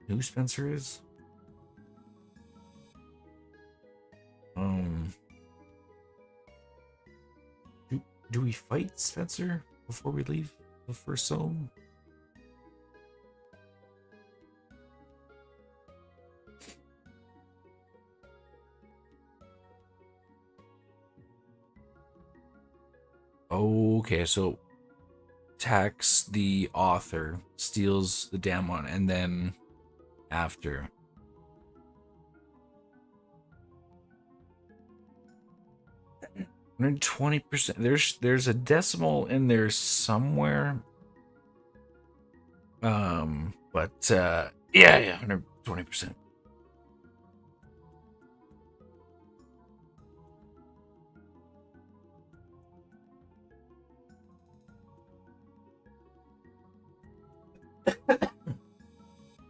Who Spencer is? Do we fight Spencer before we leave the first zone? Okay, so attacks the author, steals the Damnedmon, and then after. And 20%. There's a decimal in there somewhere. But yeah, 120%.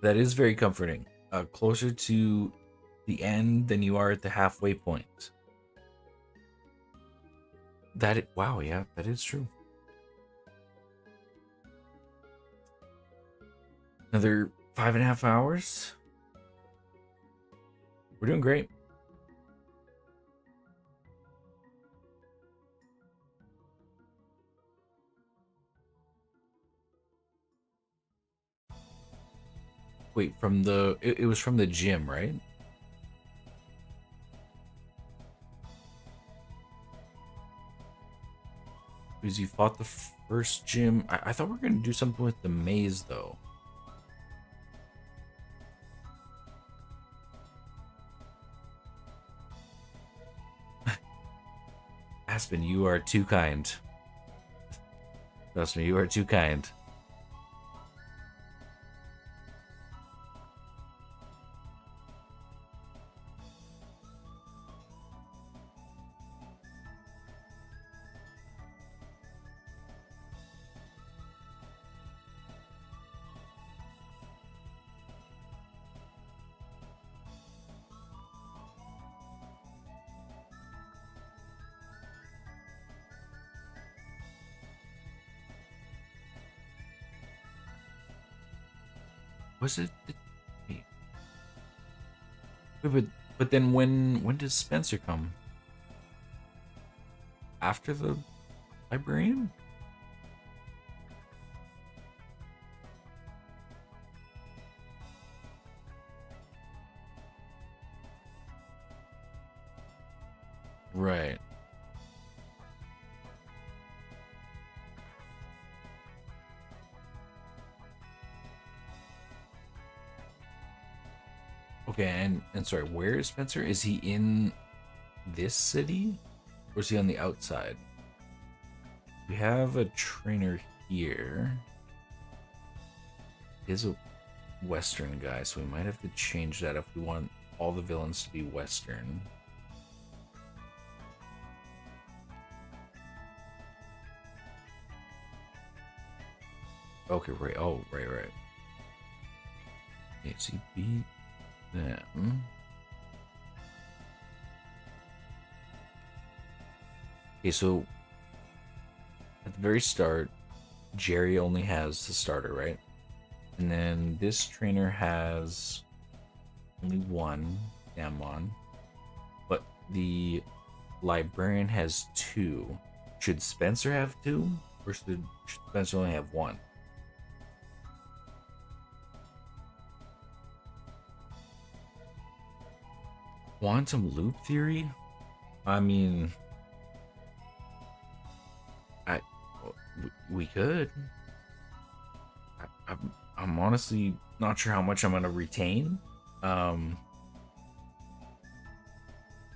That is very comforting. Closer to the end than you are at the halfway point. Wow, yeah, that is true. Another 5.5 hours. We're doing great. Wait, from the it was from the gym, right? Because you fought the first gym. I thought we were gonna do something with the maze though. Aspen, you are too kind. Trust me, you are too kind. Was it? Wait, but then when does Spencer come? After the librarian? Right. Okay, and sorry, where is Spencer? Is he in this city? Or is he on the outside? We have a trainer here. is a Western guy, so we might have to change that if we want all the villains to be Western. Okay, right. Oh, right. Okay, so he beat them. Okay, so at the very start, Jerry only has the starter, right? And then this trainer has only one, Damnedmon. But the librarian has two. Should Spencer have two? Or should Spencer only have one? Quantum loop theory? I mean, we could. I'm honestly not sure how much I'm gonna retain. But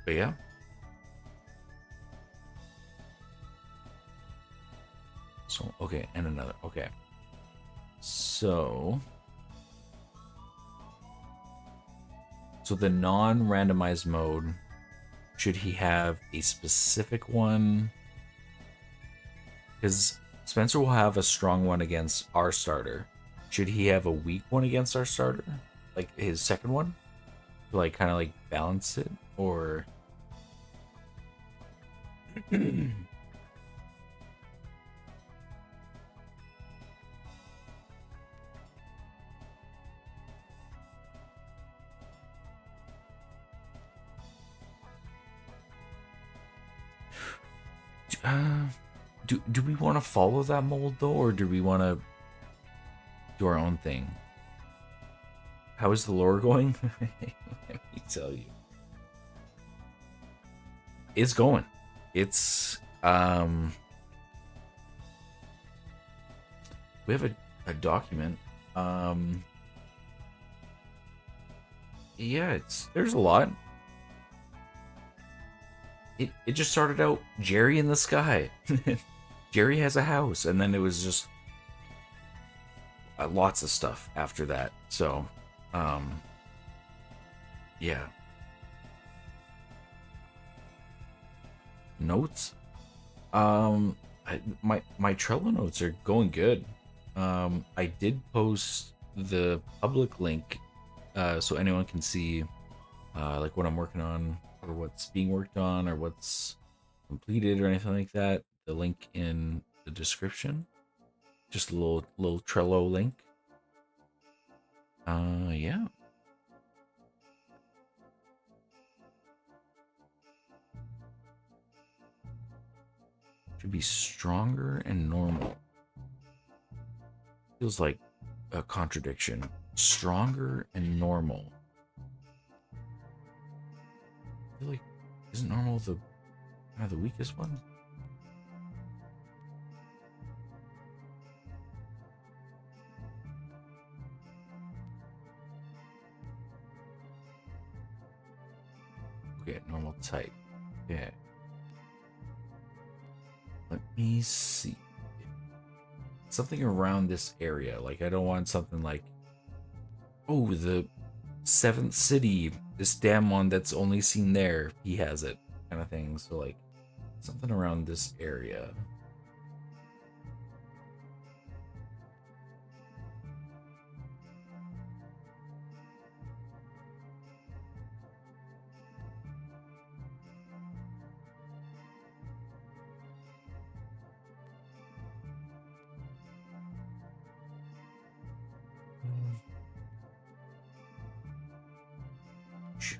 yeah. So okay, and another. Okay. So the non-randomized mode, should he have a specific one? Because Spencer will have a strong one against our starter. Should he have a weak one against our starter? Like his second one? To like kind of like balance it? Or do we want to follow that mold though, or do we want to do our own thing? How is the lore going? Let me tell you, it's going. It's we have a document. Yeah, there's a lot. It just started out Jerry in the sky. Jerry has a house, and then it was just lots of stuff after that. So, yeah. Notes. My Trello notes are going good. I did post the public link, so anyone can see, like what I'm working on, or what's being worked on, or what's completed, or anything like that. The link in the description. Just a little Trello link. Yeah. Should be stronger and normal. Feels like a contradiction. Stronger and normal. I feel like, isn't normal the kind of the weakest one? Okay, normal type. Yeah. Let me see. Something around this area. Like, I don't want something like, oh, the 7th city, this damn one that's only seen there, he has it, kind of thing. So, like, something around this area.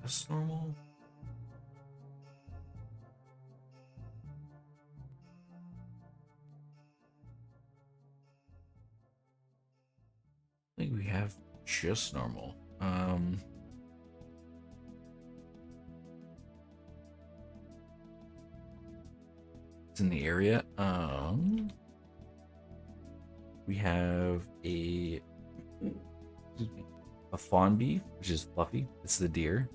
Just normal. I think we have just normal. It's in the area. We have a fawn bee, which is fluffy. It's the deer.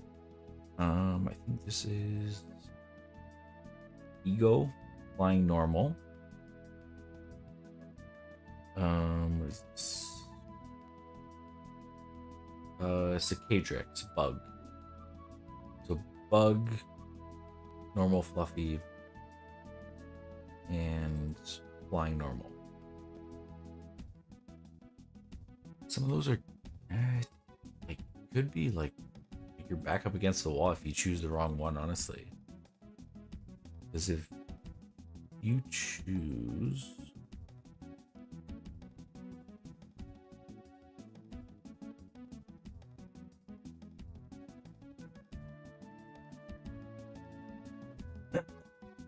I think this is Ego, flying normal. What is this? Cicadrix, bug. So bug, normal fluffy, and flying normal. Some of those are like could be like you're back up against the wall if you choose the wrong one, honestly. Because if you choose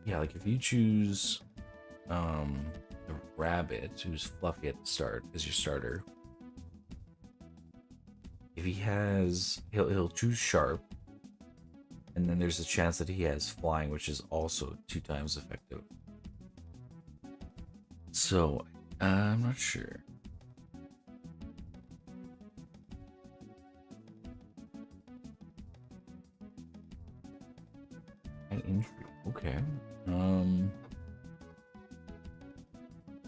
yeah, like if you choose the rabbit who's fluffy at the start as your starter, if he has he'll choose sharp, and then there's a chance that he has flying, which is also 2 times effective. So I'm not sure. Okay.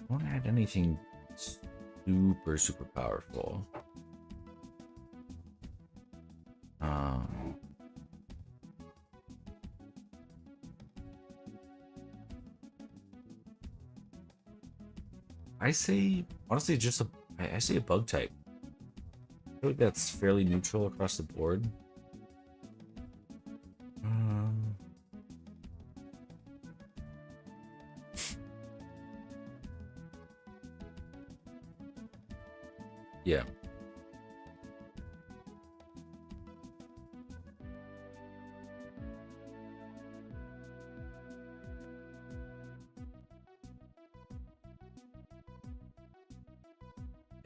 Don't add anything super powerful. I say honestly just I say a bug type. I feel like that's fairly neutral across the board. Yeah.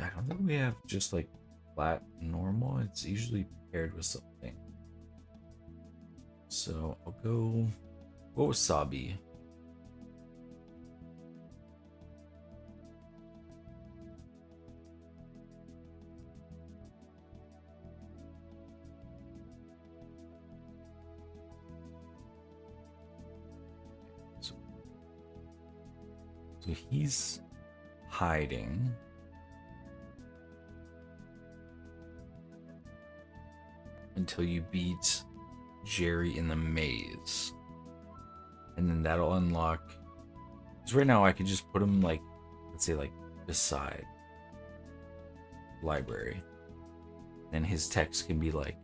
I don't think we have just like flat normal. It's usually paired with something. So I'll go wasabi. So he's hiding. Until you beat Jerry in the maze. And then that'll unlock. Because right now I could just put him like, let's say like beside library. Then his text can be like,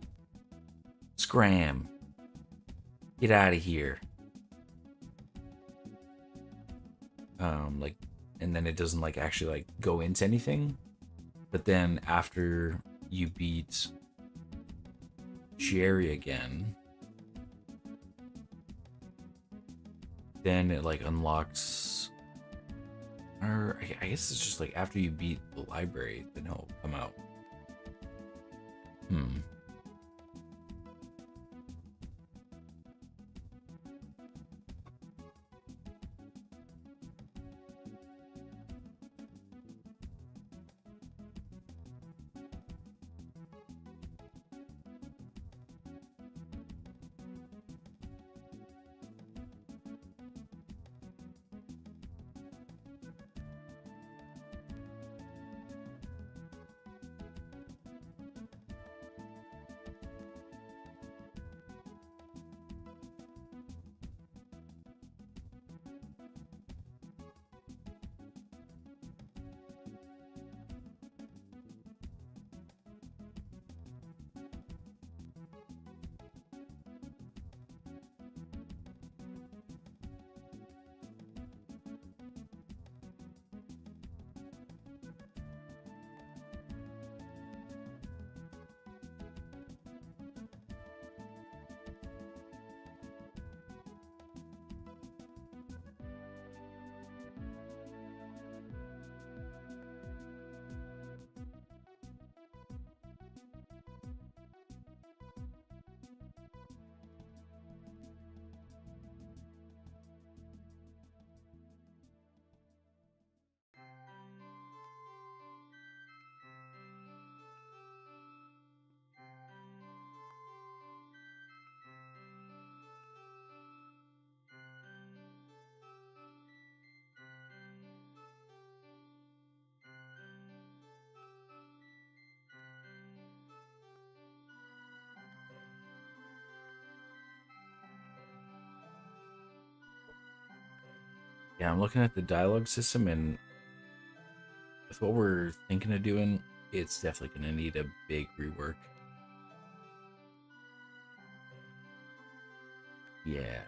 Scram, get out of here. Like, and then it doesn't like actually like go into anything. But then after you beat Jerry again, then it like unlocks, or I guess it's just like after you beat the library, then he'll come out. Yeah, I'm looking at the dialogue system, and with what we're thinking of doing, it's definitely going to need a big rework. Yeah.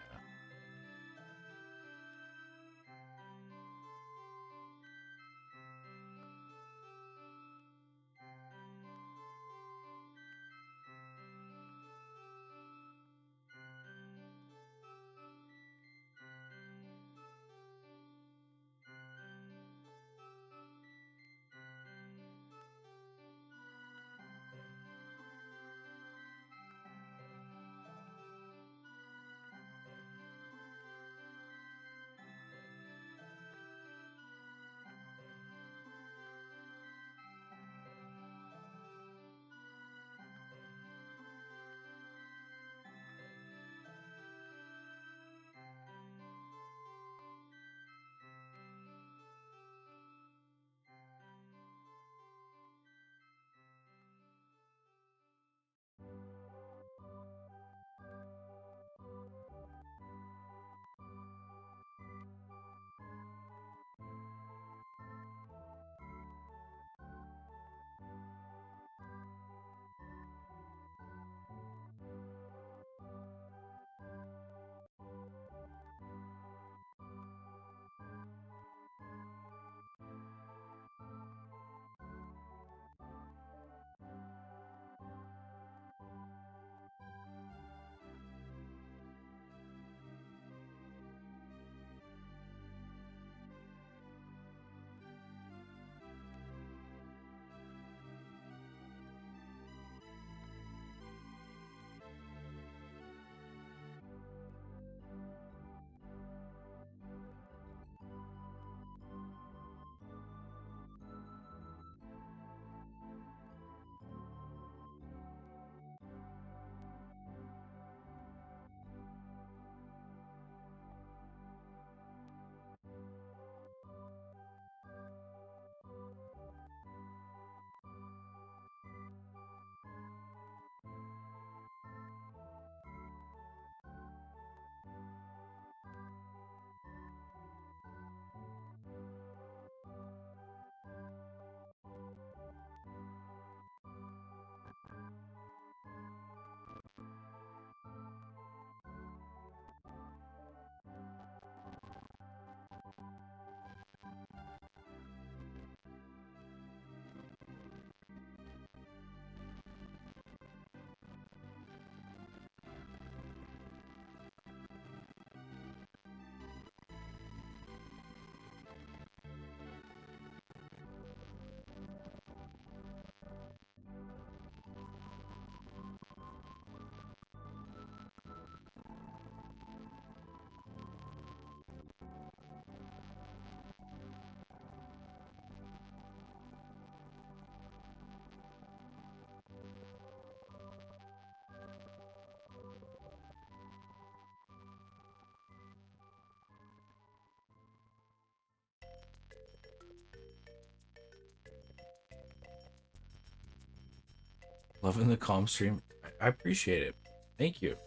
Loving the calm stream. I appreciate it. Thank you.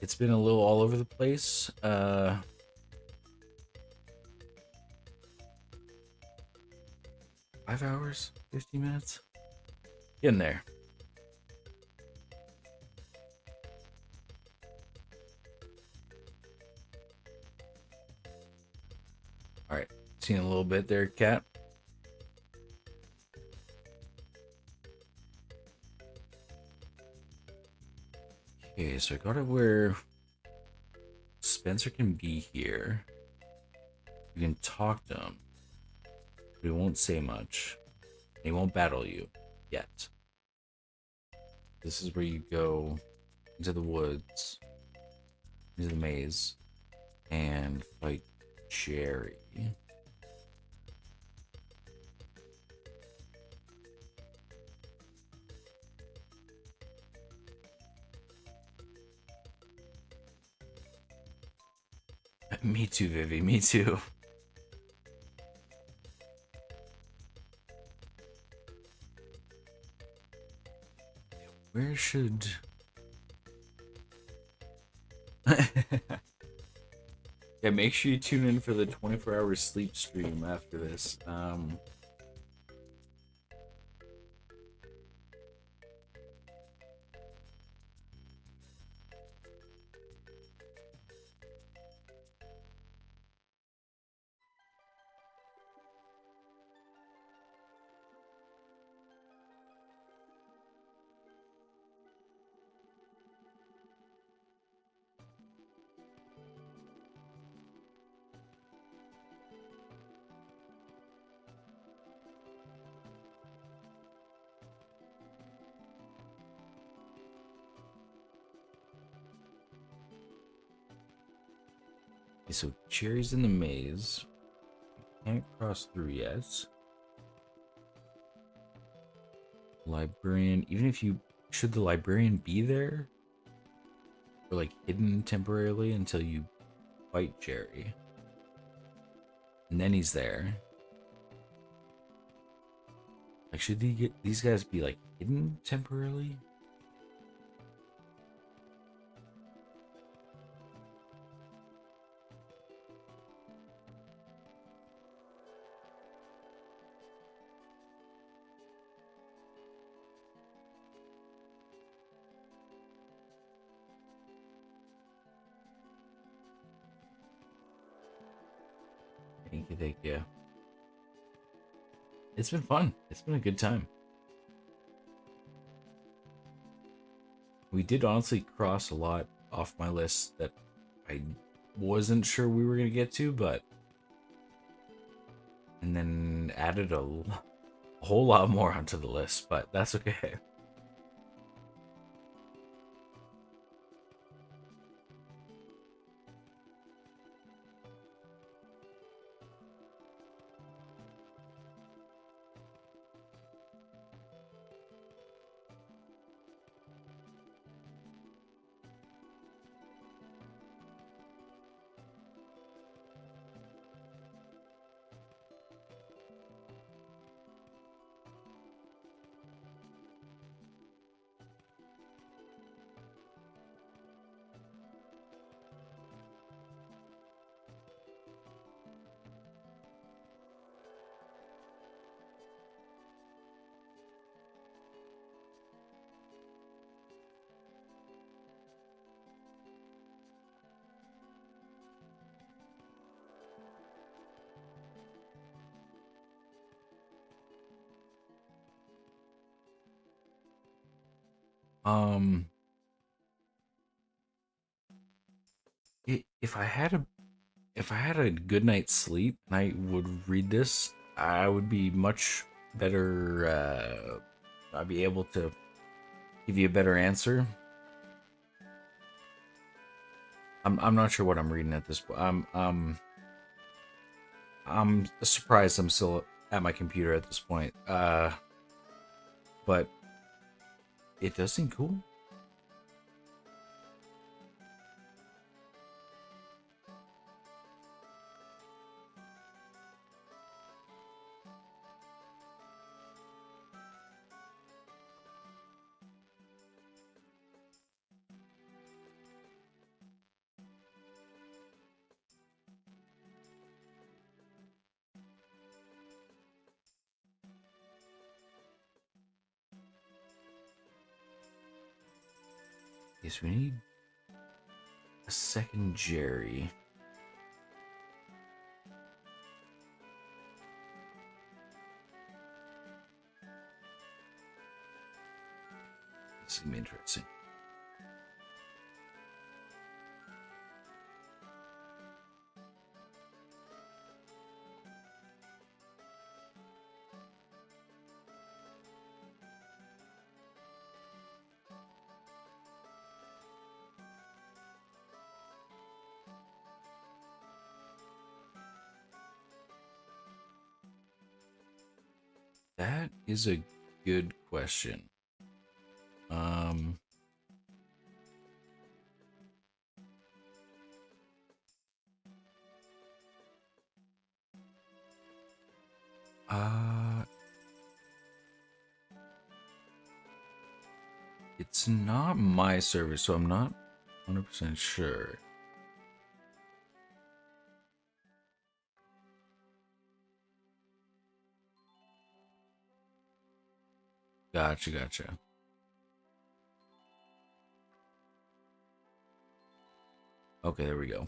It's been a little all over the place. 5 hours, 50 minutes. Getting there. All right. Seen a little bit there, Cat. Okay, so I got it where Spencer can be here. You can talk to him, but he won't say much. He won't battle you yet. This is where you go into the woods, into the maze, and fight Jerry. Me too, Vivi. Me too. Where should... Yeah, make sure you tune in for the 24-hour sleep stream after this. Okay, so Cherry's in the maze. Can't cross through yet. Librarian, even if you... Should the librarian be there? Or like hidden temporarily until you fight Jerry? And then he's there. Like, should these guys be like hidden temporarily? Thank you. It's been fun. It's been a good time. We did honestly cross a lot off my list that I wasn't sure we were going to get to, but... And then added a whole lot more onto the list, but that's okay. If I had a good night's sleep and I would read this, I would be much better. I'd be able to give you a better answer. I'm not sure what I'm reading at this point. I'm surprised I'm still at my computer at this point. But it does seem cool. Yes, we need a second Jerry. This is gonna be interesting. That is a good question. It's not my server, so I'm not 100% sure. Gotcha, gotcha. Okay, there we go.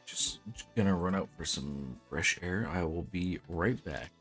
Just gonna run out for some fresh air. I will be right back.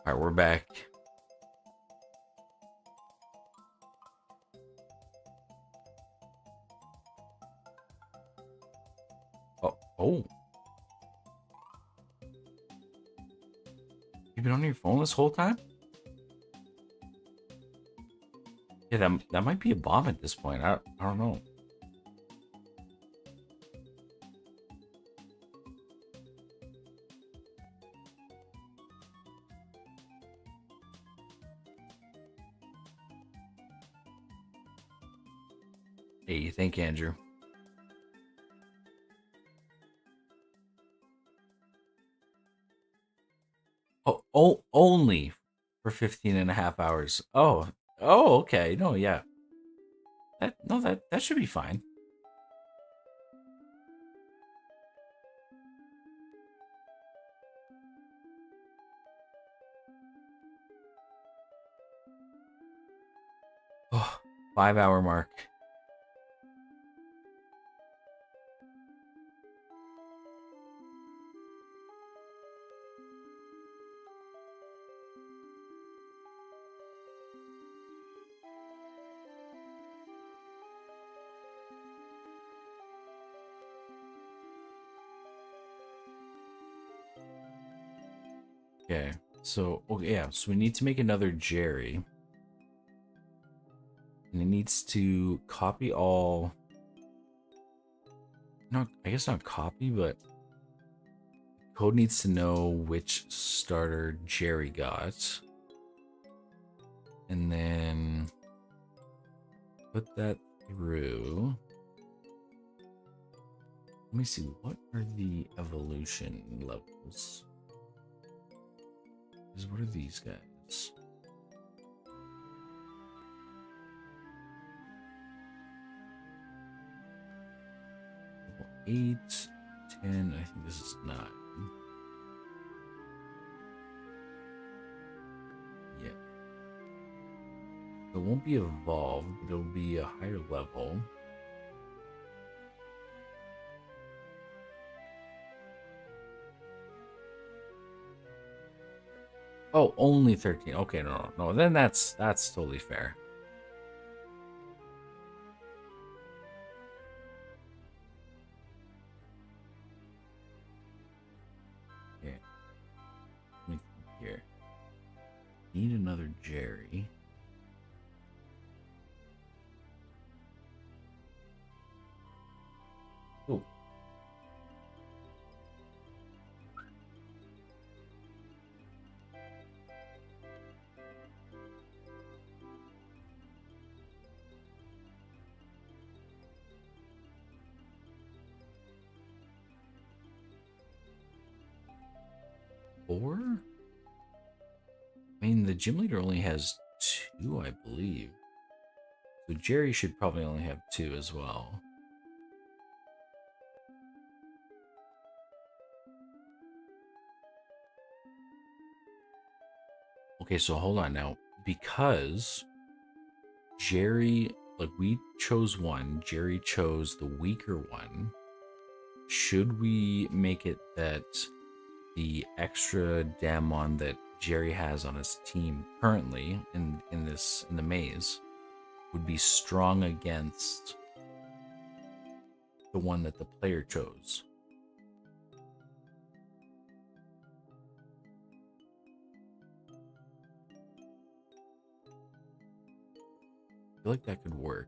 All right, we're back. Oh. You've been on your phone this whole time? Yeah, that might be a bomb at this point. I don't know. Hey, you think, Andrew? Oh, only for 15 and a half hours. Oh, okay. No, yeah. That should be fine. Oh, 5 hour mark. Okay. So, okay, yeah. So we need to make another Jerry. And it needs to copy all. Not, I guess not copy, but code needs to know which starter Jerry got. And then put that through. Let me see, what are the evolution levels? What are these guys? Level 8, 10, I think this is 9. Yeah. It won't be evolved, but it'll be a higher level. Oh, only 13. Okay, no. Then that's totally fair. Okay. Let me think here. Need another Jerry. Oh. Four? I mean, the gym leader only has 2, I believe. So Jerry should probably only have 2 as well. Okay, so hold on now. Because Jerry, like, we chose one, Jerry chose the weaker one. Should we make it that the extra Damnedmon that Jerry has on his team currently in the maze would be strong against the one that the player chose? I feel like that could work.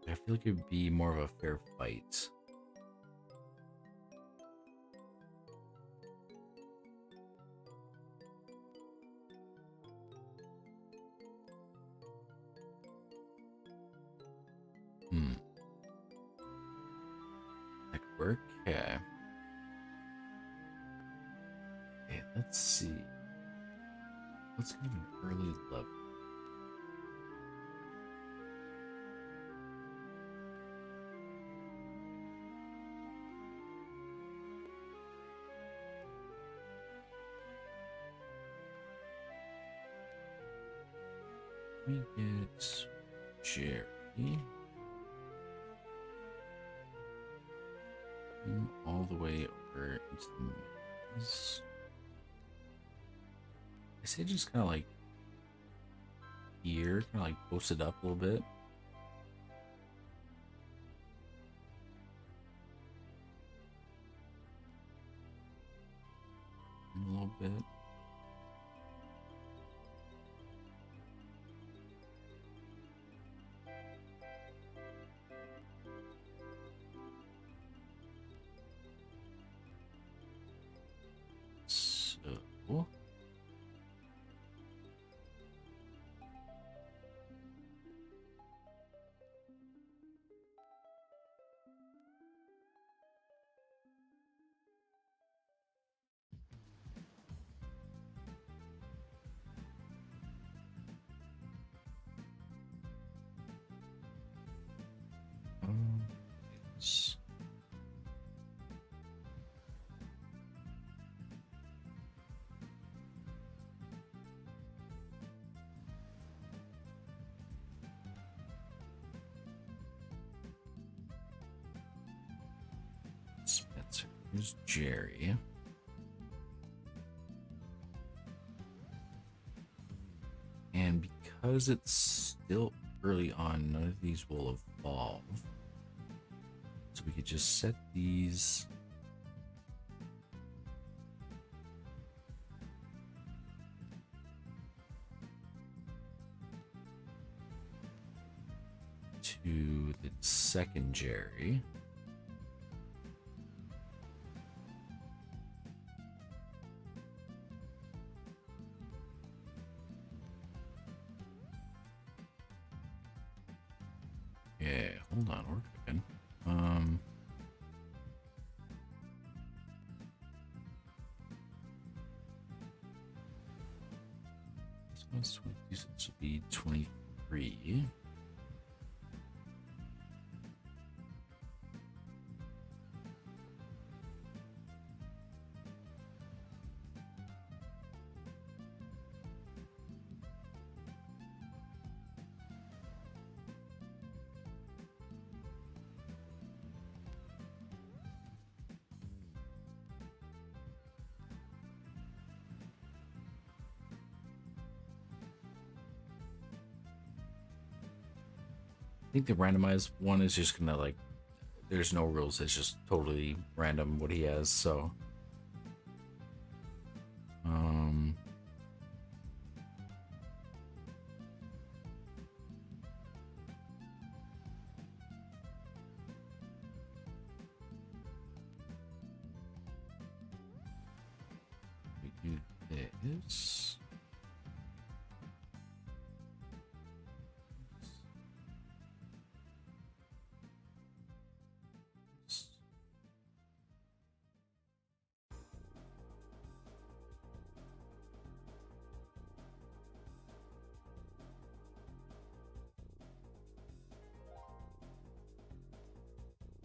I feel like it would be more of a fair fight. That could work. Yeah. Okay, let's see. Let's give an early level. Let me get Jerry. All the way over into the maze. I say just kind of like here, kind of like post it up a little bit. A little bit. So it's Spencer. Here's Jerry. And because it's still early on, none of these will evolve. So we could just set these to the second Jerry. Yeah, hold on, we're cooking. This one's 20, this would be 23. I think the randomized one is just gonna like, there's no rules, it's just totally random what he has, so we do this.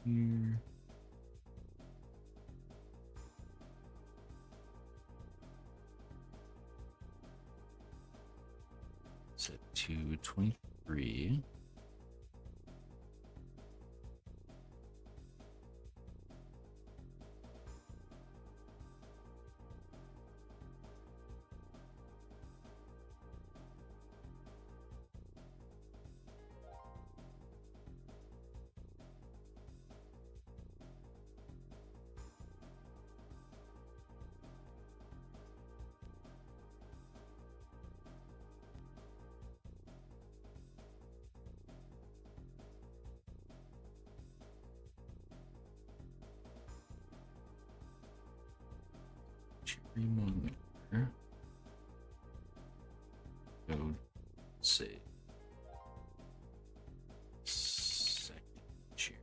Here. Set to 23. Cherry Monitor. Go save. Second cherry.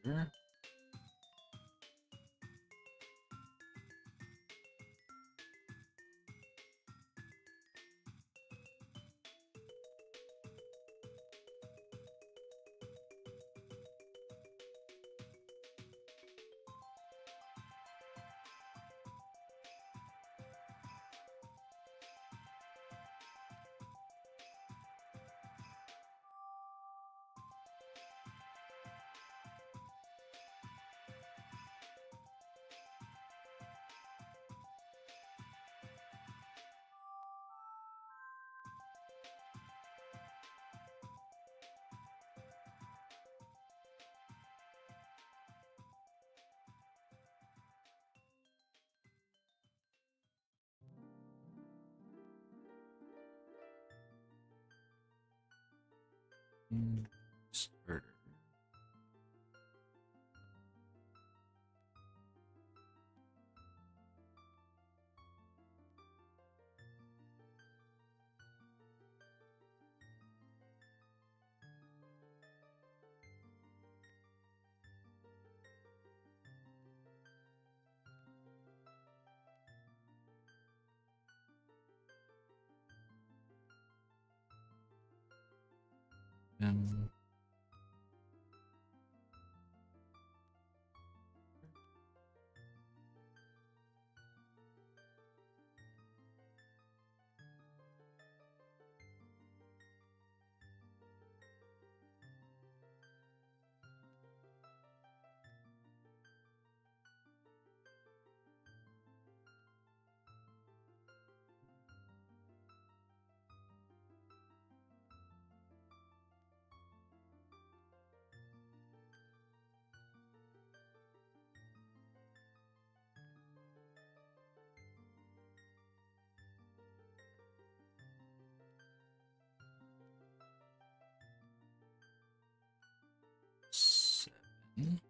here. Starter. And seven.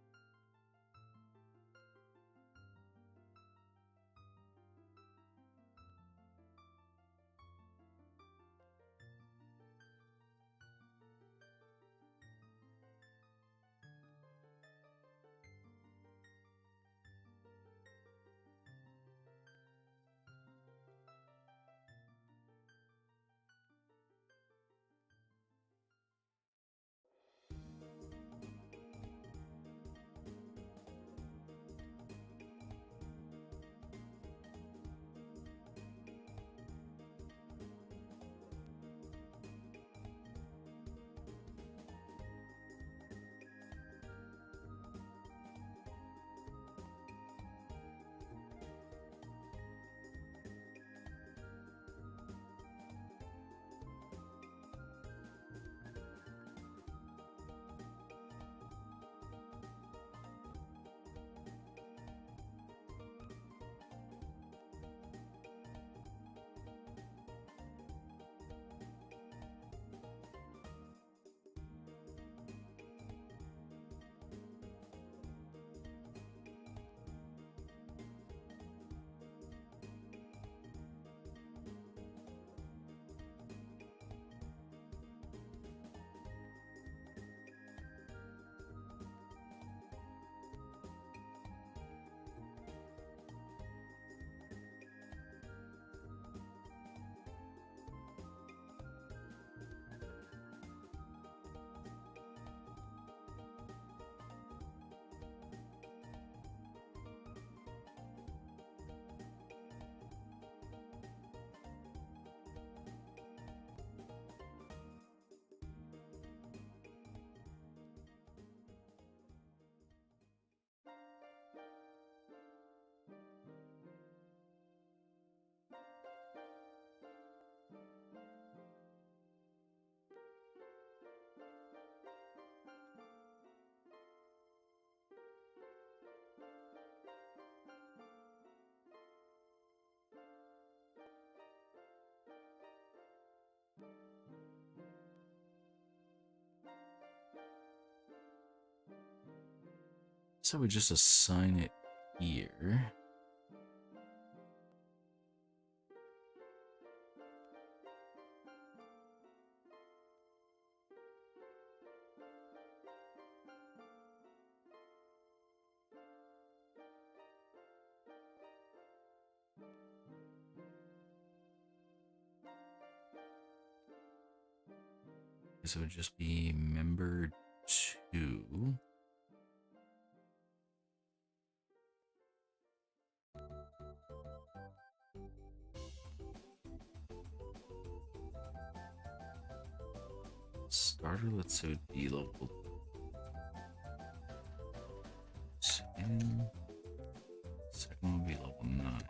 So we just assign it here. guess it would just be member 2. Starter, let's say it would be level 10. Second would be level 9.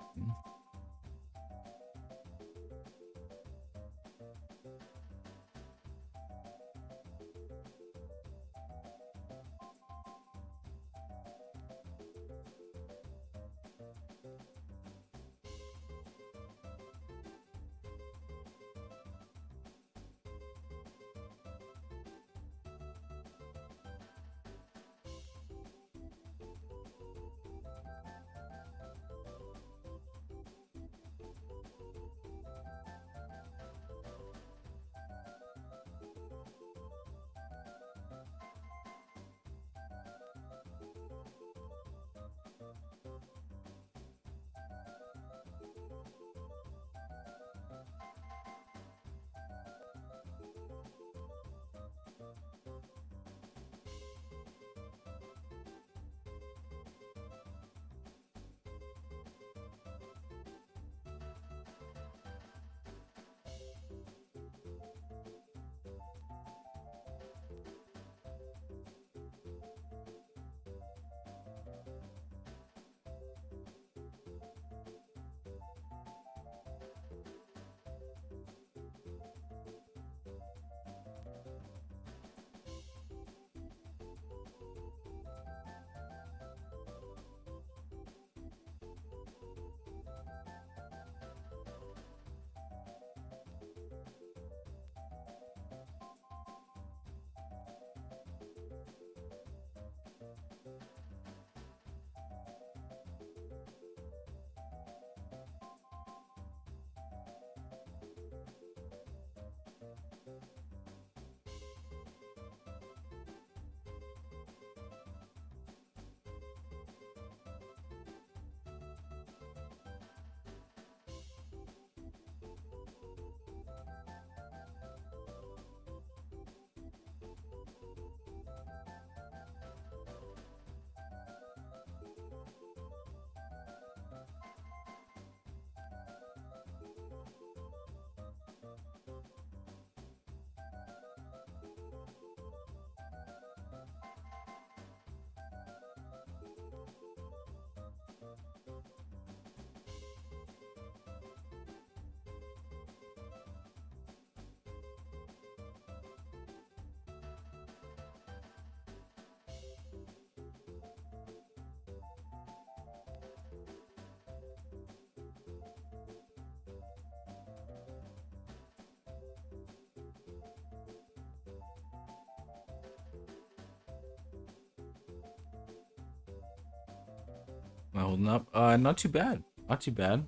Am I holding up? Not too bad. Not too bad.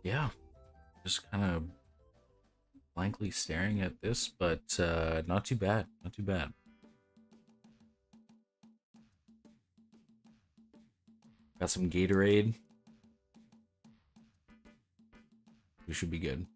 Yeah. Just kind of blankly staring at this, but not too bad. Not too bad. Got some Gatorade. We should be good.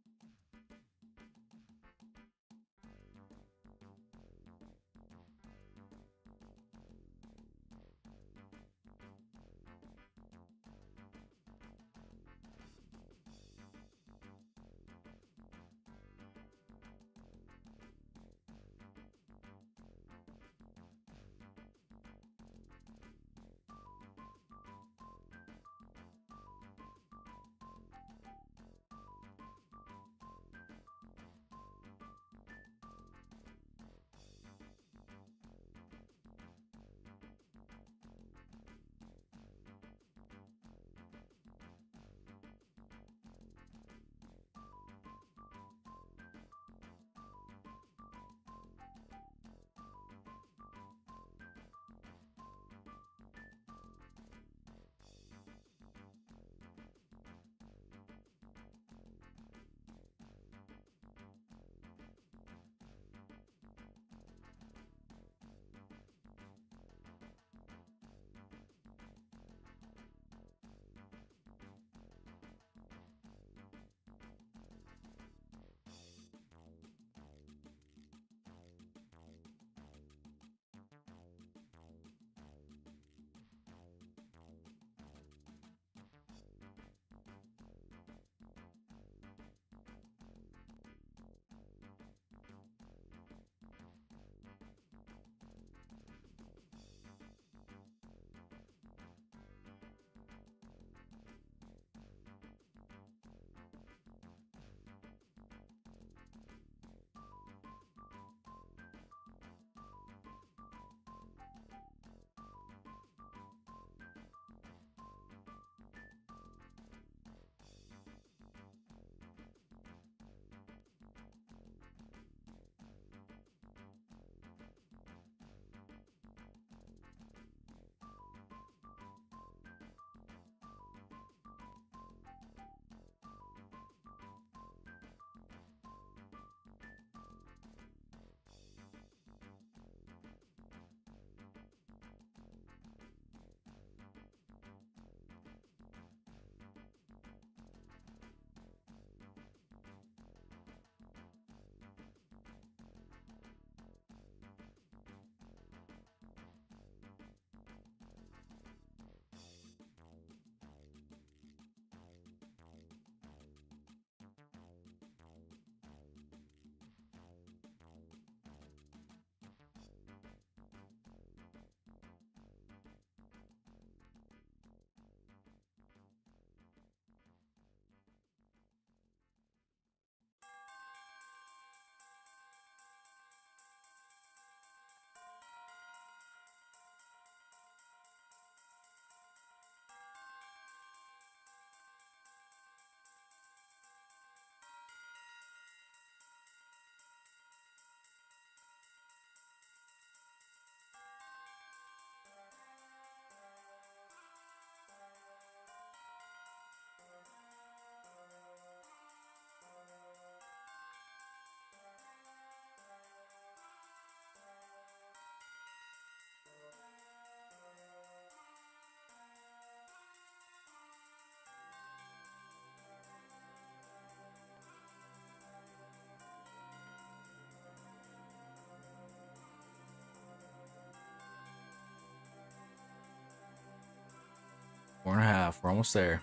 4.5. We're almost there.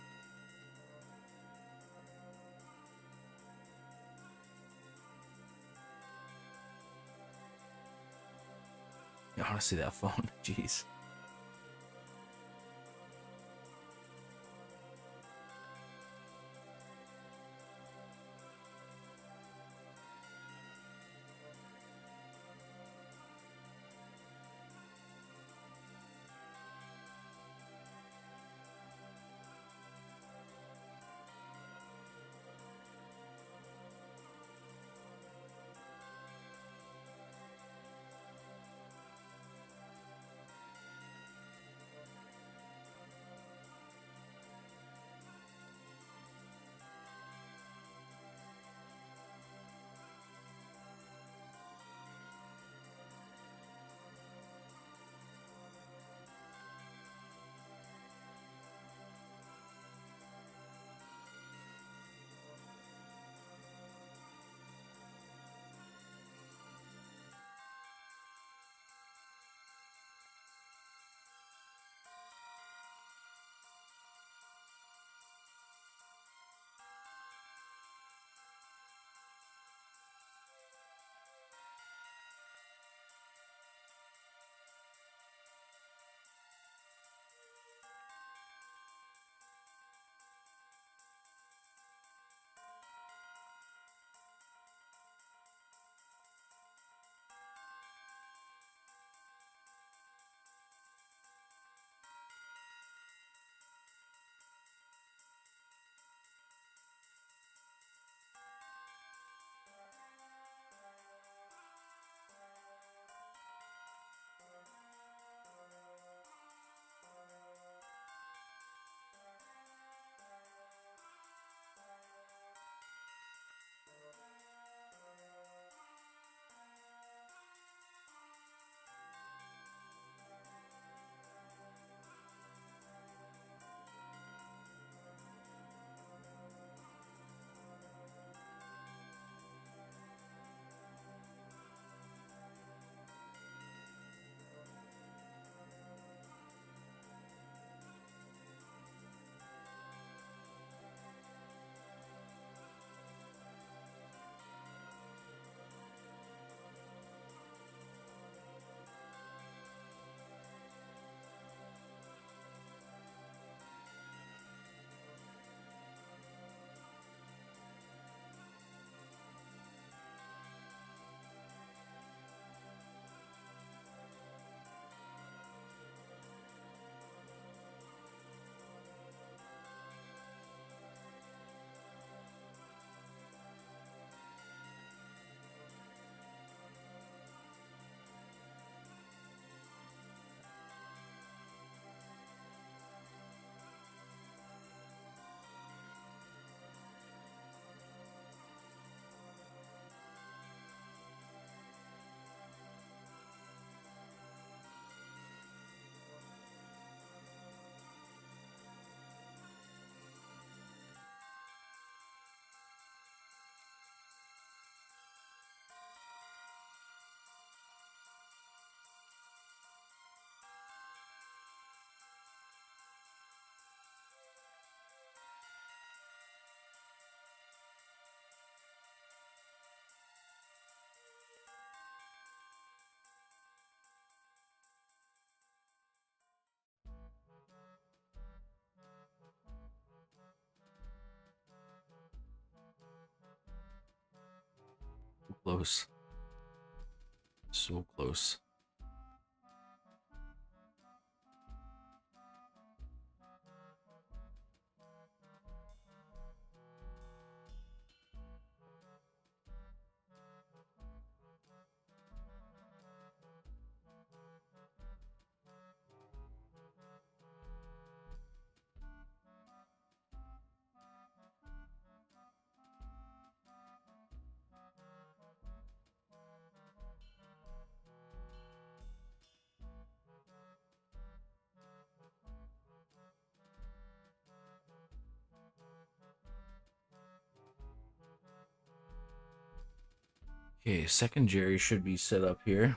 I want to see that phone. Jeez. Close. So close. Okay, second Jerry should be set up here.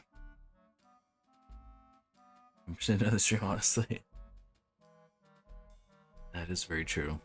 I'm just into the stream, honestly. That is very true.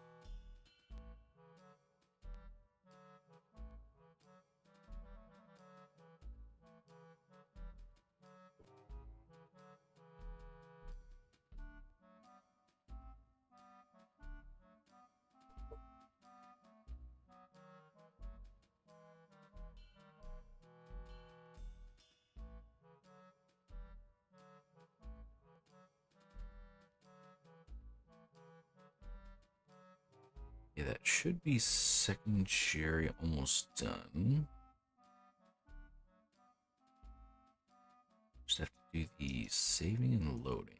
Yeah, that should be secondary almost done. Just have to do the saving and loading.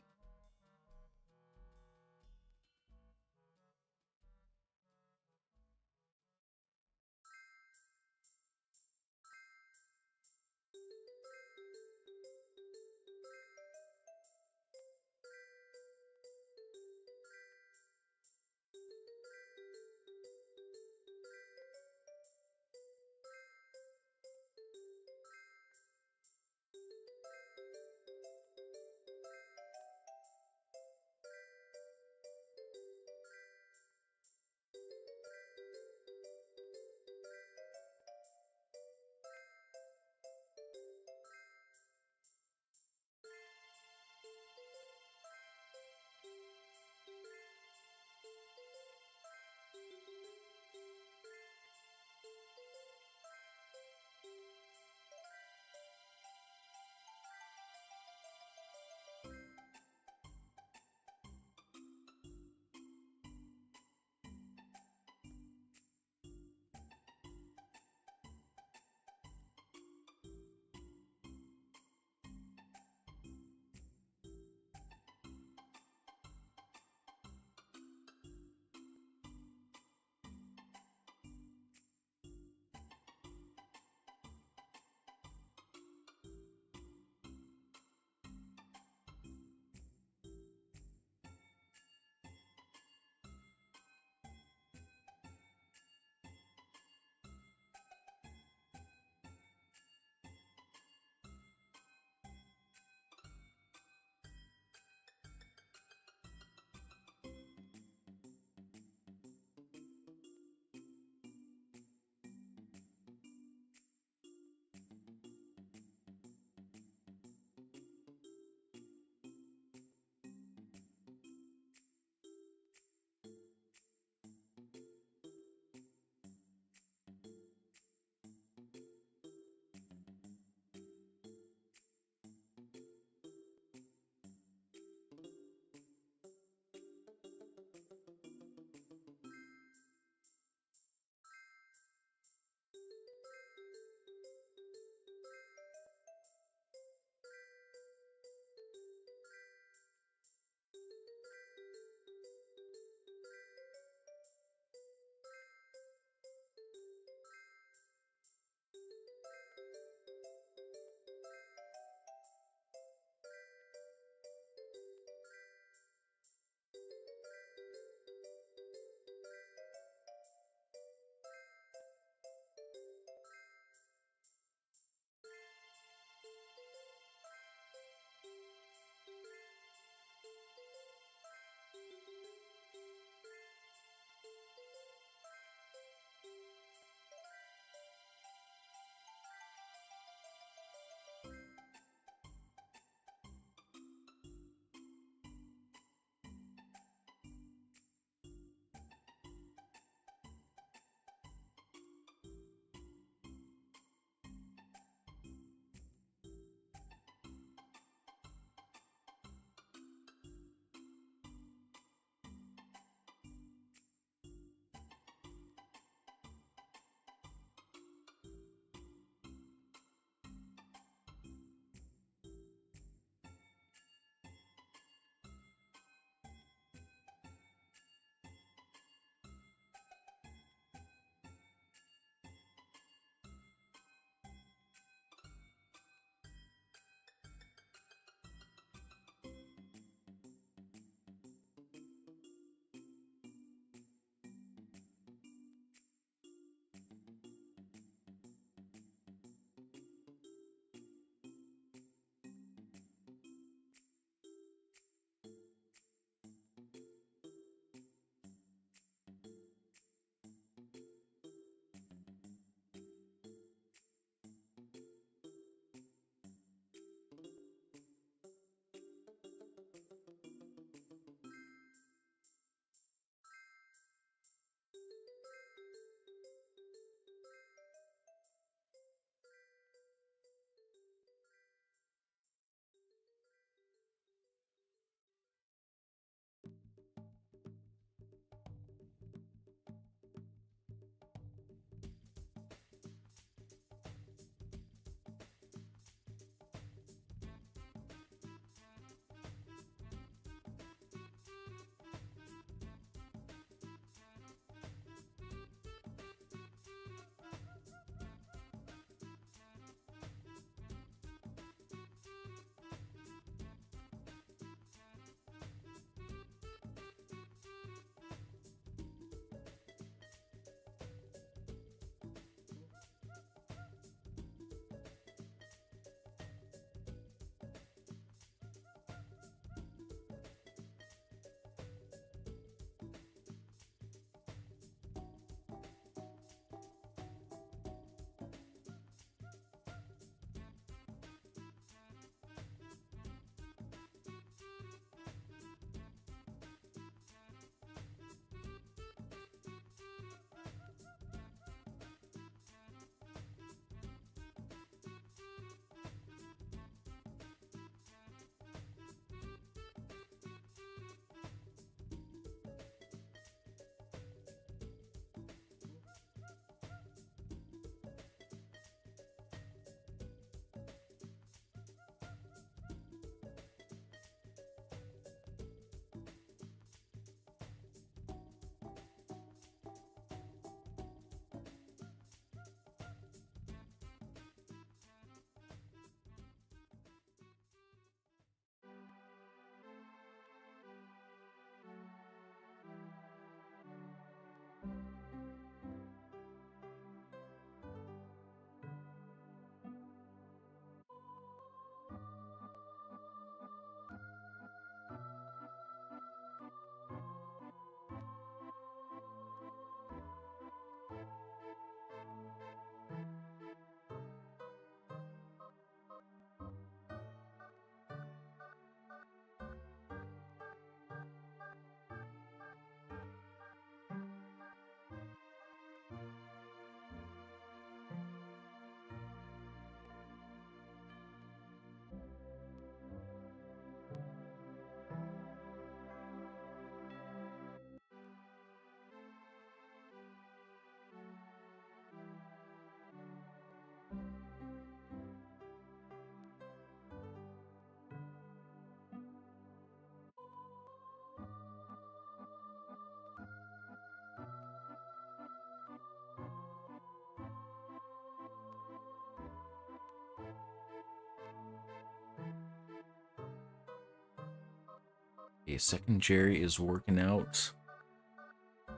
Okay, second Jerry is working out.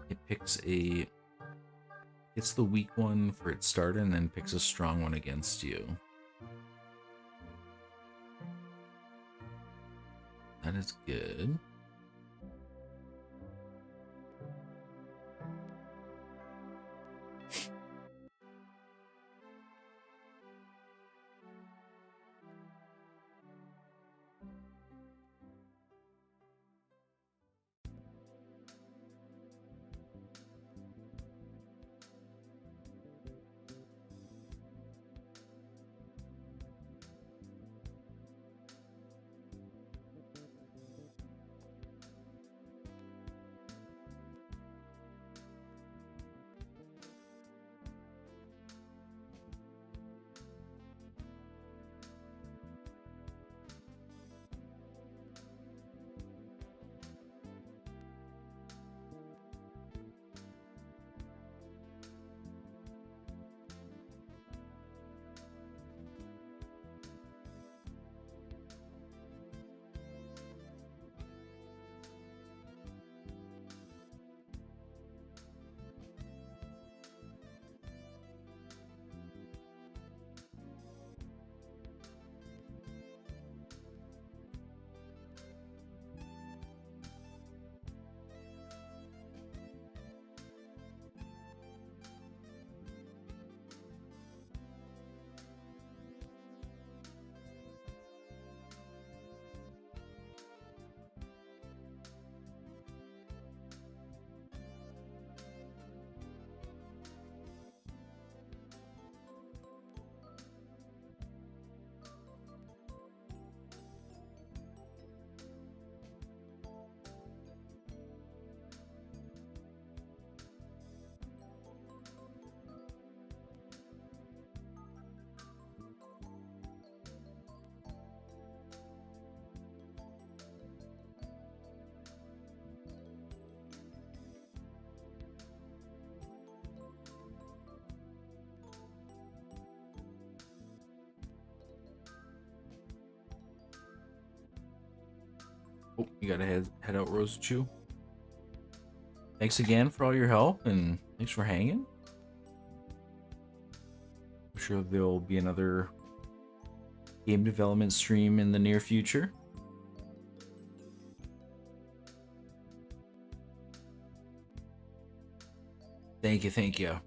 It picks a... It's the weak one for its start and then picks a strong one against you. That is good. Oh, you gotta head out, Rose Chew. Thanks again for all your help and thanks for hanging. I'm sure there'll be another game development stream in the near future. Thank you, thank you.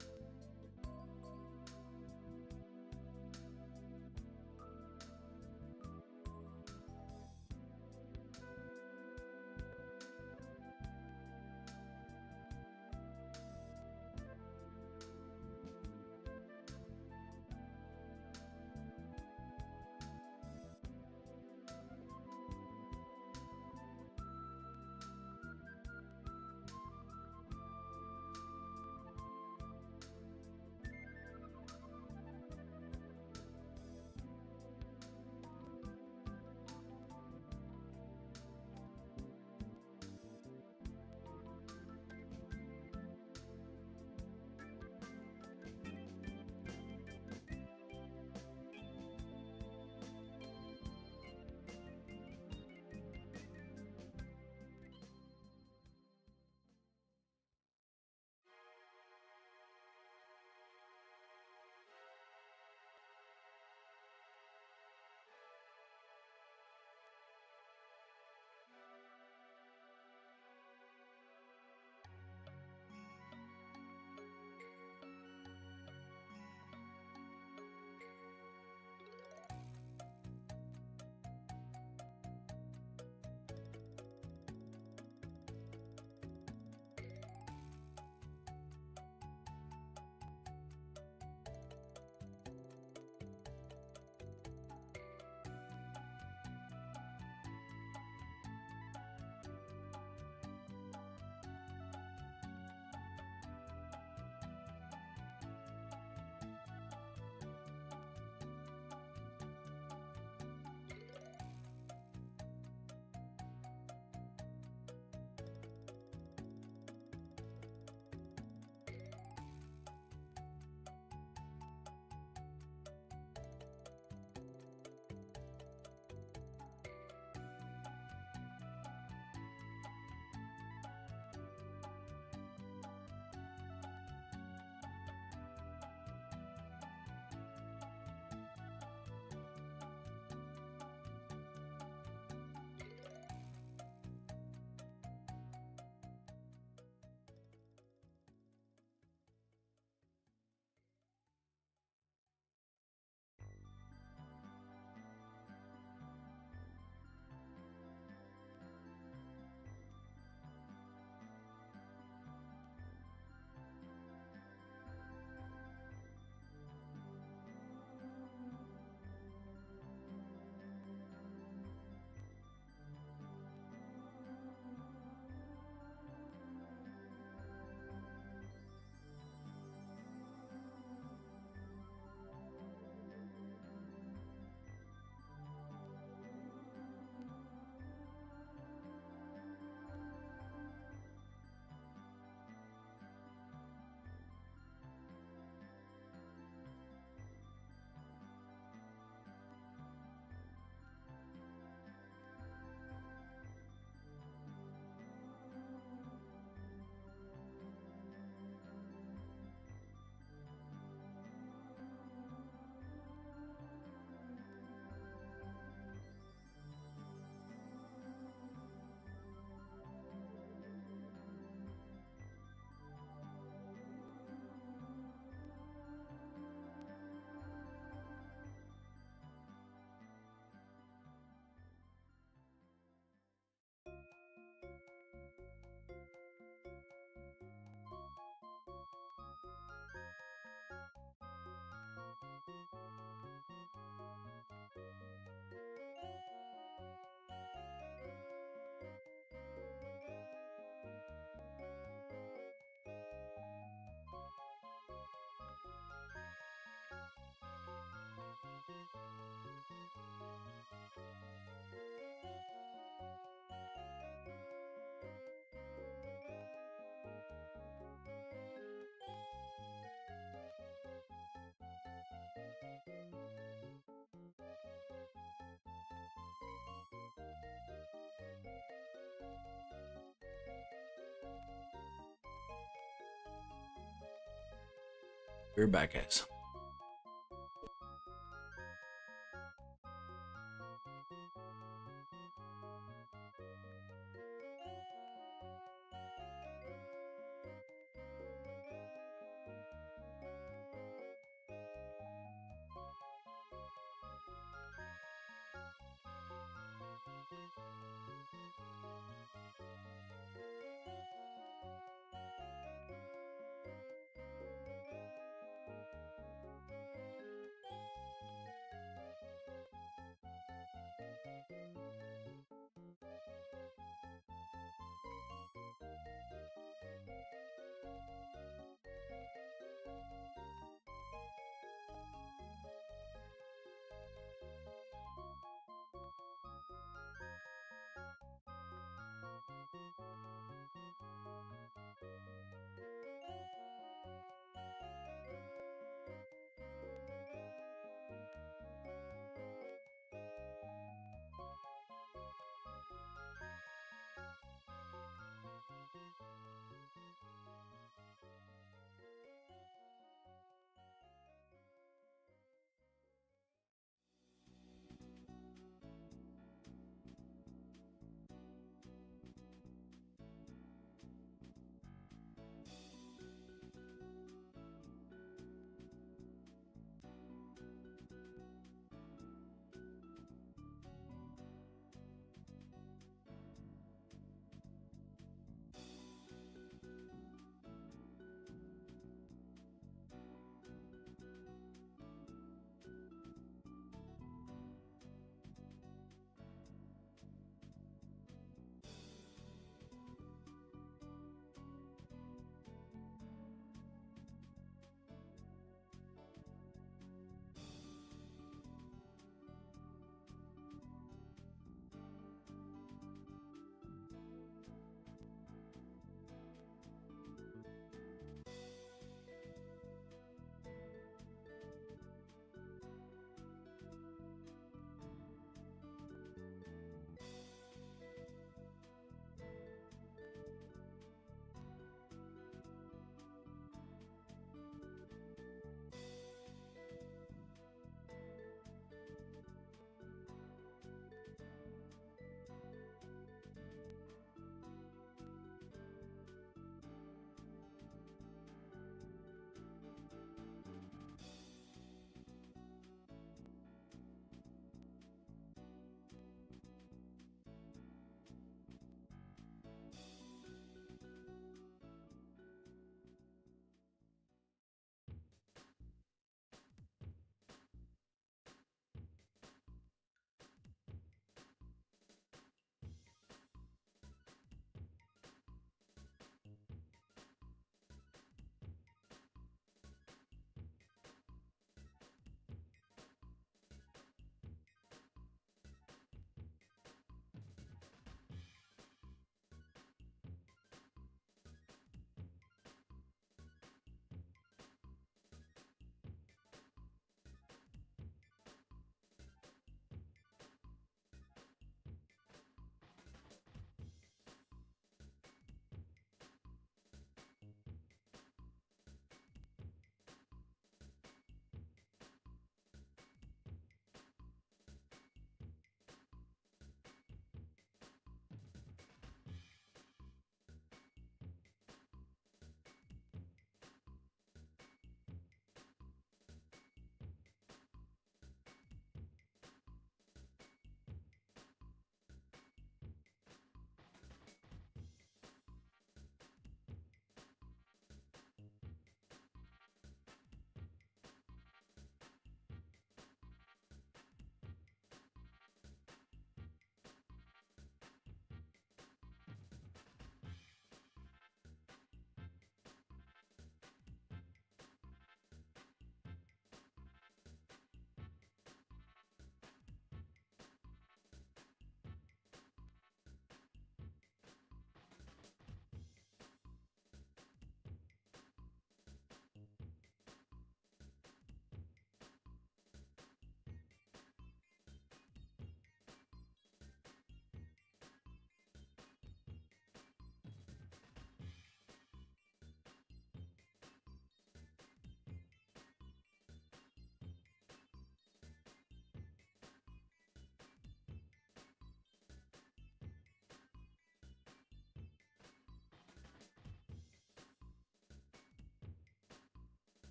We're back, guys.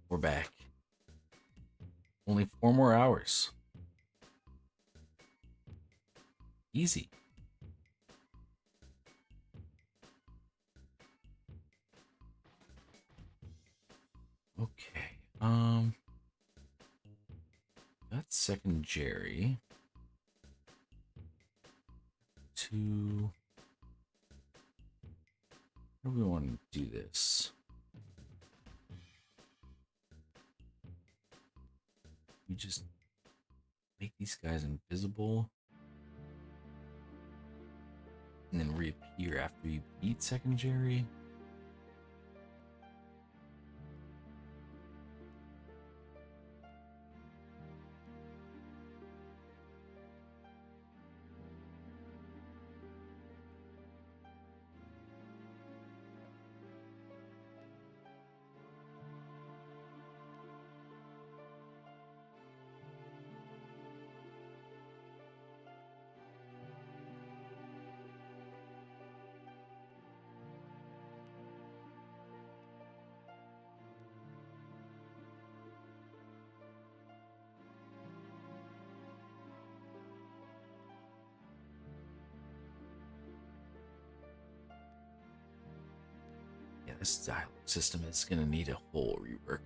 We're back. Only 4 more hours. Easy. Okay. That's second Jerry. To how do we want to do this? We just make these guys invisible and then reappear after you beat second Jerry. Yeah, this dialogue system is gonna need a whole rework.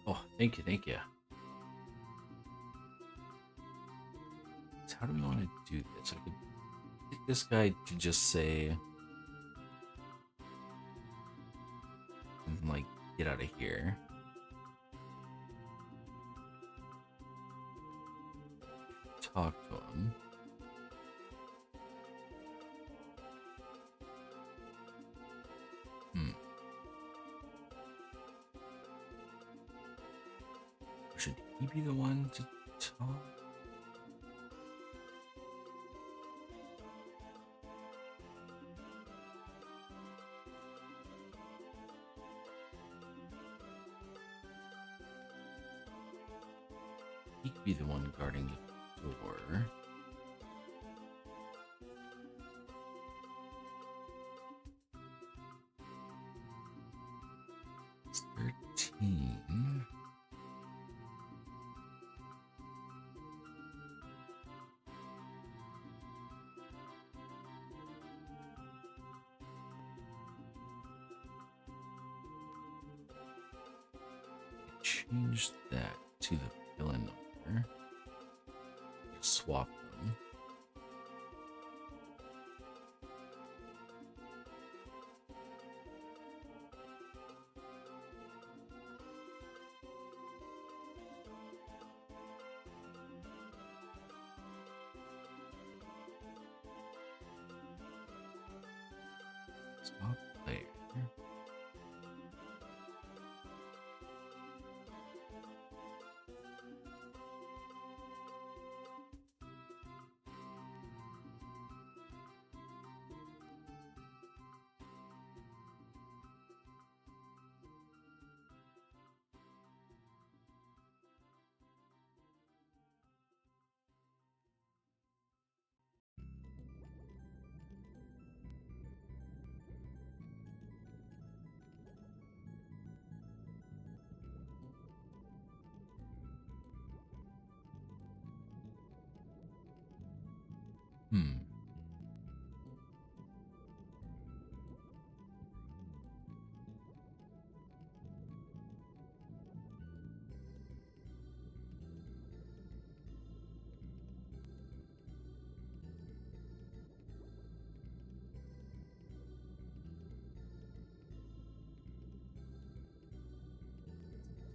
Oh, thank you, thank you. So how do we want to do this? I could get this guy to just say, like, get out of here. Talk to him. Should he be the one to talk? He could be the one guarding the door. It's 13. Change that to the villain number. Swap them. Stop player.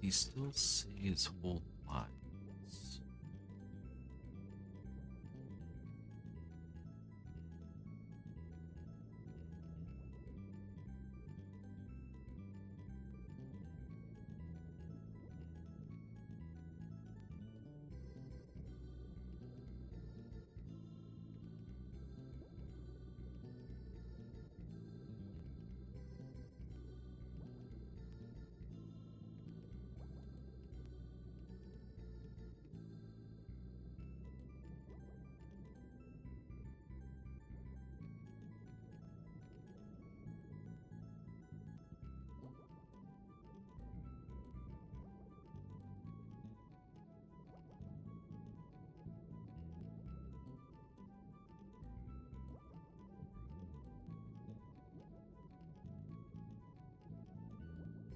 he still says old lines?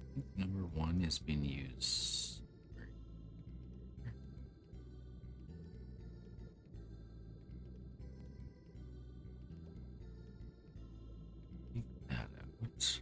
I think number 1 is being used. Take that out.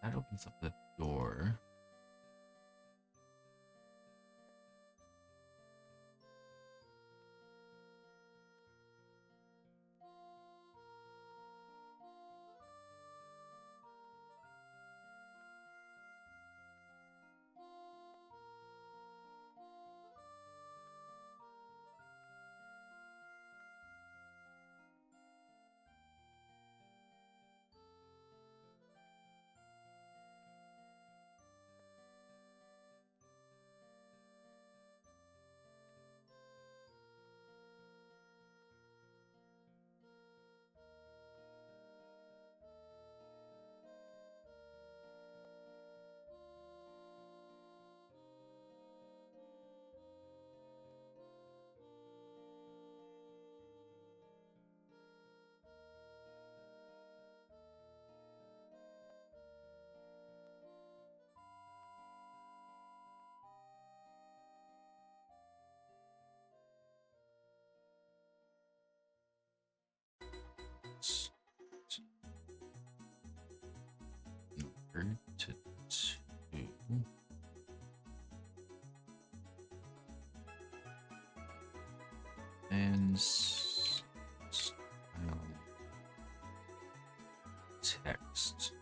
That opens up the door. Number 2. And text.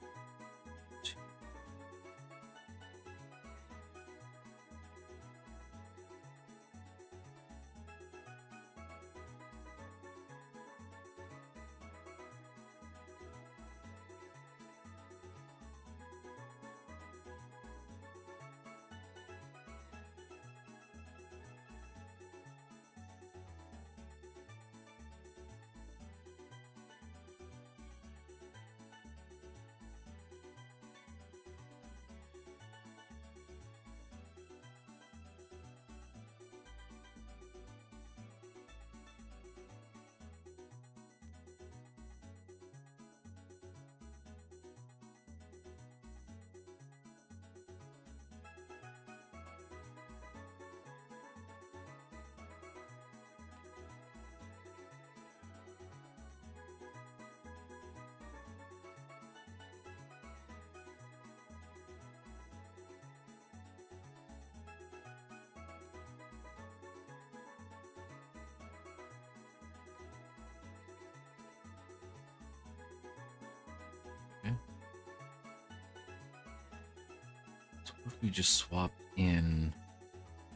we just swap in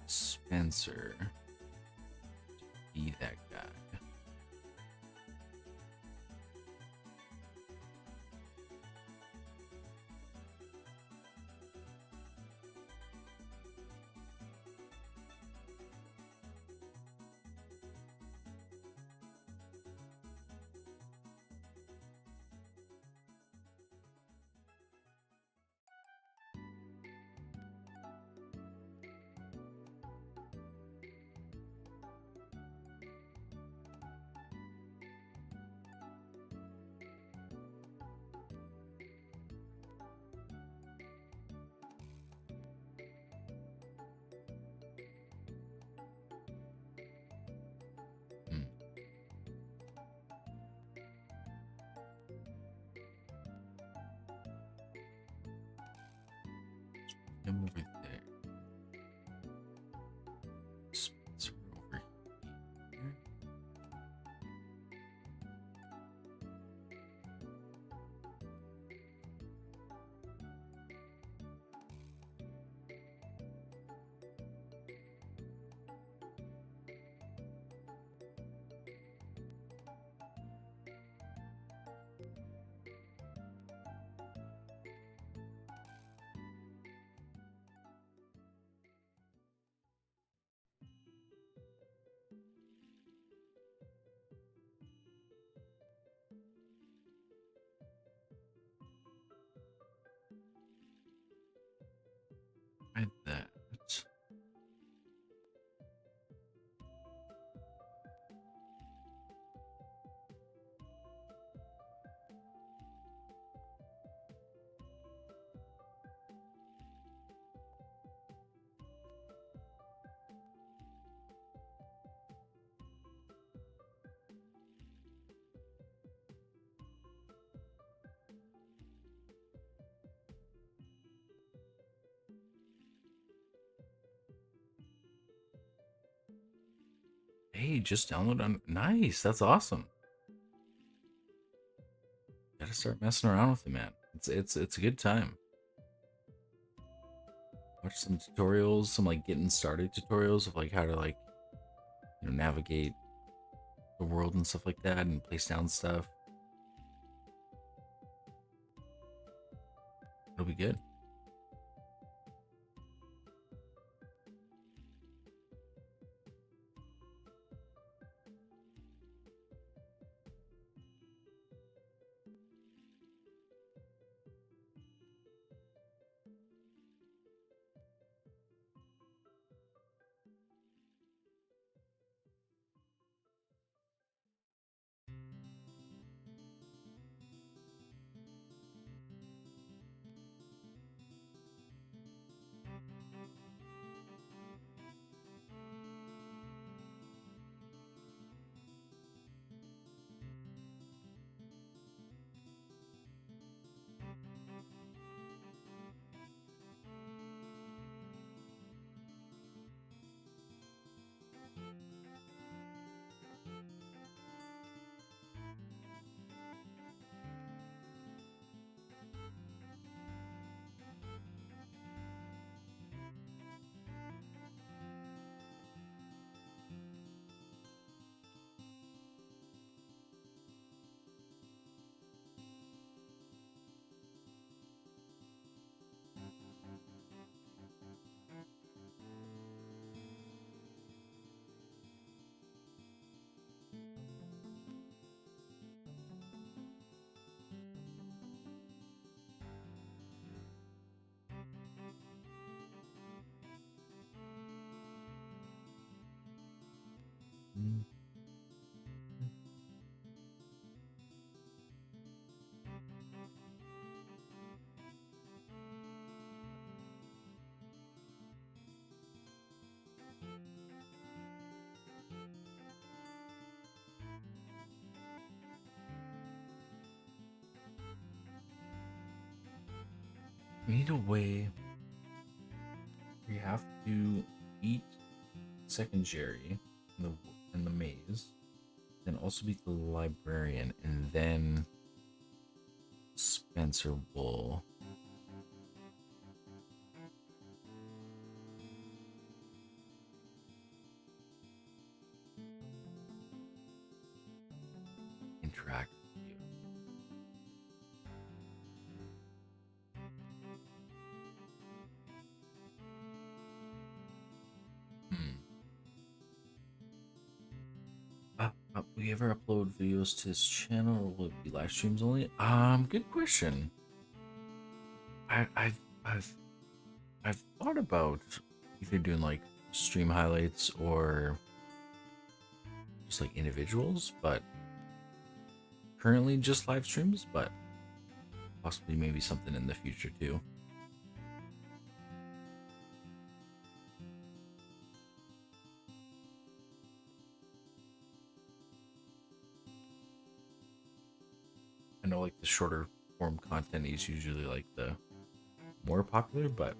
Spencer to be that guy. Him over there. Spencer over here. Right that. Hey, just download on. Nice, that's awesome. Gotta start messing around with it, man. It's a good time. Watch some tutorials, some like getting started tutorials of like how to like navigate the world and stuff like that, and place down stuff. It'll be good. We need a way where you have to beat Second Jerry in the maze, then also beat the librarian, and then Spencer will we ever upload videos to this channel, or will it be live streams only? Good question. I've thought about either doing like stream highlights or just like individuals, but currently just live streams, but possibly maybe something in the future too. I know like the shorter form content is usually like the more popular, but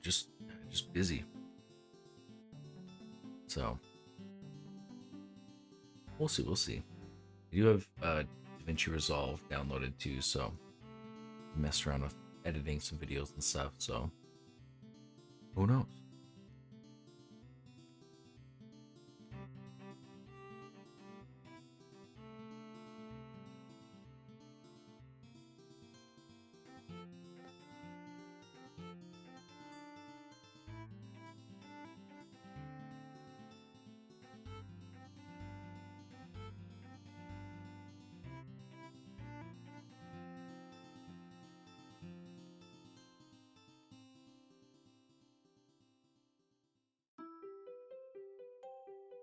just busy. So we'll see. I do have DaVinci Resolve downloaded too, so mess around with editing some videos and stuff. So who knows?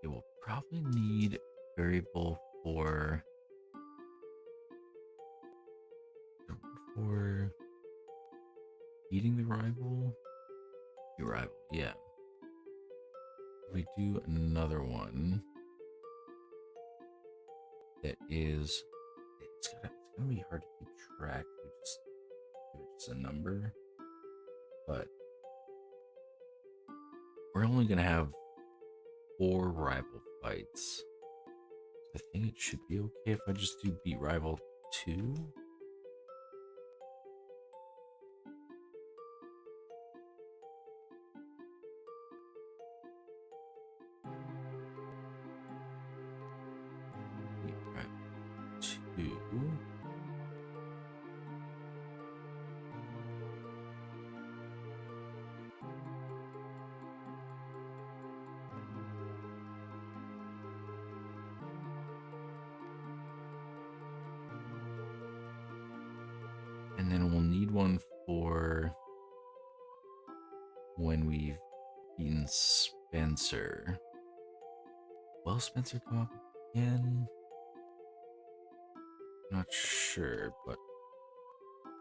It will probably need a variable for eating the rival. The rival, yeah. We do another one that is it's gonna be hard to keep track. We just give it just a number, but we're only gonna have 4 rival fights. I think it should be okay if I just do beat rival 2. Beat rival 2. And then we'll need one for when we've beaten Spencer. Will Spencer come up again? Not sure, but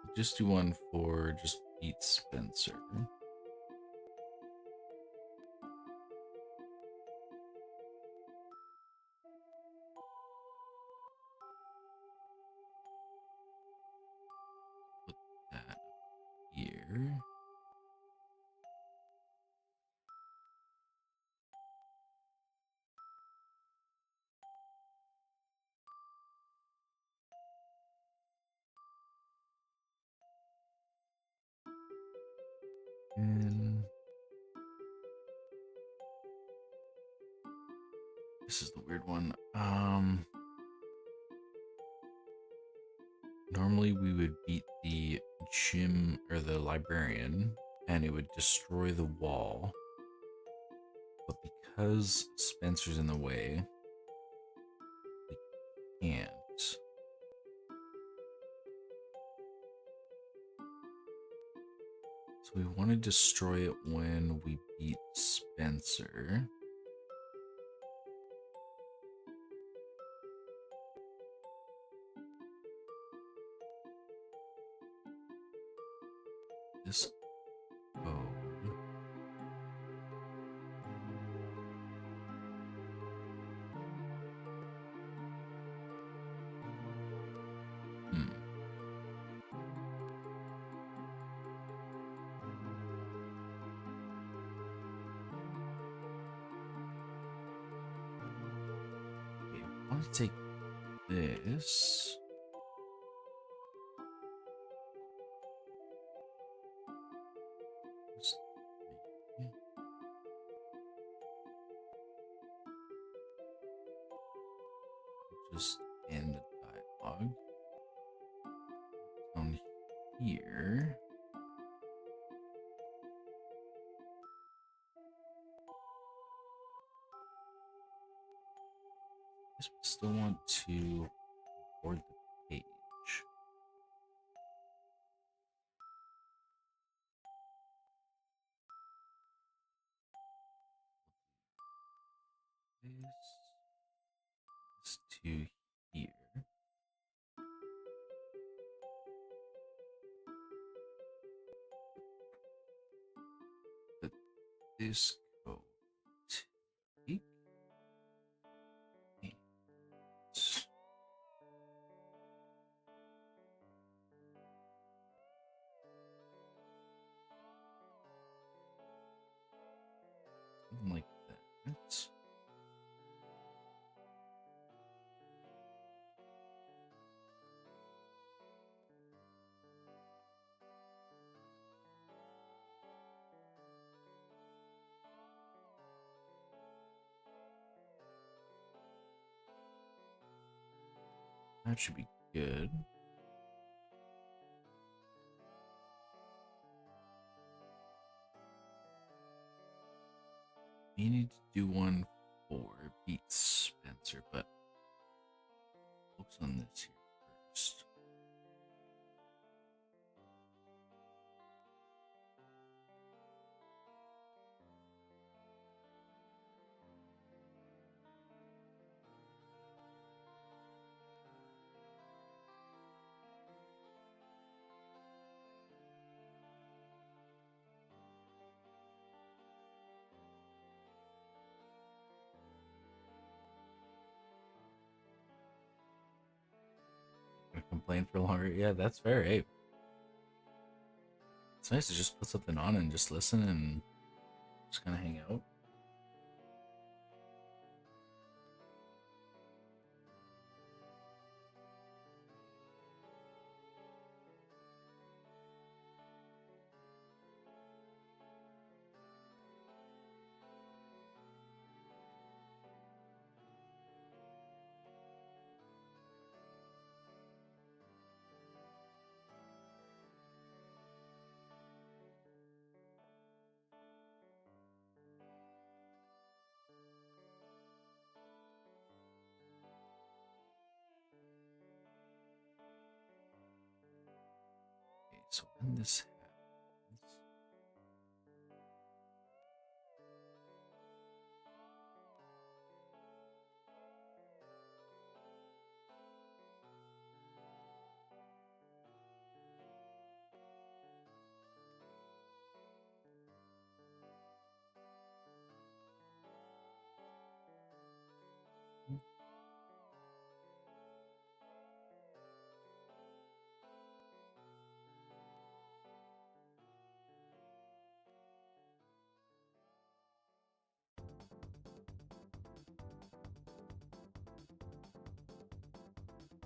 we'll just do one for just beat Spencer. Put that here. And this is the weird one. Normally we would beat the gym or the librarian and it would destroy the wall. But because Spencer's in the way, we can't. So we want to destroy it when we beat Spencer. This code. Okay, I want to take this. Just end the dialogue down here. guess we still want to board the page. This to here. But this code take and something like that. That should be good. We need to do one for Beat Spencer, but focus on this here first. Gonna complain for longer. Yeah, that's fair. Hey, it's nice to just put something on and just listen and just kind of hang out. Okay, so when this happens,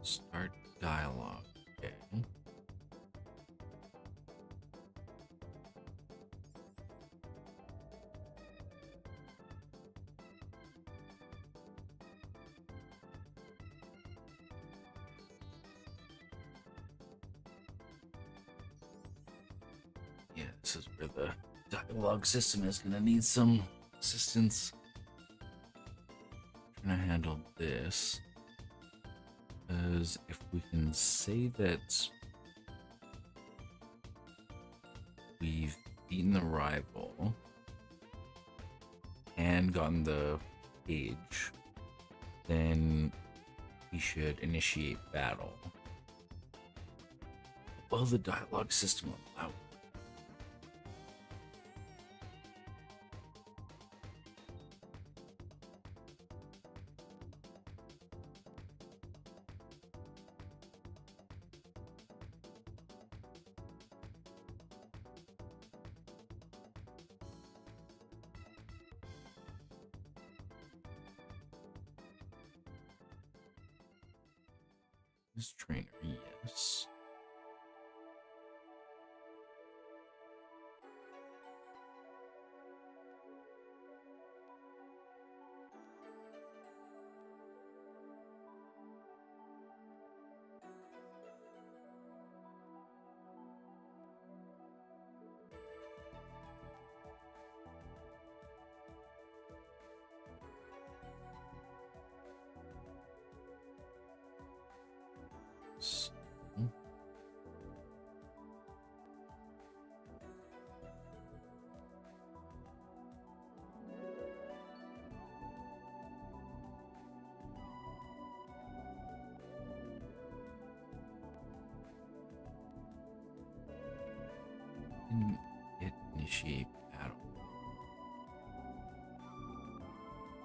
start dialogue. Okay. Yeah, this is where the dialogue system is gonna need some assistance. Trying to handle this. Because if we can say that we've beaten the rival and gotten the page, then we should initiate battle. Will the dialogue system allow? This trainer, yes. Initiate battle.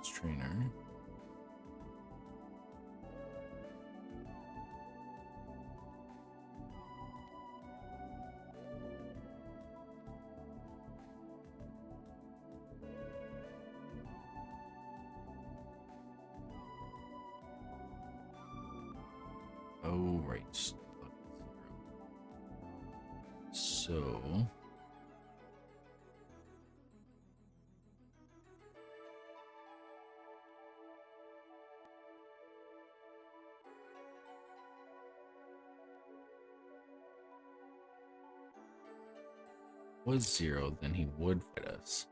Trainer. Oh, right. So. Was 0, then he would fight us.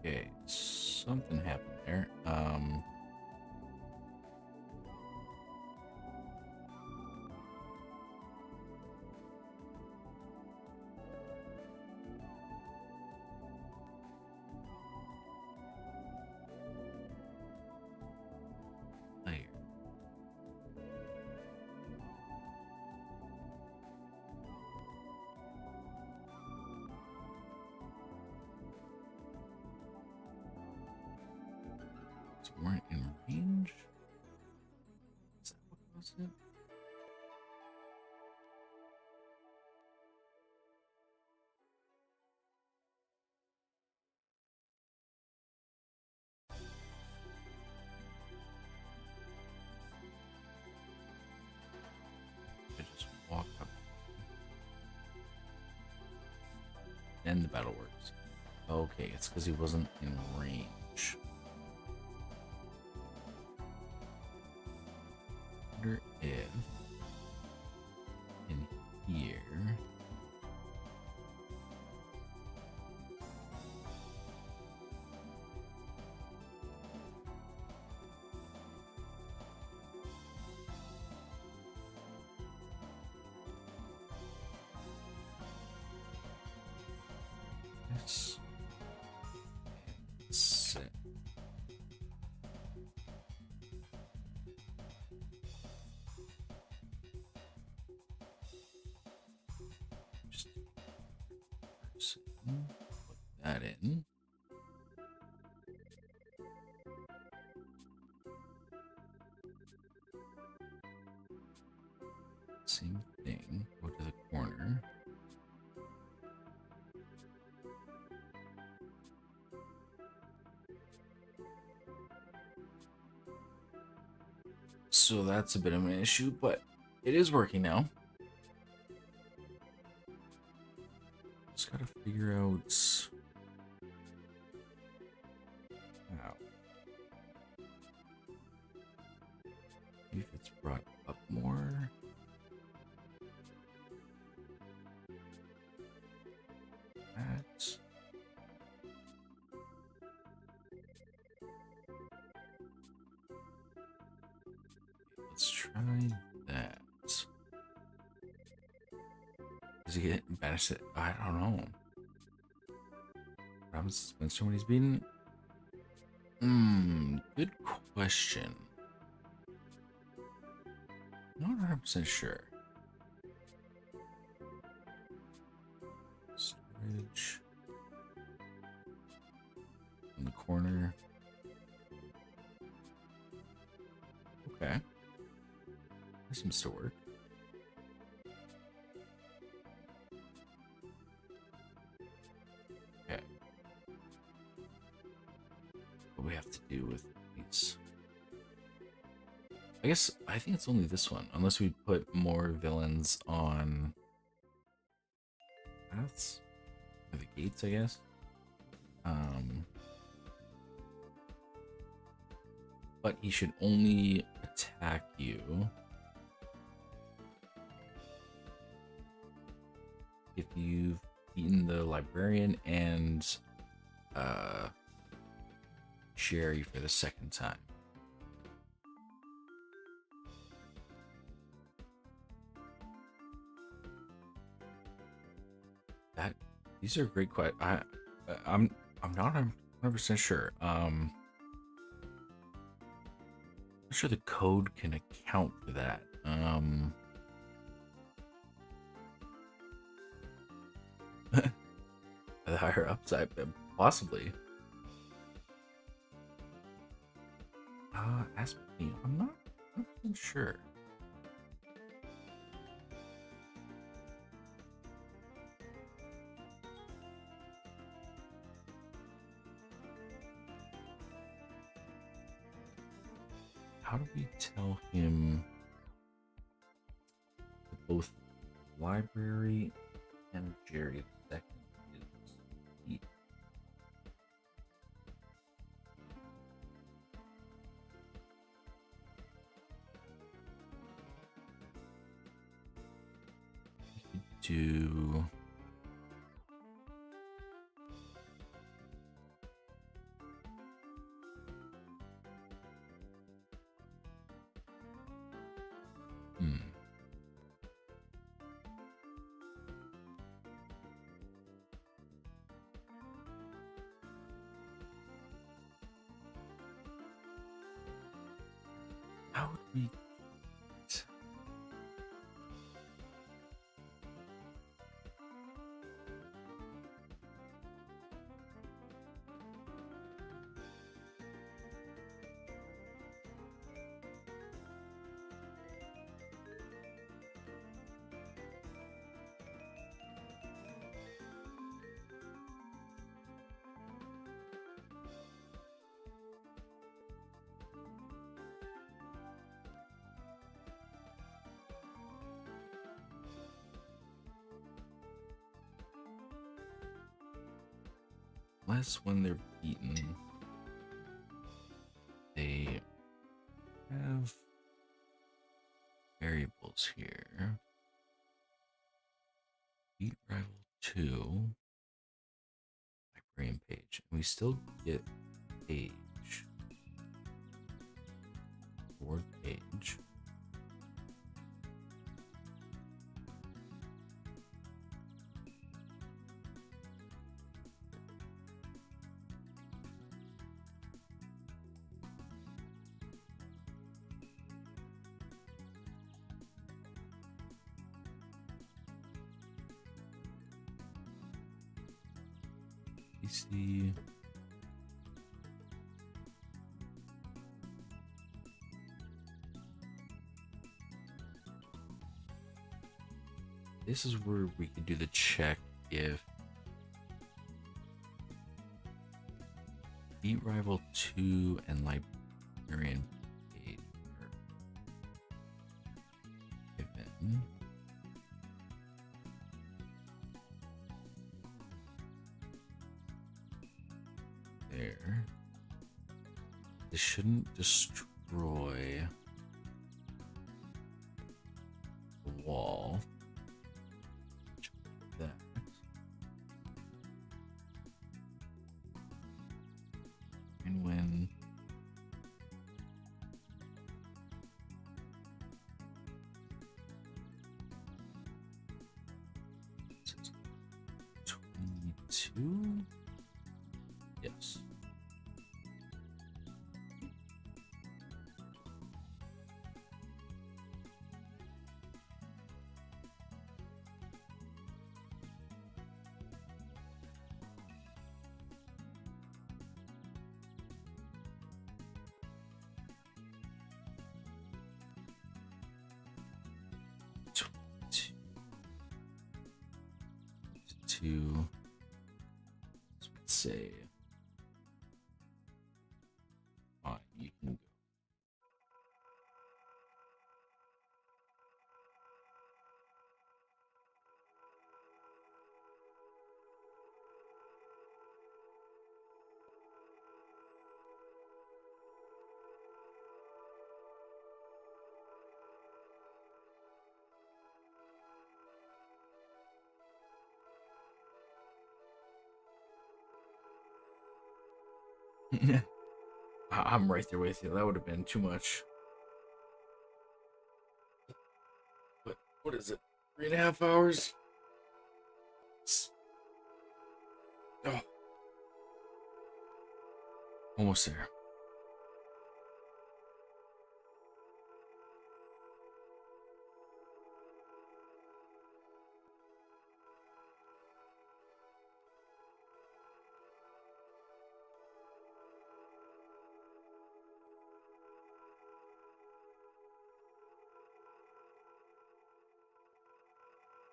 Okay, something happened there. Player. So weren't in range? Is that what was it? I just walk up. Then the battle works. Okay, it's because he wasn't in range. Wonder if in here. Yes. Set. Just put that in. Same thing. Go to the corner. So that's a bit of an issue, but it is working now. Just gotta figure out how. See if it's brought up more. That. Let's try that. Does he get banished? I don't know. What happens to Spencer when he's beaten? Good question. Not 100% sure. Storage. In the corner. Okay. That seems to work. Okay. What do we have to do with these? I think it's only this one, unless we put more villains on paths or the gates, I guess. But he should only attack you if you've beaten the librarian and Jerry for the second time. These are great questions. I'm not 100% sure. I'm not sure the code can account for that. The higher upside, possibly. Ask me. I'm not 100% sure. How do we tell him that both library and Jerry the second is eat? We could do how would we? Unless when they're beaten, they have variables here. Beat rival 2, librarian page. And we still get page. Board page. PC. This is where we could do the check if beat rival 2 and librarian page are given. There. This shouldn't destroy the wall. That. And when this is 22. Yes. To let's say, fine, you can go. I'm right there with you. That would have been too much. But what is it? 3.5 hours? Oh, almost there.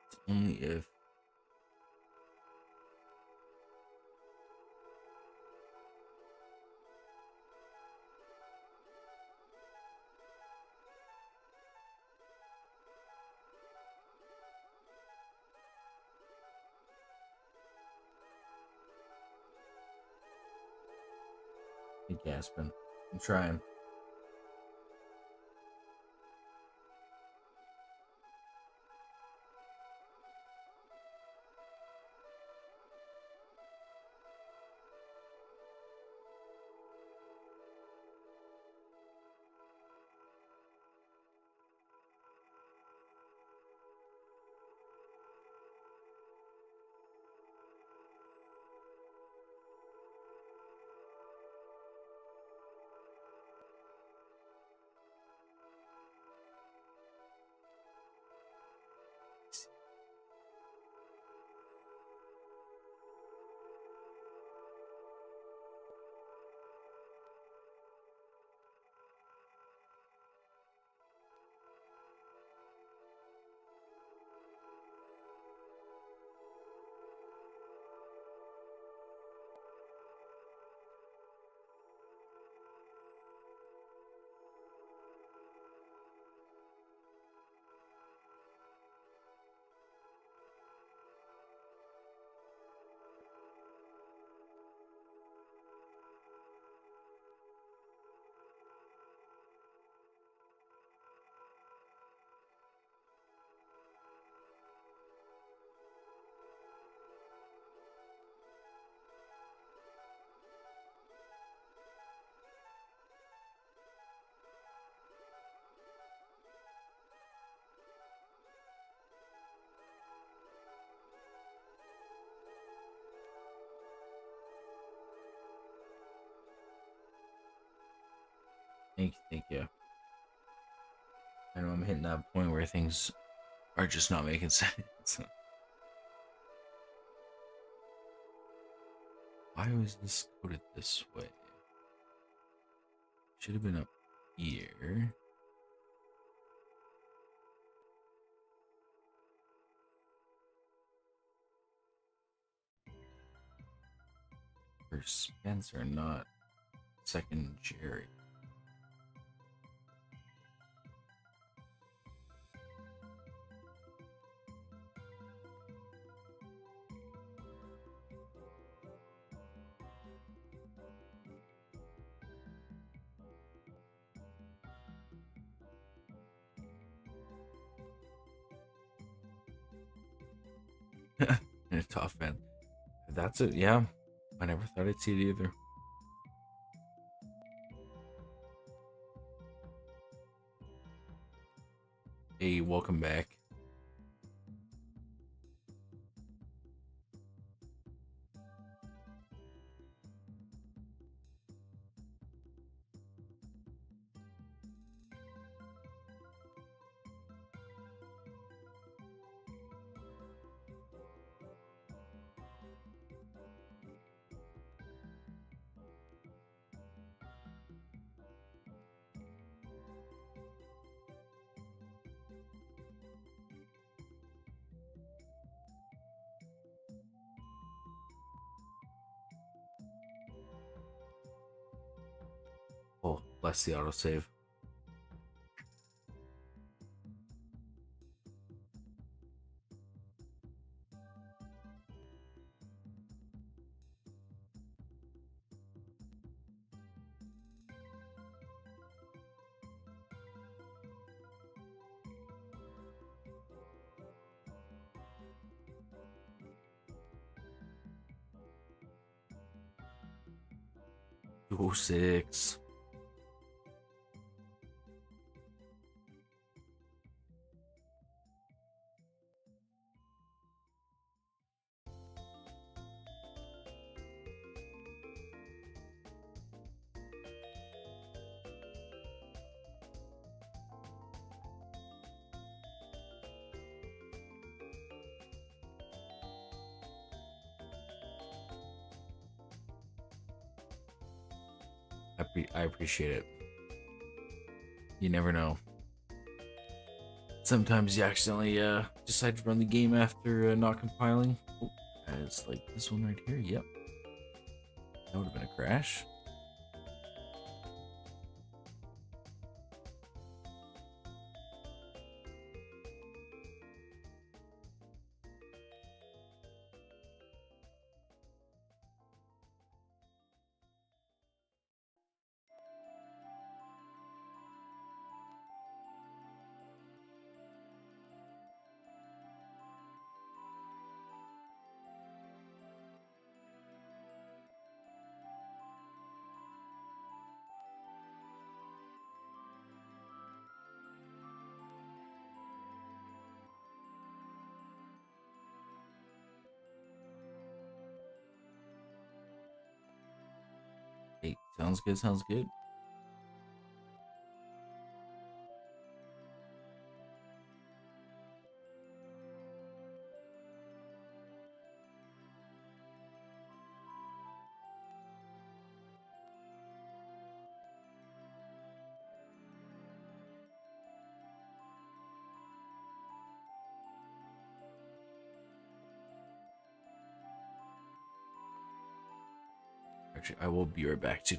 It's only if. Hey, gasping. I'm trying. Thank you. I know I'm hitting that point where things are just not making sense. Why was this coded this way? Should have been up here. For Spencer, not second Jerry. And a tough man. That's it, yeah. I never thought I'd see it either. Hey, welcome back. Oh, bless the autosave. 206. I appreciate it. You never know. Sometimes you accidentally decide to run the game after not compiling. Oh, it's like this one right here. Yep. That would have been a crash. Hey, sounds good, sounds good. Actually, I will be right back too.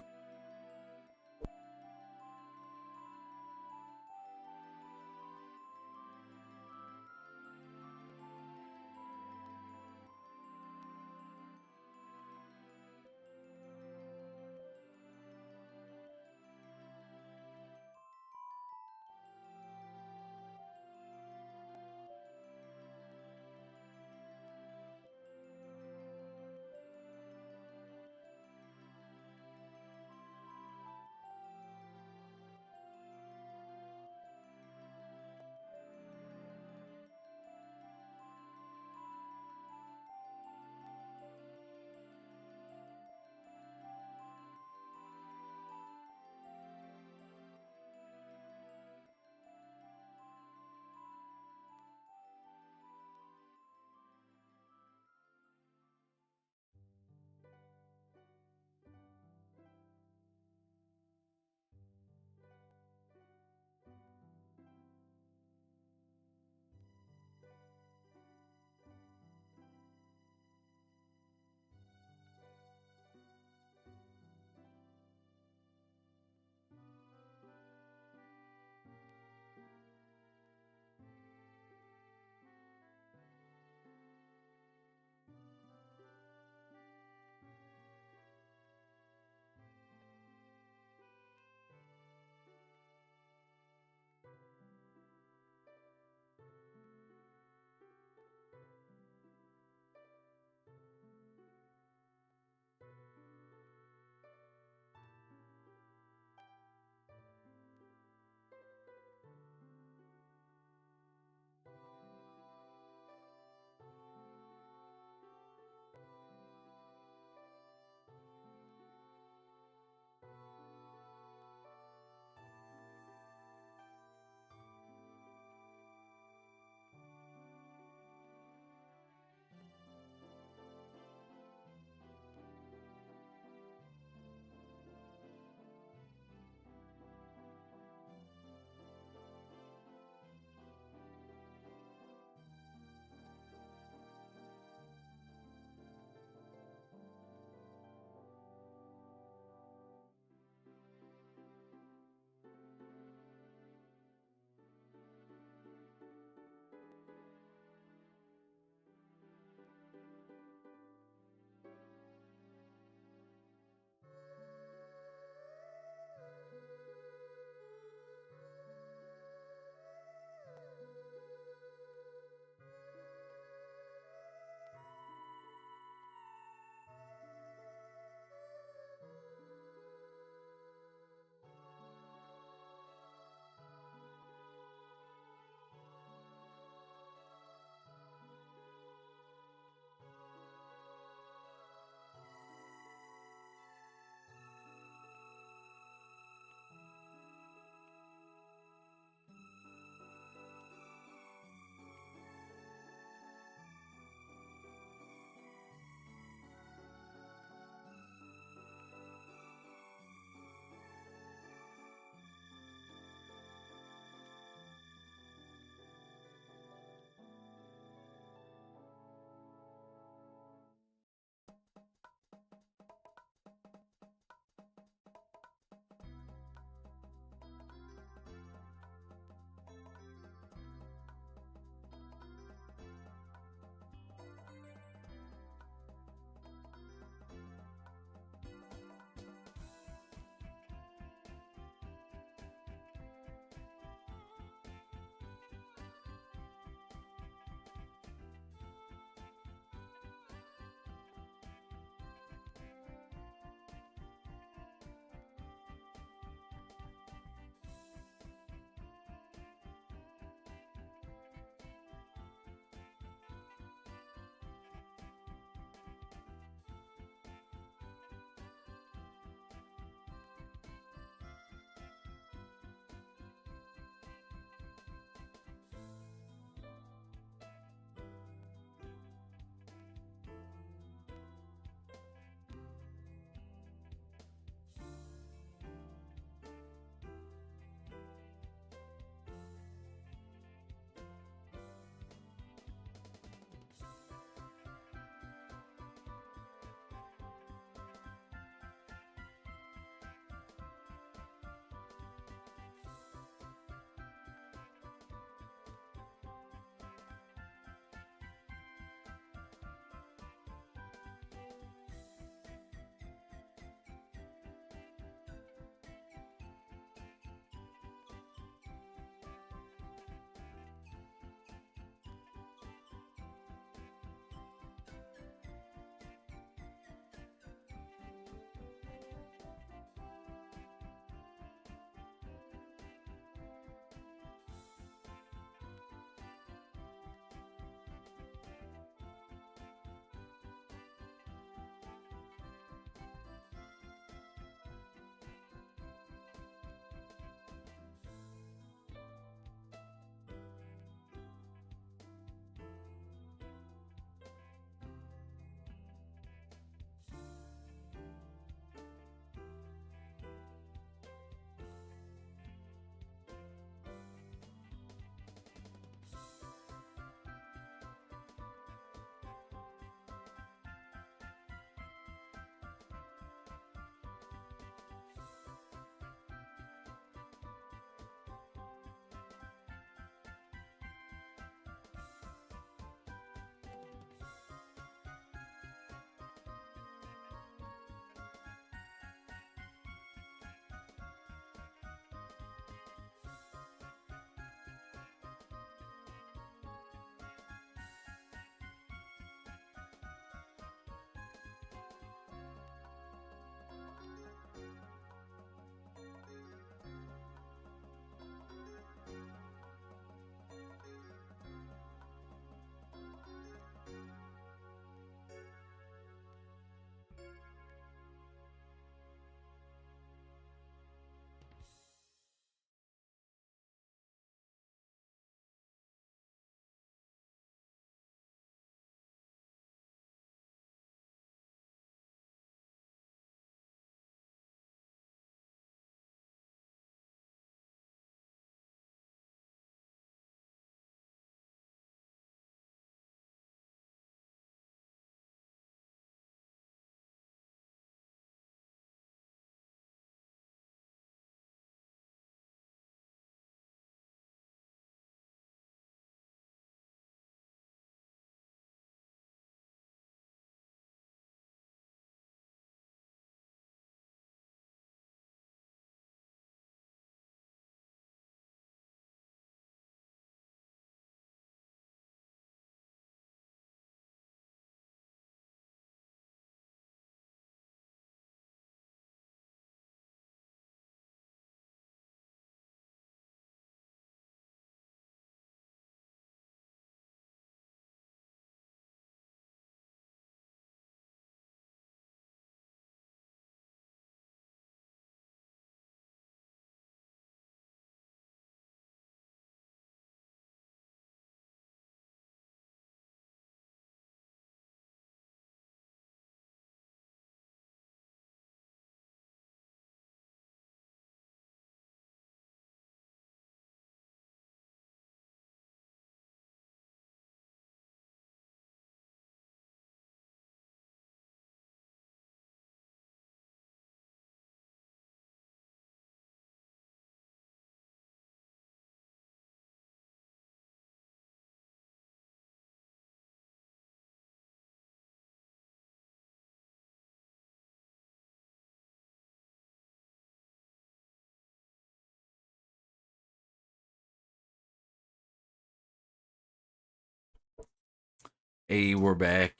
Hey, we're back.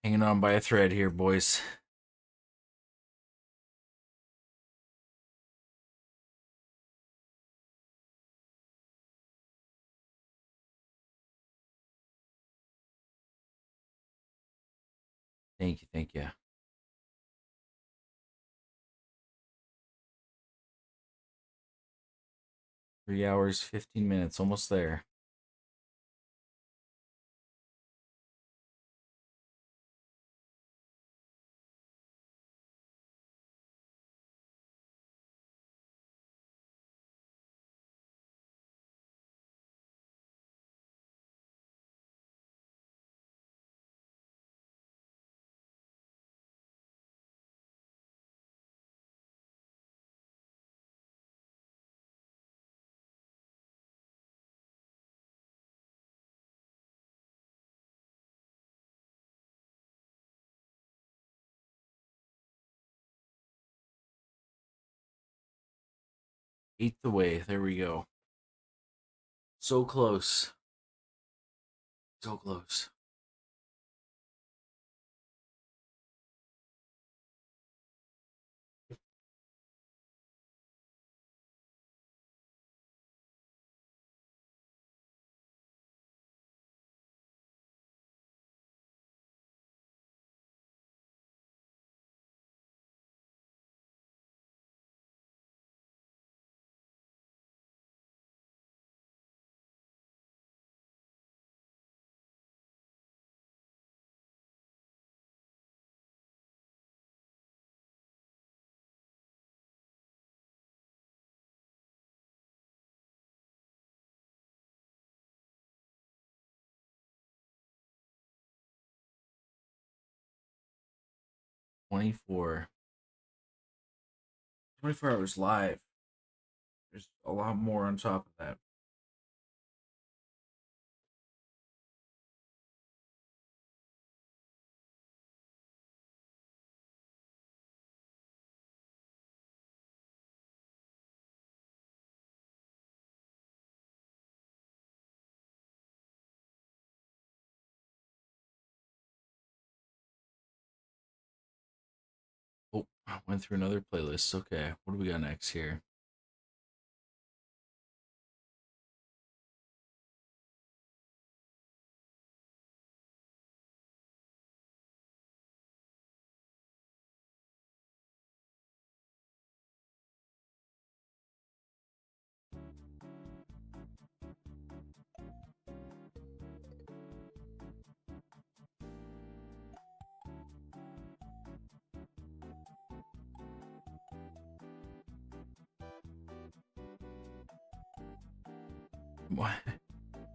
Hanging on by a thread here, boys. Thank you, thank you. Three hours, 15 minutes, almost there. Eighth away. There we go. So close. So close. Twenty-four. 24 hours live. There's a lot more on top of that. Oh, I went through another playlist. Okay, what do we got next here? What?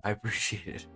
I appreciate it.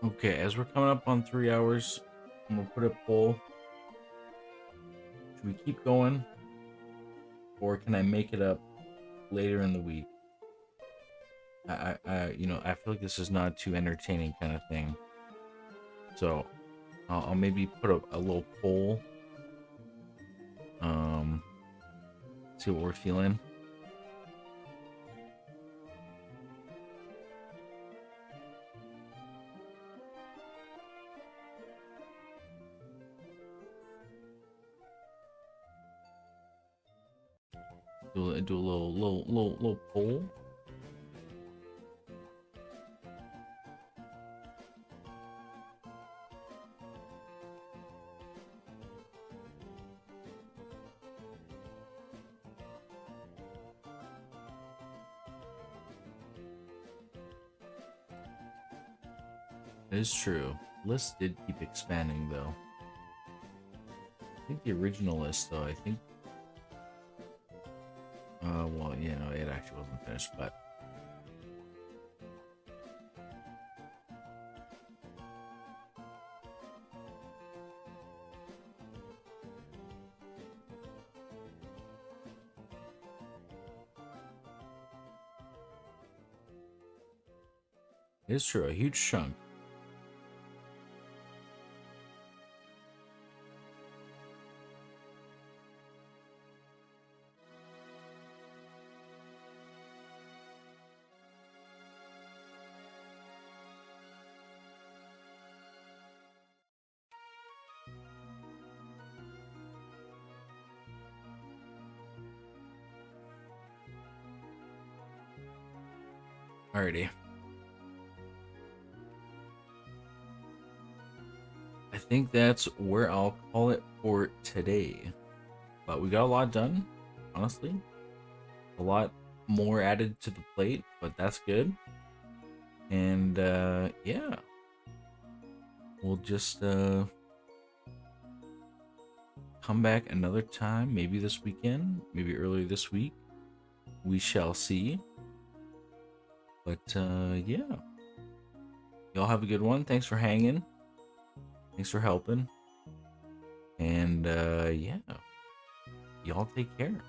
Okay, as we're coming up on 3 hours, I'm gonna put a poll. Should we keep going? Or can I make it up later in the week? I feel like this is not too entertaining kind of thing. So, I'll maybe put a little poll. See what we're feeling. Do a little poll. It is true. List did keep expanding though. I think the original list though, I think well, you know, it actually wasn't finished, but it is true, a huge chunk. Alrighty. I think that's where I'll call it for today. But we got a lot done, honestly. A lot more added to the plate, but that's good. And yeah. We'll just come back another time, maybe this weekend, maybe earlier this week. We shall see. But yeah. Y'all have a good one. Thanks for hanging. Thanks for helping. And yeah. Y'all take care.